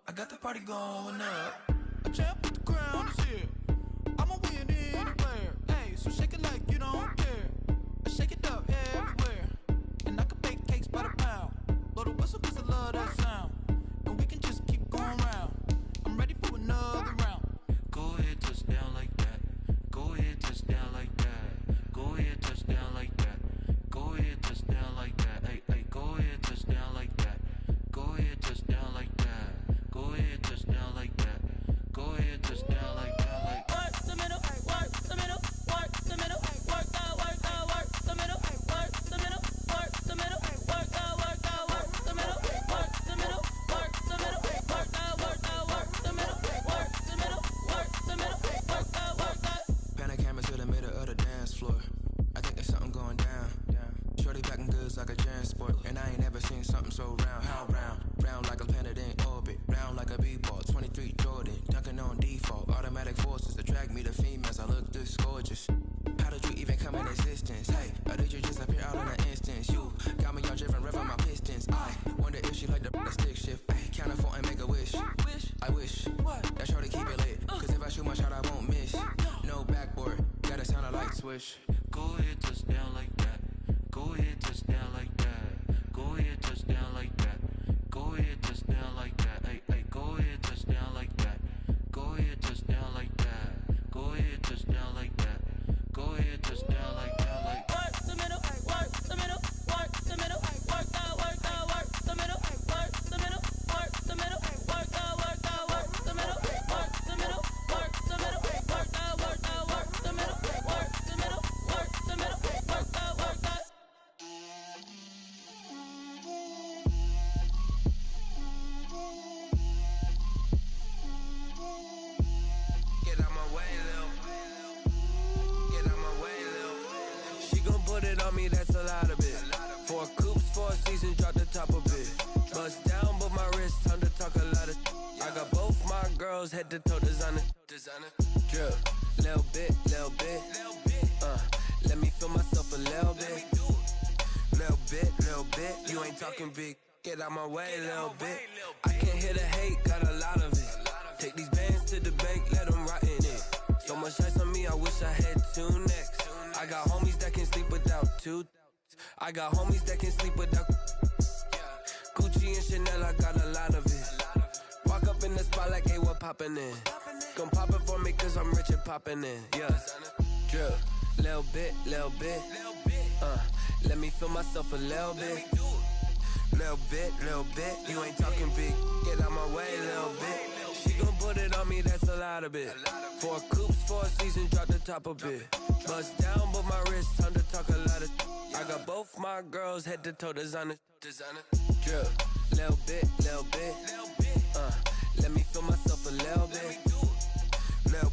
I got the party going up. A champ with the crown is here. I'ma win anywhere. Hey, so shake it like you don't care. I shake it up everywhere. And I can bake cakes by the pound. Blow the whistle 'cause I love that sound. And we can just keep going round. I'm ready for another round. Go ahead, touch down like that. Go ahead, touch down like that. Go ahead, touch down like that. Go ahead, touch down like that. Hey, hey, go ahead, touch down like that. Go ahead, touch down like that. Go ahead, touch down like that. Go ahead, touch down like that. Like work the middle, work the middle, work the middle, work the middle, work the middle, work the middle, work the middle, work the middle, work the middle, work the middle, work the middle, work the middle, work the. pan a camera to the middle of the dance floor. I think there's something going down. Shorty back in goods like a transport. And I ain't never seen something so round. How round? Round like a planet in orbit. Round like a b-ball. 23 Jordan. Dunking on default. Automatic forces attract me to females. I look this gorgeous. How did you even come in existence? Hey, or did you just appear out in an instance? You got me all driven, revving my pistons. I wonder if she like the stick shift. Ay, count it 4 and make a wish. I wish that shorty keep it lit. Cause if I shoot my shot, I won't miss. No backboard, gotta sound a light switch. Go ahead, touch down like that. Go ahead, touch down like that. Go ahead, touch down like that. Go ahead, touch down like that. Hey, hey, go ahead, touch down like that. Go ahead, touch down like that. Go ahead, touch down like that. Go ahead, touch down like that. Like work the middle, work the middle, work the middle, work the middle, work the middle, work the middle, work the middle, work the middle, work the middle, work the middle, work the middle, work the middle, work the middle, work the middle, work the. get out my way, Lil. Get out my way, Lil. She gon' put it on me, that's a lot of it. 4 coops, 4 seasons, drop the top a bit. Bust down, but my wrist, time to talk a lot of. I got both my girls head to toe designer. Drip, little bit, little bit. Let me feel myself a little bit. Little bit. You ain't talking big. Get out my way, little bit. I can't hear the hate, got a lot of it. Take these bands to the bank, let them rot in it. So much ice on me, I wish I had 2 necks. I got homies that can sleep without 2. I got homies that can sleep without Gucci and Chanel, I got a lot of it. Walk up in the spot like, hey, what poppin' in? Gon' pop it for me cause I'm rich and poppin' in, yeah. Drip, little bit. Let me feel myself a little bit. Little bit. You ain't talking big. Get out my way, little bit. She gon' put it on me, that's a lot of it. 4 coops, 4 seasons, drop the top a bit. Bust down, but my wrist, time to talk a lot of. I got both my girls head to toe designer. Drip, little bit. Let me feel myself a little bit. Little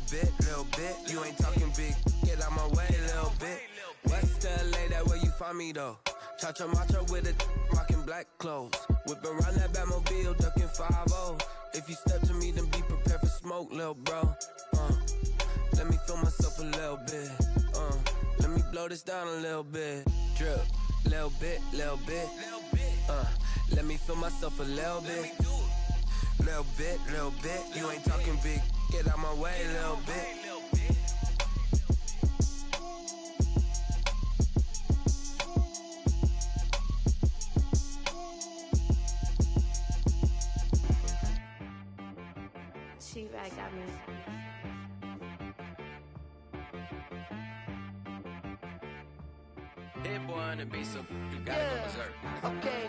bit. You ain't talking big. Get out my way, little bit. West LA, that where you find me though. Cha-cha macha with it, rockin' black clothes. Whippin' around that Batmobile, duckin' 5-0. If you step to me, then be prepared for smoke, lil' bro. Let me feel myself a little bit. Let me blow this down a little bit. Drip, little bit. Let me feel myself a little bit. Little bit. You ain't talking big. Get out my way, little bit. She-Rag got me. Hit boy on the beat, so you gotta go berserk. Okay.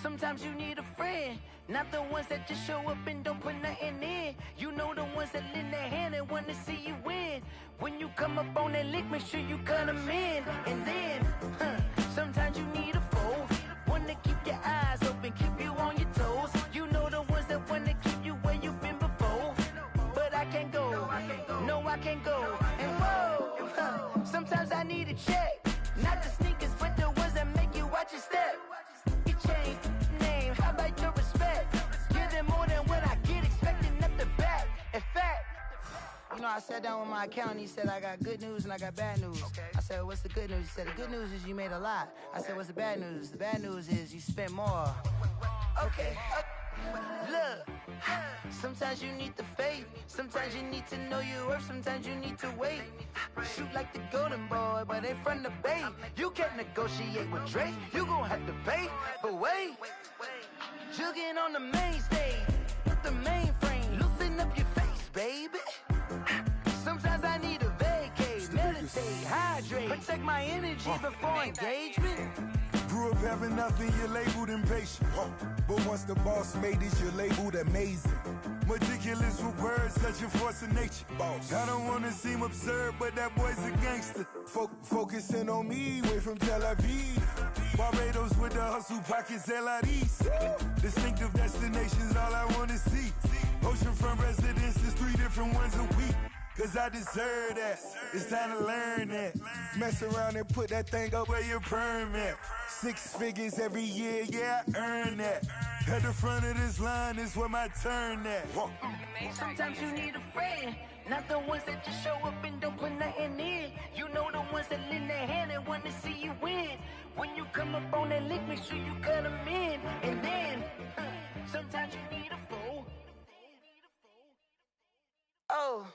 Sometimes you need a friend, not the ones that just show up and don't put nothing in. You know the ones that lend their hand and want to see you win. When you come up on that lick, make sure you cut them in. And then, sometimes you need a foe, one to keep your eyes open, keep you on your toes. You know the ones that want to keep you where you've been before. But I can't go, no I can't go. And whoa, sometimes I need a check, not the sneakers, but the ones that make you watch your step. You change name, how about your respect? Give them more than what I get, expecting up the back. In fact, you know, I sat down with my accountant, he said I got good news and I got bad news. I said, what's the good news? He said, the good news is you made a lot. I said, what's the bad news? The bad news is you spent more. Okay. Look, sometimes you need the faith, sometimes you need to know your worth, sometimes you need to wait. Shoot like the golden boy, but ain't from the bay. You can't negotiate with Drake, you gon' have to pay. But wait, jugging on the main stage, with the mainframe, loosen up your face, baby. Sometimes I need a vacate, meditate, hydrate, protect my energy before engagement. Grew up having nothing, you're labeled impatient. But once the boss made it, you're labeled amazing. Meticulous with words, such a force of nature. I don't wanna seem absurd, but that boy's a gangster. Focusing on me, way from Tel Aviv. Barbados with the hustle pockets, LIDs. Distinctive destinations, all I wanna see. Oceanfront residences, 3 different ones a week. Cause I deserve that, it's time to learn that. Mess around and put that thing up where your permit. 6 figures every year, yeah, I earn that. At the front of this line is where my turn at. Sometimes you need a friend, not the ones that just show up and don't put nothing in. You know the ones that lend their hand and want to see you win. When you come up on that lick, make sure you cut them in. And then, sometimes you need a fool. Oh.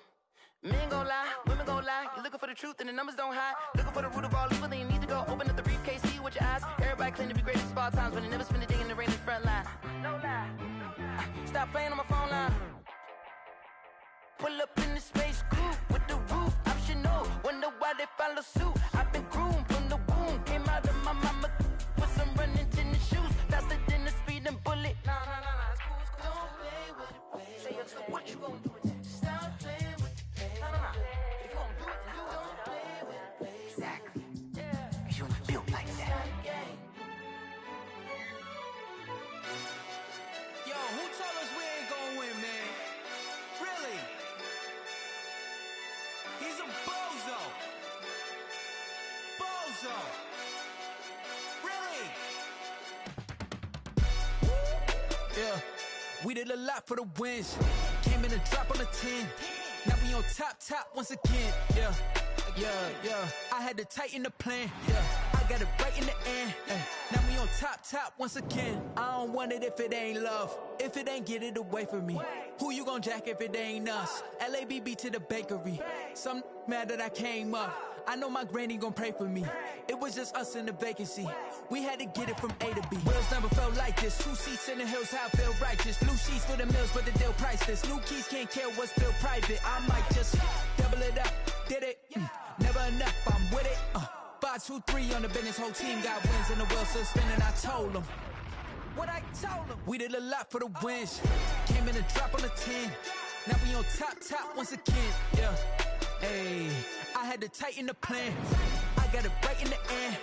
Men gon' lie, women gon' lie. You're looking for the truth and the numbers don't hide. Looking for the root of all evil, then you need to go open up the briefcase, see with your eyes. Everybody claim to be greatest of all times, but they never spend a day in the rain in the front line. No lie. Stop playing on my phone line. Pull up in the space coupe with the roof optional. Wonder why they follow suit. I've been groomed from the womb. Came out of my mama with some running tennis shoes. Faster than a speeding bullet. Nah, it's cool, it's cool. Don't play with it, baby. Say, what you gon' do with that? Stop playing with it, baby. If you gon' do it, then you don't play with it, baby. Exactly. Cause you ain't built like that. Yo, who told us we ain't gonna win, man? Really? He's a bozo. Bozo. Really? Yeah, we did a lot for the wins. Came in a drop on a 10. Now we on top once again. Yeah. I had to tighten the plan. Yeah, I got it right in the end. Now we on top once again. I don't want it if it ain't love. If it ain't, get it away from me. Who you gon' jack if it ain't us? LABB to the bakery. Some mad that I came up. I know my granny gon' pray for me. It was just us in the vacancy. We had to get it from A to B. Wheels never felt like this. 2 seats in the hills, how I feel righteous. Blue sheets for the mills, but the deal priceless. New keys can't care what's still private. I might just double it up. Did it? Never enough, I'm with it. 5, 2, 3 on the business. Whole team got wins and the wheels still spinning. I told them what I told them. We did a lot for the wins. Came in a drop on the 10. Now we on top once again. Yeah. Hey, I had to tighten the plan. I got it right in the end.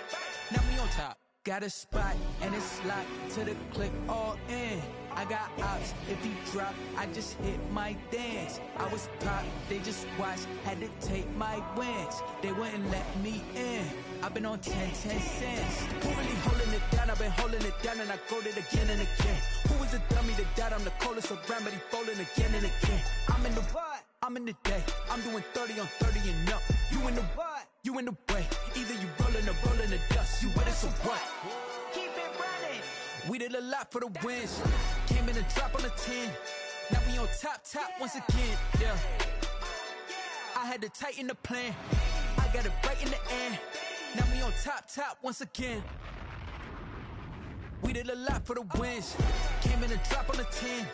Now we on top. Got a spot and it's locked to the click all in. I got ops, if he drop, I just hit my dance. I was pop, they just watched, had to take my wins. They wouldn't let me in. I've been on 10 cents. Who really holding it down? I've been holding it down and I go it again and again. Who was the dummy that died? I'm the coldest around, but he folding again and again. I'm in the what? I'm in the day. I'm doing 30 on 30 and up. You in the what? You in the way. Either you rolling or rolling the dust. You with us or what? Keep it running. We did a lot for the wins. Came in a drop on a 10. Now we on top once again. Yeah. I had to tighten the plan. I got it right in the end. Now we on top once again. We did a lot for the wins. Came in a drop on a 10.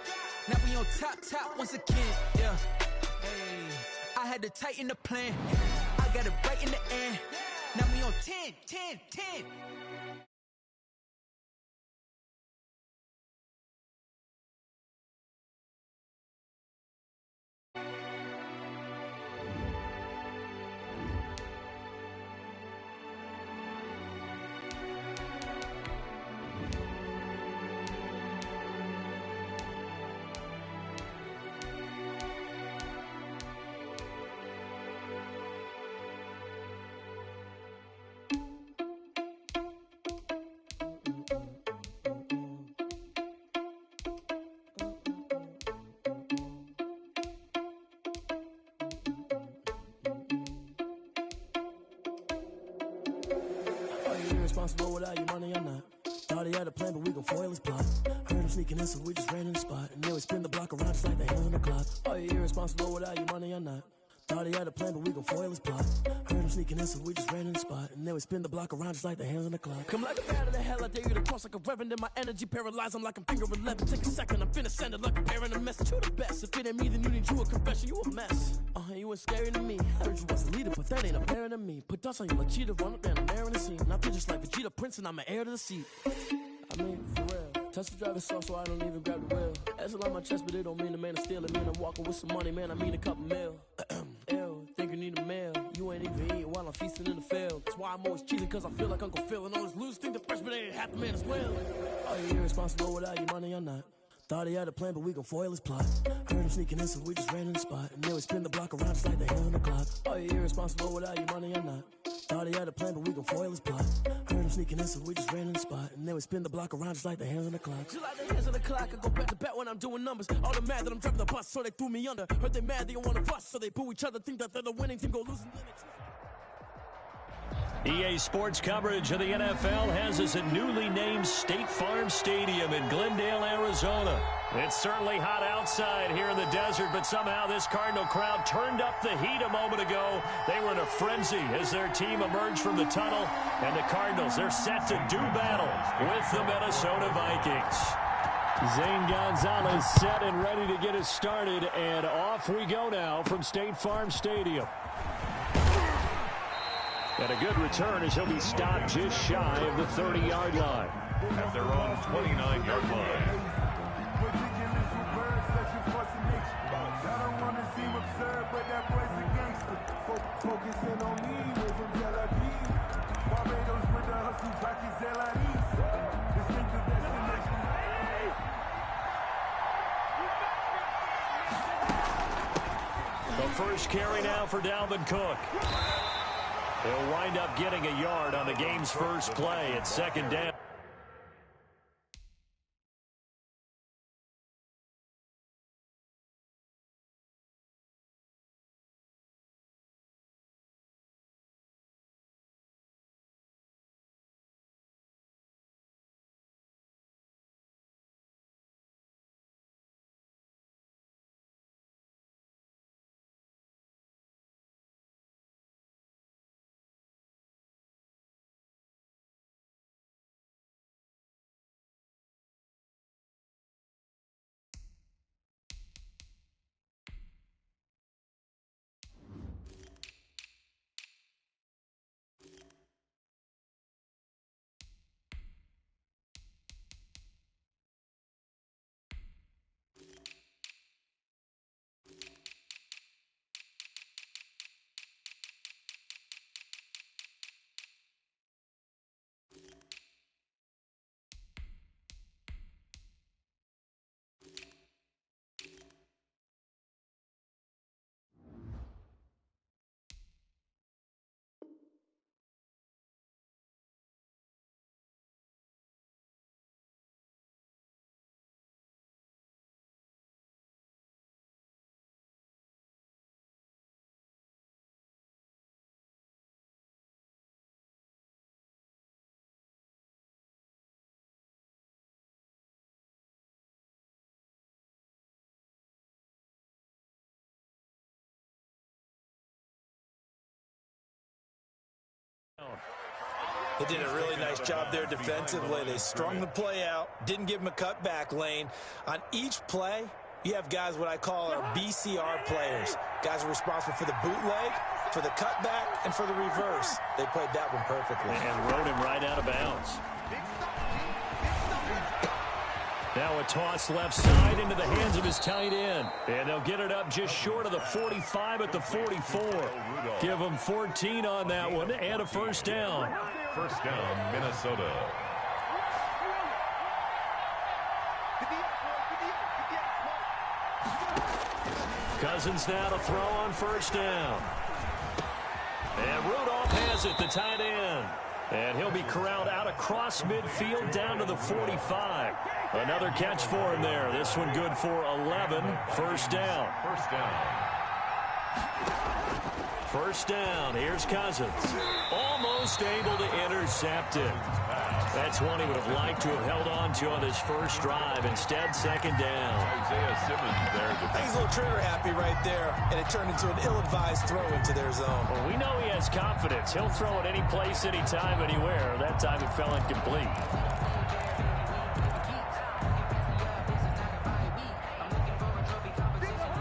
Now we on top once again. Yeah. Hey, I had to tighten the plan. I got it right in the end. Now we on 10, 10, 10. Irresponsible without your money or not. Thought he had a plan, but we gon' foil his plot. Heard him sneaking in, so we just ran in the spot. And then we spin the block around just like the hands on the clock. Are you irresponsible without your money or not? Thought he had a plan, but we gon' foil his plot. Heard him sneaking in, so we just ran in the spot. And then we spin the block around just like the hands on the clock. Come like a bat of the hell, I dare you to cross like a reverend. And my energy paralyzed, I'm like I'm finger 11. Take a second, I'm finna send it like a bear in a message. You the best, if it ain't me, then you need you a confession. You a mess, you ain't scary to me. Heard you was a leader, but that ain't apparent to me. Put dust on you like cheetah, run up down the air in the scene. Now I just like Vegeta Prince, and I'm an heir to the seat. I mean, for real. Touch the driver's soft, so I don't even grab the wheel. That's on my chest, but it don't mean the man is stealing. Mean I'm walking with some money, man, I mean a couple mil. Ew, think you need a meal. You ain't even eating while I'm feasting in the field. That's why I'm always cheating, cause I feel like Uncle Phil. And all this losers think the freshman ain't half the man as well. Are you irresponsible without your money or not? Thought he had a plan, but we gon' foil his plot. Heard him sneaking in, so we just ran in the spot. And then we spin the block around just like the hands on the clock. Are you irresponsible without your money or not? Thought he had a plan, but we gon' foil his plot. Heard him sneaking in, so we just ran in the spot. And then we spin the block around just like the hands on the clock. Just like the hands on the clock, I go back to back when I'm doing numbers. All the mad that I'm driving the bus, so they threw me under. Heard they mad, they don't wanna bust, so they boo each other. Think that they're the winning team, go losing limits. EA Sports coverage of the NFL has us at newly named State Farm Stadium in Glendale, Arizona. It's certainly hot outside here in the desert, but somehow this Cardinal crowd turned up the heat a moment ago. They were in a frenzy as their team emerged from the tunnel, and the Cardinals, they're set to do battle with the Minnesota Vikings. Zane Gonzalez set and ready to get us started, and off we go now from State Farm Stadium. And a good return as he'll be stopped just shy of the 30-yard line. At their own 29-yard line. Focusing on me, we're from Tel Aviv. Barbados with the hustle, practice LIDs. Distinctive destination. The first carry now for Dalvin Cook. He'll wind up getting a yard on the game's first play at second down. They did a really nice job there defensively. They strung the play out, didn't give him a cutback lane. On each play, You have guys what I call our BCR players. Guys are responsible for the bootleg, for the cutback, and for the reverse. They played that one perfectly. And rode him right out of bounds. Now a toss left side into the hands of his tight end. And they'll get it up just short of the 45 at the 44. Give them 14 on that one and a first down. First down, Minnesota. Cousins now to throw on first down. And Rudolph has it, the tight end. And he'll be corralled out across midfield down to the 45. Another catch for him there. This one good for 11. First down. First down. First down. Here's Cousins. Almost able to intercept it. That's one he would have liked to have held on to on this first drive. Instead, second down. Isaiah Simmons there. I think he's a little trigger happy right there, and it turned into an ill-advised throw into their zone. Well, we know he has confidence. He'll throw it any place, anytime, anywhere. That time it fell incomplete.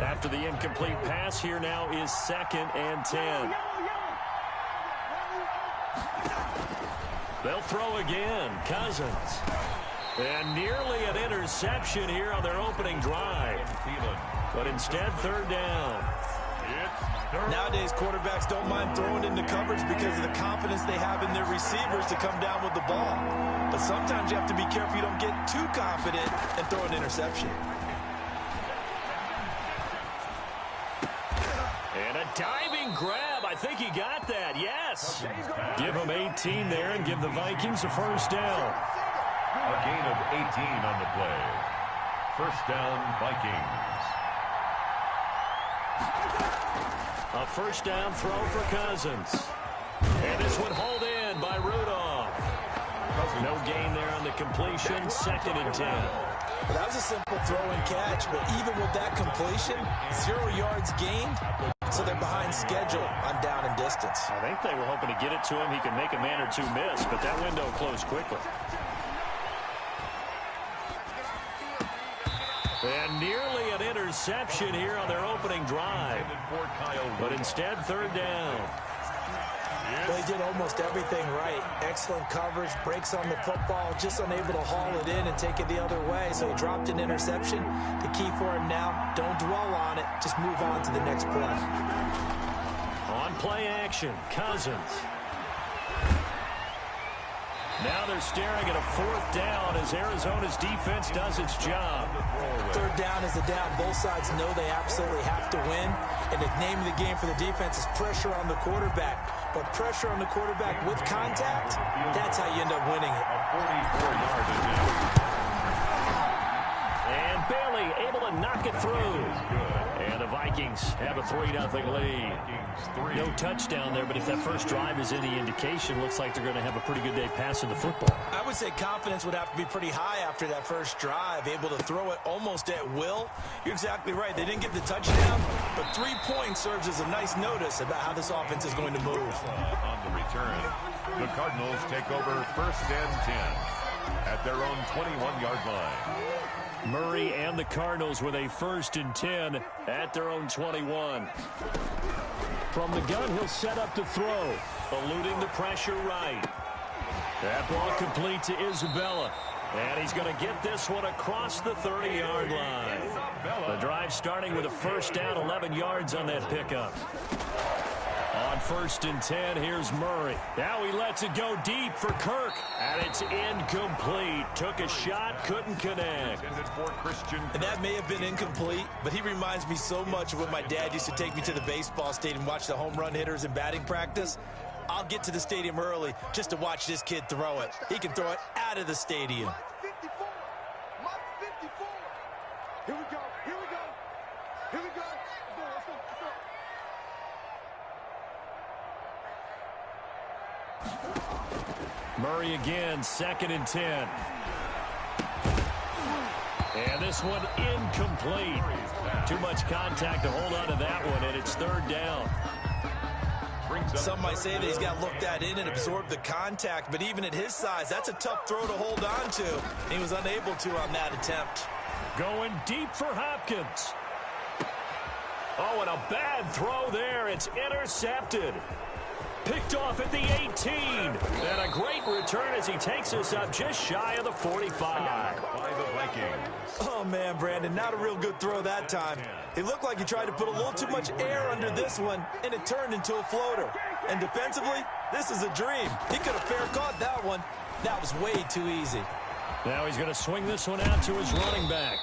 After the incomplete pass, here now is 2nd and 10. They'll throw again. Cousins. And nearly an interception here on their opening drive. But instead, third down. Nowadays, quarterbacks don't mind throwing into coverage because of the confidence they have in their receivers to come down with the ball. But sometimes you have to be careful you don't get too confident and throw an interception. And a diving grab. I think he got that. Yes. Give him 18 there and give the Vikings a first down. A gain of 18 on the play. First down, Vikings. A first down throw for Cousins. And this one hauled in by Rudolph. No gain there on the completion. 2nd and 10. Well, that was a simple throw and catch, but even with that completion, 0 yards gained, so they're behind schedule on down and distance. I think they were hoping to get it to him. He could make a man or two miss, but that window closed quickly. And nearly an interception here on their opening drive. But instead, third down. They did almost everything right. Excellent coverage, breaks on the football, just unable to haul it in and take it the other way. So he dropped an interception. The key for him now, don't dwell on it. Just move on to the next play. On play action, Cousins. Now they're staring at a fourth down as Arizona's defense does its job. Third down is the down. Both sides know they absolutely have to win. And the name of the game for the defense is pressure on the quarterback. But pressure on the quarterback with contact, that's how you end up winning it. And Bailey able to knock it through. And the Vikings have a 3-0 lead. No touchdown there, but if that first drive is any indication, looks like they're going to have a pretty good day passing the football. I would say confidence would have to be pretty high after that first drive, able to throw it almost at will. You're exactly right. They didn't get the touchdown, but 3 points serves as a nice notice about how this offense is going to move. On the return, the Cardinals take over 1st and 10 at their own 21-yard line. Murray and the Cardinals with a 1st and 10 at their own 21. From the gun, he'll set up to throw, eluding the pressure right. That ball complete to Isabella. And he's going to get this one across the 30-yard line. The drive starting with a first down, 11 yards on that pickup. On 1st and 10, here's Murray. Now he lets it go deep for Kirk. And it's incomplete. Took a shot, couldn't connect. And that may have been incomplete, but he reminds me so much of when my dad used to take me to the baseball stadium and watch the home run hitters in batting practice. I'll get to the stadium early just to watch this kid throw it. He can throw it out of the stadium. Here we go. Here we go. Here we go. Let's go. Murray again, 2nd and 10. And this one incomplete. Too much contact to hold on to that one, and it's 3rd down. Some might say that he's got looked at in and absorbed the contact, but even at his size, that's a tough throw to hold on to. And he was unable to on that attempt. Going deep for Hopkins. Oh, and a bad throw there. It's intercepted. Picked off at the 18. And a great return as he takes us up just shy of the 45. By the Vikings. Oh, man, Brandon, not a real good throw that time. It looked like he tried to put a little too much air under this one, and it turned into a floater. And defensively, this is a dream. He could have fair caught that one. That was way too easy. Now he's going to swing this one out to his running back.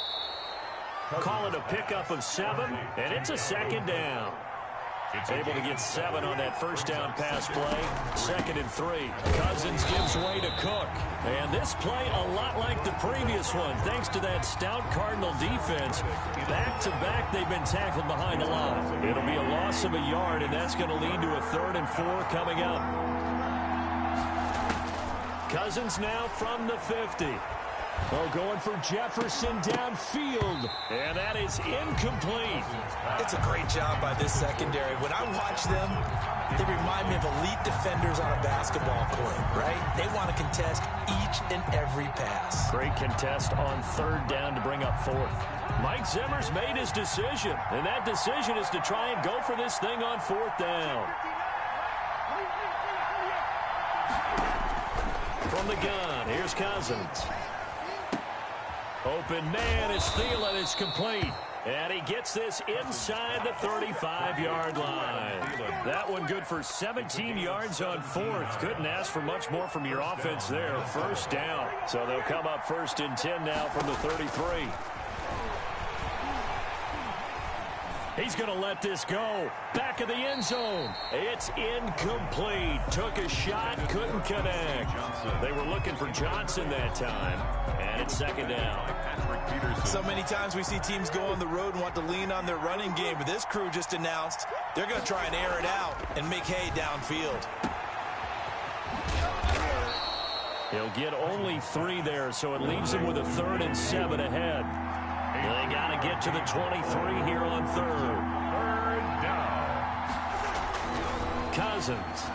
Call it a pickup of 7, and it's a second down. Able to get 7 on that first down pass play. 2nd and 3. Cousins gives way to Cook. And this play a lot like the previous one. Thanks to that stout Cardinal defense. Back-to-back, they've been tackled behind the line. It'll be a loss of a yard, and that's going to lead to a 3rd and 4 coming up. Cousins now from the 50. Oh, going for Jefferson downfield. And that is incomplete. It's a great job by this secondary. When I watch them, they remind me of elite defenders on a basketball court, right? They want to contest each and every pass. Great contest on 3rd down to bring up 4th. Mike Zimmer's made his decision, and that decision is to try and go for this thing on 4th down. From the gun, here's Cousins. Open man is Thielen. It's complete. And he gets this inside the 35-yard line. That one good for 17 yards on 4th. Couldn't ask for much more from your offense there. 1st down. So they'll come up 1st and 10 now from the 33. He's going to let this go. Back of the end zone. It's incomplete. Took a shot, couldn't connect. They were looking for Johnson that time. And it's 2nd down. So many times we see teams go on the road and want to lean on their running game, but this crew just announced they're going to try and air it out and make hay downfield. He'll get only 3 there, so it leaves him with a 3rd and 7 ahead. They got to get to the 23 here on 3rd. 3rd down. Cousins.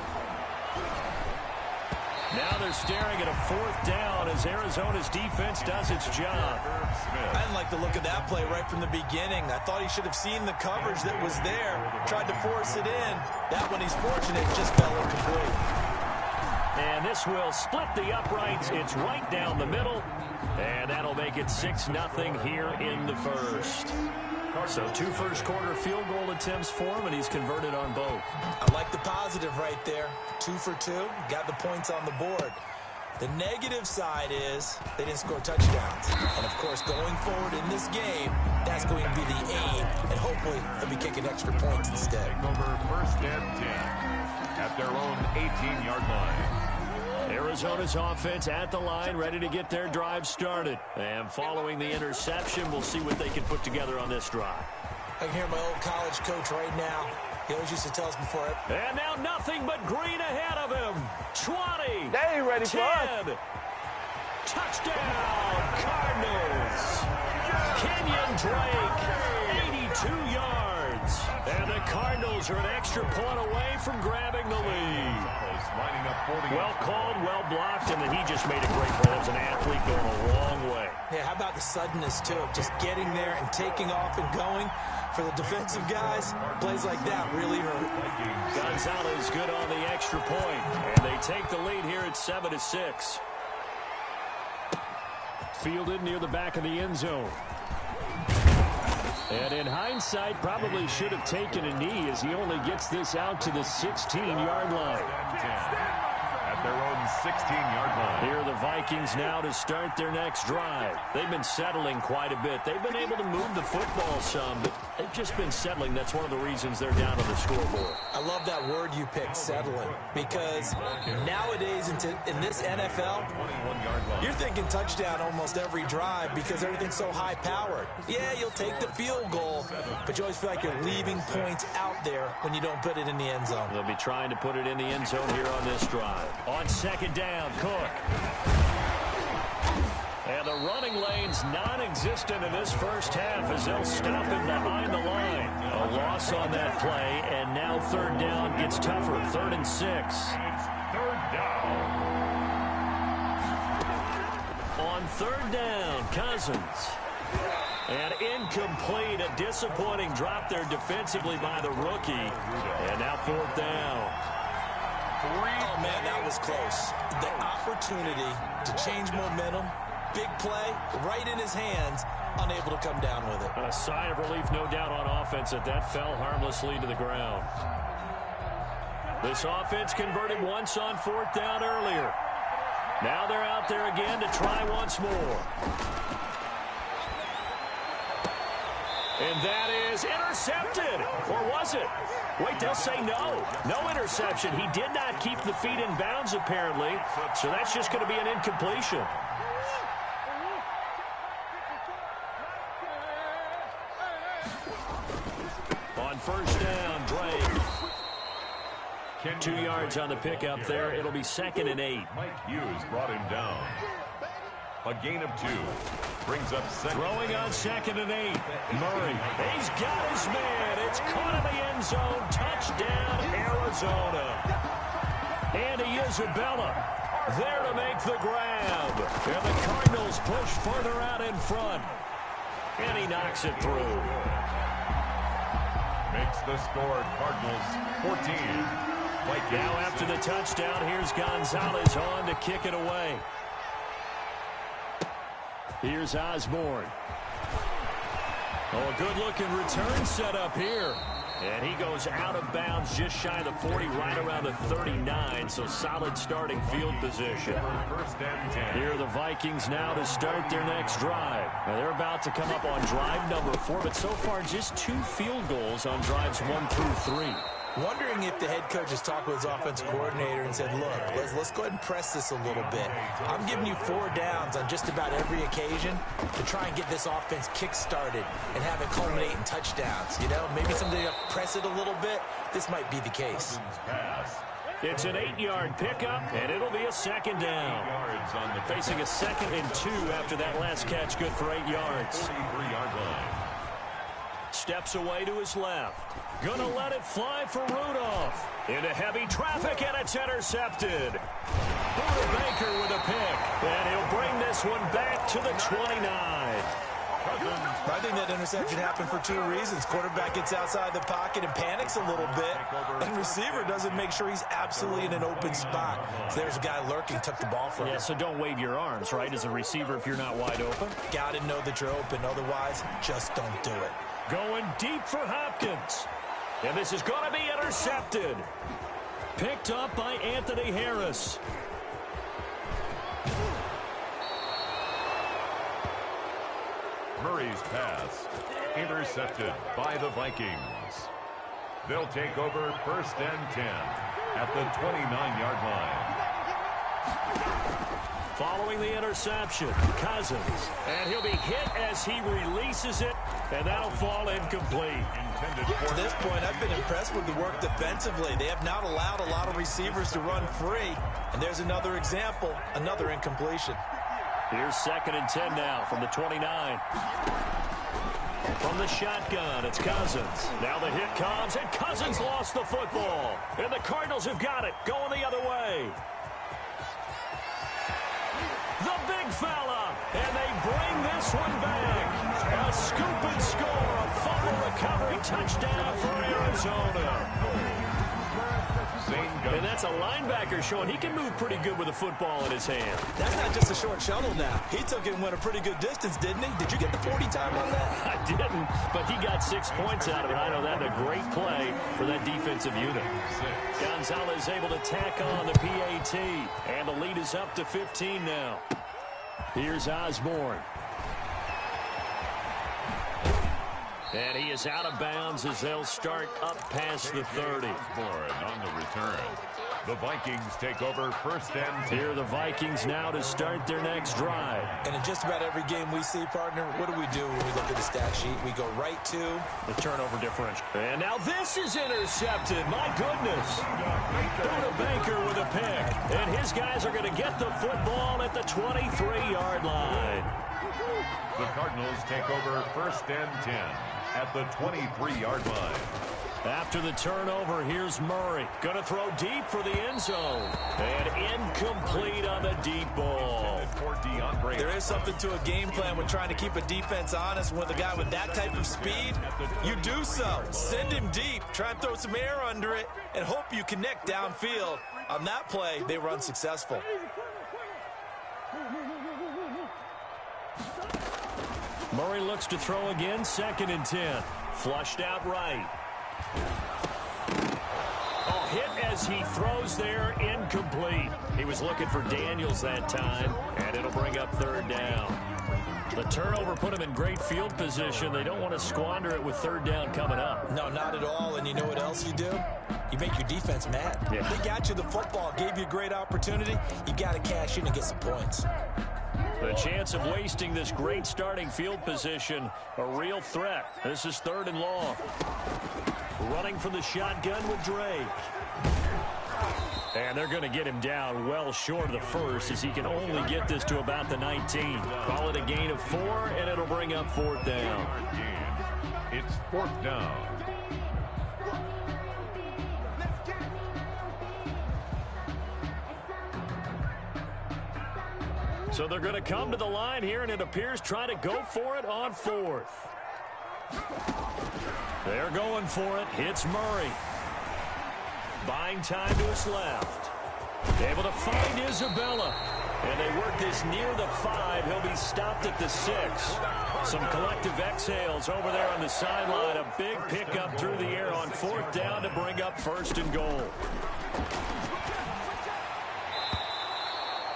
Now they're staring at a 4th down as Arizona's defense does its job. I didn't like the look of that play right from the beginning. I thought he should have seen the coverage that was there, tried to force it in. That one he's fortunate, just fell incomplete. And this will split the uprights. It's right down the middle. And that'll make it 6-0 here in the 1st. So 2 first-quarter field goal attempts for him, and he's converted on both. I like the positive right there. 2 for 2. Got the points on the board. The negative side is they didn't score touchdowns. And, of course, going forward in this game, that's going to be the aim. And hopefully they'll be kicking extra points instead. Over 1st and 10 at their own 18-yard line. Arizona's offense at the line, ready to get their drive started. And following the interception, we'll see what they can put together on this drive. I can hear my old college coach right now. He always used to tell us before it. And now nothing but green ahead of him. 20. They ain't ready 10. for us. Touchdown, Cardinals. Kenyon Drake, 82 yards. And the Cardinals are an extra point away from grabbing the lead. Well called, well blocked, and then he just made a great play. As an athlete going a long way. Yeah, how about the suddenness, too? Just getting there and taking off and going. For the defensive guys, plays like that really hurt. Gonzalez good on the extra point, and they take the lead here at 7-6. Fielded near the back of the end zone. And in hindsight, probably should have taken a knee as he only gets this out to the 16-yard line. At their own 16-yard line. Here are the Vikings now to start their next drive. They've been settling quite a bit. They've been able to move the football some, but they've just been settling. That's one of the reasons they're down on the scoreboard. I love that word you picked, settling, because nowadays in this NFL, you're thinking touchdown almost every drive because everything's so high-powered. Yeah, you'll take the field goal, but you always feel like you're leaving points out there when you don't put it in the end zone. They'll be trying to put it in the end zone here on this drive. On 2nd down, Cook. And the running lane's non-existent in this first half as they'll stop him behind the line. A loss on that play, and now 3rd down gets tougher. 3rd and 6. It's 3rd down. On 3rd down, Cousins. And incomplete. A disappointing drop there defensively by the rookie. And now 4th down. Oh, man, that was close. The opportunity to change momentum, big play, right in his hands, unable to come down with it. A sigh of relief, no doubt, on offense that fell harmlessly to the ground. This offense converted once on 4th down earlier. Now they're out there again to try once more. And that is intercepted. Or was it? Wait, they'll say no. No interception. He did not keep the feet in bounds, apparently. So that's just going to be an incompletion. On 1st down, Drake. 2 yards on the pickup there. It'll be 2nd and 8. Mike Hughes brought him down. A gain of 2. Brings up 2nd. Throwing on 2nd and 8. Murray. He's got his man. It's caught in the end zone. Touchdown, Arizona. Andy Isabella there to make the grab. And the Cardinals push further out in front. And he knocks it through. Makes the score Cardinals 14. Now after the touchdown, here's Gonzalez on to kick it away. Here's Osborne. Oh, a good-looking return set up here. And he goes out of bounds just shy of the 40, right around the 39, so solid starting field position. 1st and 10. Here are the Vikings now to start their next drive. Now they're about to come up on drive number 4, but so far just 2 field goals on drives 1 through 3. Wondering if the head coach has talked with his offensive coordinator and said, look, let's go ahead and press this a little bit. I'm giving you 4 downs on just about every occasion to try and get this offense kick-started and have it culminate in touchdowns. You know, maybe someday I'll press it a little bit. This might be the case. It's an 8-yard pickup, and it'll be a 2nd down. Facing a 2nd and 2 after that last catch, good for 8 yards. 43-yard line. Steps away to his left. Gonna let it fly for Rudolph. Into heavy traffic, and it's intercepted. Buda Baker with a pick. And he'll bring this one back to the 29. I think that interception happened for 2 reasons. Quarterback gets outside the pocket and panics a little bit. And receiver doesn't make sure he's absolutely in an open spot. So there's a guy lurking, took the ball from him. Yeah, so don't wave your arms, right, as a receiver if you're not wide open. Got to know that you're open. Otherwise, just don't do it. Going deep for Hopkins. And this is going to be intercepted. Picked up by Anthony Harris. Murray's pass intercepted by the Vikings. They'll take over 1st and 10 at the 29-yard line. Following the interception, Cousins. And he'll be hit as he releases it, and that'll fall incomplete. To this point, I've been impressed with the work defensively. They have not allowed a lot of receivers to run free. And there's another example, another incompletion. Here's 2nd and 10 now from the 29. From the shotgun, it's Cousins. Now the hit comes, and Cousins lost the football. And the Cardinals have got it, going the other way. The big fella, and they bring this one back. A scoop and score, a fumble recovery touchdown for Arizona. And that's a linebacker showing he can move pretty good with a football in his hand. That's not just a short shuttle now. He took it and went a pretty good distance, didn't he? Did you get the 40 time on that? I didn't, but he got 6 points out of it. I know that's a great play for that defensive unit. Gonzalez able to tack on the PAT, and the lead is up to 15 now. Here's Osborne. And he is out of bounds as they'll start up past the 30. On the return. The Vikings take over 1st and 10. Here are the Vikings now to start their next drive. And in just about every game we see, partner, what do we do when we look at the stat sheet? We go right to the turnover differential. And now this is intercepted. My goodness. Buda Baker with a pick. And his guys are going to get the football at the 23-yard line. The Cardinals take over 1st and 10 at the 23-yard line. After the turnover, here's Murray. Going to throw deep for the end zone. And incomplete on the deep ball. There is something to a game plan when trying to keep a defense honest. With a guy with that type of speed, you do so. Send him deep. Try and throw some air under it and hope you connect downfield. On that play, they were unsuccessful. Murray looks to throw again, 2nd and 10. Flushed out right. Oh, hit as he throws there, incomplete. He was looking for Daniels that time, and it'll bring up 3rd down. The turnover put him in great field position. They don't want to squander it with 3rd down coming up. No, not at all. And you know what else you do? You make your defense mad. Yeah. They got you the football, gave you a great opportunity. You got to cash in and get some points. The chance of wasting this great starting field position, a real threat. This is 3rd and long. Running from the shotgun with Drake. And they're going to get him down well short of the first, as he can only get this to about the 19. Call it a gain of 4, and it'll bring up 4th down. It's 4th down. So they're going to come to the line here, and it appears try to go for it on 4th. They're going for it. Hits Murray. Buying time to his left. Able to find Isabella. And they work this near the 5. He'll be stopped at the 6. Some collective exhales over there on the sideline. A big pickup through the air on 4th down to bring up 1st and goal.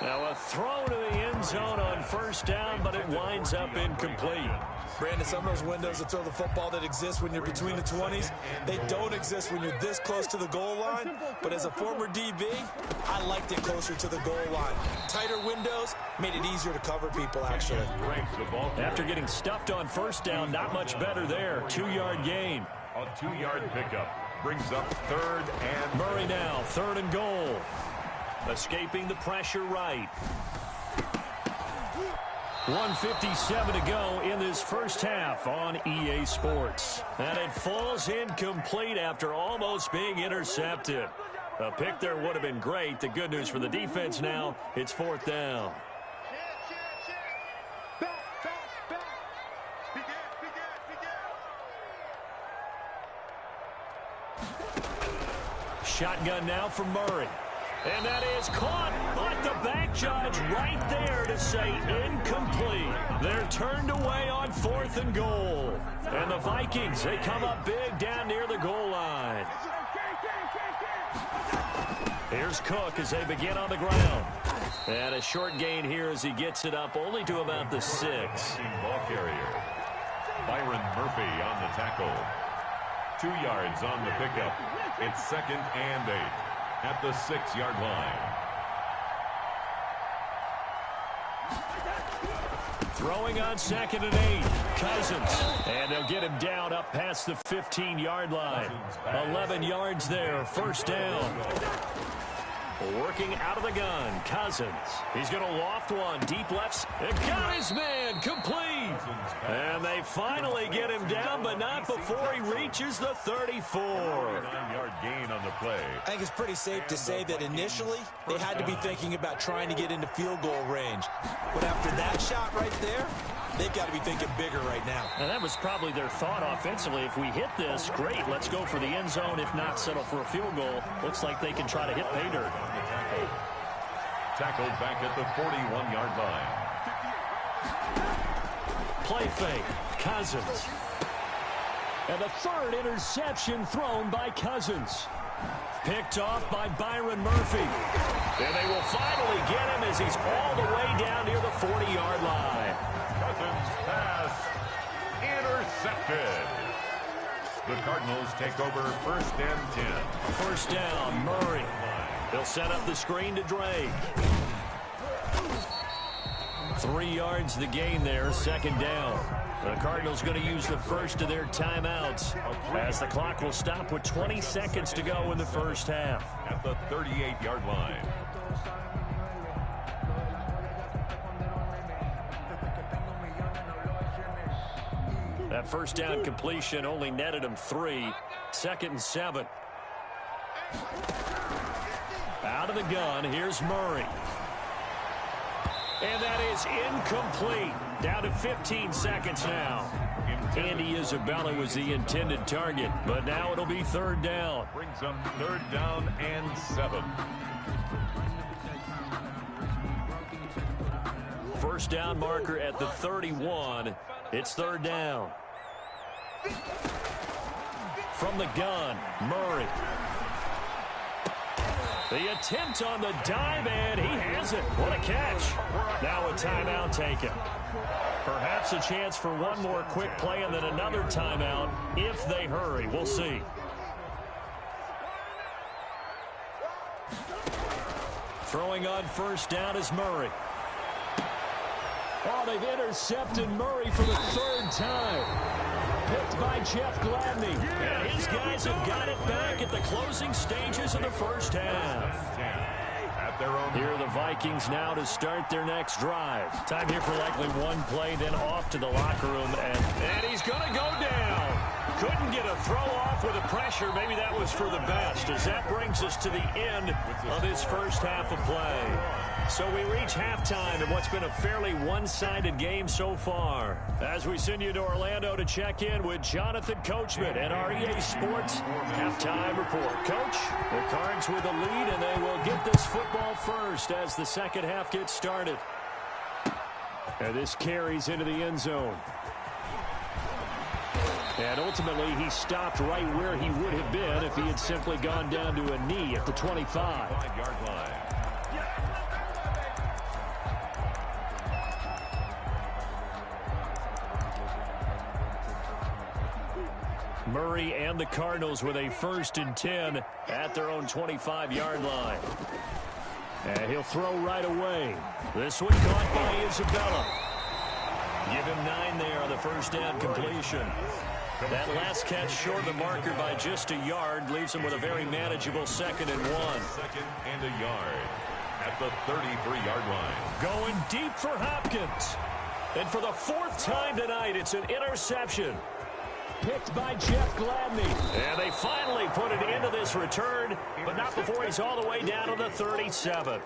Now a throw to the end zone on 1st down, but it winds up incomplete. Brandon, some of those windows to throw the football that exist when you're between the 20s, they don't exist when you're this close to the goal line. But as a former DB, I liked it closer to the goal line. Tighter windows made it easier to cover people, actually. After getting stuffed on 1st down, not much better there. 2-yard gain. A 2-yard pickup brings up 3rd and... Murray now, 3rd and goal. Escaping the pressure right. 1:57 to go in this first half on EA Sports. And it falls incomplete after almost being intercepted. A pick there would have been great. The good news for the defense now, it's 4th down. Shotgun now from Murray. And that is caught, but the back judge right there to say incomplete. They're turned away on 4th and goal. And the Vikings, they come up big down near the goal line. Here's Cook as they begin on the ground. And a short gain here as he gets it up only to about the 6. Ball carrier. Byron Murphy on the tackle. 2 yards on the pickup. It's 2nd and 8. At the 6-yard line. Throwing on 2nd and 8. Cousins. And they'll get him down up past the 15-yard line. 11 yards there. 1st down. Working out of the gun. Cousins. He's going to loft one. Deep left. It got his man. Complete. And they finally get him down, but not before he reaches the 34. 9-yard gain on the play. I think it's pretty safe to say that initially they had to be thinking about trying to get into field goal range. But after that shot right there, they've got to be thinking bigger right now. And that was probably their thought offensively. If we hit this, great, let's go for the end zone. If not, settle for a field goal. Looks like they can try to hit pay dirt. Tackled back at the 41-yard line. Play fake. Cousins. And the 3rd interception thrown by Cousins. Picked off by Byron Murphy. And they will finally get him as he's all the way down near the 40-yard line. Cousins pass intercepted. The Cardinals take over 1st and 10. 1st down, Murray. They'll set up the screen to Drake. 3 yards the gain there, 2nd down. The Cardinals going to use the first of their timeouts as the clock will stop with 20 seconds to go in the first half. At the 38-yard line. That 1st down completion only netted him 3. 2nd and 7. Out of the gun, here's Murray. And that is incomplete. Down to 15 seconds now. Andy Isabella was the intended target, but now it'll be 3rd down. Brings up 3rd down and 7. First down marker at the 31. It's 3rd down. From the gun, Murray. The attempt on the dive, and he has it. What a catch. Now a timeout taken. Perhaps a chance for one more quick play and then another timeout if they hurry. We'll see. Throwing on first down is Murray. Oh, they've intercepted Murray for the 3rd time. Picked by Jeff Gladney. And his guys have got it back at the closing stages of the first half. Here are the Vikings now to start their next drive. Time here for likely one play, then off to the locker room. And he's going to go down. Couldn't get a throw off with the pressure. Maybe that was for the best, as that brings us to the end of this first half of play. So we reach halftime in what's been a fairly one-sided game so far. As we send you to Orlando to check in with Jonathan Coachman at our EA Sports Halftime Report. Coach, the Cards with the lead, and they will get this football first as the second half gets started. And this carries into the end zone. And ultimately, he stopped right where he would have been if he had simply gone down to a knee at the 25-yard line. Murray and the Cardinals with a 1st and 10 at their own 25-yard line. And he'll throw right away. This one caught by Isabella. Give him 9 there on the first down completion. That last catch short of the marker by just a yard leaves him with a very manageable 2nd and 1. 2nd and a yard at the 33-yard line. Going deep for Hopkins. And for the 4th time tonight, it's an interception. Picked by Jeff Gladney. And they finally put it into this return, but not before he's all the way down to the 37.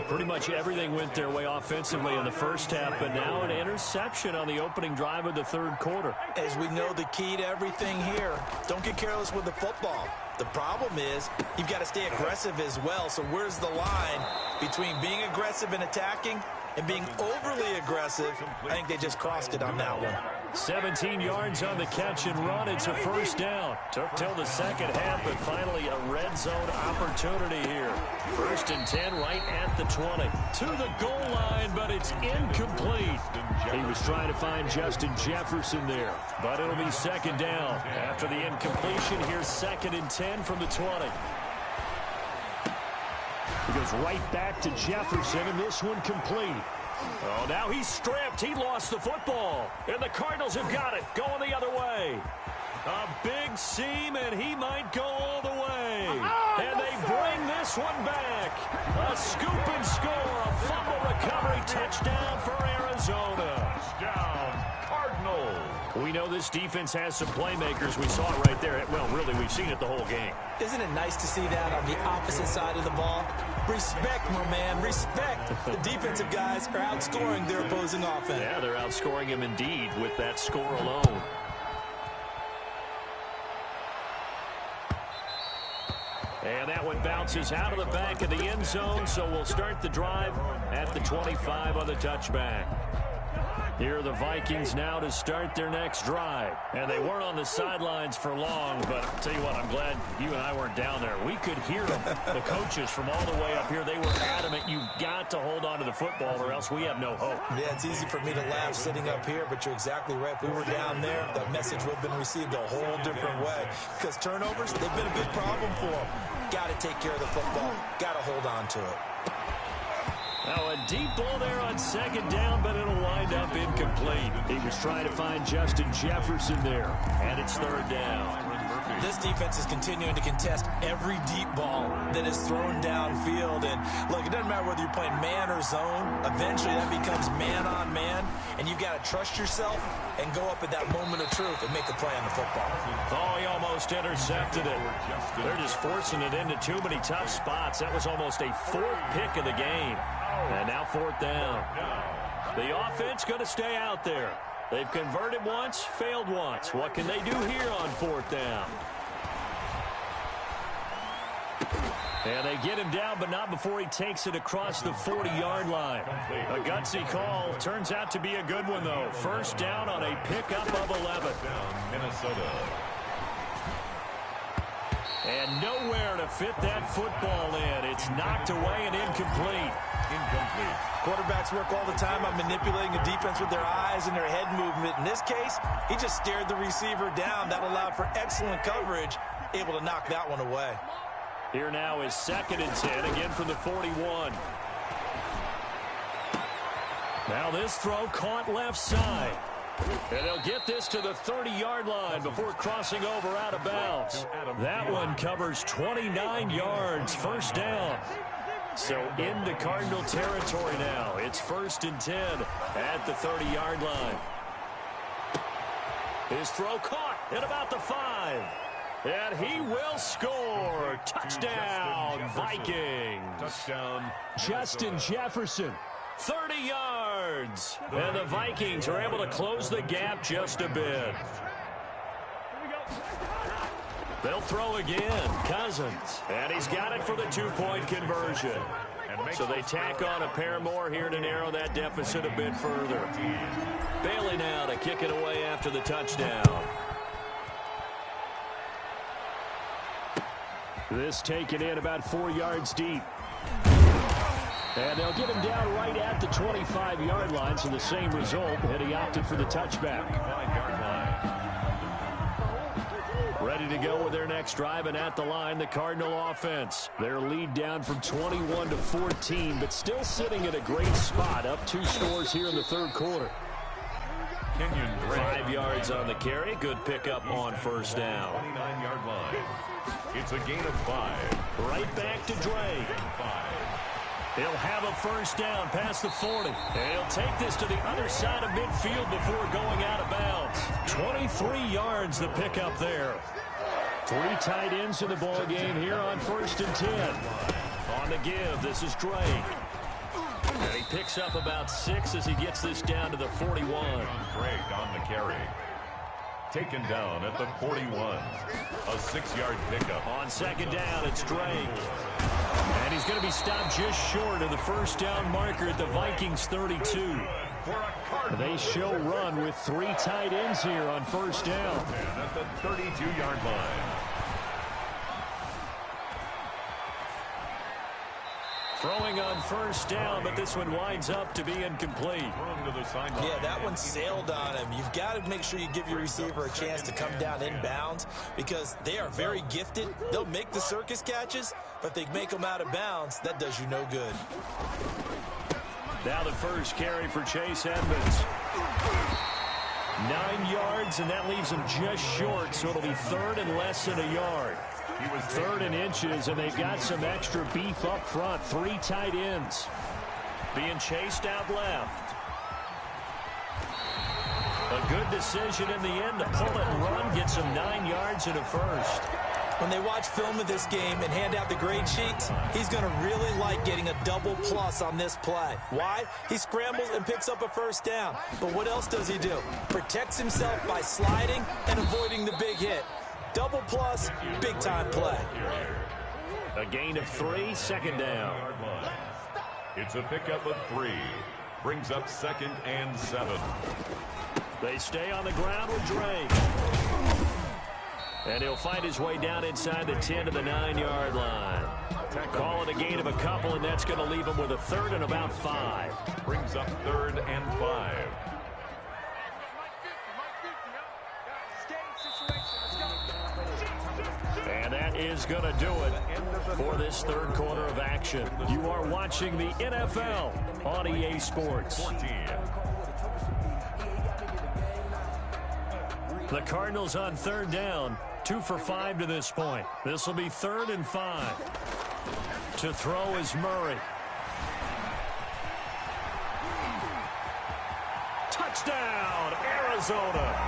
Pretty much everything went their way offensively in the first half, but now an interception on the opening drive of the 3rd quarter. As we know, the key to everything here, don't get careless with the football. The problem is you've got to stay aggressive as well. So where's the line between being aggressive and attacking and being overly aggressive? I think they just crossed it on that one. 17 yards on the catch and run. It's a first down. Took till the second half, but finally a red zone opportunity here. 1st and 10 right at the 20. To the goal line, but it's incomplete. He was trying to find Justin Jefferson there. But it'll be 2nd down. After the incompletion, here's 2nd and 10 from the 20. He goes right back to Jefferson, and this one complete. Oh, now he's stripped. He lost the football. And the Cardinals have got it. Going the other way. A big seam, and he might go all the way. And they bring this one back. A scoop and score. A fumble recovery touchdown for Arizona. Touchdown, Cardinals. We know this defense has some playmakers. We saw it right there. Well, really, we've seen it the whole game. Isn't it nice to see that on the opposite side of the ball? Respect, my man, respect. The defensive guys are outscoring their opposing offense. Yeah, they're outscoring him indeed with that score alone. And that one bounces out of the back of the end zone, so we'll start the drive at the 25 on the touchback. Here are the Vikings now to start their next drive. And they weren't on the sidelines for long, but I'll tell you what, I'm glad you and I weren't down there. We could hear them, the coaches from all the way up here. They were adamant, you've got to hold on to the football or else we have no hope. Yeah, it's easy for me to laugh sitting up here, but you're exactly right. If we were down there, that message would have been received a whole different way. Because turnovers, they've been a big problem for them. Got to take care of the football. Got to hold on to it. Now a deep ball there on 2nd down, but it'll wind up incomplete. He was trying to find Justin Jefferson there. And it's 3rd down. This defense is continuing to contest every deep ball that is thrown downfield. And look, it doesn't matter whether you're playing man or zone. Eventually that becomes man on man, and you've got to trust yourself and go up at that moment of truth and make a play on the football. Oh, he almost intercepted it. They're just forcing it into too many tough spots. That was almost a 4th pick of the game. And now 4th down. The offense going to stay out there. They've converted once, failed once. What can they do here on 4th down? And they get him down, but not before he takes it across the 40-yard line. A gutsy call. Turns out to be a good one, though. 1st down on a pickup of 11. Minnesota. And nowhere to fit that football in. It's knocked away and incomplete. Quarterbacks work all the time on manipulating the defense with their eyes and their head movement. In this case, he just stared the receiver down. That allowed for excellent coverage, able to knock that one away. Here now is 2nd and 10, again from the 41. Now this throw caught left side. And they'll get this to the 30-yard line before crossing over out of bounds. That one covers 29 yards, 1st down. So into Cardinal territory now. It's 1st and 10 at the 30-yard line. His throw caught at about the 5. And he will score. Touchdown, Vikings. Touchdown, Justin Jefferson, 30 yards. And the Vikings are able to close the gap just a bit. They'll throw again. Cousins. And he's got it for the 2-point conversion. So they tack on a pair more here to narrow that deficit a bit further. Bailey now to kick it away after the touchdown. This taken in about 4 yards deep. And they'll get him down right at the 25-yard line, so the same result, and he opted for the touchback. Ready to go with their next drive, and at the line, the Cardinal offense. Their lead down from 21 to 14, but still sitting at a great spot, up 2 scores here in the 3rd quarter. 5 yards on the carry. Good pickup on 1st down. 29-yard line. It's a gain of 5. Right back to Drake. He'll have a 1st down past the 40. And he'll take this to the other side of midfield before going out of bounds. 23 yards the pickup there. 3 tight ends in the ball game here on 1st and 10. On the give, this is Drake. And he picks up about 6 as he gets this down to the 41. Drake on the carry. Taken down at the 41. A 6-yard pickup. On 2nd down, it's Drake. And he's going to be stopped just short of the 1st down marker at the Vikings 32. They show run with 3 tight ends here on 1st down. And at the 32-yard line. Throwing on 1st down, but this one winds up to be incomplete. Yeah, that one sailed on him. You've got to make sure you give your receiver a chance to come down inbounds because they are very gifted. They'll make the circus catches, but if they make them out of bounds, that does you no good. Now the first carry for Chase Edmonds. 9 yards, and that leaves him just short, so it'll be 3rd and less than a yard. 3rd and inches, and they've got some extra beef up front. 3 tight ends being chased out left. A good decision in the end to pull it and run, get some 9 yards and a 1st. When they watch film of this game and hand out the grade sheets, he's going to really like getting a double plus on this play. Why? He scrambles and picks up a 1st down. But what else does he do? Protects himself by sliding and avoiding the big hit. Double plus, big-time play. A gain of 3, 2nd down. It's a pickup of 3. Brings up 2nd and 7. They stay on the ground with Drake. And he'll find his way down inside the 10 to the 9-yard line. Call it a gain of a couple, and that's going to leave him with a 3rd and about 5. Brings up 3rd and 5. And that is going to do it for this 3rd quarter of action. You are watching the NFL on EA Sports. The Cardinals on 3rd down 2 for 5 to this point. This will be 3rd and 5. To throw is Murray. Touchdown, Arizona.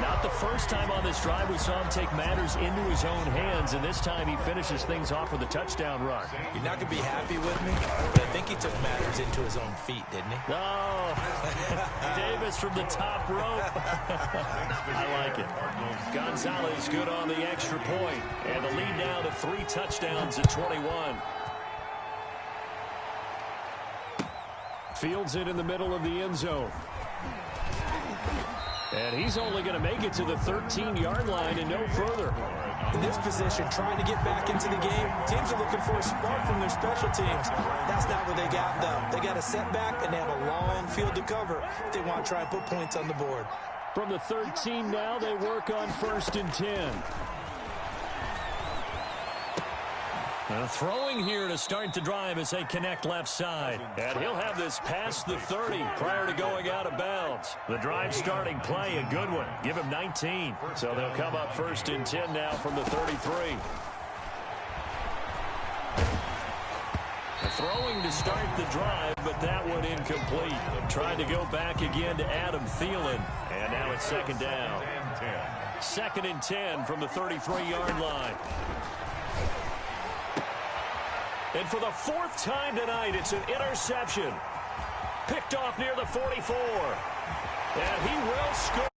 Not the first time on this drive we saw him take matters into his own hands, and this time he finishes things off with a touchdown run. You're not going to be happy with me, but I think he took matters into his own feet, didn't he? Oh, Davis from the top rope. I like it. Gonzalez good on the extra point, and the lead now to 3 touchdowns at 21. Fields it in the middle of the end zone. And he's only going to make it to the 13-yard line and no further. In this position, trying to get back into the game, teams are looking for a spark from their special teams. That's not what they got, though. They got a setback, and they have a long field to cover if they want to try and put points on the board. From the 13 now, they work on 1st and 10. Throwing here to start the drive as they connect left side. And he'll have this past the 30 prior to going out of bounds. The drive starting play, a good one. Give him 19. So they'll come up 1st and 10 now from the 33. Throwing to start the drive, but that one incomplete. Tried to go back again to Adam Thielen. And now it's 2nd down. 2nd and 10 from the 33-yard line. And for the 4th time tonight, it's an interception. Picked off near the 44. And he will score.